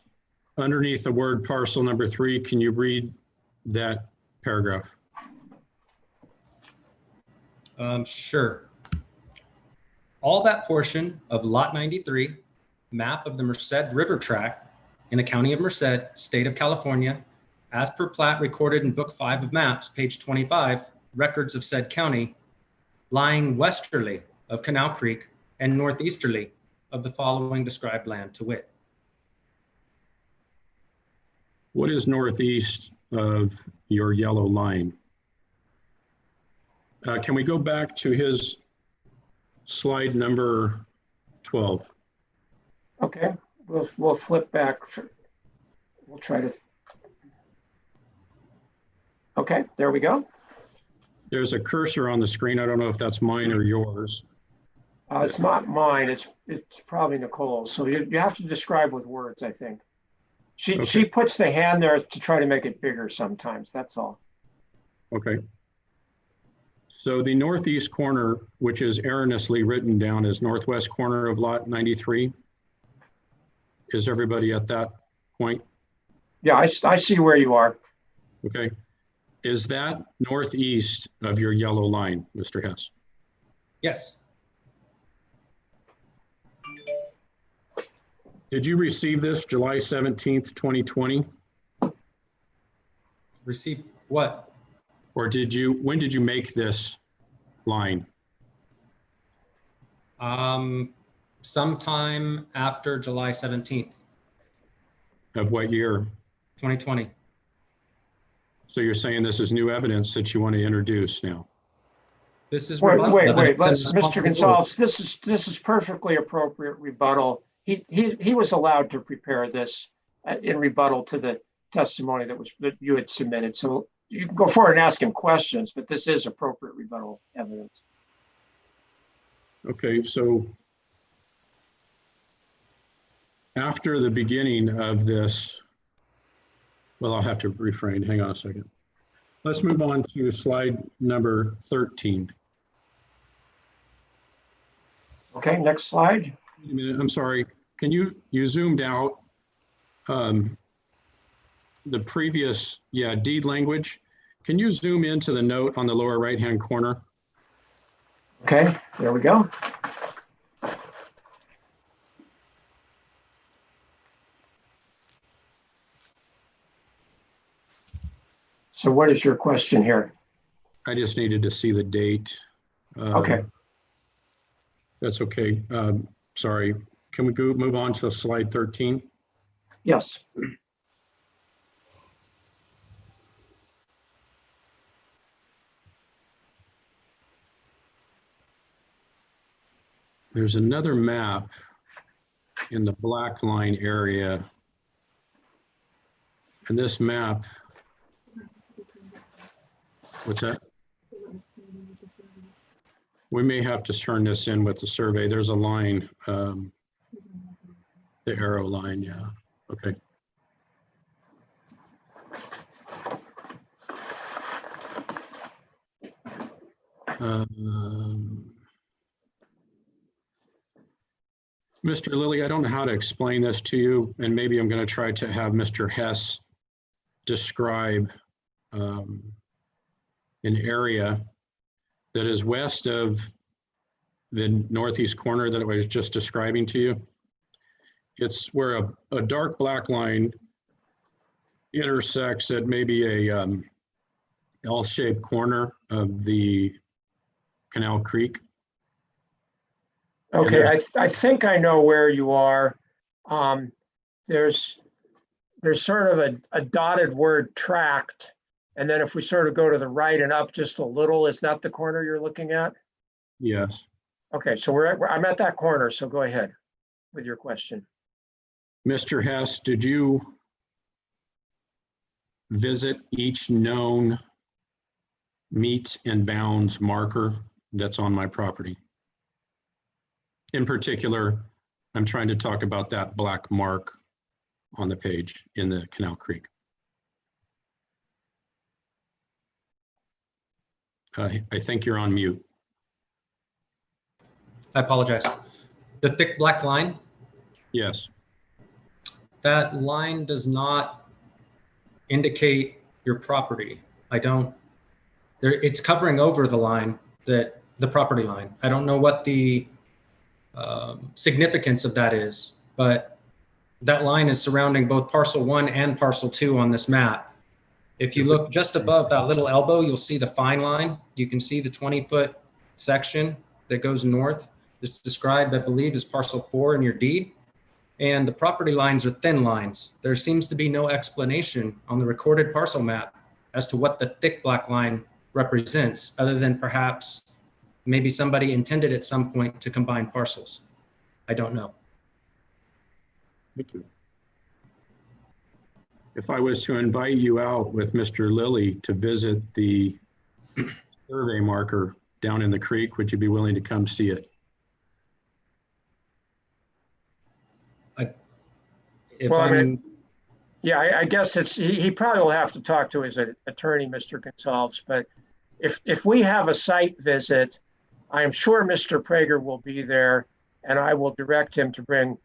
underneath the word parcel number 3, can you read that paragraph? Sure. All that portion of lot 93, map of the Merced River tract, in the County of Merced, State of California, as per plat recorded in Book 5 of Maps, page 25, records of said county, lying westerly of Canal Creek and northeasterly of the following described land, to wit. What is northeast of your yellow line? Can we go back to his slide number 12? Okay, we'll flip back. We'll try to. Okay, there we go. There's a cursor on the screen. I don't know if that's mine or yours. It's not mine. It's probably Nicole's. So you have to describe with words, I think. She puts the hand there to try to make it bigger sometimes. That's all. Okay. So the northeast corner, which is erroneously written down as northwest corner of lot 93. Is everybody at that point? Yeah, I see where you are. Okay. Is that northeast of your yellow line, Mr. Hess? Yes. Did you receive this July 17th, 2020? Receive what? Or when did you make this line? Sometime after July 17th, Of what year? 2020. So you're saying this is new evidence that you want to introduce now? This is Wait. rebuttal. Let's, Mr. Gonzalves, this is perfectly appropriate rebuttal. He was allowed to prepare this in rebuttal to the testimony that you had submitted. So you can go forward and ask him questions, but this is appropriate rebuttal evidence. Okay, so after the beginning of this, well, I'll have to refrain. Hang on a second. Let's move on to slide number 13. Okay, next slide. Wait a minute, I'm sorry. Can you zoomed out the previous, deed language? Can you zoom into the note on the lower right-hand corner? Okay, there we go. So what is your question here? I just needed to see the date. Okay. That's okay. Sorry. Can we move on to slide 13? Yes. There's another map in the black line area. And this map, what's that? We may have to turn this in with the survey. There's a line, the arrow line, yeah, okay. Mr. Lilly, I don't know how to explain this to you, and maybe I'm going to try to have Mr. Hess describe an area that is west of the northeast corner that I was just describing to you. It's where a dark black line intersects at maybe a L-shaped corner of the Canal Creek. Okay, I think I know where you are. There's sort of a dotted word tract. And then if we sort of go to the right and up just a little, is that the corner you're looking at? Yes. Okay, so I'm at that corner, so go ahead with your question. Mr. Hess, did you visit each known meets and bounds marker that's on my property? In particular, I'm trying to talk about that black mark on the page in the Canal Creek. I think you're on mute. I apologize. The thick black line, Yes. that line does not indicate your property. It's covering over the line, the property line. I don't know what the significance of that is, but That line is surrounding both parcel 1 and parcel 2 on this map. If you look just above that little elbow, you'll see the fine line. You can see the 20-foot section that goes north. It's described, I believe, as parcel 4 in your deed. And the property lines are thin lines. There seems to be no explanation on the recorded parcel map as to what the thick black line represents, other than perhaps maybe somebody intended at some point to combine parcels. I don't know. Thank you. If I was to invite you out with Mr. Lilly to visit the survey marker down in the creek, would you be willing to come see it? If Well, I I'm, mean, yeah, I guess he probably will have to talk to his attorney, Mr. Gonzalves, but if we have a site visit, I am sure Mr. Prager will be there, and I will direct him to bring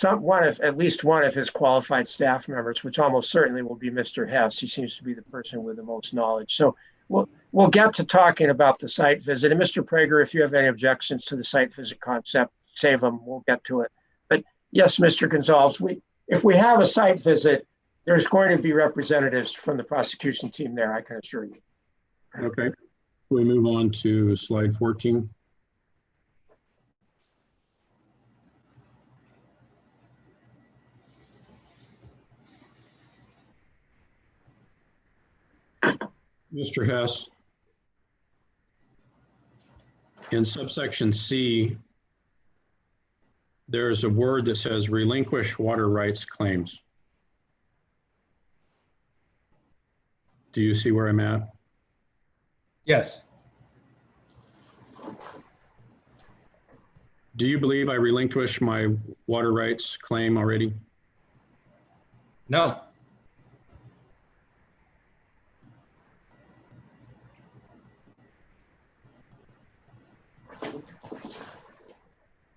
at least one of his qualified staff members, which almost certainly will be Mr. Hess. He seems to be the person with the most knowledge. So we'll get to talking about the site visit. And Mr. Prager, if you have any objections to the site visit concept, save them. We'll get to it. But yes, Mr. Gonzalves, if we have a site visit, there's going to be representatives from the prosecution team there, I can assure you. Okay. We move on to slide 14. Mr. Hess, in subsection C, there is a word that says relinquish water rights claims. Do you see where I'm at? yes, Do you believe I relinquished my water rights claim already? no,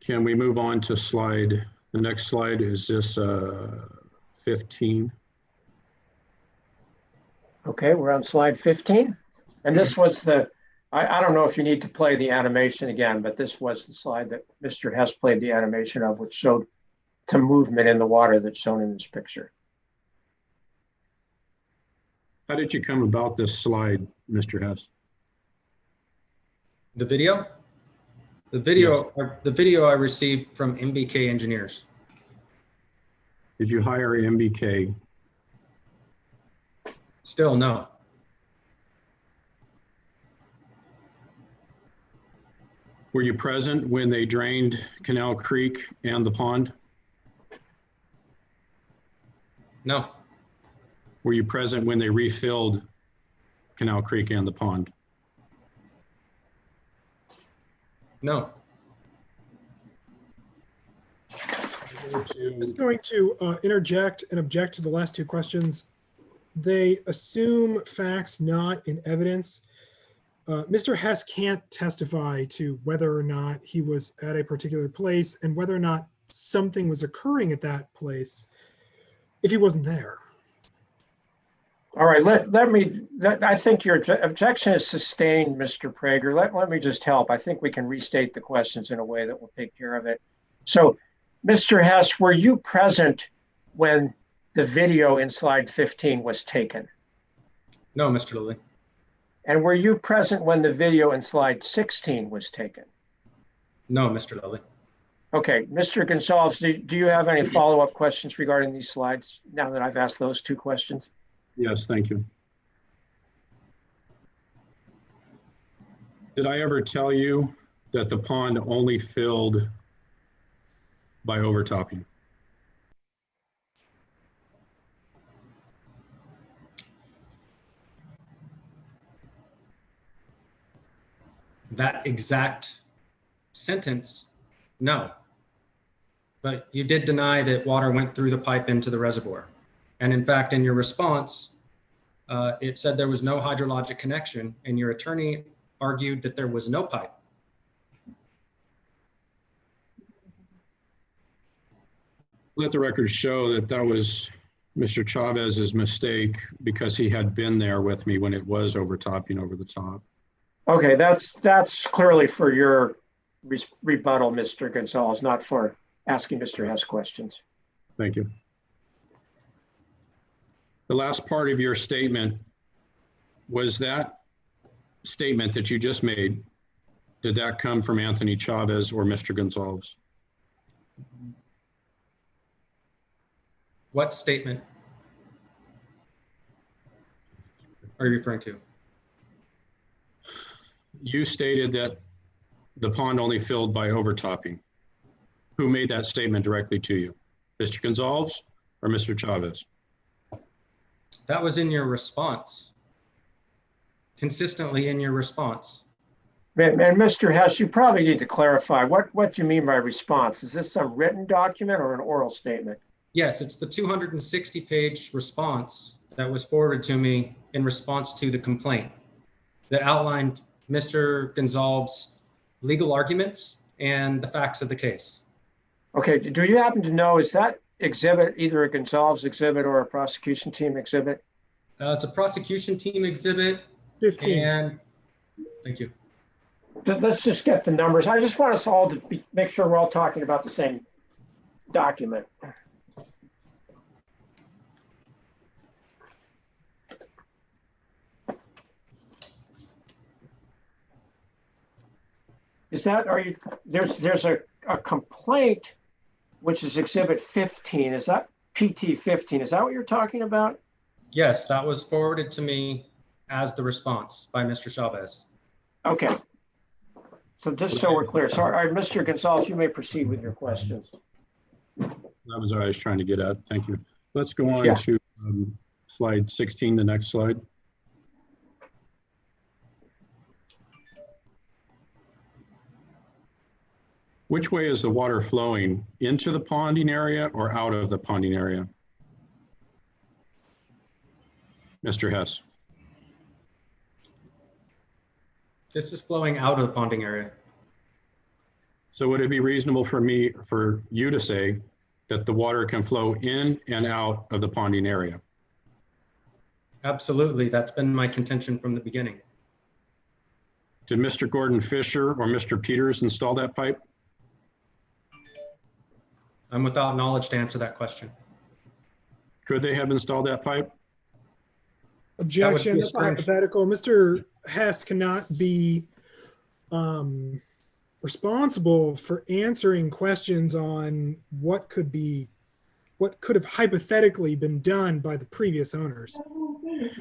Can we move on to slide, the next slide, is this 15? Okay, we're on slide 15. And this was I don't know if you need to play the animation again, but this was the slide that Mr. Hess played the animation of, which showed some movement in the water that's shown in this picture. How did you come about this slide, Mr. Hess? the video? The video I received from MBK engineers. Did you hire MBK? Still no. Were you present when they drained Canal Creek and the pond? No, Were you present when they refilled Canal Creek and the pond? no. Just going to interject and object to the last two questions. They assume facts not in evidence. Mr. Hess can't testify to whether or not he was at a particular place and whether or not something was occurring at that place if he wasn't there. All right, I think your objection is sustained, Mr. Prager. Let me just help. I think we can restate the questions in a way that will take care of it. So, Mr. Hess, were you present when the video in slide 15 was taken? No, Mr. Lilly. And were you present when the video in slide 16 was taken? No, Mr. Lilly. Okay, Mr. Gonzalves, do you have any follow-up questions regarding these slides now that I've asked those two questions? Yes, thank you. Did I ever tell you that the pond only filled by overtopping? That exact sentence, no. But you did deny that water went through the pipe into the reservoir. And in fact, in your response, it said there was no hydrologic connection, and your attorney argued that there was no pipe. Let the record show that that was Mr. Chavez's mistake because he had been there with me when it was overtopping over the top. Okay, that's clearly for your rebuttal, Mr. Gonzalez, not for asking Mr. Hess questions. Thank you. The last part of your statement, was that statement that you just made, did that come from Anthony Chavez or Mr. Gonzalves? What statement are you referring to? You stated that the pond only filled by overtopping. Who made that statement directly to you? Mr. Gonzalves or Mr. Chavez? That was in your response. Consistently in your response. And Mr. Hess, you probably need to clarify what do you mean by response? Is this some written document or an oral statement? Yes, it's the 260-page response that was forwarded to me in response to the complaint that outlined Mr. Gonzalves' legal arguments and the facts of the case. Okay, do you happen to know, is that exhibit either a Gonzalves exhibit or a prosecution team exhibit? It's a prosecution team exhibit. 15. And thank you. Let's just get the numbers. I just want us all to make sure we're all talking about the same document. Is that, there's a complaint, which is exhibit 15. Is that PT 15? Is that what you're talking about? Yes, that was forwarded to me as the response by Mr. Chavez. Okay. So just so we're clear. So, all right, Mr. Gonzalez, you may proceed with your questions. That was what I was trying to get at. Thank you. Let's go on Yeah. to slide 16, the next slide. Which way is the water flowing? Into the ponding area or out of the ponding area? Mr. Hess. This is flowing out of the ponding area. So would it be reasonable for you to say that the water can flow in and out of the ponding area? Absolutely. That's been my contention from the beginning. Did Mr. Gordon Fisher or Mr. Peters install that pipe? I'm without knowledge to answer that question. Could they have installed that pipe? Objection. be a That's a strange- hypothetical. Mr. Hess cannot be responsible for answering questions on what could have hypothetically been done by the previous owners.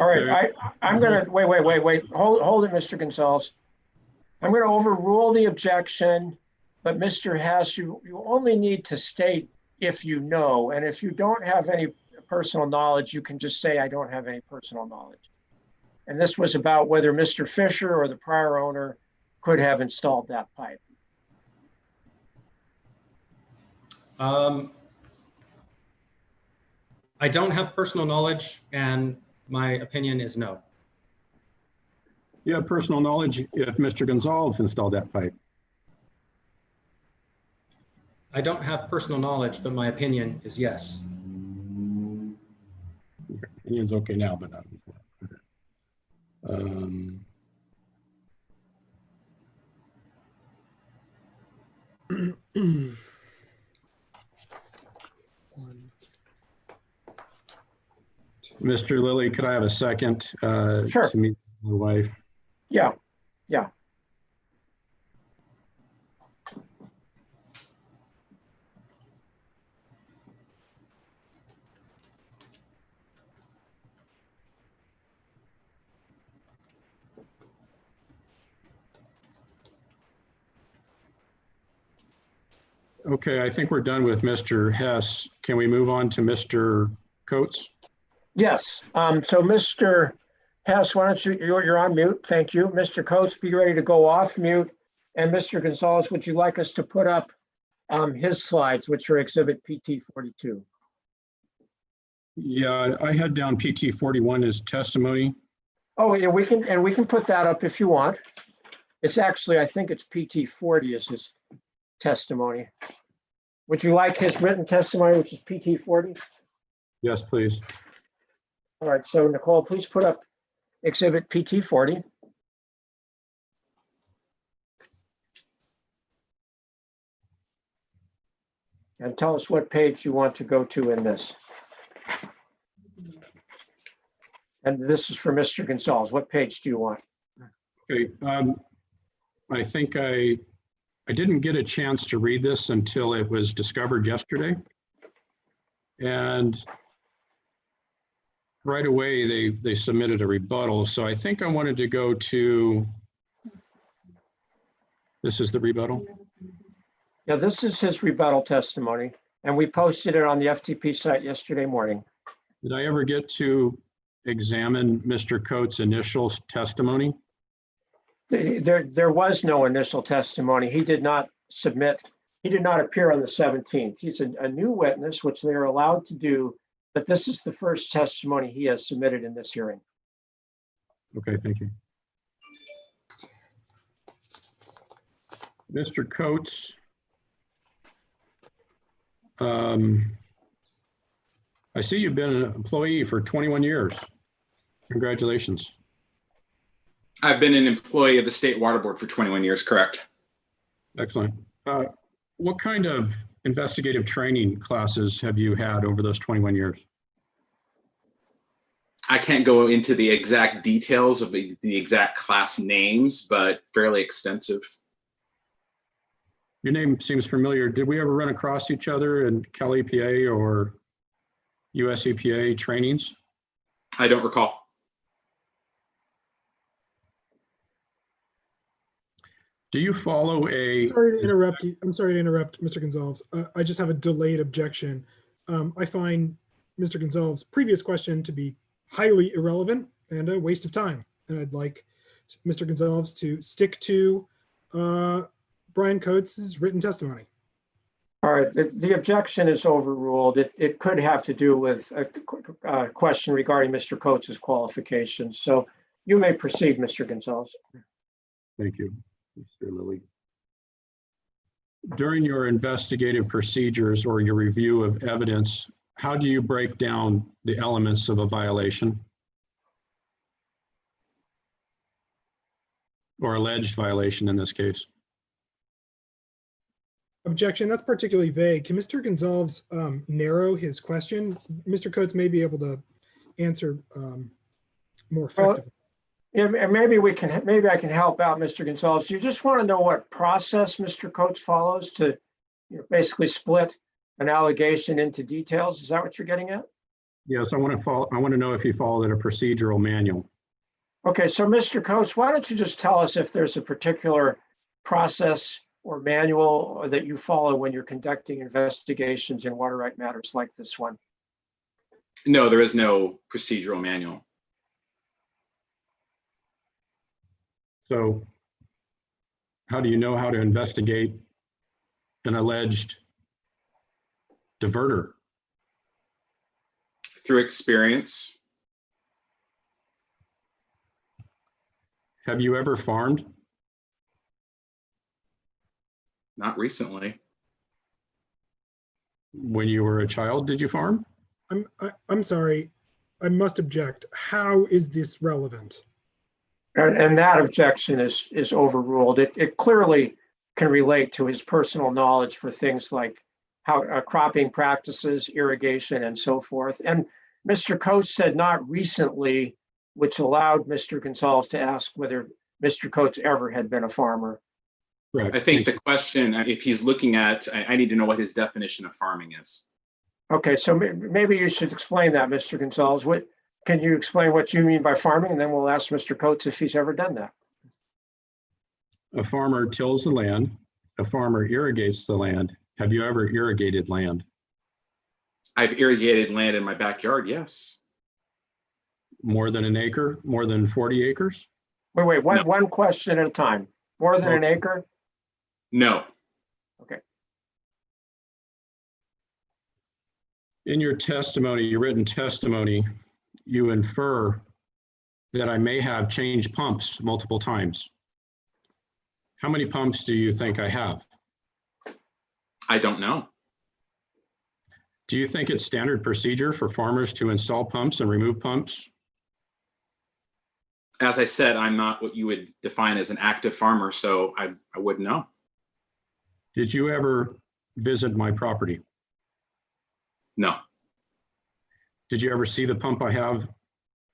All right, I'm gonna, wait. Hold it, Mr. Gonzalez. I'm gonna overrule the objection, but Mr. Hess, you only need to state if you know, and if you don't have any personal knowledge, you can just say, I don't have any personal knowledge. And this was about whether Mr. Fisher or the prior owner could have installed that pipe. I don't have personal knowledge, and my opinion is no. You have personal knowledge if Mr. Gonzalves installed that pipe. I don't have personal knowledge, but my opinion is yes. Opinion's okay now, but not before. Mr. Lilly, could I have a second Sure. to meet my wife? Yeah. Okay, I think we're done with Mr. Hess. Can we move on to Mr. Coates? Yes. So Mr. Hess, why don't you're on mute. Thank you. Mr. Coates, be ready to go off mute. And Mr. Gonzalez, would you like us to put up his slides, which are exhibit PT 42? Yeah, I had down PT 41 as testimony. Oh, yeah, we can put that up if you want. It's actually, I think it's PT 40 is his testimony. Would you like his written testimony, which is PT 40? Yes, please. All right, so Nicole, please put up exhibit PT 40. And tell us what page you want to go to in this. And this is for Mr. Gonzalez. What page do you want? Okay, I think I didn't get a chance to read this until it was discovered yesterday. And right away, they submitted a rebuttal. So I think I wanted to go to, this is the rebuttal. Yeah, this is his rebuttal testimony, and we posted it on the FTP site yesterday morning. Did I ever get to examine Mr. Coates' initial testimony? There was no initial testimony. He did not appear on the 17th. He's a new witness, which they are allowed to do, but this is the first testimony he has submitted in this hearing. Okay, thank you. Mr. Coates, I see you've been an employee for 21 years. Congratulations. I've been an employee of the State Water Board for 21 years, correct? Excellent. What kind of investigative training classes have you had over those 21 years? I can't go into the exact details of the exact class names, but fairly extensive. Your name seems familiar. Did we ever run across each other in Cal EPA or US EPA trainings? I don't recall. Do you follow a? Sorry to interrupt you. I'm sorry to interrupt, Mr. Gonzalez. I just have a delayed objection. I find Mr. Gonzalez' previous question to be highly irrelevant and a waste of time. And I'd like Mr. Gonzalez to stick to Brian Coates' written testimony. All right, the objection is overruled. It could have to do with a question regarding Mr. Coates' qualifications. So you may proceed, Mr. Gonzalez. Thank you, Mr. Lilly. During your investigative procedures or your review of evidence, how do you break down the elements of a violation or alleged violation in this case? Objection, that's particularly vague. Can Mr. Gonzalez narrow his question? Mr. Coates may be able to answer more effectively. Yeah, and maybe I can help out, Mr. Gonzalez. You just want to know what process Mr. Coates follows to basically split an allegation into details. Is that what you're getting at? Yes, I want to know if you followed a procedural manual. Okay, so Mr. Coates, why don't you just tell us if there's a particular process or manual that you follow when you're conducting investigations in water right matters like this one? No, there is no procedural manual. So how do you know how to investigate an alleged diverter? Through experience. Have you ever farmed? Not recently. When you were a child, did you farm? I'm sorry, I must object. How is this relevant? And that objection is overruled. It clearly can relate to his personal knowledge for things like how cropping practices, irrigation, and so forth. And Mr. Coates said not recently, which allowed Mr. Gonzalez to ask whether Mr. Coates ever had been a farmer. Correct. I think the question, if he's looking at, I need to know what his definition of farming is. Okay, so maybe you should explain that, Mr. Gonzalez. Can you explain what you mean by farming? And then we'll ask Mr. Coates if he's ever done that. A farmer tills the land. A farmer irrigates the land. Have you ever irrigated land? I've irrigated land in my backyard, yes. More than an acre? More than 40 acres? Wait, No. one question at a time. More than an acre? No. Okay. In your testimony, your written testimony, you infer that I may have changed pumps multiple times. How many pumps do you think I have? I don't know. Do you think it's standard procedure for farmers to install pumps and remove pumps? As I said, I'm not what you would define as an active farmer, so I wouldn't know. Did you ever visit my property? No. Did you ever see the pump I have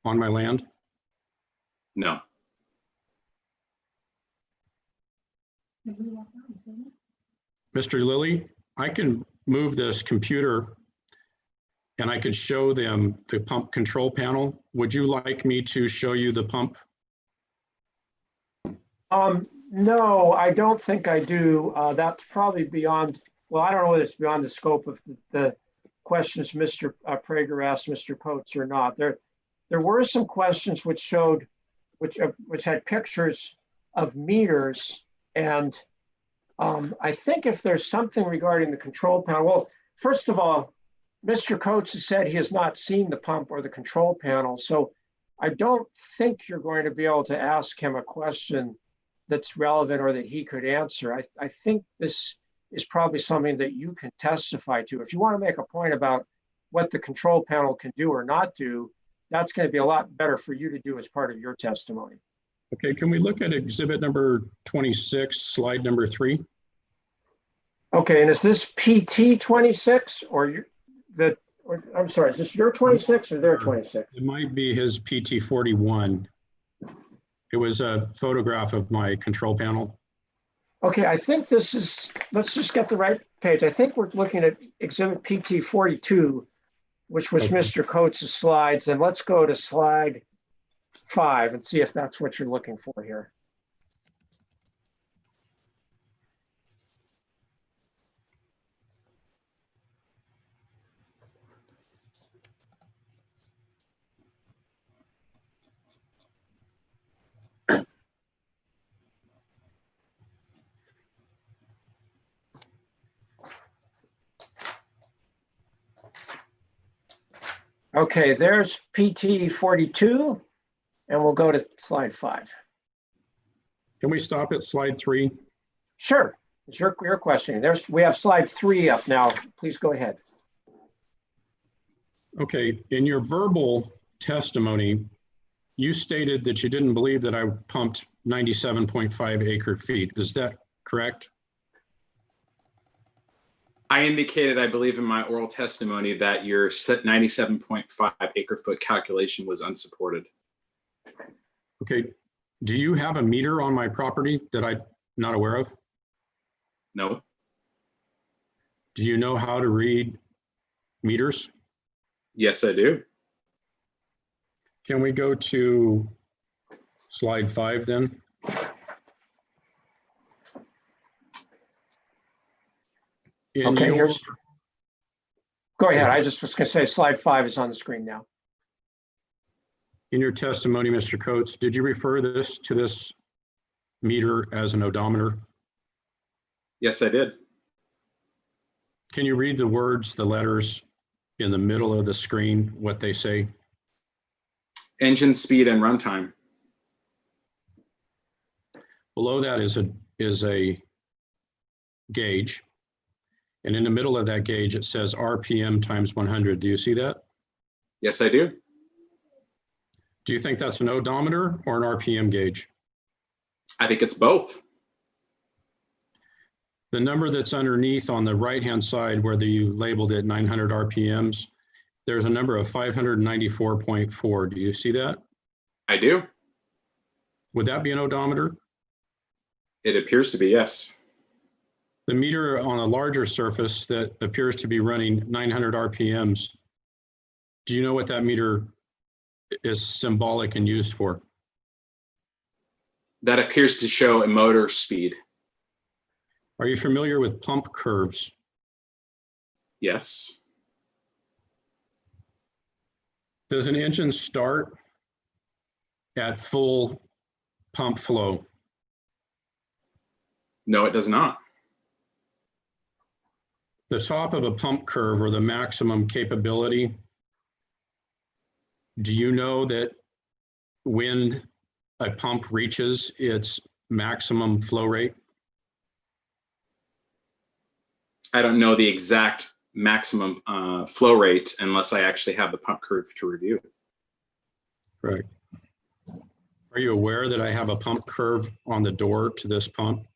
on my land? No. Mr. Lilly, I can move this computer and I could show them the pump control panel. Would you like me to show you the pump? No, I don't think I do. That's probably beyond, well, I don't know whether it's beyond the scope of the questions Mr. Prager asked Mr. Coates or not. There were some questions which showed, which had pictures of meters. And I think if there's something regarding the control panel, well, first of all, Mr. Coates has said he has not seen the pump or the control panel. So I don't think you're going to be able to ask him a question that's relevant or that he could answer. I think this is probably something that you can testify to. If you want to make a point about what the control panel can do or not do, that's going to be a lot better for you to do as part of your testimony. Okay, can we look at exhibit number 26, slide number 3? Okay, and is this PT 26 or I'm sorry, is this your 26 or their 26? It might be his PT 41. It was a photograph of my control panel. Okay, I think this is, let's just get the right page. I think we're looking at exhibit PT 42, which was Okay. Mr. Coates' slides. And let's go to slide 5 and see if that's what you're looking for here. Okay, there's PT 42, and we'll go to slide 5. Can we stop at slide 3? Sure, it's your question. We have slide 3 up now. Please go ahead. Okay, in your verbal testimony, you stated that you didn't believe that I pumped 97.5 acre feet. Is that correct? I indicated, I believe in my oral testimony, that your 97.5 acre foot calculation was unsupported. Okay, do you have a meter on my property that I'm not aware of? No. Do you know how to read meters? Yes, I do. Can we go to slide 5 then? Okay, go ahead. I just was going to say slide 5 is on the screen now. In your testimony, Mr. Coates, did you refer to this meter as an odometer? Yes, I did. Can you read the words, the letters in the middle of the screen, what they say? Engine speed and runtime. Below that is a gauge. And in the middle of that gauge, it says RPM times 100. Do you see that? Yes, I do. Do you think that's an odometer or an RPM gauge? I think it's both. The number that's underneath on the right-hand side where you labeled it 900 RPMs, there's a number of 594.4. Do you see that? I do. Would that be an odometer? It appears to be, yes. The meter on a larger surface that appears to be running 900 RPMs, do you know what that meter is symbolic and used for? That appears to show a motor speed. Are you familiar with pump curves? Yes. Does an engine start at full pump flow? No, it does not. The top of a pump curve, or the maximum capability, do you know that when a pump reaches its maximum flow rate? I don't know the exact maximum flow rate unless I actually have the pump curve to review. Correct. Are you aware that I have a pump curve on the door to this pump?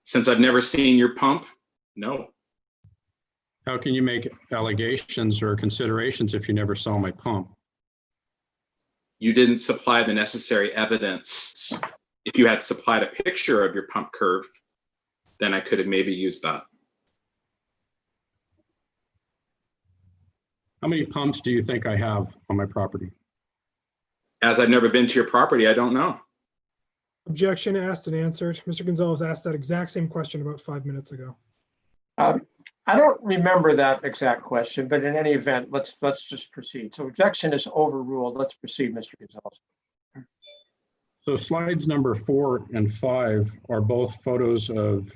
Since I've never seen your pump, no. How can you make allegations or considerations if you never saw my pump? you didn't supply the necessary evidence. If you had supplied a picture of your pump curve, then I could have maybe used that. How many pumps do you think I have on my property? As I've never been to your property, I don't know. Objection asked and answered. Mr. Gonzalez asked that exact same question about 5 minutes ago. I don't remember that exact question, but in any event, let's just proceed. So objection is overruled. Let's proceed, Mr. Gonzalez. So slides number 4 and 5 are both photos of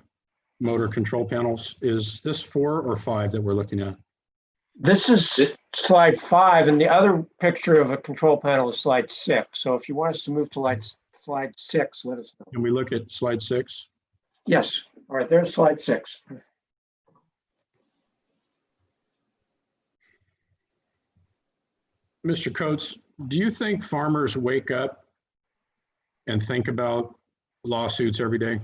motor control panels. Is this 4 or 5 that we're looking at? This is slide 5, and the other picture of a control panel is slide 6. So if you want us to move to slide 6, let us know. Can we look at slide 6? Yes. All right, there's slide 6. Mr. Coates, do you think farmers wake up and think about lawsuits every day?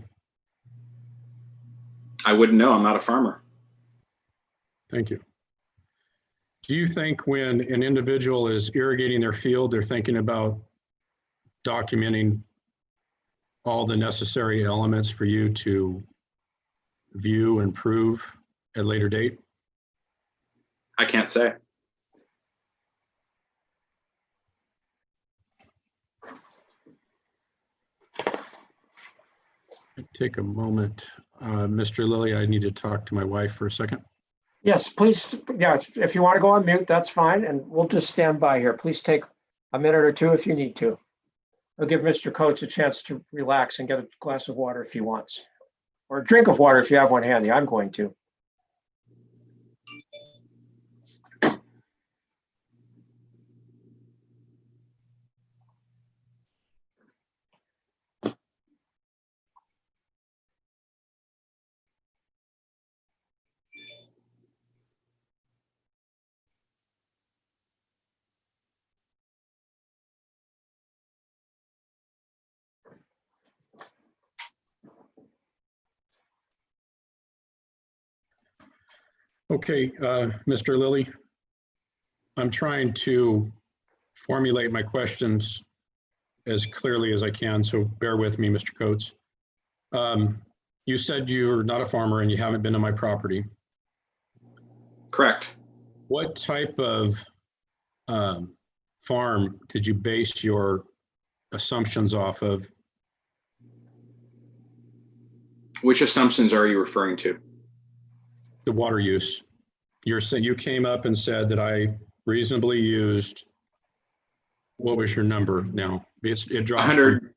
I wouldn't know. I'm not a farmer. Thank you. Do you think when an individual is irrigating their field, they're thinking about documenting all the necessary elements for you to view and prove at a later date? I can't say. Take a moment. Mr. Lilly, I need to talk to my wife for a second. Yes, please. Yeah, if you want to go on mute, that's fine. And we'll just stand by here. Please take a minute or two if you need to. I'll give Mr. Coates a chance to relax and get a glass of water if he wants, or a drink of water if you have one handy. I'm going to. Okay, Mr. Lilly, I'm trying to formulate my questions as clearly as I can, so bear with me, Mr. Coates. You said you're not a farmer and you haven't been to my property. Correct. What type of farm did you base your assumptions off of? Which assumptions are you referring to? The water use. You came up and said that I reasonably used, what was your number now? It dropped 100.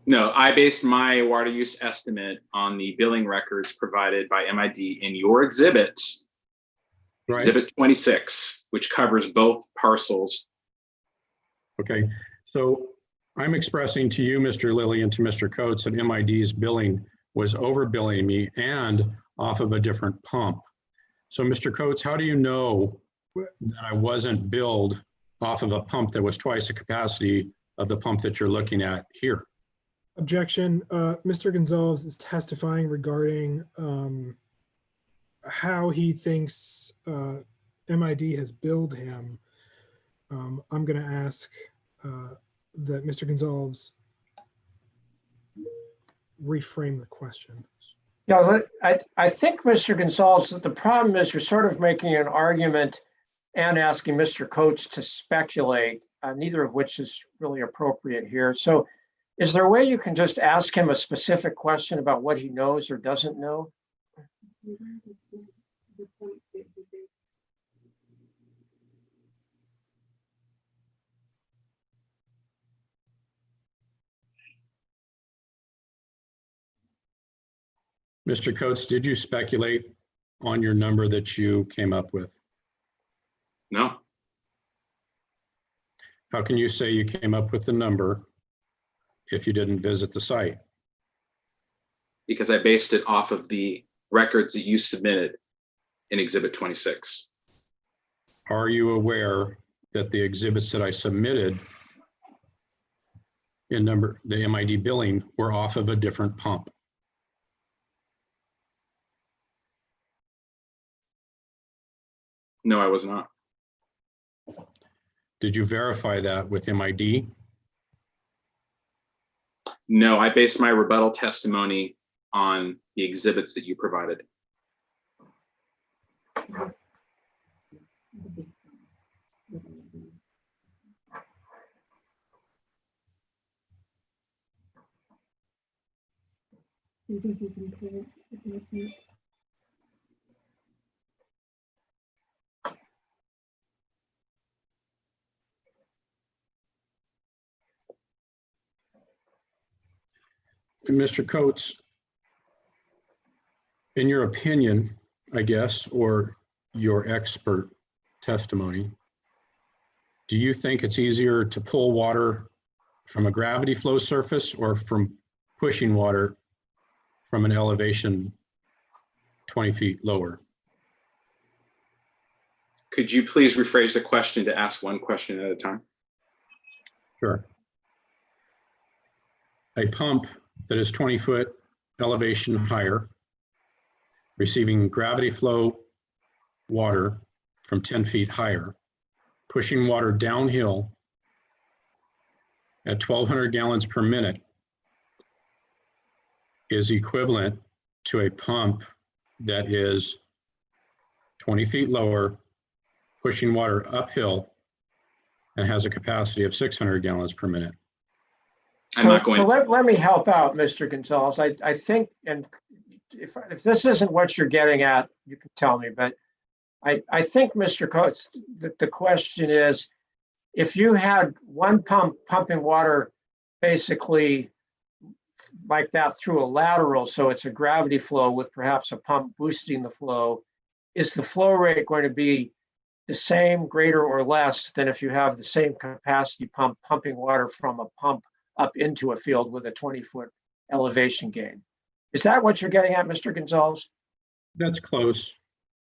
No, I based my water use estimate on the billing records provided by MID in your exhibit, right? Exhibit 26, which covers both parcels. Okay, so I'm expressing to you, Mr. Lilly, and to Mr. Coates that MID's billing was overbilling me and off of a different pump. So Mr. Coates, how do you know that I wasn't billed off of a pump that was twice the capacity of the pump that you're looking at here? Objection. Mr. Gonzalez is testifying regarding how he thinks MID has billed him. I'm going to ask that Mr. Gonzalez reframe the question. Yeah, I think, Mr. Gonzalez, that the problem is you're sort of making an argument and asking Mr. Coates to speculate, neither of which is really appropriate here. So is there a way you can just ask him a specific question about what he knows or doesn't know? Mr. Coates, did you speculate on your number that you came up with? No, How can you say you came up with the number if you didn't visit the site? because I based it off of the records that you submitted in Exhibit 26. Are you aware that the exhibits that I submitted in the MID billing were off of a different pump? No, I was not. Did you verify that with MID? No, I based my rebuttal testimony on the exhibits that you provided. Mr. Coates, in your opinion, I guess, or your expert testimony, do you think it's easier to pull water from a gravity flow surface or from pushing water from an elevation 20 feet lower? Could you please rephrase the question to ask one question at a time? Sure. A pump that is 20-foot elevation higher, receiving gravity flow water from 10 feet higher, pushing water downhill at 1,200 gallons per minute is equivalent to a pump that is 20 feet lower, pushing water uphill and has a capacity of 600 gallons per minute. So let me help out, Mr. Gonzalez. I think, and if this isn't what you're getting at, you can tell me, but I think, Mr. Coates, that the question is, if you had one pump pumping water basically like that through a lateral, so it's a gravity flow with perhaps a pump boosting the flow, is the flow rate going to be the same, greater, or less than if you have the same capacity pump pumping water from a pump up into a field with a 20-foot elevation gain? Is that what you're getting at, Mr. Gonzalez? That's close.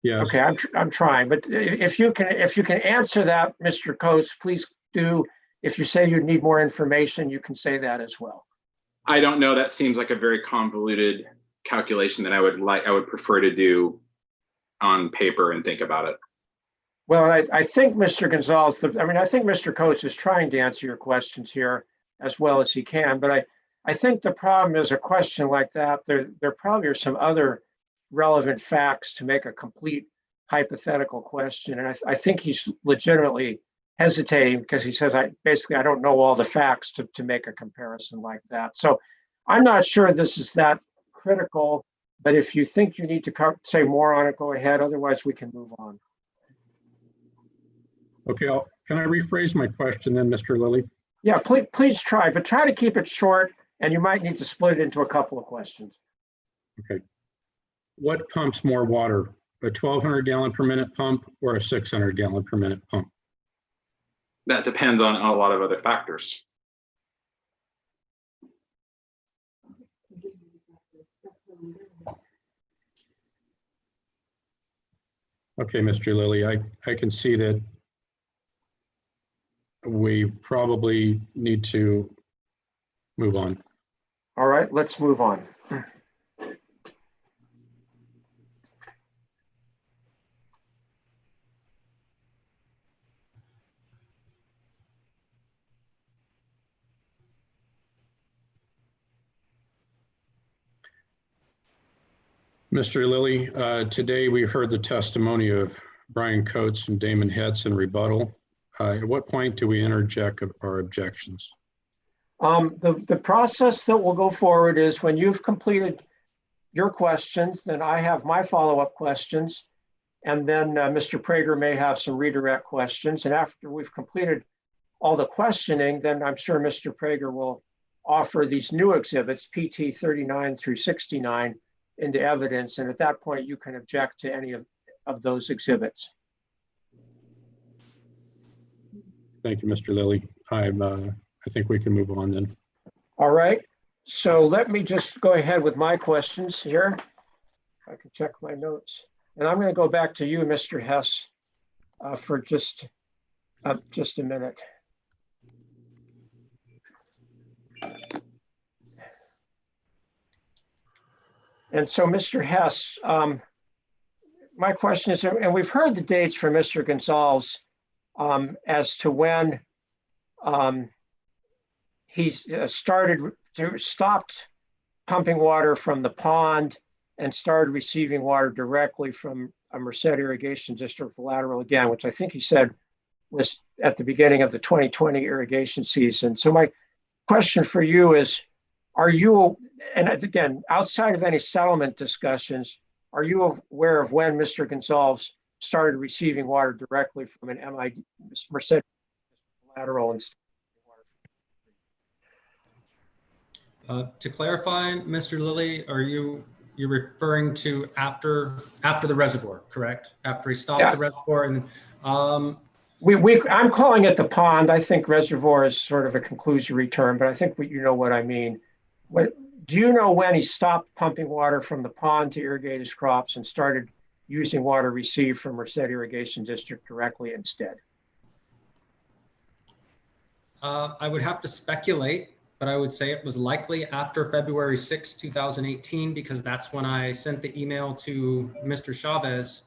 Yes. Okay, I'm trying, but if you can answer that, Mr. Coates, please do. If you say you need more information, you can say that as well. I don't know. That seems like a very convoluted calculation that I would prefer to do on paper and think about it. Well, I think, Mr. Gonzalez, I think Mr. Coates is trying to answer your questions here as well as he can, but I think the problem is a question like that. There probably are some other relevant facts to make a complete hypothetical question. And I think he's legitimately hesitating because he says, I don't know all the facts to make a comparison like that. So I'm not sure this is that critical, but if you think you need to say more on it, go ahead. Otherwise, we can move on. Okay, can I rephrase my question then, Mr. Lilly? Yeah, please try, but try to keep it short, and you might need to split it into a couple of questions. Okay. What pumps more water, a 1,200 gallon per minute pump or a 600 gallon per minute pump? That depends on a lot of other factors. Okay, Mr. Lilly, I can see that we probably need to move on. All right, let's move on. Mr. Lilly, today we heard the testimony of Brian Coates and Damon Hetz in rebuttal. At what point do we interject our objections? The process that will go forward is when you've completed your questions, then I have my follow-up questions, and then Mr. Prager may have some redirect questions. And after we've completed all the questioning, then I'm sure Mr. Prager will offer these new exhibits, PT 39 through 69, into evidence. And at that point, you can object to any of those exhibits. Thank you, Mr. Lilly. I think we can move on then. All right. So let me just go ahead with my questions here. I can check my notes. And I'm going to go back to you, Mr. Hess, for just a minute. And so, Mr. Hess, my question is, and we've heard the dates from Mr. Gonzalves as to when he's stopped pumping water from the pond and started receiving water directly from a Merced Irrigation District lateral again, which I think he said was at the beginning of the 2020 irrigation season. So my question for you is, are you, and again, outside of any settlement discussions, are you aware of when Mr. Gonzalves started receiving water directly from an Merced lateral and To clarify, Mr. Lilly, you're referring to after the reservoir, correct? After he stopped Yes. the reservoir and I'm calling it the pond. I think reservoir is sort of a conclusory term, but I think you know what I mean. Do you know when he stopped pumping water from the pond to irrigate his crops and started using water received from Merced Irrigation District directly instead? I would have to speculate, but I would say it was likely after February 6, 2018, because that's when I sent the email to Mr. Chavez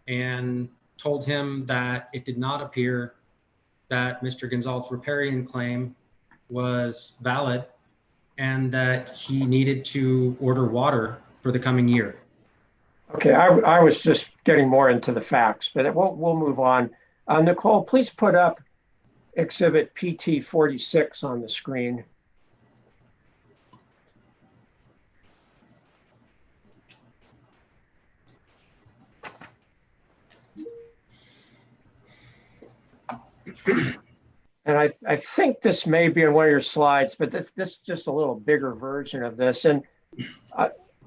and told him that it did not appear that Mr. Gonzalez' riparian claim was valid and that he needed to order water for the coming year. Okay, I was just getting more into the facts, but we'll move on. Nicole, please put up Exhibit PT 46 on the screen. And I think this may be in one of your slides, but this is just a little bigger version of this. And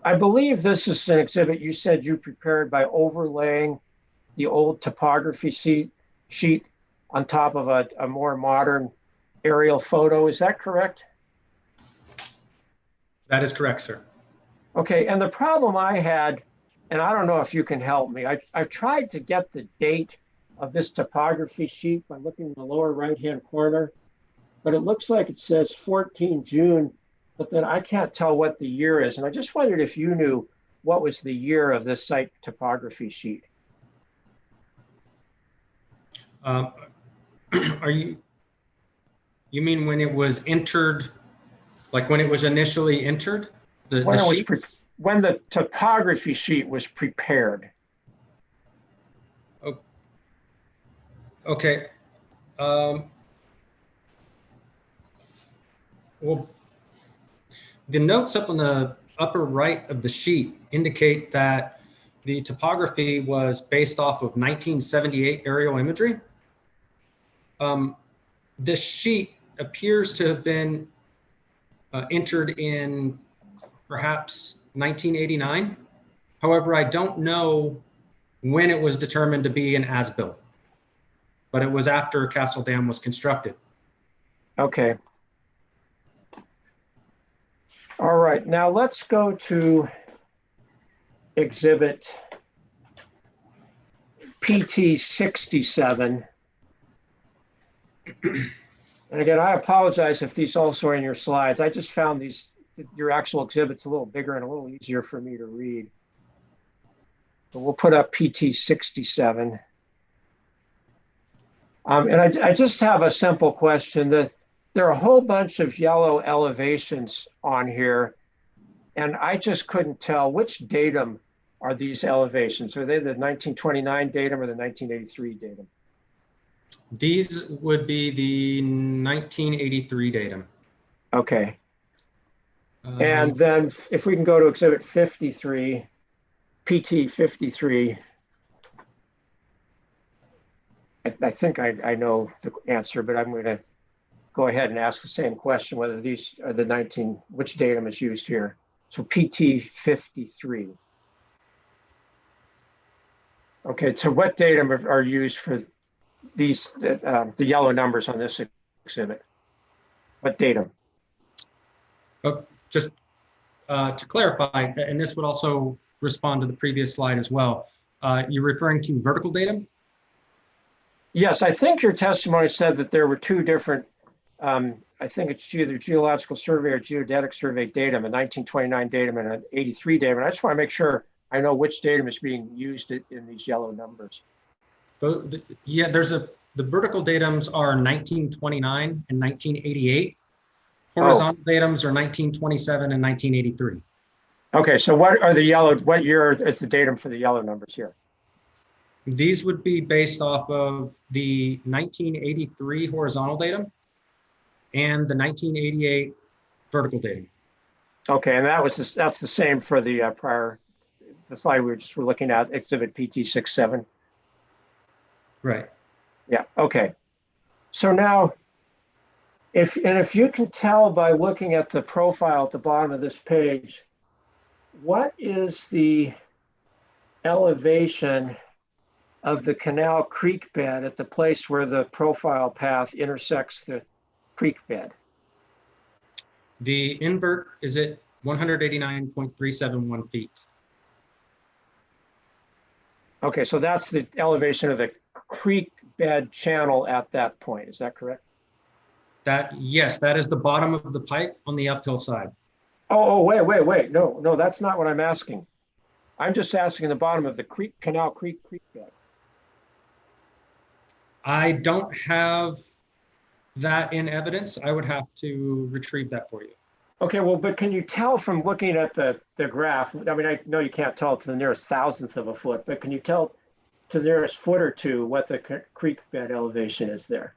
I believe this is an exhibit you said you prepared by overlaying the old topography sheet on top of a more modern aerial photo. Is that correct? That is correct, sir. Okay, and the problem I had, and I don't know if you can help me, I tried to get the date of this topography sheet by looking in the lower right-hand corner, but it looks like it says 14 June, but then I can't tell what the year is. And I just wondered if you knew what was the year of this site topography sheet. You mean when it was entered, like when it was initially entered? When the topography sheet was prepared. Okay. Well, the notes up on the upper right of the sheet indicate that the topography was based off of 1978 aerial imagery. This sheet appears to have been entered in perhaps 1989. However, I don't know when it was determined to be an as-built, but it was after Castle Dam was constructed. Okay. All right, now let's go to Exhibit PT 67. And again, I apologize if these also are in your slides. I just found your actual exhibits a little bigger and a little easier for me to read. So we'll put up PT 67. And I just have a simple question. There are a whole bunch of yellow elevations on here, and I just couldn't tell which datum are these elevations. Are they the 1929 datum or the 1983 datum? These would be the 1983 datum. Okay. And then if we can go to Exhibit 53, PT 53. I think I know the answer, but I'm going to go ahead and ask the same question, whether these are which datum is used here. So PT 53. Okay, so what datum are used for these, the yellow numbers on this exhibit? What datum? Just to clarify, and this would also respond to the previous slide as well, you're referring to vertical datum? Yes, I think your testimony said that there were two different, I think it's either geological survey or geodetic survey datum, a 1929 datum and an 83 datum. And I just want to make sure I know which datum is being used in these yellow numbers. Yeah, there's The vertical datums are 1929 and 1988. Horizontal datums are 1927 and 1983. Okay, so what are the yellow, what year is the datum for the yellow numbers here? These would be based off of the 1983 horizontal datum and the 1988 vertical datum. Okay, and that's the same for the the slide we were looking at, exhibit PT67. Right. Yeah, okay. So now, if you can tell by looking at the profile at the bottom of this page, what is the elevation of the Canal Creek bed at the place where the profile path intersects the creek bed? The invert is at 189.371 feet. Okay, so that's the elevation of the creek bed channel at that point. Is that correct? Yes, that is the bottom of the pipe on the uphill side. Oh, wait. No, that's not what I'm asking. I'm just asking the bottom of the Canal Creek bed. I don't have that in evidence. I would have to retrieve that for you. Okay, well, but can you tell from looking at the graph? I mean, I know you can't tell to the nearest thousandth of a foot, but can you tell to the nearest foot or two what the creek bed elevation is there?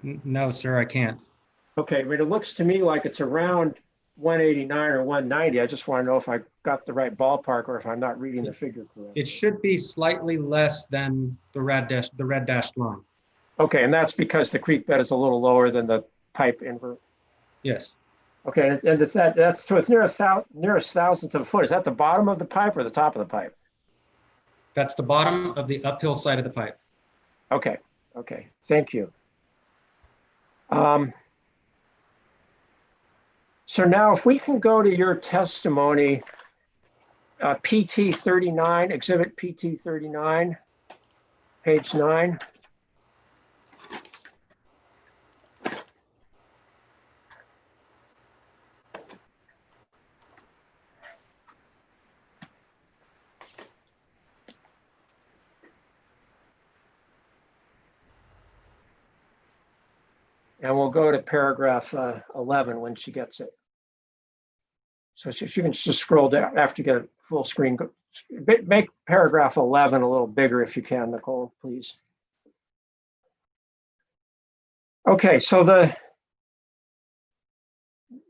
No, sir, I can't. Okay, I mean, it looks to me like it's around 189 or 190. I just want to know if I got the right ballpark or if I'm not reading the figure correctly. It should be slightly less than the red dashed line. Okay, and that's because the creek bed is a little lower than the pipe invert. Yes. Okay, and that's to its nearest thousandth of a foot. Is that the bottom of the pipe or the top of the pipe? That's the bottom of the uphill side of the pipe. Okay, thank you. So now if we can go to your testimony, PT 39, exhibit PT 39, page 9. And we'll go to paragraph 11 when she gets it. So if you can just scroll down after you get a full screen, make paragraph 11 a little bigger if you can, Nicole, please. Okay, so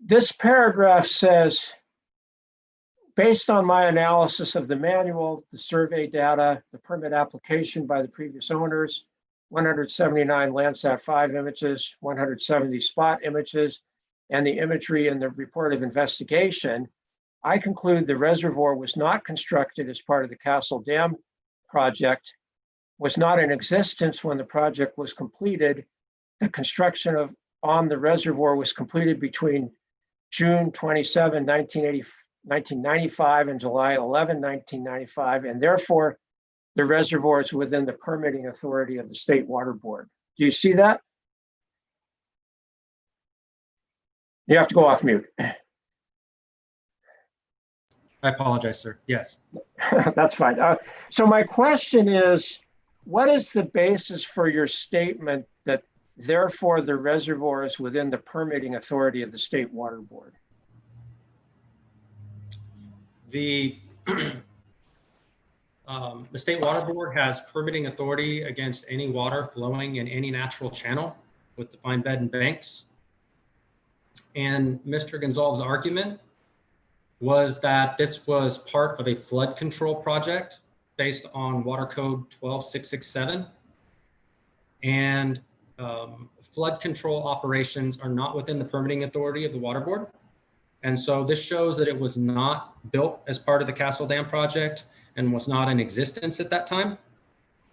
this paragraph says, based on my analysis of the manual, the survey data, the permit application by the previous owners, 179 Landsat 5 images, 170 spot images, and the imagery in the report of investigation, I conclude the reservoir was not constructed as part of the Castle Dam project, was not in existence when the project was completed. The construction on the reservoir was completed between June 27, 1995 and July 11, 1995, and therefore the reservoir is within the permitting authority of the State Water Board. Do you see that? You have to go off mute. I apologize, sir. Yes. That's fine. So my question is, what is the basis for your statement that therefore the reservoir is within the permitting authority of the State Water Board? The State Water Board has permitting authority against any water flowing in any natural channel with defined bed and banks. And Mr. Gonzalves' argument was that this was part of a flood control project based on Water Code 12667. And flood control operations are not within the permitting authority of the Water Board. And so this shows that it was not built as part of the Castle Dam project and was not in existence at that time.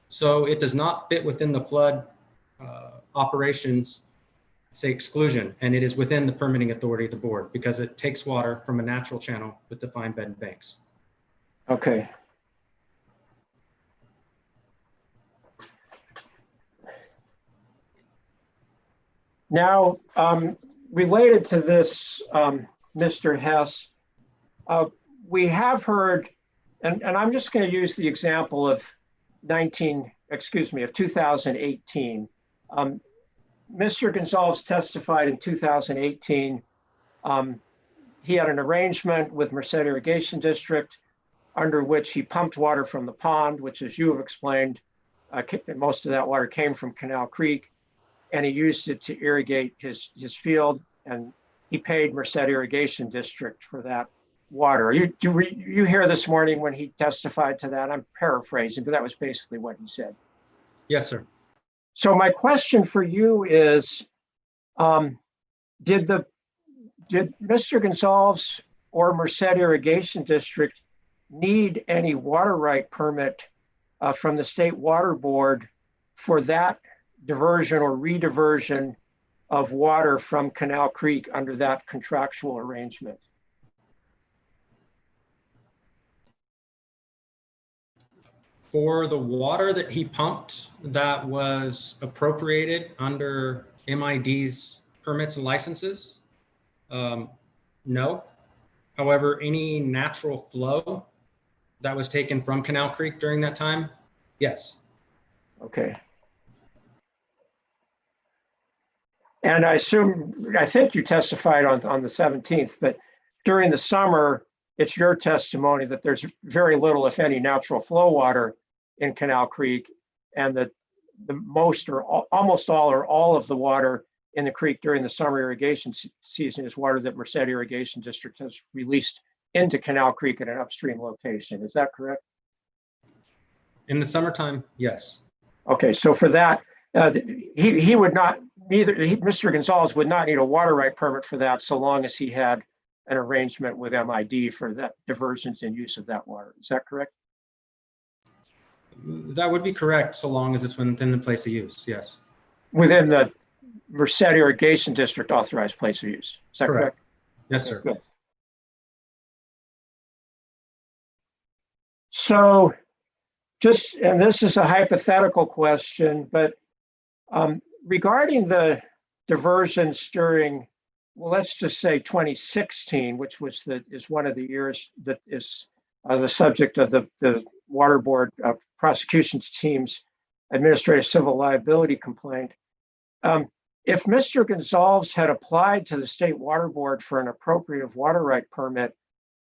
So it does not fit within the flood operations, say, exclusion, and it is within the permitting authority of the board because it takes water from a natural channel with defined bed and banks. Okay. Now, related to this, Mr. Hess, we have heard, and I'm just going to use the example of 2018. Mr. Gonzalves testified in 2018. He had an arrangement with Merced Irrigation District under which he pumped water from the pond, which, as you have explained, most of that water came from Canal Creek, and he used it to irrigate his field, and he paid Merced Irrigation District for that water. You hear this morning when he testified to that? I'm paraphrasing, but that was basically what he said. Yes, sir. So my question for you is, did Mr. Gonzalves or Merced Irrigation District need any water right permit from the State Water Board for that diversion or rediversion of water from Canal Creek under that contractual arrangement? For the water that he pumped that was appropriated under MID's permits and licenses, no. However, any natural flow that was taken from Canal Creek during that time, yes. Okay. And I think you testified on the 17th, but during the summer, it's your testimony that there's very little, if any, natural flow water in Canal Creek, and that the most or almost all or all of the water in the creek during the summer irrigation season is water that Merced Irrigation District has released into Canal Creek at an upstream location. Is that correct? In the summertime, yes. Okay, so for that, he would not, Mr. Gonzalves would not need a water right permit for that so long as he had an arrangement with MID for that diversions and use of that water. Is that correct? That would be correct, so long as it's within the place of use, yes. Within the Merced Irrigation District authorized place of use. Is that correct? Yes, sir. Good. So and this is a hypothetical question, but regarding the diversions during, well, let's just say 2016, which is one of the years that is the subject of the Water Board prosecutions team's administrative civil liability complaint. If Mr. Gonzalves had applied to the State Water Board for an appropriative water right permit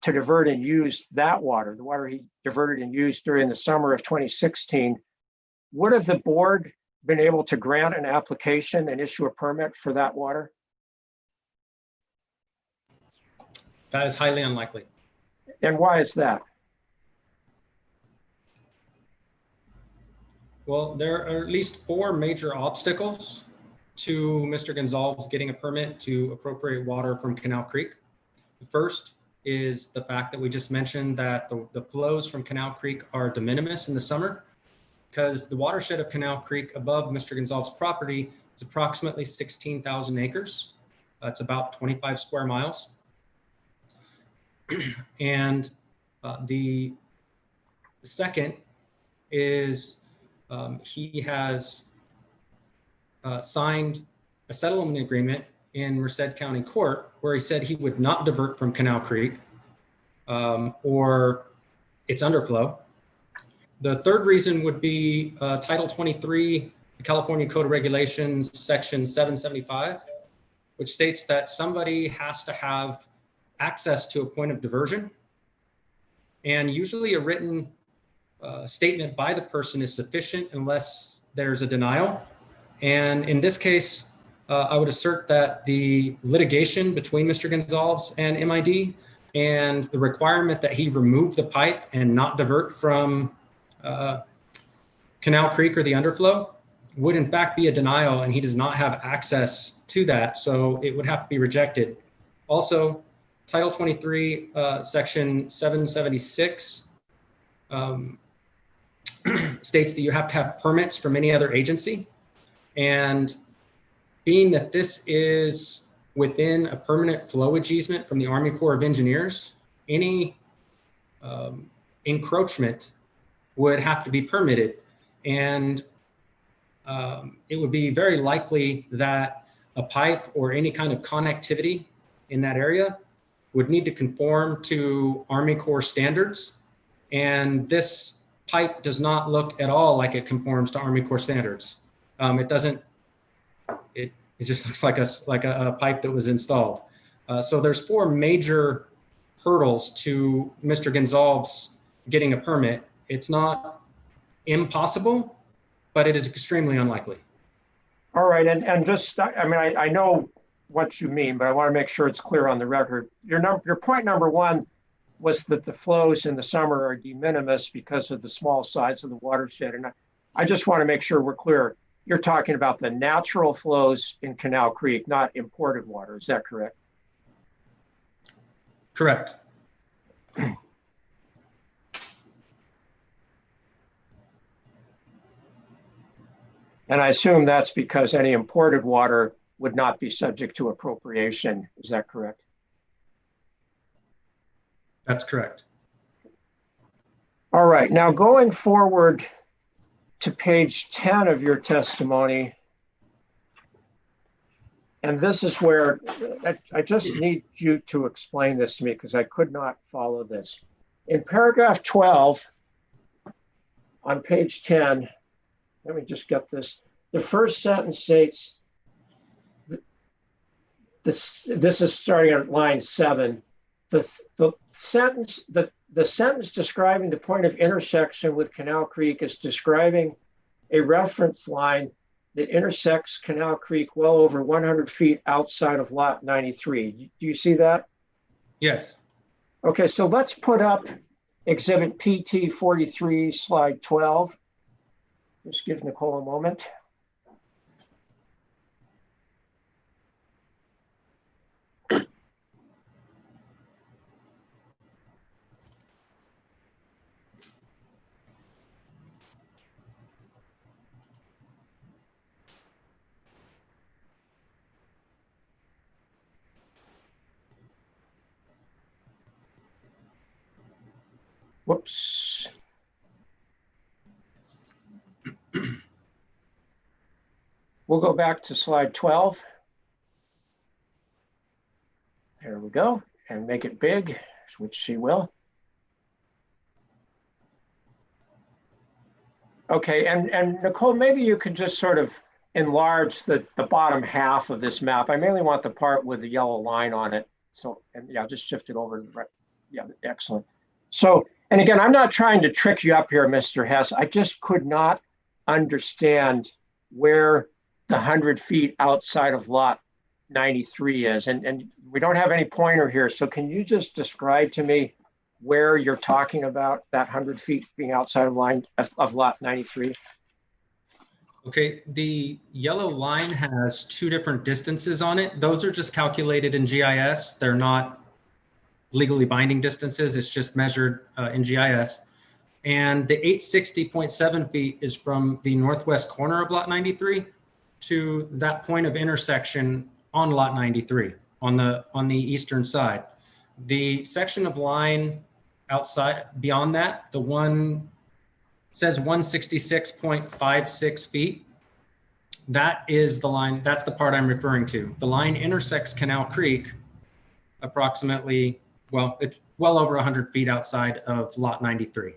to divert and use that water, the water he diverted and used during the summer of 2016, would have the board been able to grant an application and issue a permit for that water? That is highly unlikely. And why is that? Well, there are at least 4 major obstacles to Mr. Gonzalves getting a permit to appropriate water from Canal Creek. The first is the fact that we just mentioned that the flows from Canal Creek are de minimis in the summer, because the watershed of Canal Creek above Mr. Gonzalves' property is approximately 16,000 acres. That's about 25 square miles. And the second is he has signed a settlement agreement in Merced County Court where he said he would not divert from Canal Creek or its underflow. The third reason would be Title 23, the California Code of Regulations, Section 775, which states that somebody has to have access to a point of diversion. And usually a written statement by the person is sufficient unless there's a denial. And in this case, I would assert that the litigation between Mr. Gonzalves and MID and the requirement that he remove the pipe and not divert from Canal Creek or the underflow would in fact be a denial, and he does not have access to that. So it would have to be rejected. Also, Title 23, Section 776 states that you have to have permits from any other agency. And being that this is within a permanent flow easement from the Army Corps of Engineers, any encroachment would have to be permitted. And it would be very likely that a pipe or any kind of connectivity in that area would need to conform to Army Corps standards. And this pipe does not look at all like it conforms to Army Corps standards. It doesn't. It just looks like a pipe that was installed. So there's 4 major hurdles to Mr. Gonzalves getting a permit. It's not impossible, but it is extremely unlikely. All right, and just, I mean, I know what you mean, but I want to make sure it's clear on the record. Your point number 1 was that the flows in the summer are de minimis because of the small size of the watershed. And I just want to make sure we're clear. You're talking about the natural flows in Canal Creek, not imported water. Is that correct? Correct. And I assume that's because any imported water would not be subject to appropriation. Is that correct? That's correct. All right, now going forward to page 10 of your testimony, and this is where I just need you to explain this to me because I could not follow this. In paragraph 12 on page 10, let me just get this. The first sentence states, this is starting at line 7. The sentence describing the point of intersection with Canal Creek is describing a reference line that intersects Canal Creek well over 100 feet outside of lot 93. Do you see that? Yes. Okay, so let's put up exhibit PT 43, slide 12. Just give Nicole a moment. Whoops. We'll go back to slide 12. There we go, and make it big, which she will. Okay, and Nicole, maybe you could just sort of enlarge the bottom half of this map. I mainly want the part with the yellow line on it. So, and yeah, just shift it over. Right. Yeah, excellent. So, and again, I'm not trying to trick you up here, Mr. Hess. I just could not understand where the 100 feet outside of lot 93 is. And we don't have any pointer here. So can you just describe to me where you're talking about that 100 feet being outside of line of lot 93? Okay, the yellow line has 2 different distances on it. Those are just calculated in GIS. They're not legally binding distances. It's just measured in GIS. And the 860.7 feet is from the northwest corner of lot 93 to that point of intersection on lot 93 on the eastern side. The section of line outside beyond that, the one says 166.56 feet. That is the line, that's the part I'm referring to. The line intersects Canal Creek approximately, well, it's well over 100 feet outside of lot 93.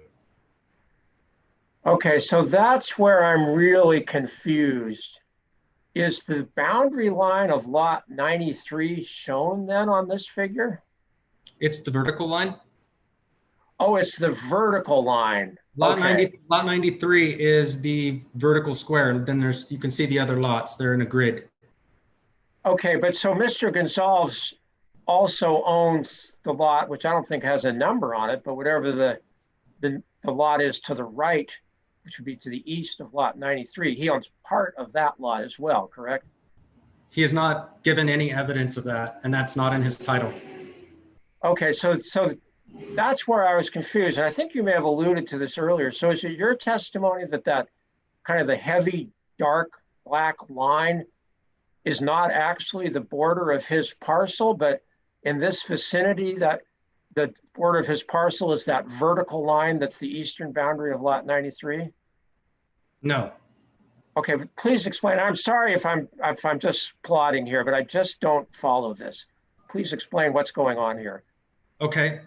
Okay, so that's where I'm really confused. Is the boundary line of lot 93 shown then on this figure? It's the vertical line. Oh, it's the vertical line. Lot Okay. 93 is the vertical square. Then you can see the other lots. They're in a grid. Okay, but so Mr. Gonzalves also owns the lot, which I don't think has a number on it, but whatever the lot is to the right, which would be to the east of lot 93, he owns part of that lot as well, correct? He has not given any evidence of that, and that's not in his title. Okay, so that's where I was confused. And I think you may have alluded to this earlier. So is it your testimony that kind of the heavy, dark black line is not actually the border of his parcel, but in this vicinity, that the border of his parcel is that vertical line that's the eastern boundary of lot 93? No. Okay, but please explain. I'm sorry if I'm just plotting here, but I just don't follow this. Please explain what's going on here. Okay.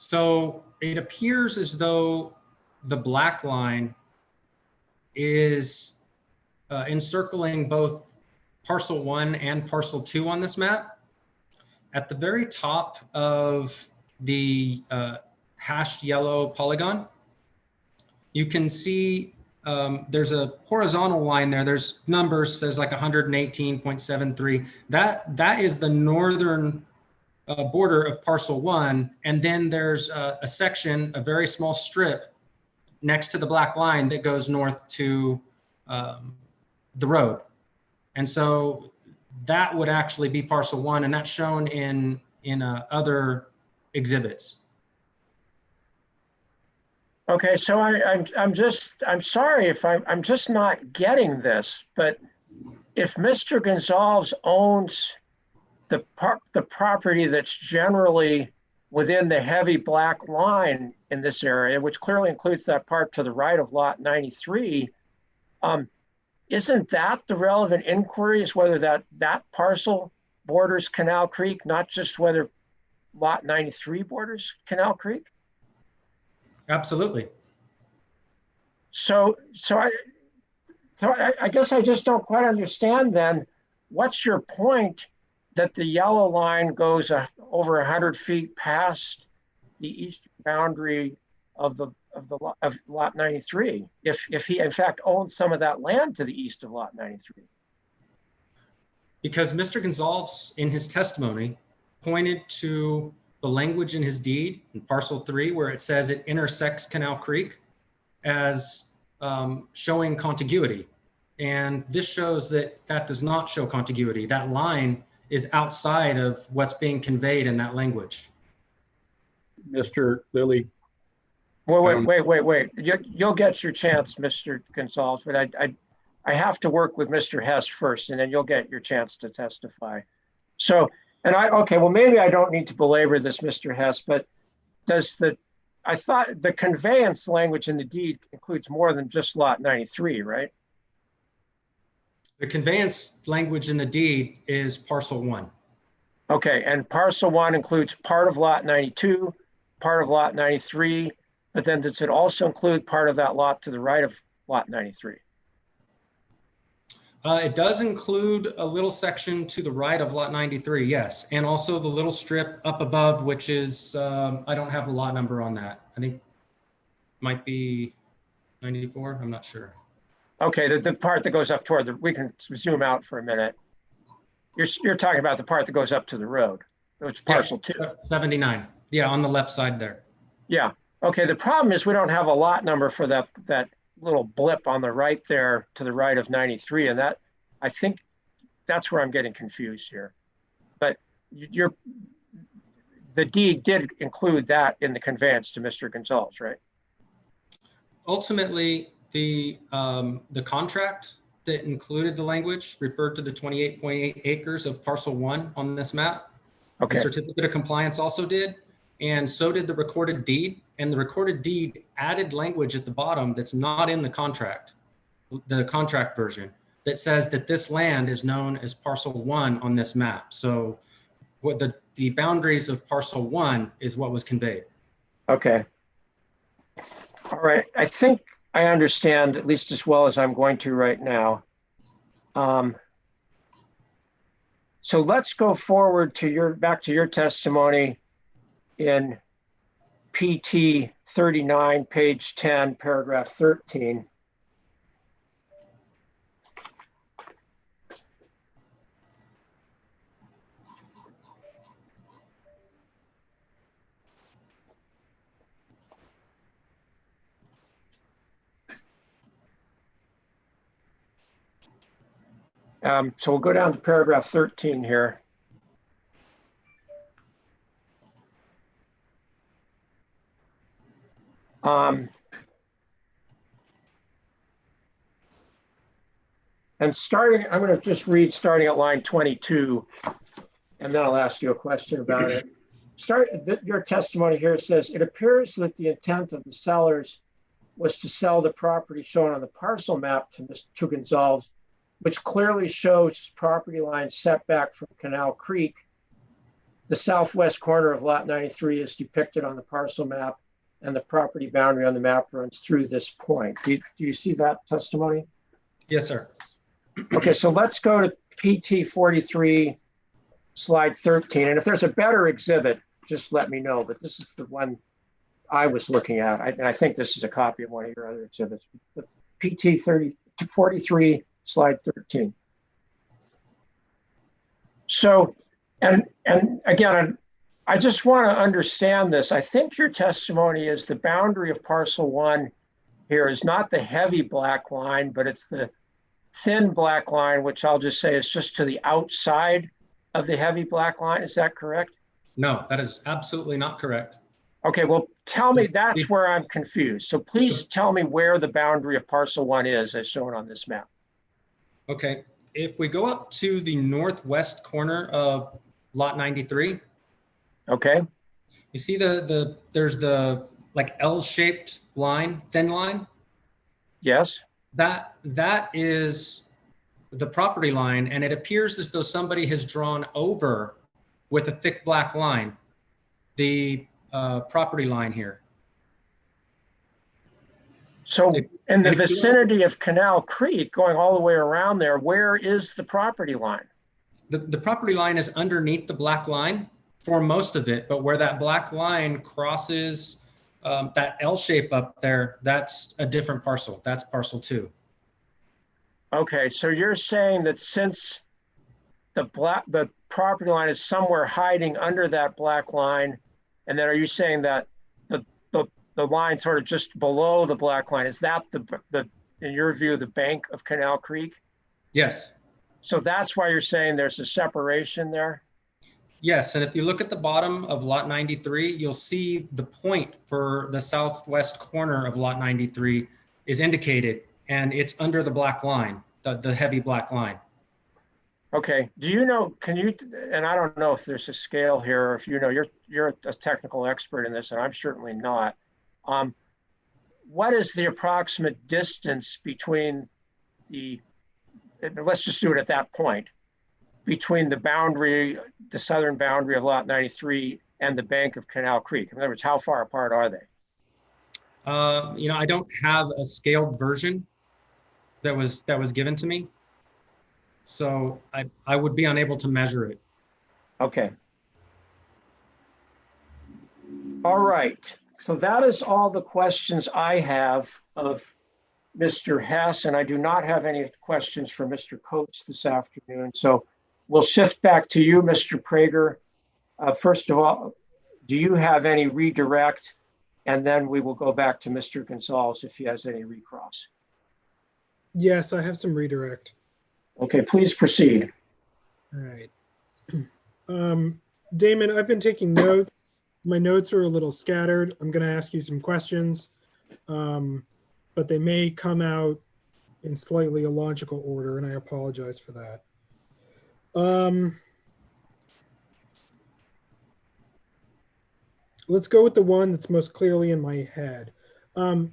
So it appears as though the black line is encircling both parcel 1 and parcel 2 on this map. At the very top of the hashed yellow polygon, you can see there's a horizontal line there. There's numbers, says like 118.73. That is the northern border of parcel 1. And then there's a section, a very small strip next to the black line that goes north to the road. And so that would actually be parcel 1, and that's shown in other exhibits. Okay, so I'm sorry if I'm just not getting this, but if Mr. Gonzalves owns the property that's generally within the heavy black line in this area, which clearly includes that part to the right of lot 93, isn't that the relevant inquiry, is whether that parcel borders Canal Creek, not just whether lot 93 borders Canal Creek? Absolutely. So I guess I just don't quite understand then, what's your point that the yellow line goes over 100 feet past the east boundary of lot 93, if he in fact owns some of that land to the east of lot 93? Because Mr. Gonzalves, in his testimony, pointed to the language in his deed in parcel 3, where it says it intersects Canal Creek, as showing contiguity. And this shows that does not show contiguity. That line is outside of what's being conveyed in that language. Mr. Lilly. Wait. You'll get your chance, Mr. Gonzalves, but I have to work with Mr. Hess first, and then you'll get your chance to testify. So, okay, well, maybe I don't need to belabor this, Mr. Hess, but I thought the conveyance language in the deed includes more than just lot 93, right? The conveyance language in the deed is parcel 1. Okay, and parcel 1 includes part of lot 92, part of lot 93, but then does it also include part of that lot to the right of lot 93? It does include a little section to the right of lot 93, yes. And also the little strip up above, which is, I don't have the lot number on that. I think might be 94, I'm not sure. Okay, the part that goes up toward we can zoom out for a minute. You're talking about the part that goes up to the road. It's parcel 2. 79, yeah, on the left side there. Yeah, okay, the problem is we don't have a lot number for that little blip on the right there to the right of 93, and that, I think that's where I'm getting confused here. But the deed did include that in the conveyance to Mr. Gonzalves, right? Ultimately, the contract that included the language referred to the 28.8 acres of parcel 1 on this map. Okay. The certificate of compliance also did, and so did the recorded deed. And the recorded deed added language at the bottom that's not in the contract version, that says that this land is known as parcel 1 on this map. So what the boundaries of parcel 1 is what was conveyed. Okay. All right, I think I understand at least as well as I'm going to right now. So let's go forward to back to your testimony in PT 39, page 10, paragraph 13. So we'll go down to paragraph 13 here. And I'm going to just read starting at line 22, and then I'll ask you a question about it. Your testimony here says, it appears that the intent of the sellers was to sell the property shown on the parcel map to Gonzalves, which clearly shows property line setback from Canal Creek the southwest corner of lot 93 is depicted on the parcel map, and the property boundary on the map runs through this point. Do you see that testimony? Yes, sir. Okay, so let's go to PT 43, slide 13. And if there's a better exhibit, just let me know. But this is the one I was looking at. And I think this is a copy of one of your other exhibits. But PT 43, slide 13. So, and again, I just want to understand this. I think your testimony is the boundary of parcel 1 here is not the heavy black line, but it's the thin black line, which I'll just say is just to the outside of the heavy black line. Is that correct? No, that is absolutely not correct. Okay, well, tell me, that's where I'm confused. So please tell me where the boundary of parcel 1 is as shown on this map. Okay, if we go up to the northwest corner of lot 93, Okay, you see there's the like L-shaped line, thin line? yes. That is the property line, and it appears as though somebody has drawn over with a thick black line the property line here. So in the if you- vicinity of Canal Creek, going all the way around there, where is the property line? The property line is underneath the black line for most of it, but where that black line crosses that L shape up there, that's a different parcel. That's parcel 2. Okay, so you're saying that since the property line is somewhere hiding under that black line, and then are you saying that the line sort of just below the black line, is that the in your view, the bank of Canal Creek? Yes. So that's why you're saying there's a separation there? Yes, and if you look at the bottom of lot 93, you'll see the point for the southwest corner of lot 93 is indicated, and it's under the black line, the heavy black line. Okay, do you know, and I don't know if there's a scale here, or if you know, you're a technical expert in this, and I'm certainly not. What is the approximate distance between let's just do it at that point, between the southern boundary of lot 93 and the bank of Canal Creek? In other words, how far apart are they? I don't have a scaled version that was given to me, so I would be unable to measure it. Okay. All right. So that is all the questions I have of Mr. Hess, and I do not have any questions for Mr. Coates this afternoon. So we'll shift back to you, Mr. Prager. First of all, do you have any redirect? And then we will go back to Mr. Gonzalves if he has any recross. Yes, I have some redirect. Okay, please proceed. All right. Damon, I've been taking notes. My notes are a little scattered. I'm going to ask you some questions, but they may come out in slightly illogical order, and I apologize for that. Let's go with the one that's most clearly in my head. Mr.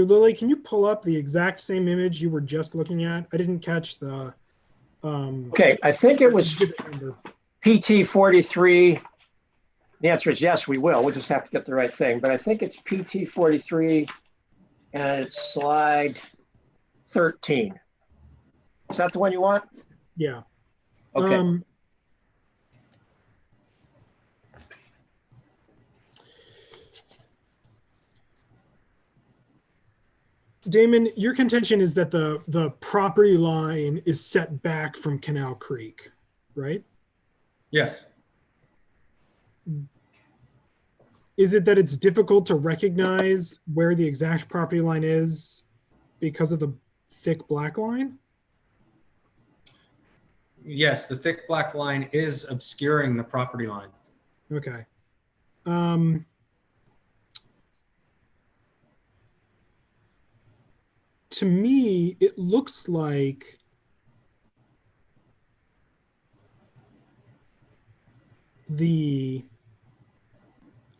Lilly, can you pull up the exact same image you were just looking at? I didn't catch the... Okay, I think it was PT 43. The answer is yes, we will. We'll just have to get the right thing. But I think it's PT 43 and it's slide 13. Is that the one you want? Yeah. Okay. Damon, your contention is that the property line is set back from Canal Creek, right? Yes. Is it that it's difficult to recognize where the exact property line is because of the thick black line? Yes, the thick black line is obscuring the property line. Okay. To me, it looks like the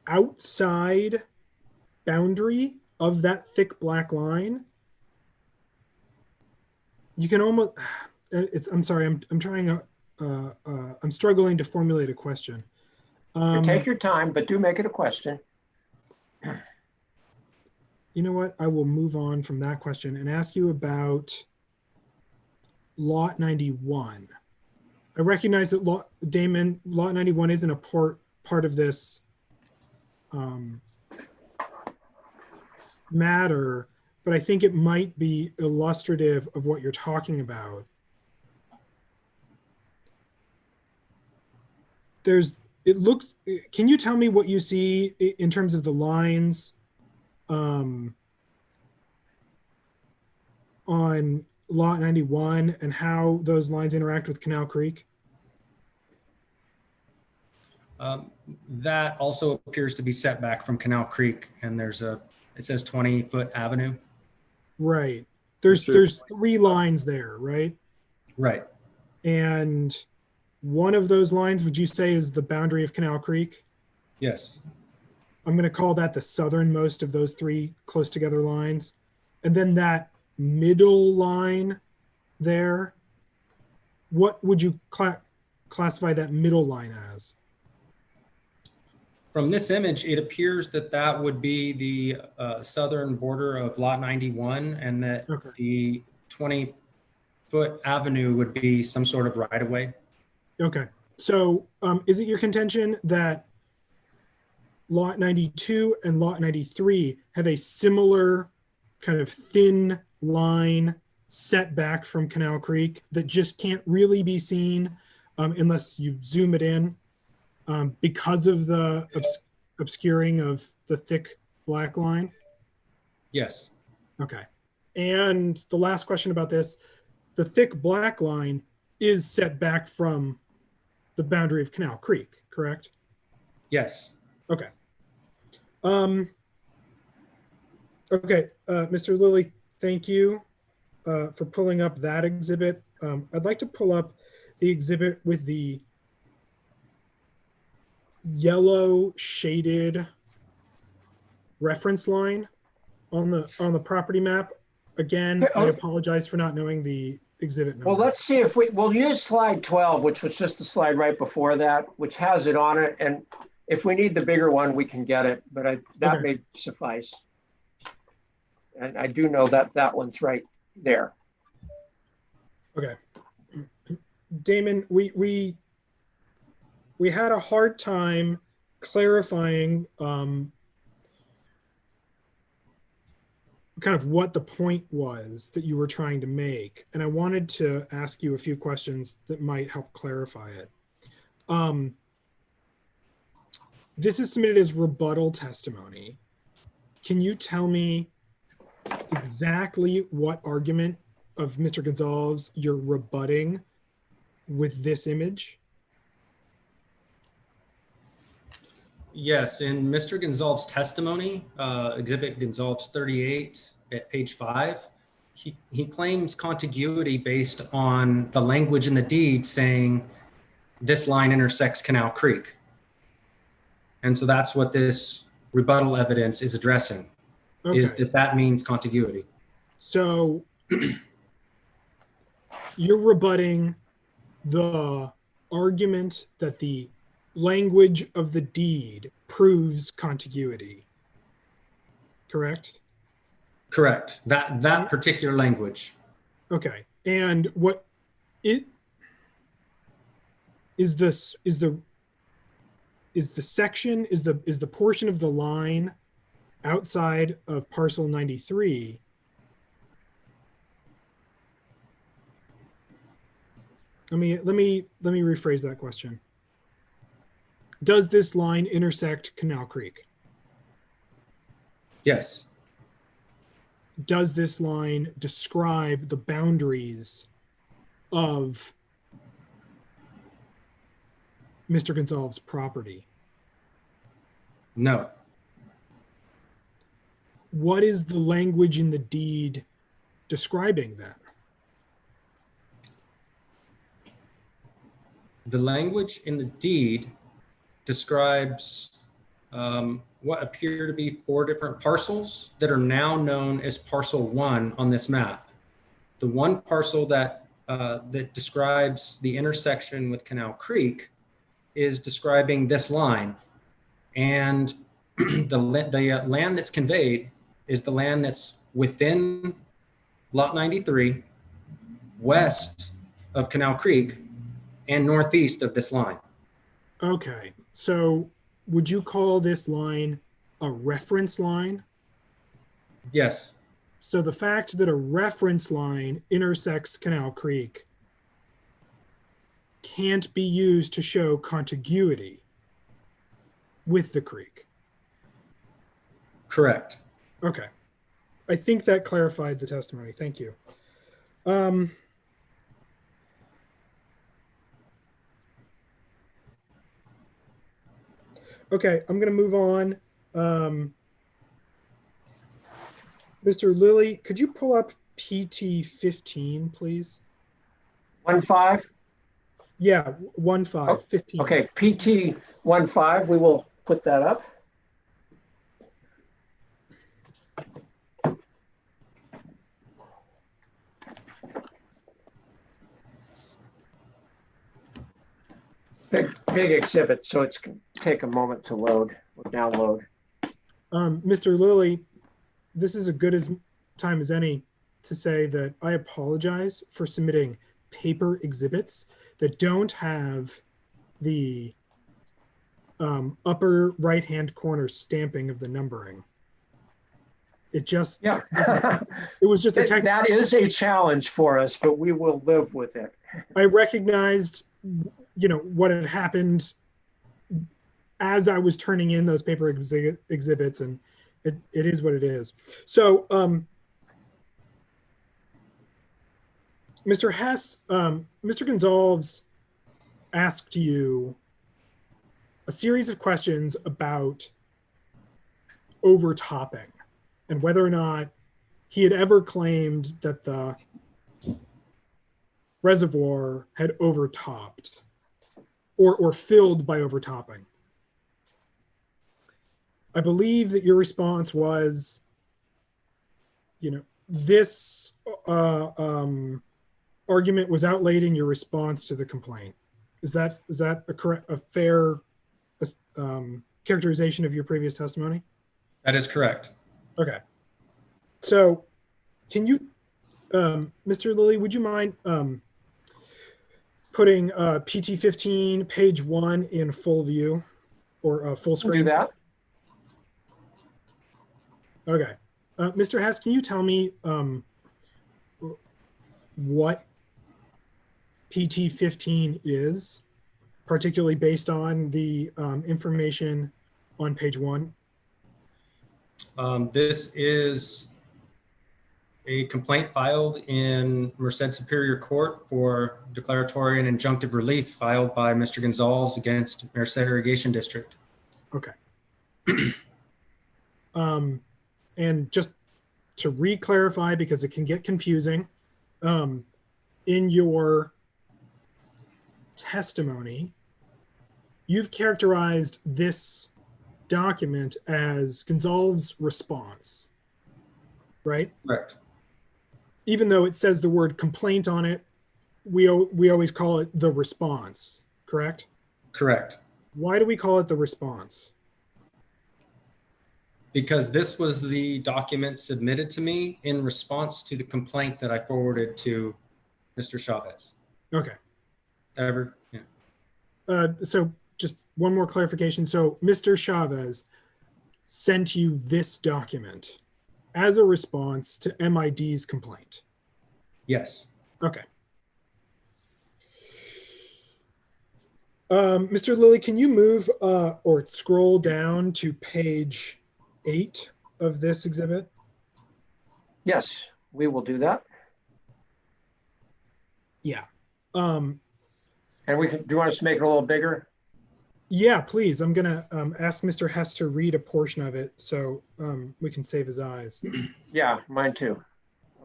outside boundary of that thick black line, you can almost, I'm sorry, I'm trying to I'm struggling to formulate a question. You take your time, but do make it a question. You know what? I will move on from that question and ask you about lot 91. I recognize that Damon, lot 91 isn't a part of this matter, but I think it might be illustrative of what you're talking about. Can you tell me what you see in terms of the lines on lot 91 and how those lines interact with Canal Creek? That also appears to be set back from Canal Creek, and it says 20-foot avenue. Right. There's 3 lines there, right? Right. And one of those lines, would you say, is the boundary of Canal Creek? Yes. I'm going to call that the southernmost of those 3 close together lines. And then that middle line there, what would you classify that middle line as? From this image, it appears that would be the southern border of lot 91, and that the 20-foot avenue would be some sort of right of way. Okay. So is it your contention that lot 92 and lot 93 have a similar kind of thin line set back from Canal Creek that just can't really be seen unless you zoom it in because of the obscuring of the thick black line? Yes. Okay. And the last question about this, the thick black line is set back from the boundary of Canal Creek, correct? Yes. Okay. Okay, Mr. Lilly, thank you for pulling up that exhibit. I'd like to pull up the exhibit with the yellow shaded reference line on the property map. Again, I apologize for not knowing the exhibit number. Well, let's see if we'll use slide 12, which was just the slide right before that, which has it on it. And if we need the bigger one, we can get it, but that may suffice. And I do know that one's right there. Okay. Damon, we had a hard time clarifying kind of what the point was that you were trying to make. And I wanted to ask you a few questions that might help clarify it. This is submitted as rebuttal testimony. Can you tell me exactly what argument of Mr. Gonzalves you're rebutting with this image? Yes, in Mr. Gonzalves' testimony, Exhibit Gonzalves 38 at page 5, he claims contiguity based on the language in the deed saying this line intersects Canal Creek. And so that's what this rebuttal evidence is addressing, is that means contiguity. So you're rebutting the argument that the language of the deed proves contiguity, correct? Correct. That particular language. Okay. And what it is the section, is the portion of the line outside of parcel 93 let me rephrase that question. Does this line intersect Canal Creek? Yes. Does this line describe the boundaries of Mr. Gonzalves' property? No. What is the language in the deed describing that? The language in the deed describes what appear to be 4 different parcels that are now known as parcel 1 on this map. The one parcel that that describes the intersection with Canal Creek is describing this line. And the land that's conveyed is the land that's within Lot 93, west of Canal Creek, and northeast of this line. Okay, so would you call this line a reference line? Yes, So the fact that a reference line intersects Canal Creek can't be used to show contiguity with the creek. correct. Okay. I think that clarified the testimony. Thank you. Okay, I'm going to move on. Mr. Lilly, could you pull up PT 15, please? 1-5. Yeah, 1-5, 15. Okay, PT 1-5. We will put that up. Big exhibit, so it's going to take a moment to load or download. Mr. Lilly, this is as good as time as any to say that I apologize for submitting paper exhibits that don't have the upper right-hand corner stamping of the numbering. It just, Yeah. it was just a tech. That is a challenge for us, but we will live with it. I recognized, what had happened as I was turning in those paper exhibits, and it is what it is. So, Mr. Hess, Mr. Gonzalves asked you a series of questions about overtopping and whether or not he had ever claimed that the reservoir had overtopped or filled by overtopping. I believe that your response was, this argument was outlaid in your response to the complaint. Is that a fair characterization of your previous testimony? That is correct. Okay. So can you, Mr. Lilly, would you mind putting PT 15 page 1 in full view or full We'll screen? do that. Okay. Mr. Hess, can you tell me what PT 15 is, particularly based on the information on page 1? This is a complaint filed in Merced Superior Court for declaratory and injunctive relief filed by Mr. Gonzalves against Merced Irrigation District. Okay. And just to re-clarify, because it can get confusing, in your testimony, you've characterized this document as Gonzalves' response, right? Correct. Even though it says the word complaint on it, we always call it the response, correct? Correct. Why do we call it the response? Because this was the document submitted to me in response to the complaint that I forwarded to Mr. Chavez. Okay. Yeah. So just one more clarification. So Mr. Chavez sent you this document as a response to MID's complaint. Yes. Okay. Mr. Lilly, can you move or scroll down to page 8 of this exhibit? Yes, we will do that. Yeah. And do you want us to make it a little bigger? Yeah, please. I'm going to ask Mr. Hess to read a portion of it so we can save his eyes. Yeah, mine too.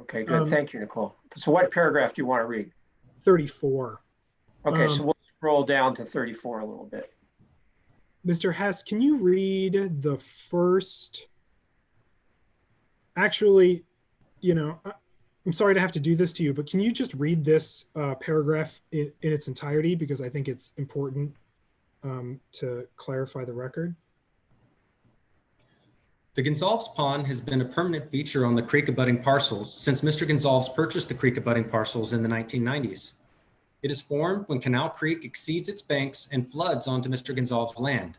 Okay, good. Thank you, Nicole. So what paragraph do you want to read? 34. Okay, so we'll scroll down to 34 a little bit. Mr. Hess, can you read the first? Actually, I'm sorry to have to do this to you, but can you just read this paragraph in its entirety? Because I think it's important to clarify the record. The Gonzalves Pond has been a permanent feature on the creek abutting parcels since Mr. Gonzalves purchased the creek abutting parcels in the 1990s. It is formed when Canal Creek exceeds its banks and floods onto Mr. Gonzalves' land.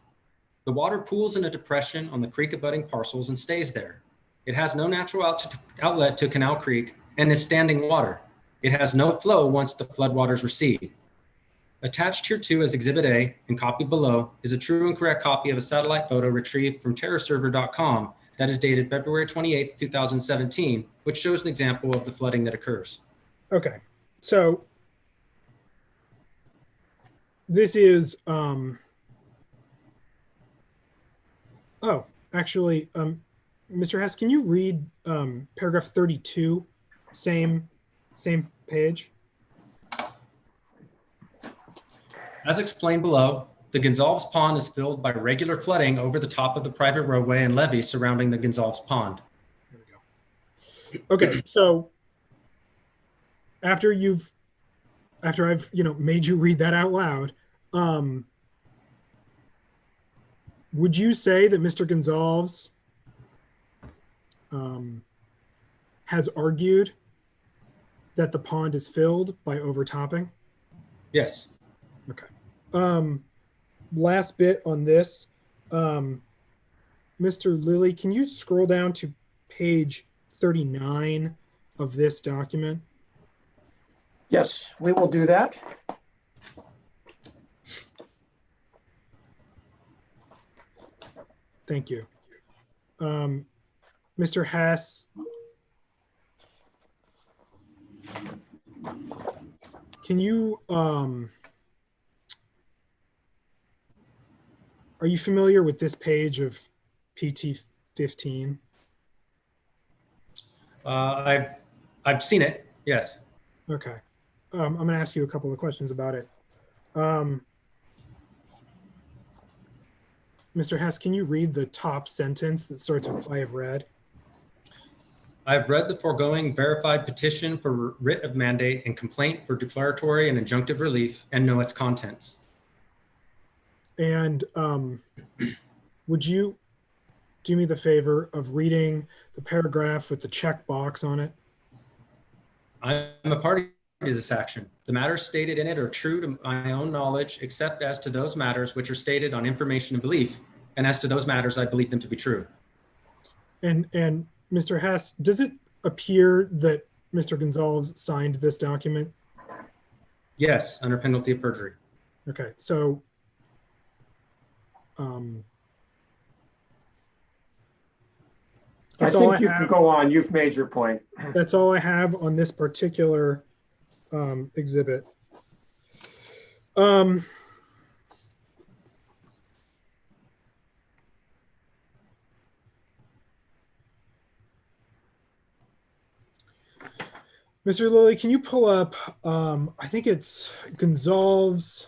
The water pools in a depression on the creek abutting parcels and stays there. It has no natural outlet to Canal Creek and is standing water. It has no flow once the floodwaters recede. Attached here to as Exhibit A and copied below is a true and correct copy of a satellite photo retrieved from terraserver.com that is dated February 28, 2017, which shows an example of the flooding that occurs. Okay, so this is, oh, actually, Mr. Hess, can you read paragraph 32, same page? As explained below, the Gonzalves Pond is filled by regular flooding over the top of the private roadway and levee surrounding the Gonzalves Pond. There we go. Okay, so after I've made you read that out loud, would you say that Mr. Gonzalves has argued that the pond is filled by overtopping? Yes. Okay. Last bit on this, Mr. Lilly, can you scroll down to page 39 of this document? Yes, we will do that. Thank you. Mr. Hess, can you, are you familiar with this page of PT 15? I've seen it. Yes. Okay. I'm going to ask you a couple of questions about it. Mr. Hess, can you read the top sentence that starts with "I have read"? I've read the foregoing verified petition for writ of mandate and complaint for declaratory and injunctive relief and know its contents. And would you do me the favor of reading the paragraph with the check box on it? I'm a party to this action. The matters stated in it are true to my own knowledge, except as to those matters which are stated on information and belief, and as to those matters, I believe them to be true. And Mr. Hess, does it appear that Mr. Gonzalves signed this document? Yes, under penalty of perjury. Okay, so I that's all think I you can have. go on. You've made your point. That's all I have on this particular exhibit. Mr. Lilly, can you pull up, I think it's Gonzalves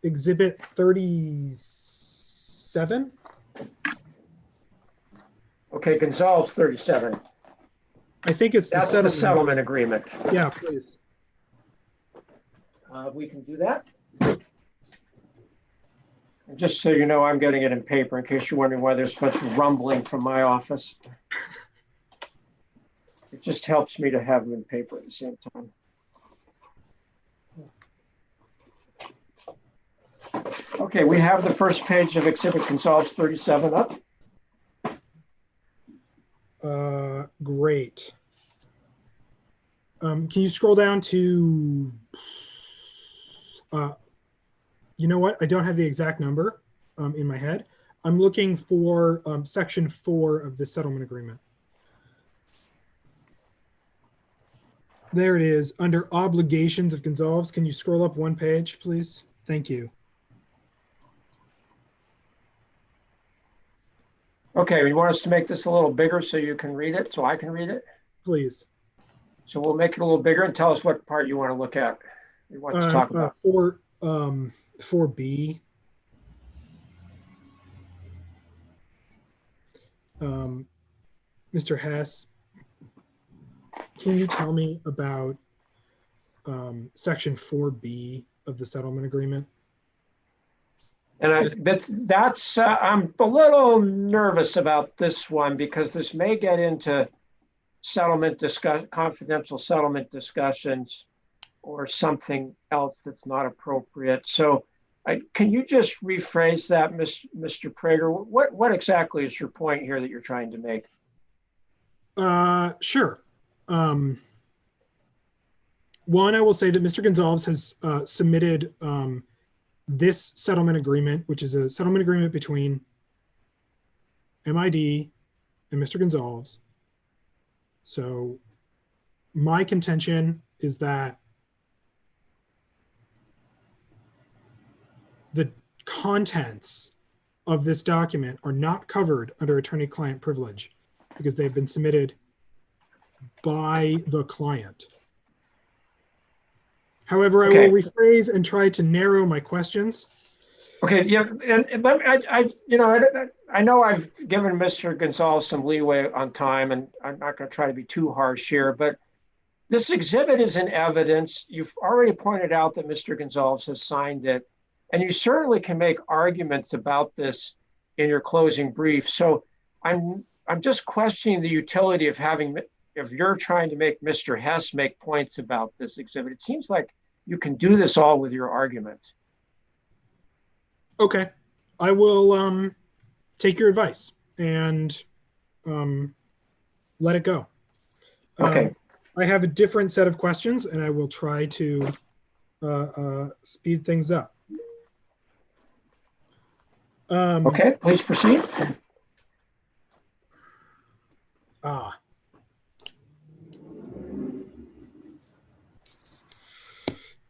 exhibit 37? Okay, Gonzalves 37. I think it's That's the settlement agreement. Yeah, please. We can do that. And just so you know, I'm getting it in paper in case you're wondering why there's such rumbling from my office. It just helps me to have them in paper at the same time. Okay, we have the first page of Exhibit Gonzalves 37 up. Great. Can you scroll down to, you know what? I don't have the exact number in my head. I'm looking for section 4 of the settlement agreement. There it is, under obligations of Gonzalves. Can you scroll up one page, please? Thank you. Okay, you want us to make this a little bigger so you can read it, so I can read it? Please. So we'll make it a little bigger and tell us what part you want to look at. You want to talk about. 4B. Mr. Hess. can you tell me about section 4B of the settlement agreement? And I'm a little nervous about this one because this may get into confidential settlement discussions or something else that's not appropriate. So can you just rephrase that, Mr. Prager? What exactly is your point here that you're trying to make? Sure. One, I will say that Mr. Gonzalves has submitted this settlement agreement, which is a settlement agreement between MID and Mr. Gonzalves. So my contention is that the contents of this document are not covered under attorney-client privilege because they've been submitted by the client. However, I will rephrase and try to narrow my questions. Okay, yeah, and let me, I know I've given Mr. Gonzalez some leeway on time, and I'm not going to try to be too harsh here, but this exhibit is in evidence. You've already pointed out that Mr. Gonzalez has signed it, and you certainly can make arguments about this in your closing brief. So I'm just questioning the utility of if you're trying to make Mr. Hess make points about this exhibit. It seems like you can do this all with your arguments. Okay, I will take your advice and let it go. Okay. I have a different set of questions, and I will try to speed things up. Okay, please proceed.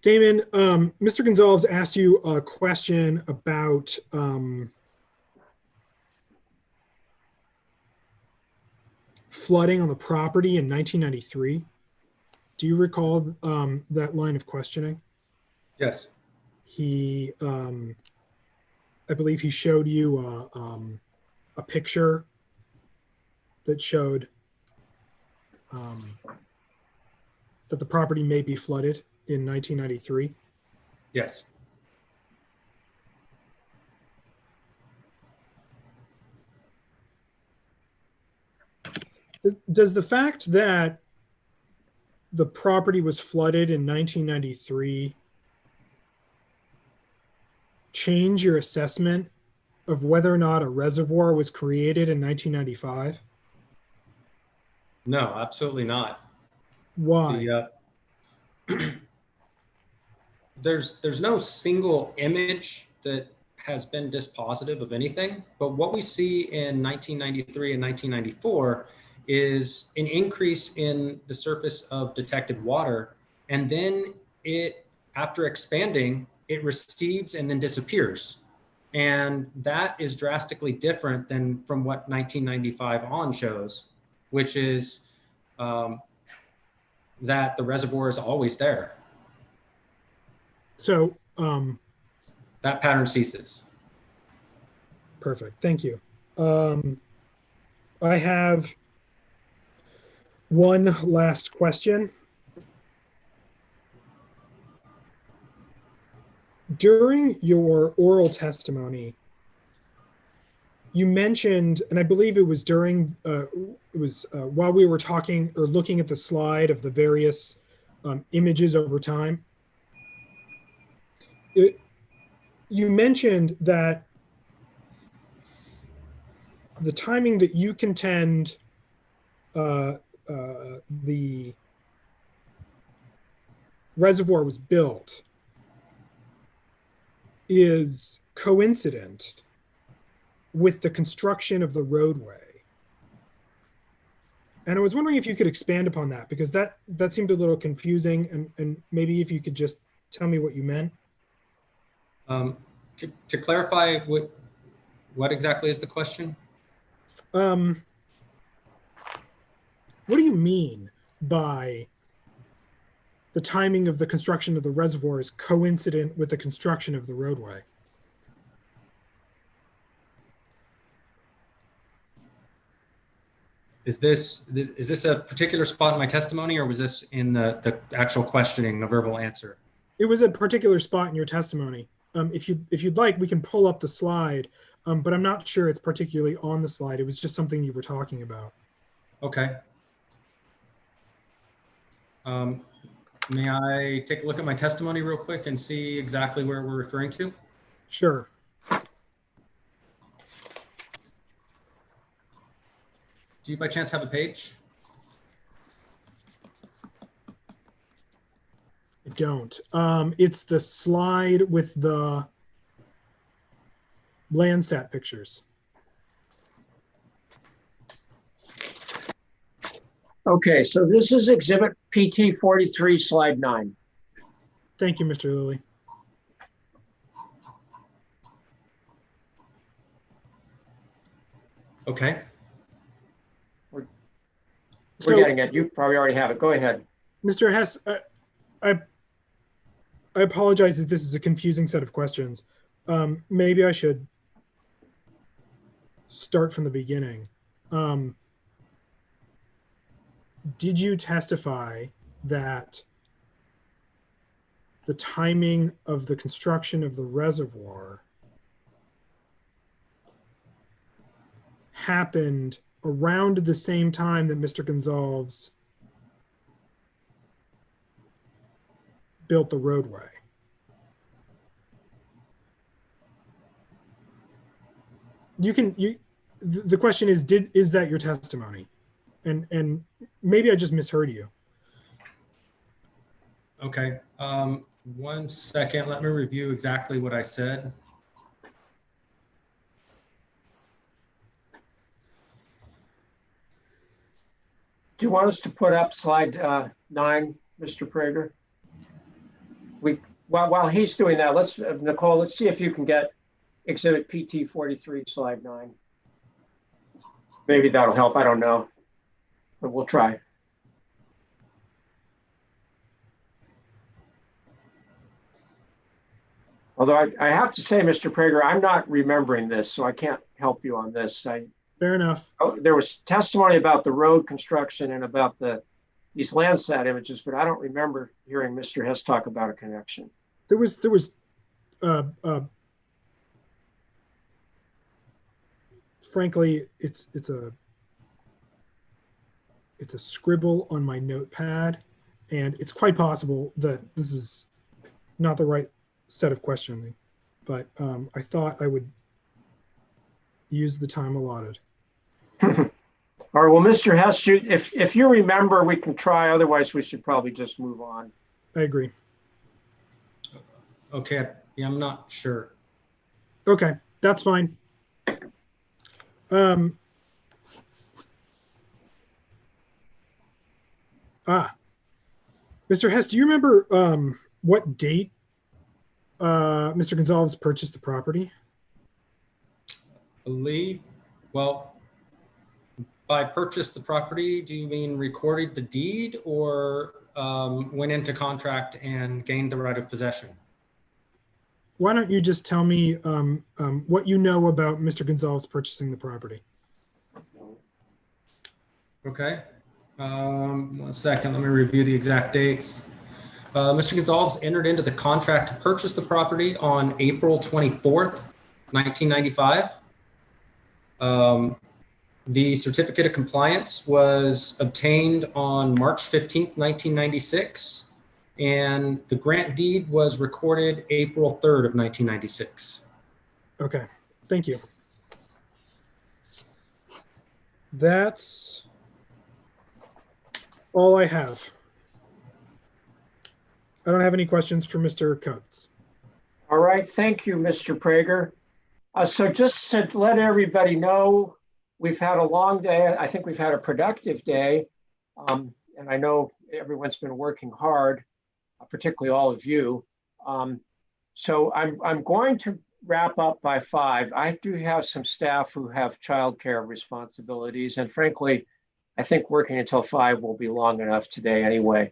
Damon, Mr. Gonzalez asked you a question about flooding on the property in 1993. Do you recall that line of questioning? Yes. He, I believe he showed you a picture that showed that the property may be flooded in 1993. Yes. Does the fact that the property was flooded in 1993 change your assessment of whether or not a reservoir was created in 1995? No, absolutely not. Why? There's no single image that has been dispositive of anything, but what we see in 1993 and 1994 is an increase in the surface of detected water, and then after expanding, it recedes and then disappears. And that is drastically different than from what 1995 on shows, which is that the reservoir is always there. So that pattern ceases. Perfect. Thank you. I have one last question. During your oral testimony, you mentioned, and I believe it was during, while we were talking or looking at the slide of the various images over time, you mentioned that the timing that you contend the reservoir was built is coincident with the construction of the roadway. And I was wondering if you could expand upon that, because that seemed a little confusing, and maybe if you could just tell me what you meant. To clarify, what exactly is the question? What do you mean by the timing of the construction of the reservoir is coincident with the construction of the roadway? Is this a particular spot in my testimony, or was this in the actual questioning, a verbal answer? It was a particular spot in your testimony. If you'd like, we can pull up the slide, but I'm not sure it's particularly on the slide. It was just something you were talking about. Okay. May I take a look at my testimony real quick and see exactly where we're referring to? Sure. Do you by chance have a page? I don't. It's the slide with the Landsat pictures. Okay, so this is exhibit PT 43, slide 9. Thank you, Mr. Lilly. Okay. We're So, getting it. You probably already have it. Go ahead. Mr. Hess, I apologize if this is a confusing set of questions. Maybe I should start from the beginning. Did you testify that the timing of the construction of the reservoir happened around the same time that Mr. Gonzalves built the roadway? The question is, is that your testimony? And maybe I just misheard you. Okay. 1 second. Let me review exactly what I said. Do you want us to put up slide 9, Mr. Prager? While he's doing that, Nicole, let's see if you can get exhibit PT 43, slide 9. Maybe that'll help. I don't know, but we'll try. Although I have to say, Mr. Prager, I'm not remembering this, so I can't help you on this. Fair enough. There was testimony about the road construction and about these Landsat images, but I don't remember hearing Mr. Hess talk about a connection. There was frankly, it's a scribble on my notepad, and it's quite possible that this is not the right set of questioning, but I thought I would use the time allotted. All right, well, Mr. Hess, if you remember, we can try. Otherwise, we should probably just move on. I agree. Okay. Yeah, I'm not sure. Okay, that's fine. Mr. Hess, do you remember what date Mr. Gonzalves purchased the property? Well, by purchased the property, do you mean recorded the deed or went into contract and gained the right of possession? Why don't you just tell me what you know about Mr. Gonzalves purchasing the property? Okay. 1 second. Let me review the exact dates. Mr. Gonzalves entered into the contract to purchase the property on April 24th, 1995. The certificate of compliance was obtained on March 15th, 1996, and the grant deed was recorded April 3rd of 1996. Okay, thank you. That's all I have. I don't have any questions for Mr. Coates. All right, thank you, Mr. Prager. So just to let everybody know, we've had a long day. I think we've had a productive day. And I know everyone's been working hard, particularly all of you. So I'm going to wrap up by 5. I do have some staff who have childcare responsibilities. And frankly, I think working until 5 will be long enough today anyway.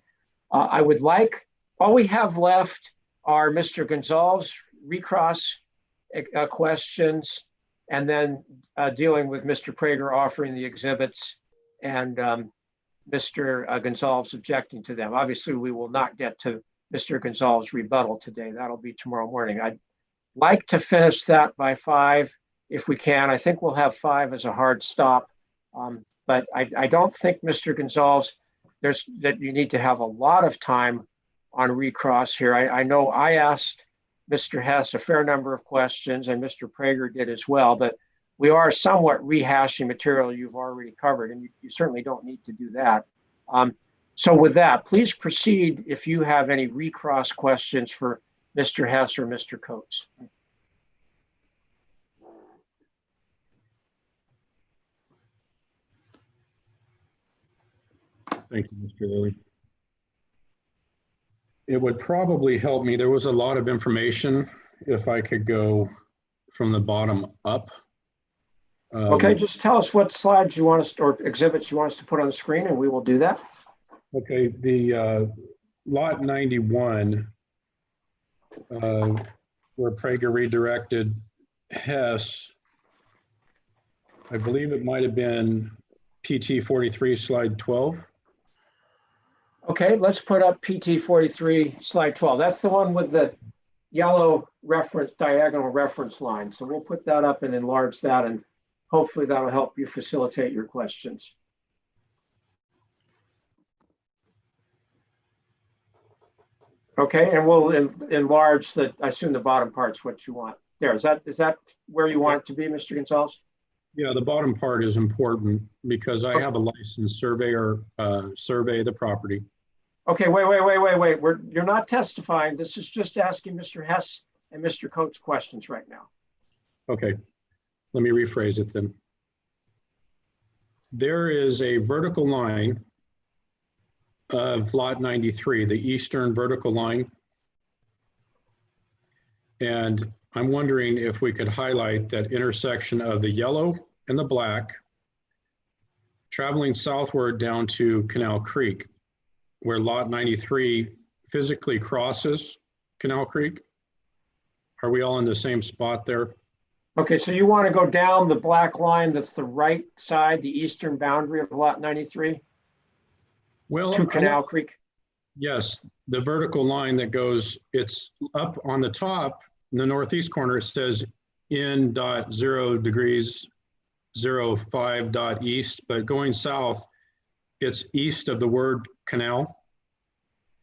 I would like, all we have left are Mr. Gonzalves' recross questions, and then dealing with Mr. Prager offering the exhibits and Mr. Gonzalves objecting to them. Obviously, we will not get to Mr. Gonzalves' rebuttal today. That'll be tomorrow morning. I'd like to finish that by 5 if we can. I think we'll have 5 as a hard stop. But I don't think, Mr. Gonzalves, that you need to have a lot of time on recross here. I know I asked Mr. Hess a fair number of questions, and Mr. Prager did as well, but we are somewhat rehashing material you've already covered, and you certainly don't need to do that. So with that, please proceed if you have any recross questions for Mr. Hess or Mr. Coates. Thank you, Mr. Lilly. It would probably help me. There was a lot of information if I could go from the bottom up. Okay, just tell us what slides you want us or exhibits you want us to put on the screen, and we will do that. Okay, the lot 91, where Prager redirected Hess, I believe it might have been PT 43, slide 12. Okay, let's put up PT 43, slide 12. That's the one with the yellow reference, diagonal reference line. So we'll put that up and enlarge that, and hopefully that'll help you facilitate your questions. Okay, and we'll enlarge the, I assume the bottom part's what you want. There, is that where you want it to be, Mr. Gonzalves? Yeah, the bottom part is important because I have a licensed surveyor survey the property. Okay, wait. You're not testifying. This is just asking Mr. Hess and Mr. Coates questions right now. Okay, let me rephrase it then. There is a vertical line of lot 93, the eastern vertical line. And I'm wondering if we could highlight that intersection of the yellow and the black, traveling southward down to Canal Creek, where lot 93 physically crosses Canal Creek. Are we all in the same spot there? Okay, so you want to go down the black line that's the right side, the eastern boundary of lot 93 Well, to Canal Creek? Yes, the vertical line that goes, it's up on the top, in the northeast corner, it says in dot 0 degrees 05 dot east, but going south, it's east of the word canal.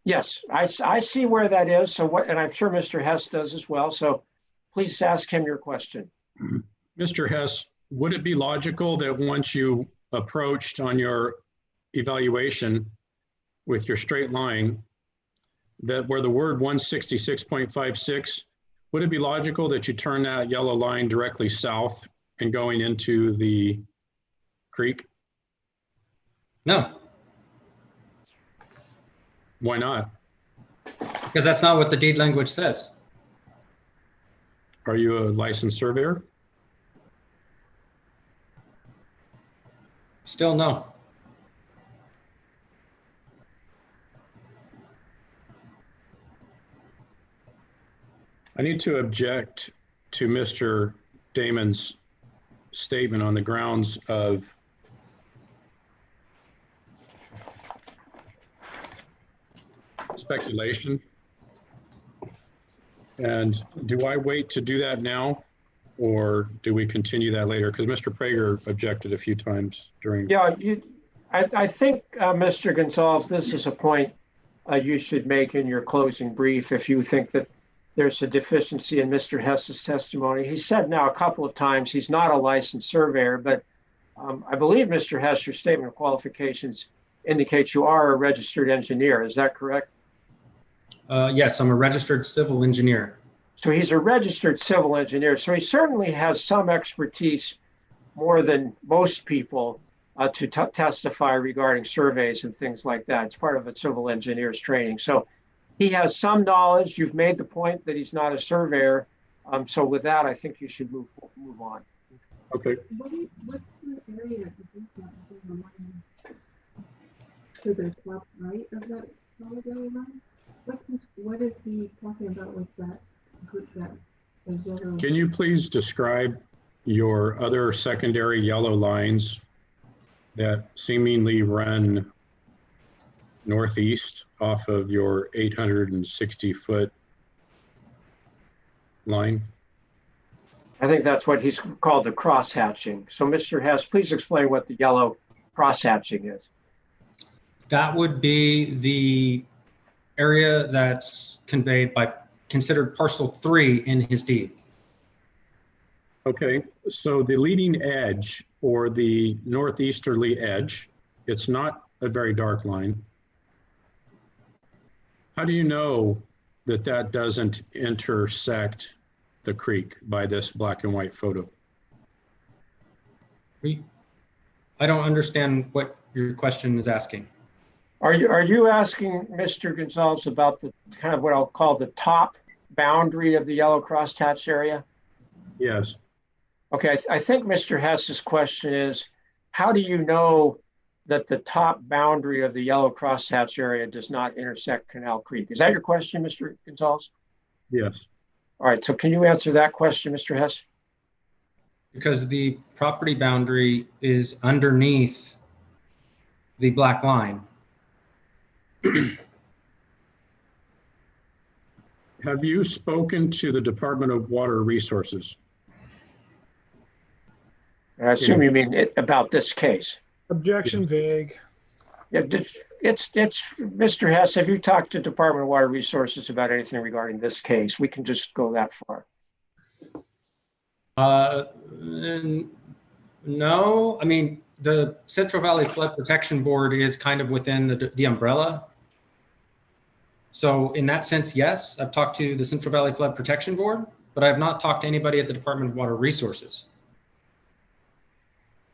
Yes, I see where that is. So what, and I'm sure Mr. Hess does as well. So please ask him your question. Mr. Hess, would it be logical that once you approached on your evaluation with your straight line, that where the word 166.56, would it be logical that you turn that yellow line directly south and going into the creek? No, Why not? because that's not what the deed language says. Are you a licensed surveyor? Still no. I need to object to Mr. Damon's statement on the grounds of speculation. And do I wait to do that now, or do we continue that later? Because Mr. Prager objected a few times during. Yeah, I think, Mr. Gonzalves, this is a point you should make in your closing brief if you think that there's a deficiency in Mr. Hess's testimony. He said now a couple of times he's not a licensed surveyor, but I believe, Mr. Hess, your statement of qualifications indicates you are a registered engineer. Is that correct? Yes, I'm a registered civil engineer. So he's a registered civil engineer. So he certainly has some expertise, more than most people, to testify regarding surveys and things like that. It's part of a civil engineer's training. So he has some knowledge. You've made the point that he's not a surveyor. So with that, I think you should move on. Okay. What's the area of the line to the top right of that solid yellow line? What is he talking about with that group that is yellow? Can you please describe your other secondary yellow lines that seemingly run northeast off of your 860-foot line? I think that's what he's called the cross-hatching. So Mr. Hess, please explain what the yellow cross-hatching is. That would be the area that's considered parcel 3 in his deed. Okay, so the leading edge or the northeasterly edge, it's not a very dark line. How do you know that that doesn't intersect the creek by this black and white photo? I don't understand what your question is asking. Are you asking Mr. Gonzalves about the kind of what I'll call the top boundary of the yellow crosshatch area? Yes. Okay, I think Mr. Hess's question is, how do you know that the top boundary of the yellow crosshatch area does not intersect Canal Creek? Is that your question, Mr. Gonzalves? Yes. All right, so can you answer that question, Mr. Hess? Because the property boundary is underneath the black line. Have you spoken to the Department of Water Resources? I assume you mean about this case. Objection vague. Yeah, it's Mr. Hess, have you talked to Department of Water Resources about anything regarding this case? We can just go that far. No, I mean, the Central Valley Flood Protection Board is kind of within the umbrella. So in that sense, yes, I've talked to the Central Valley Flood Protection Board, but I have not talked to anybody at the Department of Water Resources.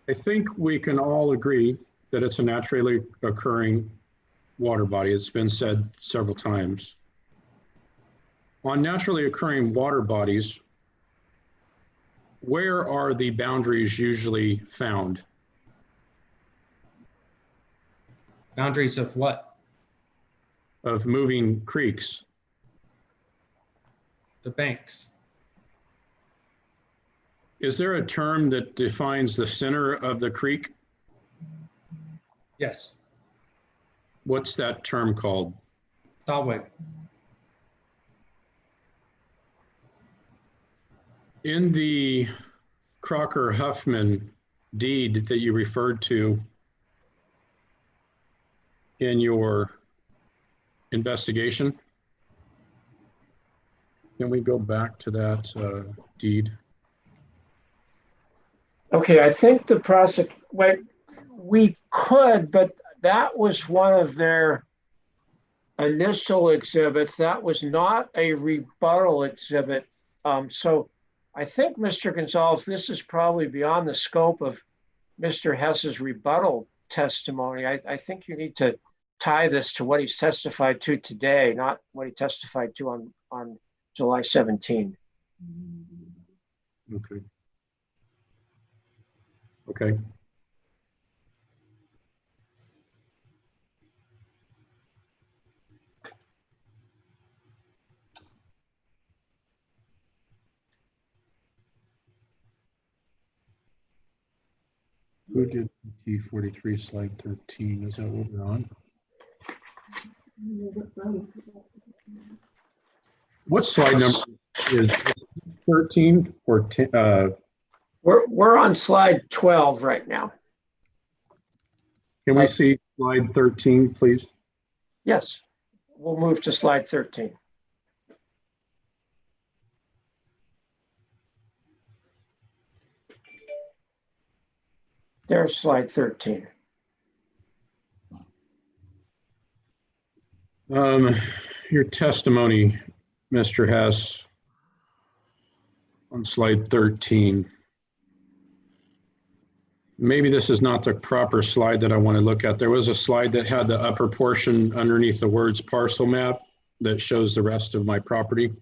I think we can all agree that it's a naturally occurring water body. It's been said several times. On naturally occurring water bodies, where are the boundaries usually found? Boundaries of what? Of moving creeks. The banks. Is there a term that defines the center of the creek? Yes. What's that term called? Thalweg. In the Crocker-Huffman deed that you referred to in your investigation, can we go back to that deed? Okay, I think we could, but that was one of their initial exhibits. That was not a rebuttal exhibit. So I think, Mr. Gonzalves, this is probably beyond the scope of Mr. Hess's rebuttal testimony. I think you need to tie this to what he's testified to today, not what he testified to on July 17. Okay. Okay. Who did T43 slide 13? Is that what we're on? What slide number is 13 or 10? We're on slide 12 right now. Can we see slide 13, please? Yes, we'll move to slide 13. There's slide 13. Your testimony, Mr. Hess, on slide 13. Maybe this is not the proper slide that I want to look at. There was a slide that had the upper portion underneath the words parcel map that shows the rest of my property.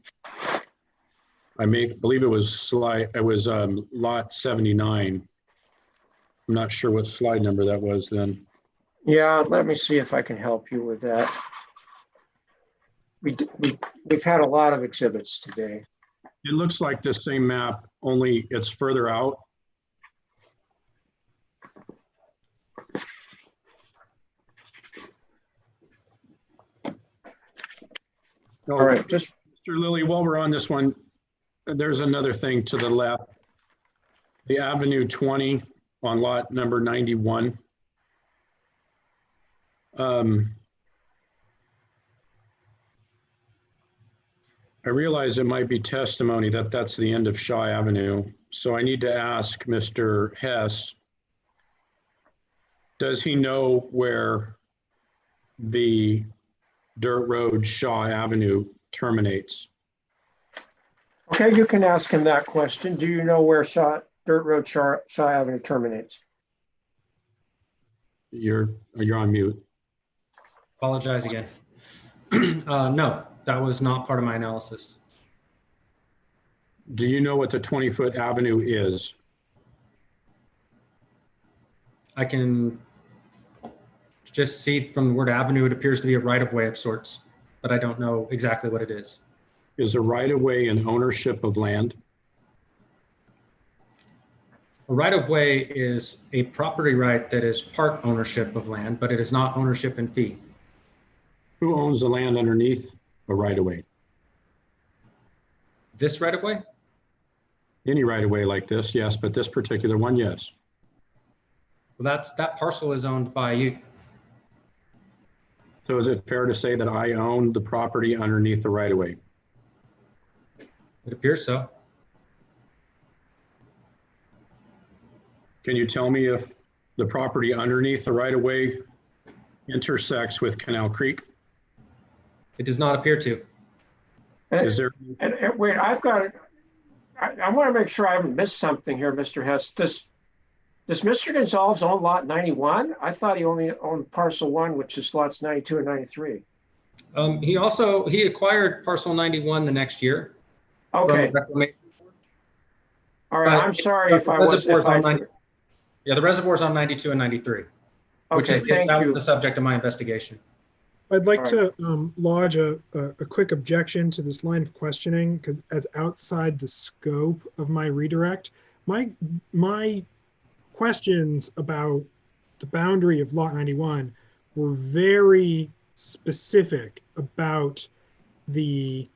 I believe it was lot 79. I'm not sure what slide number that was then. Yeah, let me see if I can help you with that. We've had a lot of exhibits today. It looks like the same map, only it's further out. Oh, All right, just, Mr. Lilly, while we're on this one, there's another thing to the left. The Avenue 20 on lot number 91. I realize it might be testimony that that's the end of Shaw Avenue. So I need to ask Mr. Hess, does he know where the dirt road Shaw Avenue terminates? okay, you can ask him that question. Do you know where Dirt Road Shaw Avenue terminates? You're on mute. Apologize again. No, that was not part of my analysis. Do you know what the 20-foot avenue is? I can just see from the word avenue, it appears to be a right-of-way of sorts, but I don't know exactly what it is. Is a right-of-way an ownership of land? A right-of-way is a property right that is part ownership of land, but it is not ownership in fee. Who owns the land underneath a right-of-way? This right-of-way? Any right-of-way like this, yes, but this particular one, yes. Well, that parcel is owned by you. So is it fair to say that I own the property underneath the right-of-way? It appears so. Can you tell me if the property underneath the right-of-way intersects with Canal Creek? It does not appear to. Is there? And wait, I've got, I want to make sure I haven't missed something here, Mr. Hess. Does Mr. Gonzalves own lot 91? I thought he only owned parcel 1, which is lots 92 and 93. He acquired parcel 91 the next year. Okay, all right, I'm sorry if I was, yeah, the reservoir's on 92 and 93, which okay, is thank that was you. the subject of my investigation. I'd like All to lodge a quick objection to this line of questioning because as outside the scope of my redirect, my questions about the boundary of lot 91 were very specific about the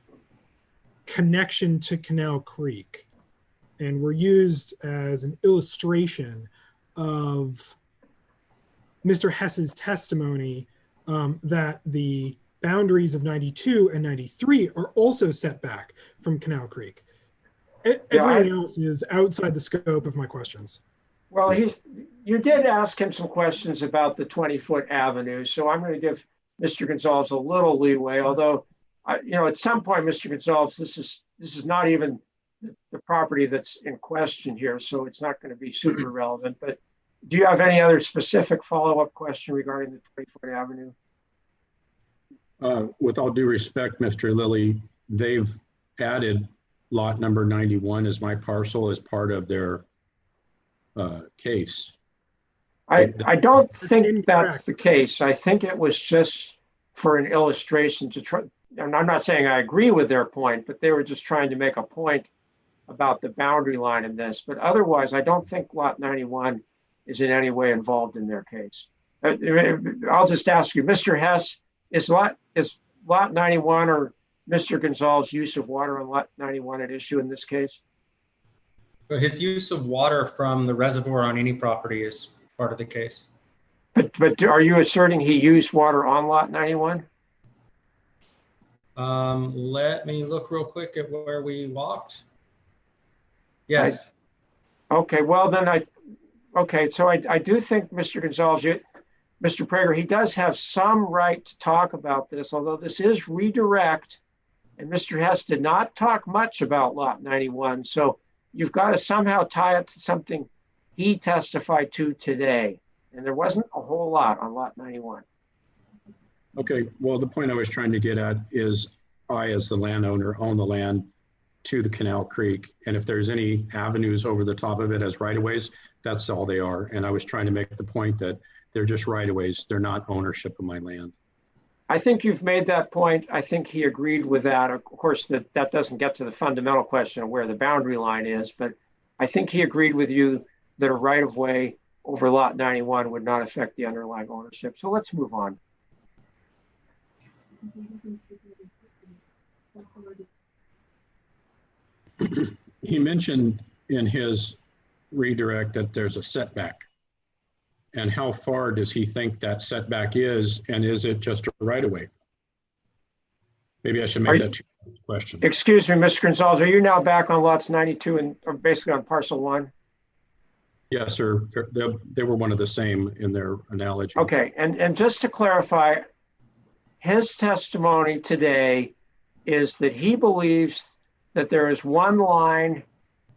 connection to Canal Creek and were used as an illustration of Mr. Hess's testimony that the boundaries of 92 and 93 are also set back from Canal Creek. Everything else is outside the scope of my questions. Well, you did ask him some questions about the 20-foot avenue, so I'm going to give Mr. Gonzalves a little leeway, although, at some point, Mr. Gonzalves, this is not even the property that's in question here, so it's not going to be super relevant, but do you have any other specific follow-up question regarding the 20-foot avenue? With all due respect, Mr. Lilly, they've added lot number 91 as my parcel as part of their case. I don't think incorrect. that's the case. I think it was just for an illustration to try, and I'm not saying I agree with their point, but they were just trying to make a point about the boundary line in this. But otherwise, I don't think lot 91 is in any way involved in their case. I'll just ask you, Mr. Hess, is lot 91 or Mr. Gonzalves' use of water on lot 91 at issue in this case? His use of water from the reservoir on any property is part of the case. But are you asserting he used water on lot 91? Let me look real quick at where we walked. Yes. Okay, well then so I do think Mr. Gonzalves, Mr. Prager, he does have some right to talk about this, although this is redirect, and Mr. Hess did not talk much about lot 91. So you've got to somehow tie it to something he testified to today. And there wasn't a whole lot on lot 91. Okay, well, the point I was trying to get at is I, as the landowner, own the land to the Canal Creek. And if there's any avenues over the top of it as right-of-ways, that's all they are. And I was trying to make the point that they're just right-of-ways. They're not ownership of my land. I think you've made that point. I think he agreed with that. Of course, that doesn't get to the fundamental question of where the boundary line is, but I think he agreed with you that a right-of-way over lot 91 would not affect the underlying ownership. So let's move on. he mentioned in his redirect that there's a setback. And how far does he think that setback is? And is it just a right of way? Maybe I should make that a question. Excuse me, Mr. Gonzalez, are you now back on lots 92 and or basically on parcel 1? Yes, sir. They were one of the same in their analogy. Okay, and just to clarify, his testimony today is that he believes that there is one line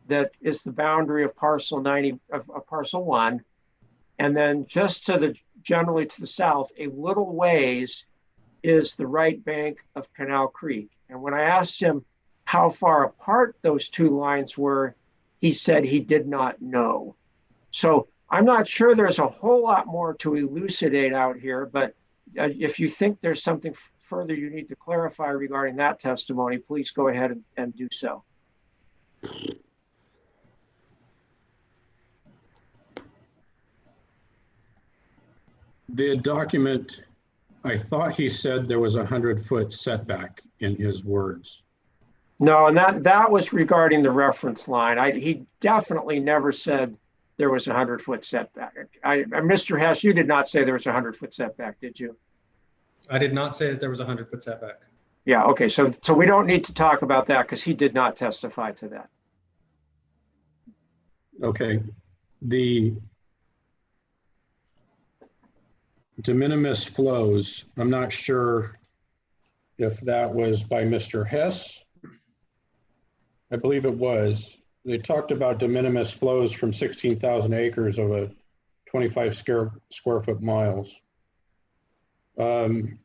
that is the boundary of parcel 90 of parcel 1, and then just to the generally to the south, a little ways is the right bank of Canal Creek. And when I asked him how far apart those two lines were, he said he did not know. So I'm not sure there's a whole lot more to elucidate out here, but if you think there's something further you need to clarify regarding that testimony, please go ahead and do so. The document, I thought he said there was a 100-foot setback in his words. No, and that was regarding the reference line. He definitely never said there was a 100-foot setback. Mr. Hess, you did not say there was a 100-foot setback, did you? I did not say that there was a 100-foot setback. Yeah, okay, so we don't need to talk about that because he did not testify to that. Okay, the de minimis flows, I'm not sure if that was by Mr. Hess. I believe it was. They talked about de minimis flows from 16,000 acres of a 25 square foot miles. Can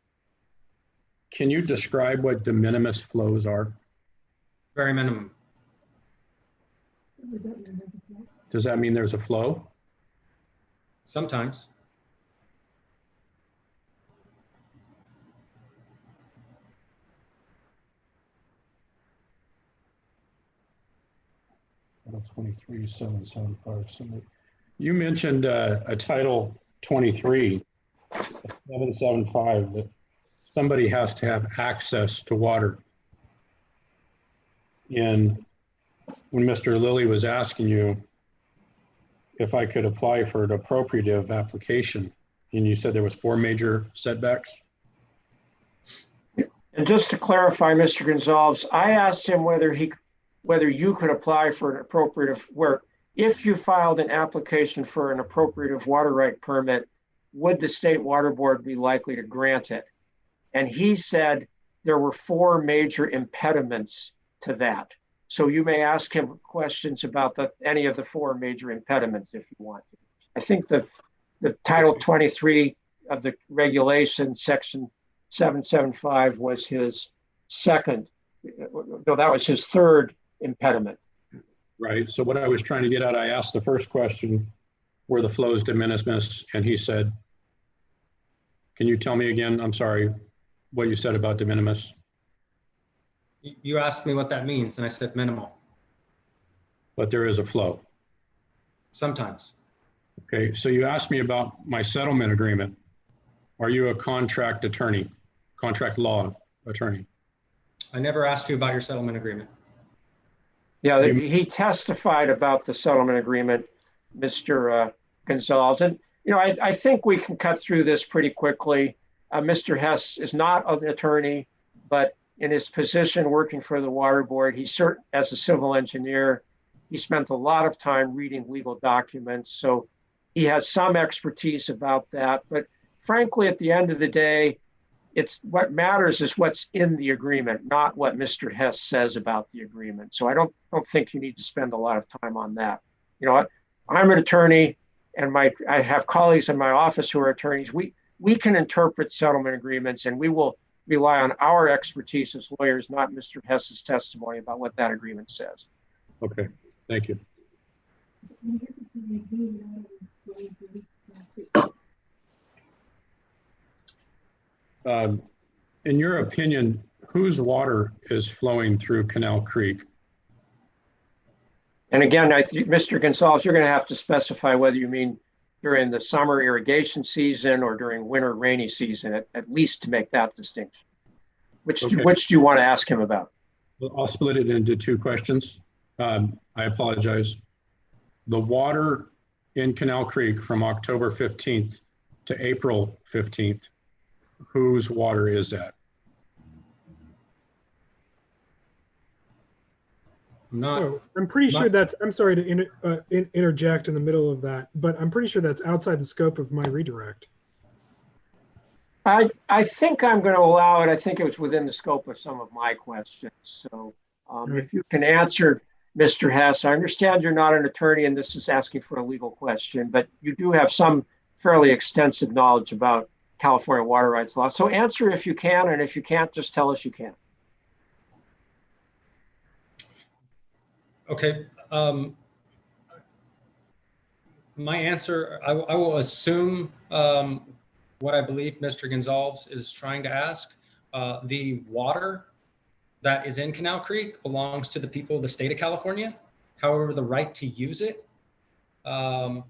you describe what de minimis flows are? Very minimum. Does that mean there's a flow? Sometimes. Title 23, 775. You mentioned a Title 23, 775, that somebody has to have access to water. And when Mr. Lilly was asking you if I could apply for an appropriative application, and you said there was 4 major setbacks? And just to clarify, Mr. Gonzalves, I asked him whether you could apply for an appropriative, where if you filed an application for an appropriative water right permit, would the State Water Board be likely to grant it? And he said there were 4 major impediments to that. So you may ask him questions about any of the 4 major impediments if you want. I think the Title 23 of the regulation, section 775, was his second, no, that was his third impediment. Right. So what I was trying to get at, I asked the first question, were the flows de minimis? And he said, can you tell me again, I'm sorry, what you said about de minimis? You asked me what that means, and I said minimal. But there is a flow. Sometimes. Okay. So you asked me about my settlement agreement. Are you a contract attorney, contract law attorney? I never asked you about your settlement agreement. Yeah, he testified about the settlement agreement, Mr. Gonzalez. And, you know, I think we can cut through this pretty quickly. Mr. Hess is not an attorney, but in his position working for the Water Board, as a civil engineer, he spent a lot of time reading legal documents. So he has some expertise about that. But frankly, at the end of the day, it's what matters is what's in the agreement, not what Mr. Hess says about the agreement. So I don't think you need to spend a lot of time on that. You know, I'm an attorney, and I have colleagues in my office who are attorneys. We can interpret settlement agreements, and we will rely on our expertise as lawyers, not Mr. Hess's testimony about what that agreement says. Okay, thank you. In your opinion, whose water is flowing through Canal Creek? And again, Mr. Gonzalez, you're going to have to specify whether you mean during the summer irrigation season or during winter rainy season, at least to make that distinction. Which do you want to ask him about? I'll split it into 2 questions. I apologize. The water in Canal Creek from October 15th to April 15th, whose water is that? I'm not, Oh, I'm pretty sure that's, I'm sorry to interject in the middle of that, but I'm pretty sure that's outside the scope of my redirect. I think I'm going to allow it. I think it was within the scope of some of my questions. So Right. if you can answer, Mr. Hess, I understand you're not an attorney and this is asking for a legal question, but you do have some fairly extensive knowledge about California water rights law. So answer if you can, and if you can't, just tell us you can't. okay. My answer, I will assume what I believe Mr. Gonzalves is trying to ask. The water that is in Canal Creek belongs to the people of the state of California. However, the right to use it, the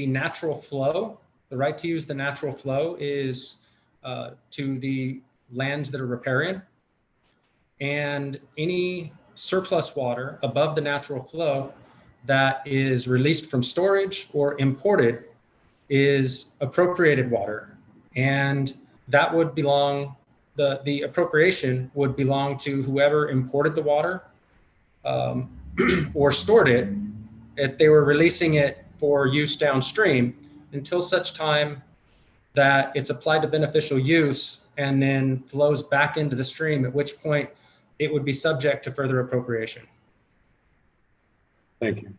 natural flow, the right to use the natural flow is to the lands that are riparian. And any surplus water above the natural flow that is released from storage or imported is appropriated water. And that would belong, the appropriation would belong to whoever imported the water or stored it if they were releasing it for use downstream until such time that it's applied to beneficial use and then flows back into the stream, at which point it would be subject to further appropriation. Thank you.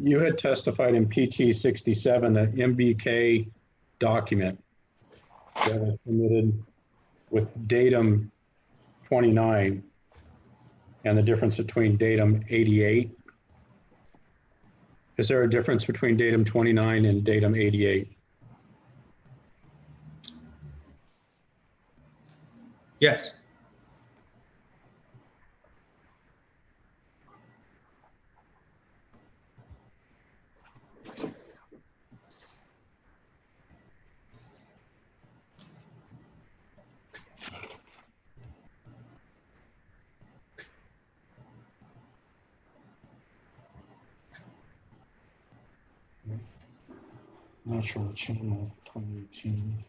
You had testified in PT 67 that MBK document that was submitted with datum 29 and the difference between datum 88. Is there a difference between datum 29 and datum 88? Yes. Natural channel 2018.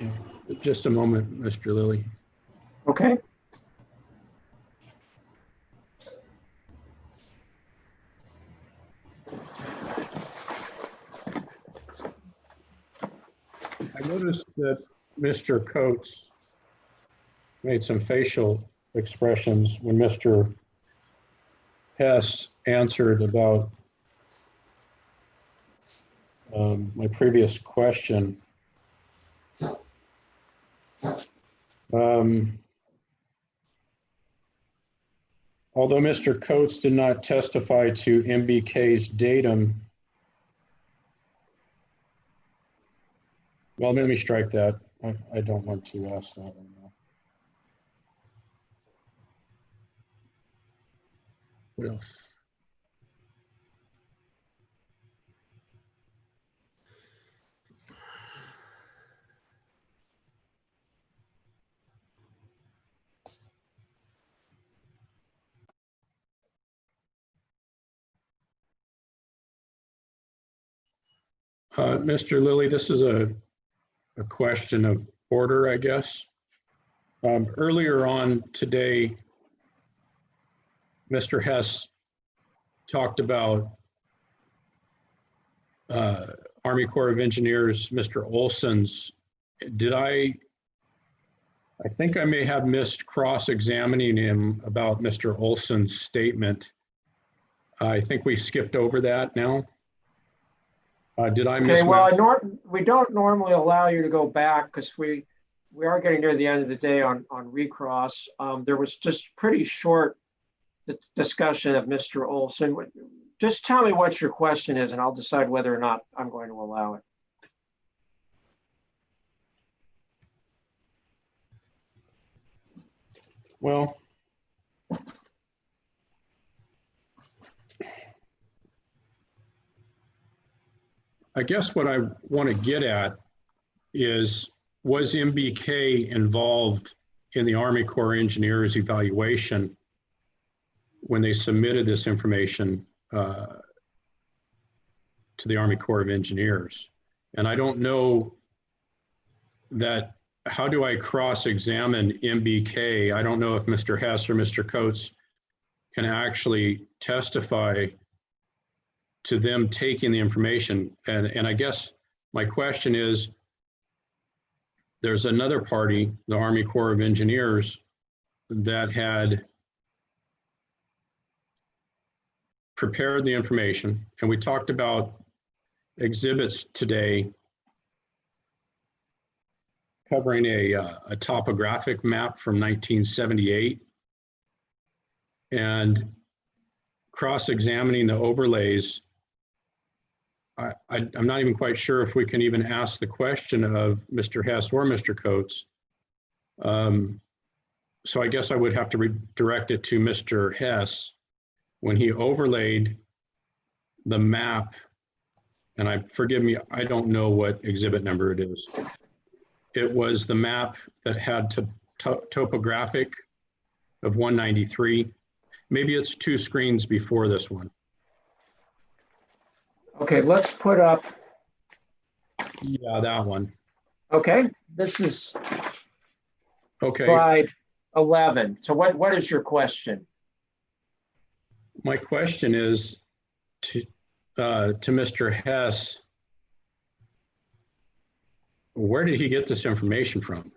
Yeah. Just a moment, Mr. Lilly. Okay. I noticed that Mr. Coates made some facial expressions when Mr. Hess answered about my previous question. Although Mr. Coates did not testify to MBK's datum, well, let me strike that. I don't want to ask that right now. What else? Mr. Lilly, this is a question of order, I guess. Earlier on today, Mr. Hess talked about Army Corps of Engineers, Mr. Olson's. I think I may have missed cross-examining him about Mr. Olson's statement. I think we skipped over that now. Did I miss? Okay, well, we don't normally allow you to go back because we are getting near the end of the day on recross. There was just pretty short discussion of Mr. Olson. Just tell me what your question is and I'll decide whether or not I'm going to allow it. Well, I guess what I want to get at is, was MBK involved in the Army Corps of Engineers evaluation when they submitted this information to the Army Corps of Engineers. And I don't know that, how do I cross-examine MBK? I don't know if Mr. Hess or Mr. Coates can actually testify to them taking the information. And I guess my question is, there's another party, the Army Corps of Engineers, that had prepared the information. And we talked about exhibits today covering a topographic map from 1978 and cross-examining the overlays. I'm not even quite sure if we can even ask the question of Mr. Hess or Mr. Coates. So I guess I would have to redirect it to Mr. Hess when he overlaid the map. And forgive me, I don't know what exhibit number it is. It was the map that had topographic of 193. Maybe it's 2 screens before this one. Okay, let's put up, Yeah, that one. okay, this is Okay, slide 11. So what is your question? my question is to Mr. Hess, where did he get this information from?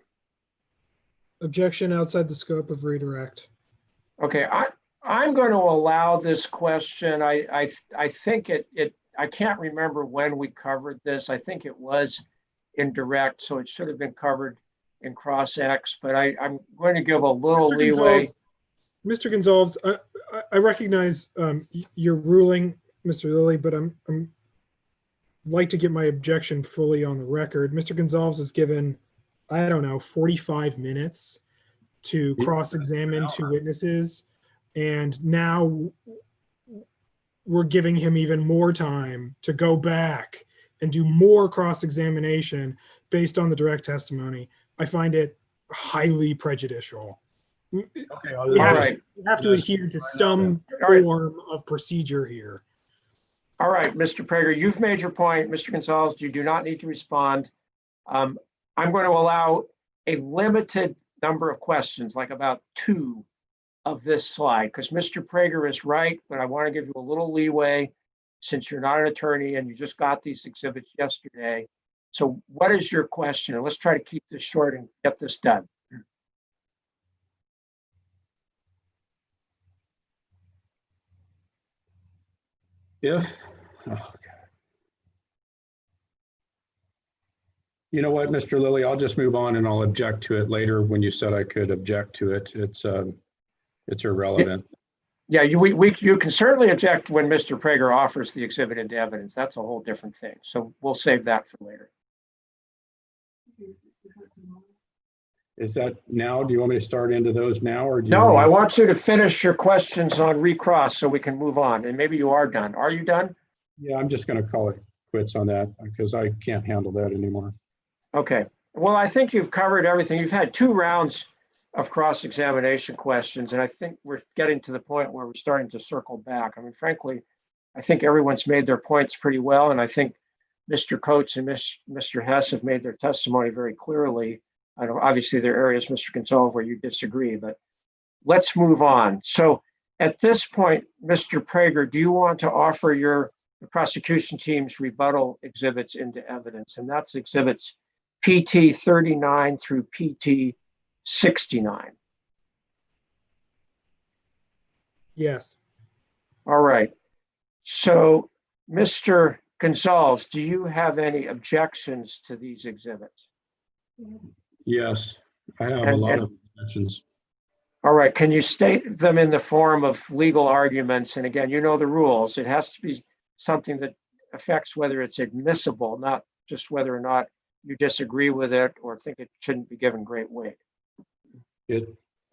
Objection outside the scope of redirect. Okay, I'm going to allow this question. I think I can't remember when we covered this. I think it was in direct, so it should have been covered in cross-ex, but I'm going to give a little leeway. Mr. Gonzalves, I recognize your ruling, Mr. Lilly, but I'm like to get my objection fully on the record. Mr. Gonzalves was given, I don't know, 45 minutes to cross-examine 2 witnesses, and now we're giving him even more time to go back and do more cross-examination based on the direct testimony. I find it highly prejudicial. Okay, All right. We have to adhere to some All right. form of procedure here. All right, Mr. Prager, you've made your point. Mr. Gonzalez, you do not need to respond. I'm going to allow a limited number of questions, like about 2 of this slide, because Mr. Prager is right, but I want to give you a little leeway since you're not an attorney and you just got these exhibits yesterday. So what is your question? And let's try to keep this short and get this done. If, oh God. You know what, Mr. Lilly, I'll just move on and I'll object to it later when you said I could object to it. It's irrelevant. Yeah, you can certainly object when Mr. Prager offers the exhibit into evidence. That's a whole different thing. So we'll save that for later. Is that now? Do you want me to start into those now, or do you No, I want want you to finish your questions on recross so we can move on. And maybe you are done. Are you done? Yeah, I'm just going to call it quits on that because I can't handle that anymore. Okay. Well, I think you've covered everything. You've had 2 rounds of cross-examination questions, and I think we're getting to the point where we're starting to circle back. I mean, frankly, I think everyone's made their points pretty well, and I think Mr. Coates and Mr. Hess have made their testimony very clearly. I know obviously there are areas, Mr. Gonzalez, where you disagree, but let's move on. So at this point, Mr. Prager, do you want to offer the prosecution team's rebuttal exhibits into evidence? And that's exhibits PT 39 through PT 69. Yes. All right. So, Mr. Gonzalez, do you have any objections to these exhibits? Yes, I have a lot of objections. All right. Can you state them in the form of legal arguments? And again, you know the rules. It has to be something that affects whether it's admissible, not just whether or not you disagree with it or think it shouldn't be given great weight.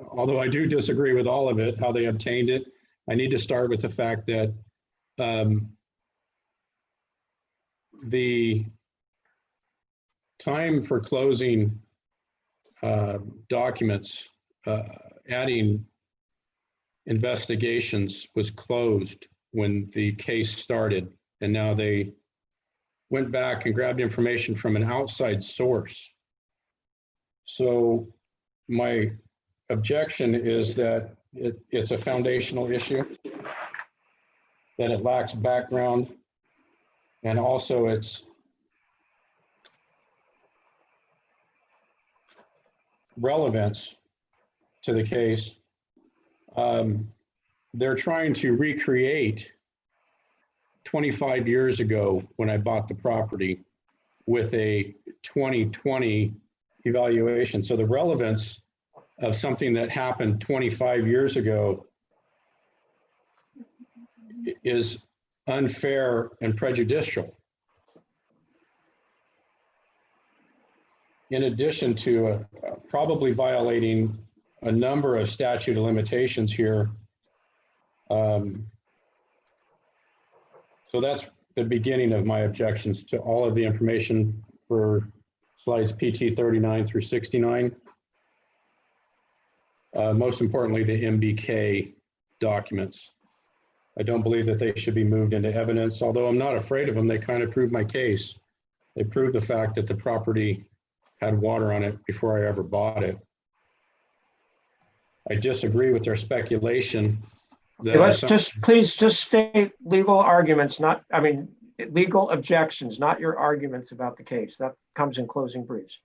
Although I do disagree with all of it, how they obtained it, I need to start with the fact that the time for closing documents adding investigations was closed when the case started. And now they went back and grabbed information from an outside source. So my objection is that it's a foundational issue, that it lacks background, and also it's relevance to the case. They're trying to recreate 25 years ago when I bought the property with a 2020 evaluation. So the relevance of something that happened 25 years ago is unfair and prejudicial. In addition to probably violating a number of statute of limitations here. So that's the beginning of my objections to all of the information for slides PT 39 through 69. Most importantly, the MBK documents. I don't believe that they should be moved into evidence, although I'm not afraid of them. They kind of prove my case. They prove the fact that the property had water on it before I ever bought it. I disagree with their speculation. Let's please just state legal arguments, legal objections, not your arguments about the case. That comes in closing briefs.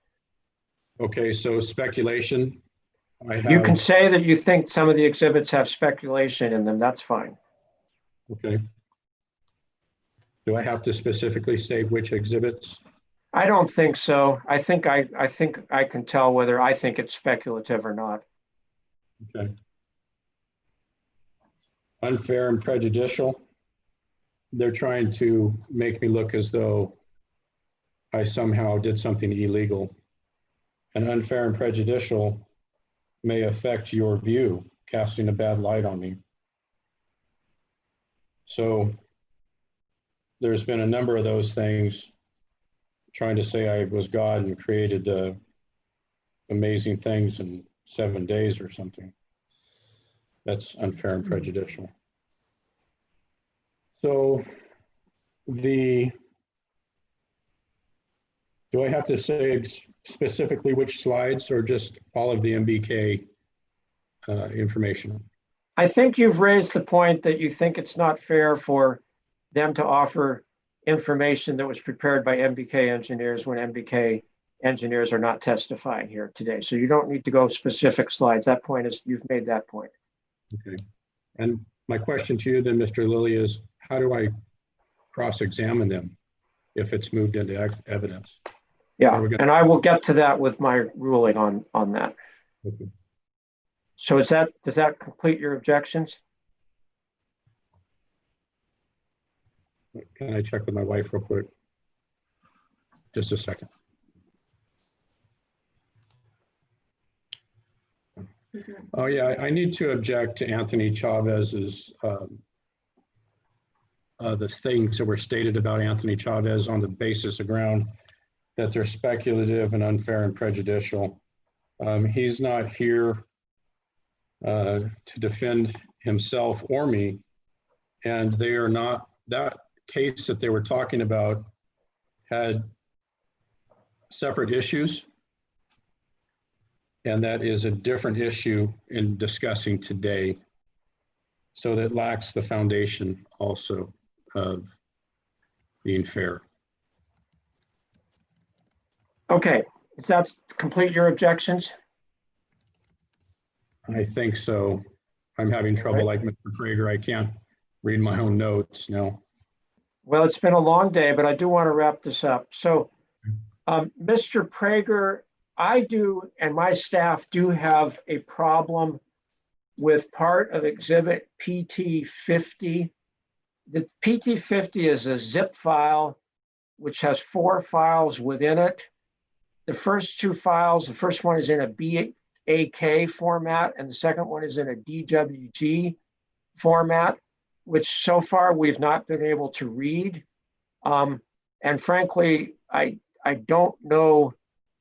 Okay, so speculation. You can say that you think some of the exhibits have speculation in them. That's fine. Okay. Do I have to specifically state which exhibits? I don't think so. I think I can tell whether I think it's speculative or not. Okay. Unfair and prejudicial. They're trying to make me look as though I somehow did something illegal. And unfair and prejudicial may affect your view, casting a bad light on me. So there's been a number of those things, trying to say I was God and created amazing things in 7 days or something. That's unfair and prejudicial. So do I have to say specifically which slides or just all of the MBK information? I think you've raised the point that you think it's not fair for them to offer information that was prepared by MBK engineers when MBK engineers are not testifying here today. So you don't need to go specific slides. That point is, you've made that point. Okay. And my question to you then, Mr. Lilly, is how do I cross-examine them if it's moved into evidence? Yeah, and I will get to that with my ruling on that. Okay. So does that complete your objections? Can I check with my wife real quick? Just a second. Oh yeah, I need to object to Anthony Chavez's, the things that were stated about Anthony Chavez on the basis of ground that they're speculative and unfair and prejudicial. He's not here to defend himself or me, and they are not, that case that they were talking about had separate issues, and that is a different issue in discussing today. So that lacks the foundation also of being fair. Okay, does that complete your objections? I think so. I'm having trouble like Mr. Prager. I can't read my own notes now. Well, it's been a long day, but I do want to wrap this up. So, Mr. Prager, I do, and my staff do have a problem with part of exhibit PT50. The PT50 is a zip file, which has 4 files within it. The first 2 files, the first one is in a BAK format, and the second one is in a DWG format, which so far we've not been able to read. And frankly, I don't know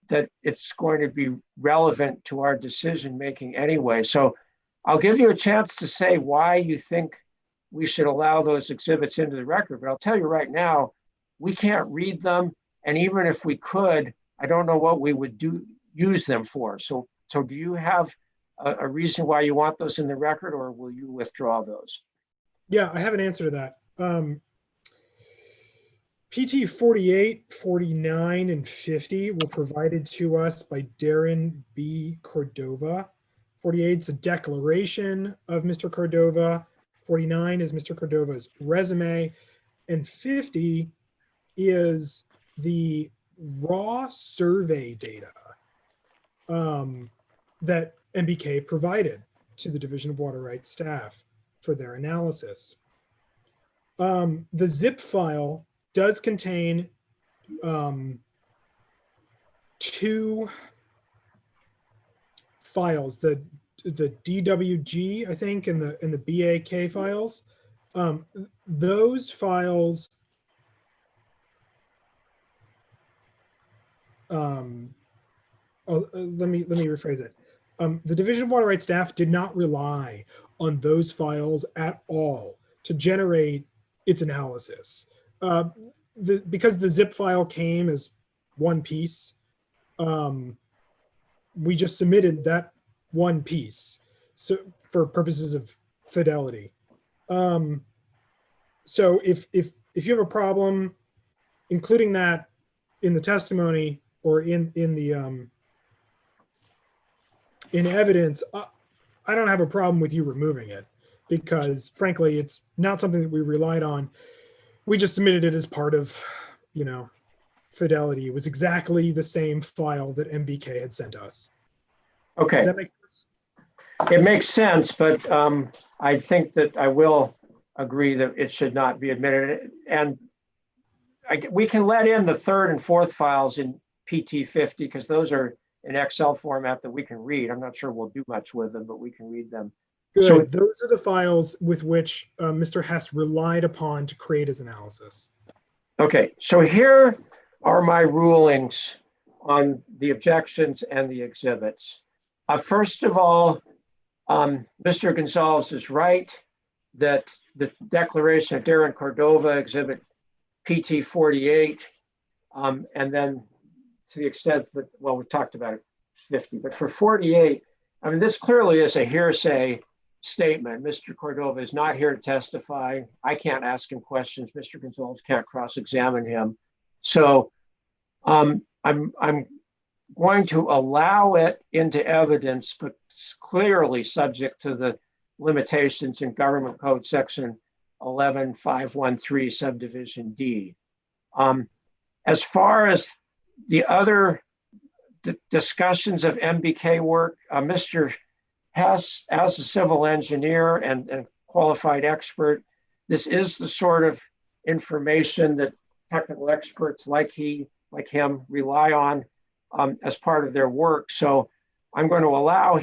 that it's going to be relevant to our decision making anyway. So I'll give you a chance to say why you think we should allow those exhibits into the record. But I'll tell you right now, we can't read them. And even if we could, I don't know what we would use them for. So do you have a reason why you want those in the record, or will you withdraw those? Yeah, I have an answer to that. PT 48, 49, and 50 were provided to us by Darren B. Cordova. 48 is a declaration of Mr. Cordova. 49 is Mr. Cordova's resume. And 50 is the raw survey data that MBK provided to the Division of Water Rights staff for their analysis. The zip file does contain two files, the DWG, I think, and the BAK files. Those files let me rephrase it. The Division of Water Rights staff did not rely on those files at all to generate its analysis. Because the zip file came as one piece, we just submitted that one piece so for purposes of fidelity. So if you have a problem including that in the testimony or in evidence, I don't have a problem with you removing it, because frankly, it's not something that we relied on. We just submitted it as part of, fidelity. It was exactly the same file that MBK had sent us. Okay. Does that make sense? It makes sense, but I think that I will agree that it should not be admitted. And we can let in the third and fourth files in PT 50 because those are in Excel format that we can read. I'm not sure we'll do much with them, but we can read them. Good. So those are the files with which Mr. Hess relied upon to create his analysis. Okay. So here are my rulings on the objections and the exhibits. First of all, Mr. Gonzalves is right that the declaration of Darren Cordova, exhibit PT 48, and then to the extent that, well, we talked about it 50, but for 48, I mean, this clearly is a hearsay statement. Mr. Cordova is not here to testify. I can't ask him questions. Mr. Gonzalves can't cross-examine him. So I'm going to allow it into evidence, but clearly subject to the limitations in Government Code Section 11513 subdivision D. As far as the other discussions of MBK work, Mr. Hess, as a civil engineer and qualified expert, this is the sort of information that technical experts like him rely on as part of their work. So I'm going to allow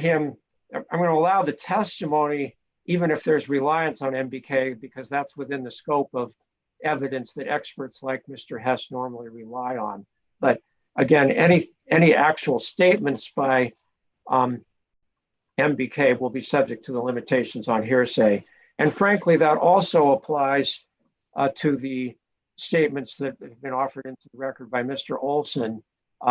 the testimony, even if there's reliance on MBK, because that's within the scope of evidence that experts like Mr. Hess normally rely on. But again, any actual statements by MBK will be subject to the limitations on hearsay. And frankly, that also applies to the statements that have been offered into the record by Mr. Olson,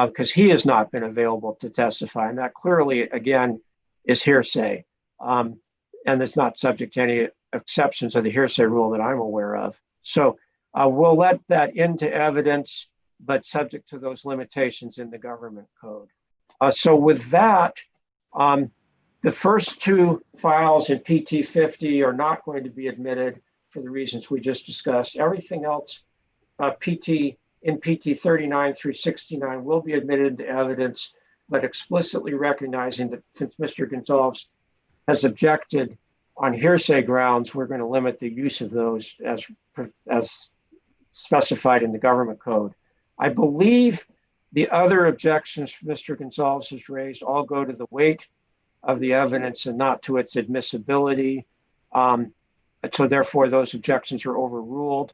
because he has not been available to testify. And that clearly, again, is hearsay. And it's not subject to any exceptions of the hearsay rule that I'm aware of. So we'll let that into evidence, but subject to those limitations in the government code. So with that, the first two files in PT 50 are not going to be admitted for the reasons we just discussed. Everything else in PT 39 through 69 will be admitted into evidence, but explicitly recognizing that since Mr. Gonzalves has objected on hearsay grounds, we're going to limit the use of those as specified in the government code. I believe the other objections Mr. Gonzalves has raised all go to the weight of the evidence and not to its admissibility. So therefore, those objections are overruled.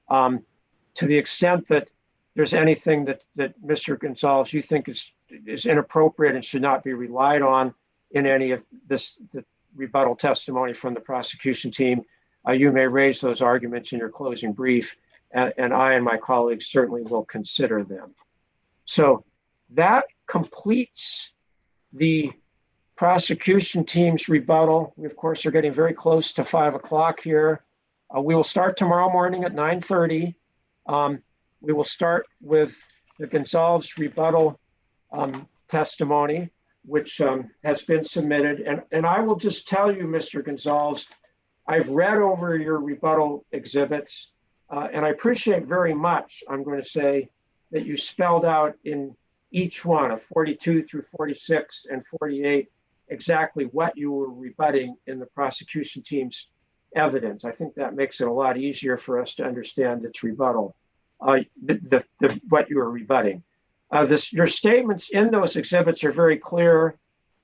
To the extent that there's anything that Mr. Gonzalves you think is inappropriate and should not be relied on in any of the rebuttal testimony from the prosecution team, you may raise those arguments in your closing brief, and I and my colleagues certainly will consider them. So that completes the prosecution team's rebuttal. We, of course, are getting very close to 5 o'clock here. We will start tomorrow morning at 9:30. We will start with the Gonzalves rebuttal testimony, which has been submitted. And I will just tell you, Mr. Gonzalves, I've read over your rebuttal exhibits, and I appreciate very much, I'm going to say, that you spelled out in each one of 42 through 46 and 48 exactly what you were rebutting in the prosecution team's evidence. I think that makes it a lot easier for us to understand its rebuttal, what you were rebutting. Your statements in those exhibits are very clear,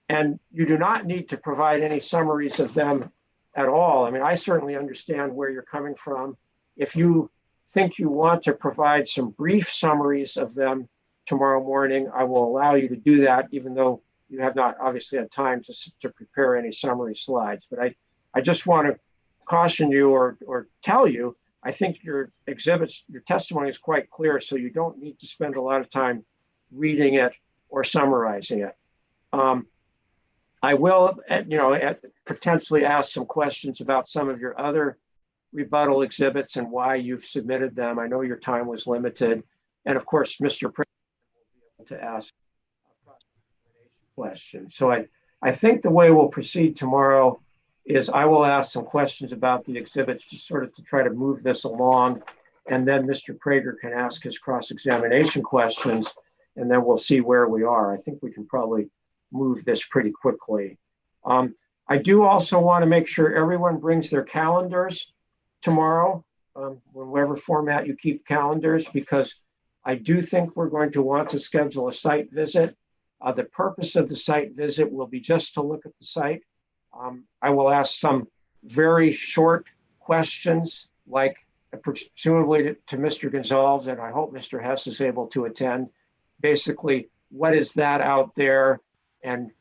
and you do not need to provide any summaries of them at all. I mean, I certainly understand where you're coming from. If you think you want to provide some brief summaries of them tomorrow morning, I will allow you to do that, even though you have not obviously had time to prepare any summary slides. But I just want to caution you or tell you, I think your exhibits, your testimony is quite clear, so you don't need to spend a lot of time reading it or summarizing it. I will, potentially ask some questions about some of your other rebuttal exhibits and why you've submitted them. I know your time was limited. And of course, Mr. President will be able to ask questions. So I think the way we'll proceed tomorrow is I will ask some questions about the exhibits just sort of to try to move this along. And then Mr. Prager can ask his cross-examination questions, and then we'll see where we are. I think we can probably move this pretty quickly. I do also want to make sure everyone brings their calendars tomorrow, whatever format you keep calendars, because I do think we're going to want to schedule a site visit. The purpose of the site visit will be just to look at the site. I will ask some very short questions, like presumably to Mr. Gonzalves, and I hope Mr. Hess is able to attend. Basically, what is that out there? And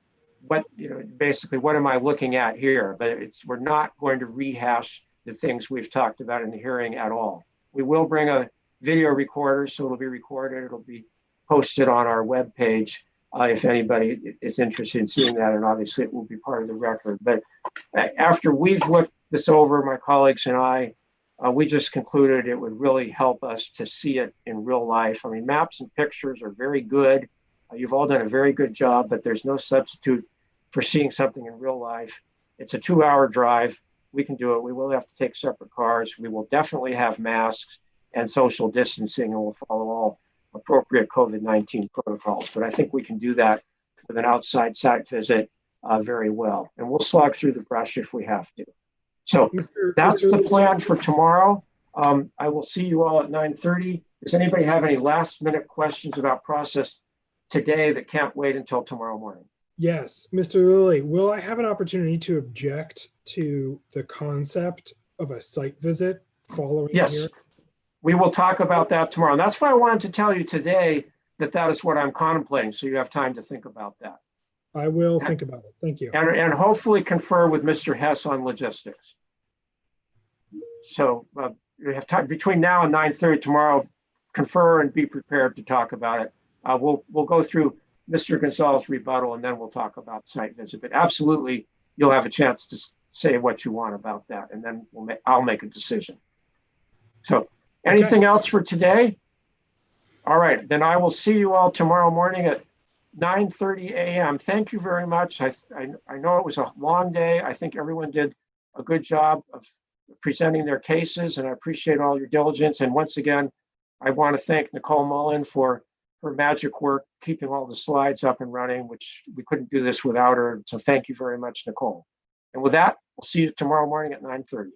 basically, what am I looking at here? But we're not going to rehash the things we've talked about in the hearing at all. We will bring a video recorder, so it'll be recorded. It'll be posted on our webpage if anybody is interested in seeing that, and obviously it will be part of the record. But after we've looked this over, my colleagues and I, we just concluded it would really help us to see it in real life. I mean, maps and pictures are very good. You've all done a very good job, but there's no substitute for seeing something in real life. It's a 2-hour drive. We can do it. We will have to take separate cars. We will definitely have masks and social distancing, and we'll follow all appropriate COVID-19 protocols. But I think we can do that with an outside site visit very well. And we'll slog through the brush if we have to. So that's the plan for tomorrow. I will see you all at 9:30. Does anybody have any last minute questions about process today that can't wait until tomorrow morning? Yes, Mr. Lilly, will I have an opportunity to object to the concept of a site visit following? Yes, here? We will talk about that tomorrow. And that's why I wanted to tell you today that is what I'm contemplating, so you have time to think about that. I will think about it. Thank you. And hopefully confer with Mr. Hess on logistics. So you have time between now and 9:30 tomorrow. Confer and be prepared to talk about it. We'll go through Mr. Gonzalves' rebuttal, and then we'll talk about site visit. But absolutely, you'll have a chance to say what you want about that, and then I'll make a decision. So anything else for today? All right, then I will see you all tomorrow morning at 9:30 a.m. Thank you very much. I know it was a long day. I think everyone did a good job of presenting their cases, and I appreciate all your diligence. And once again, I want to thank Nicole Mullen for her magic work, keeping all the slides up and running, which we couldn't do this without her. So thank you very much, Nicole. And with that, we'll see you tomorrow morning at 9:30.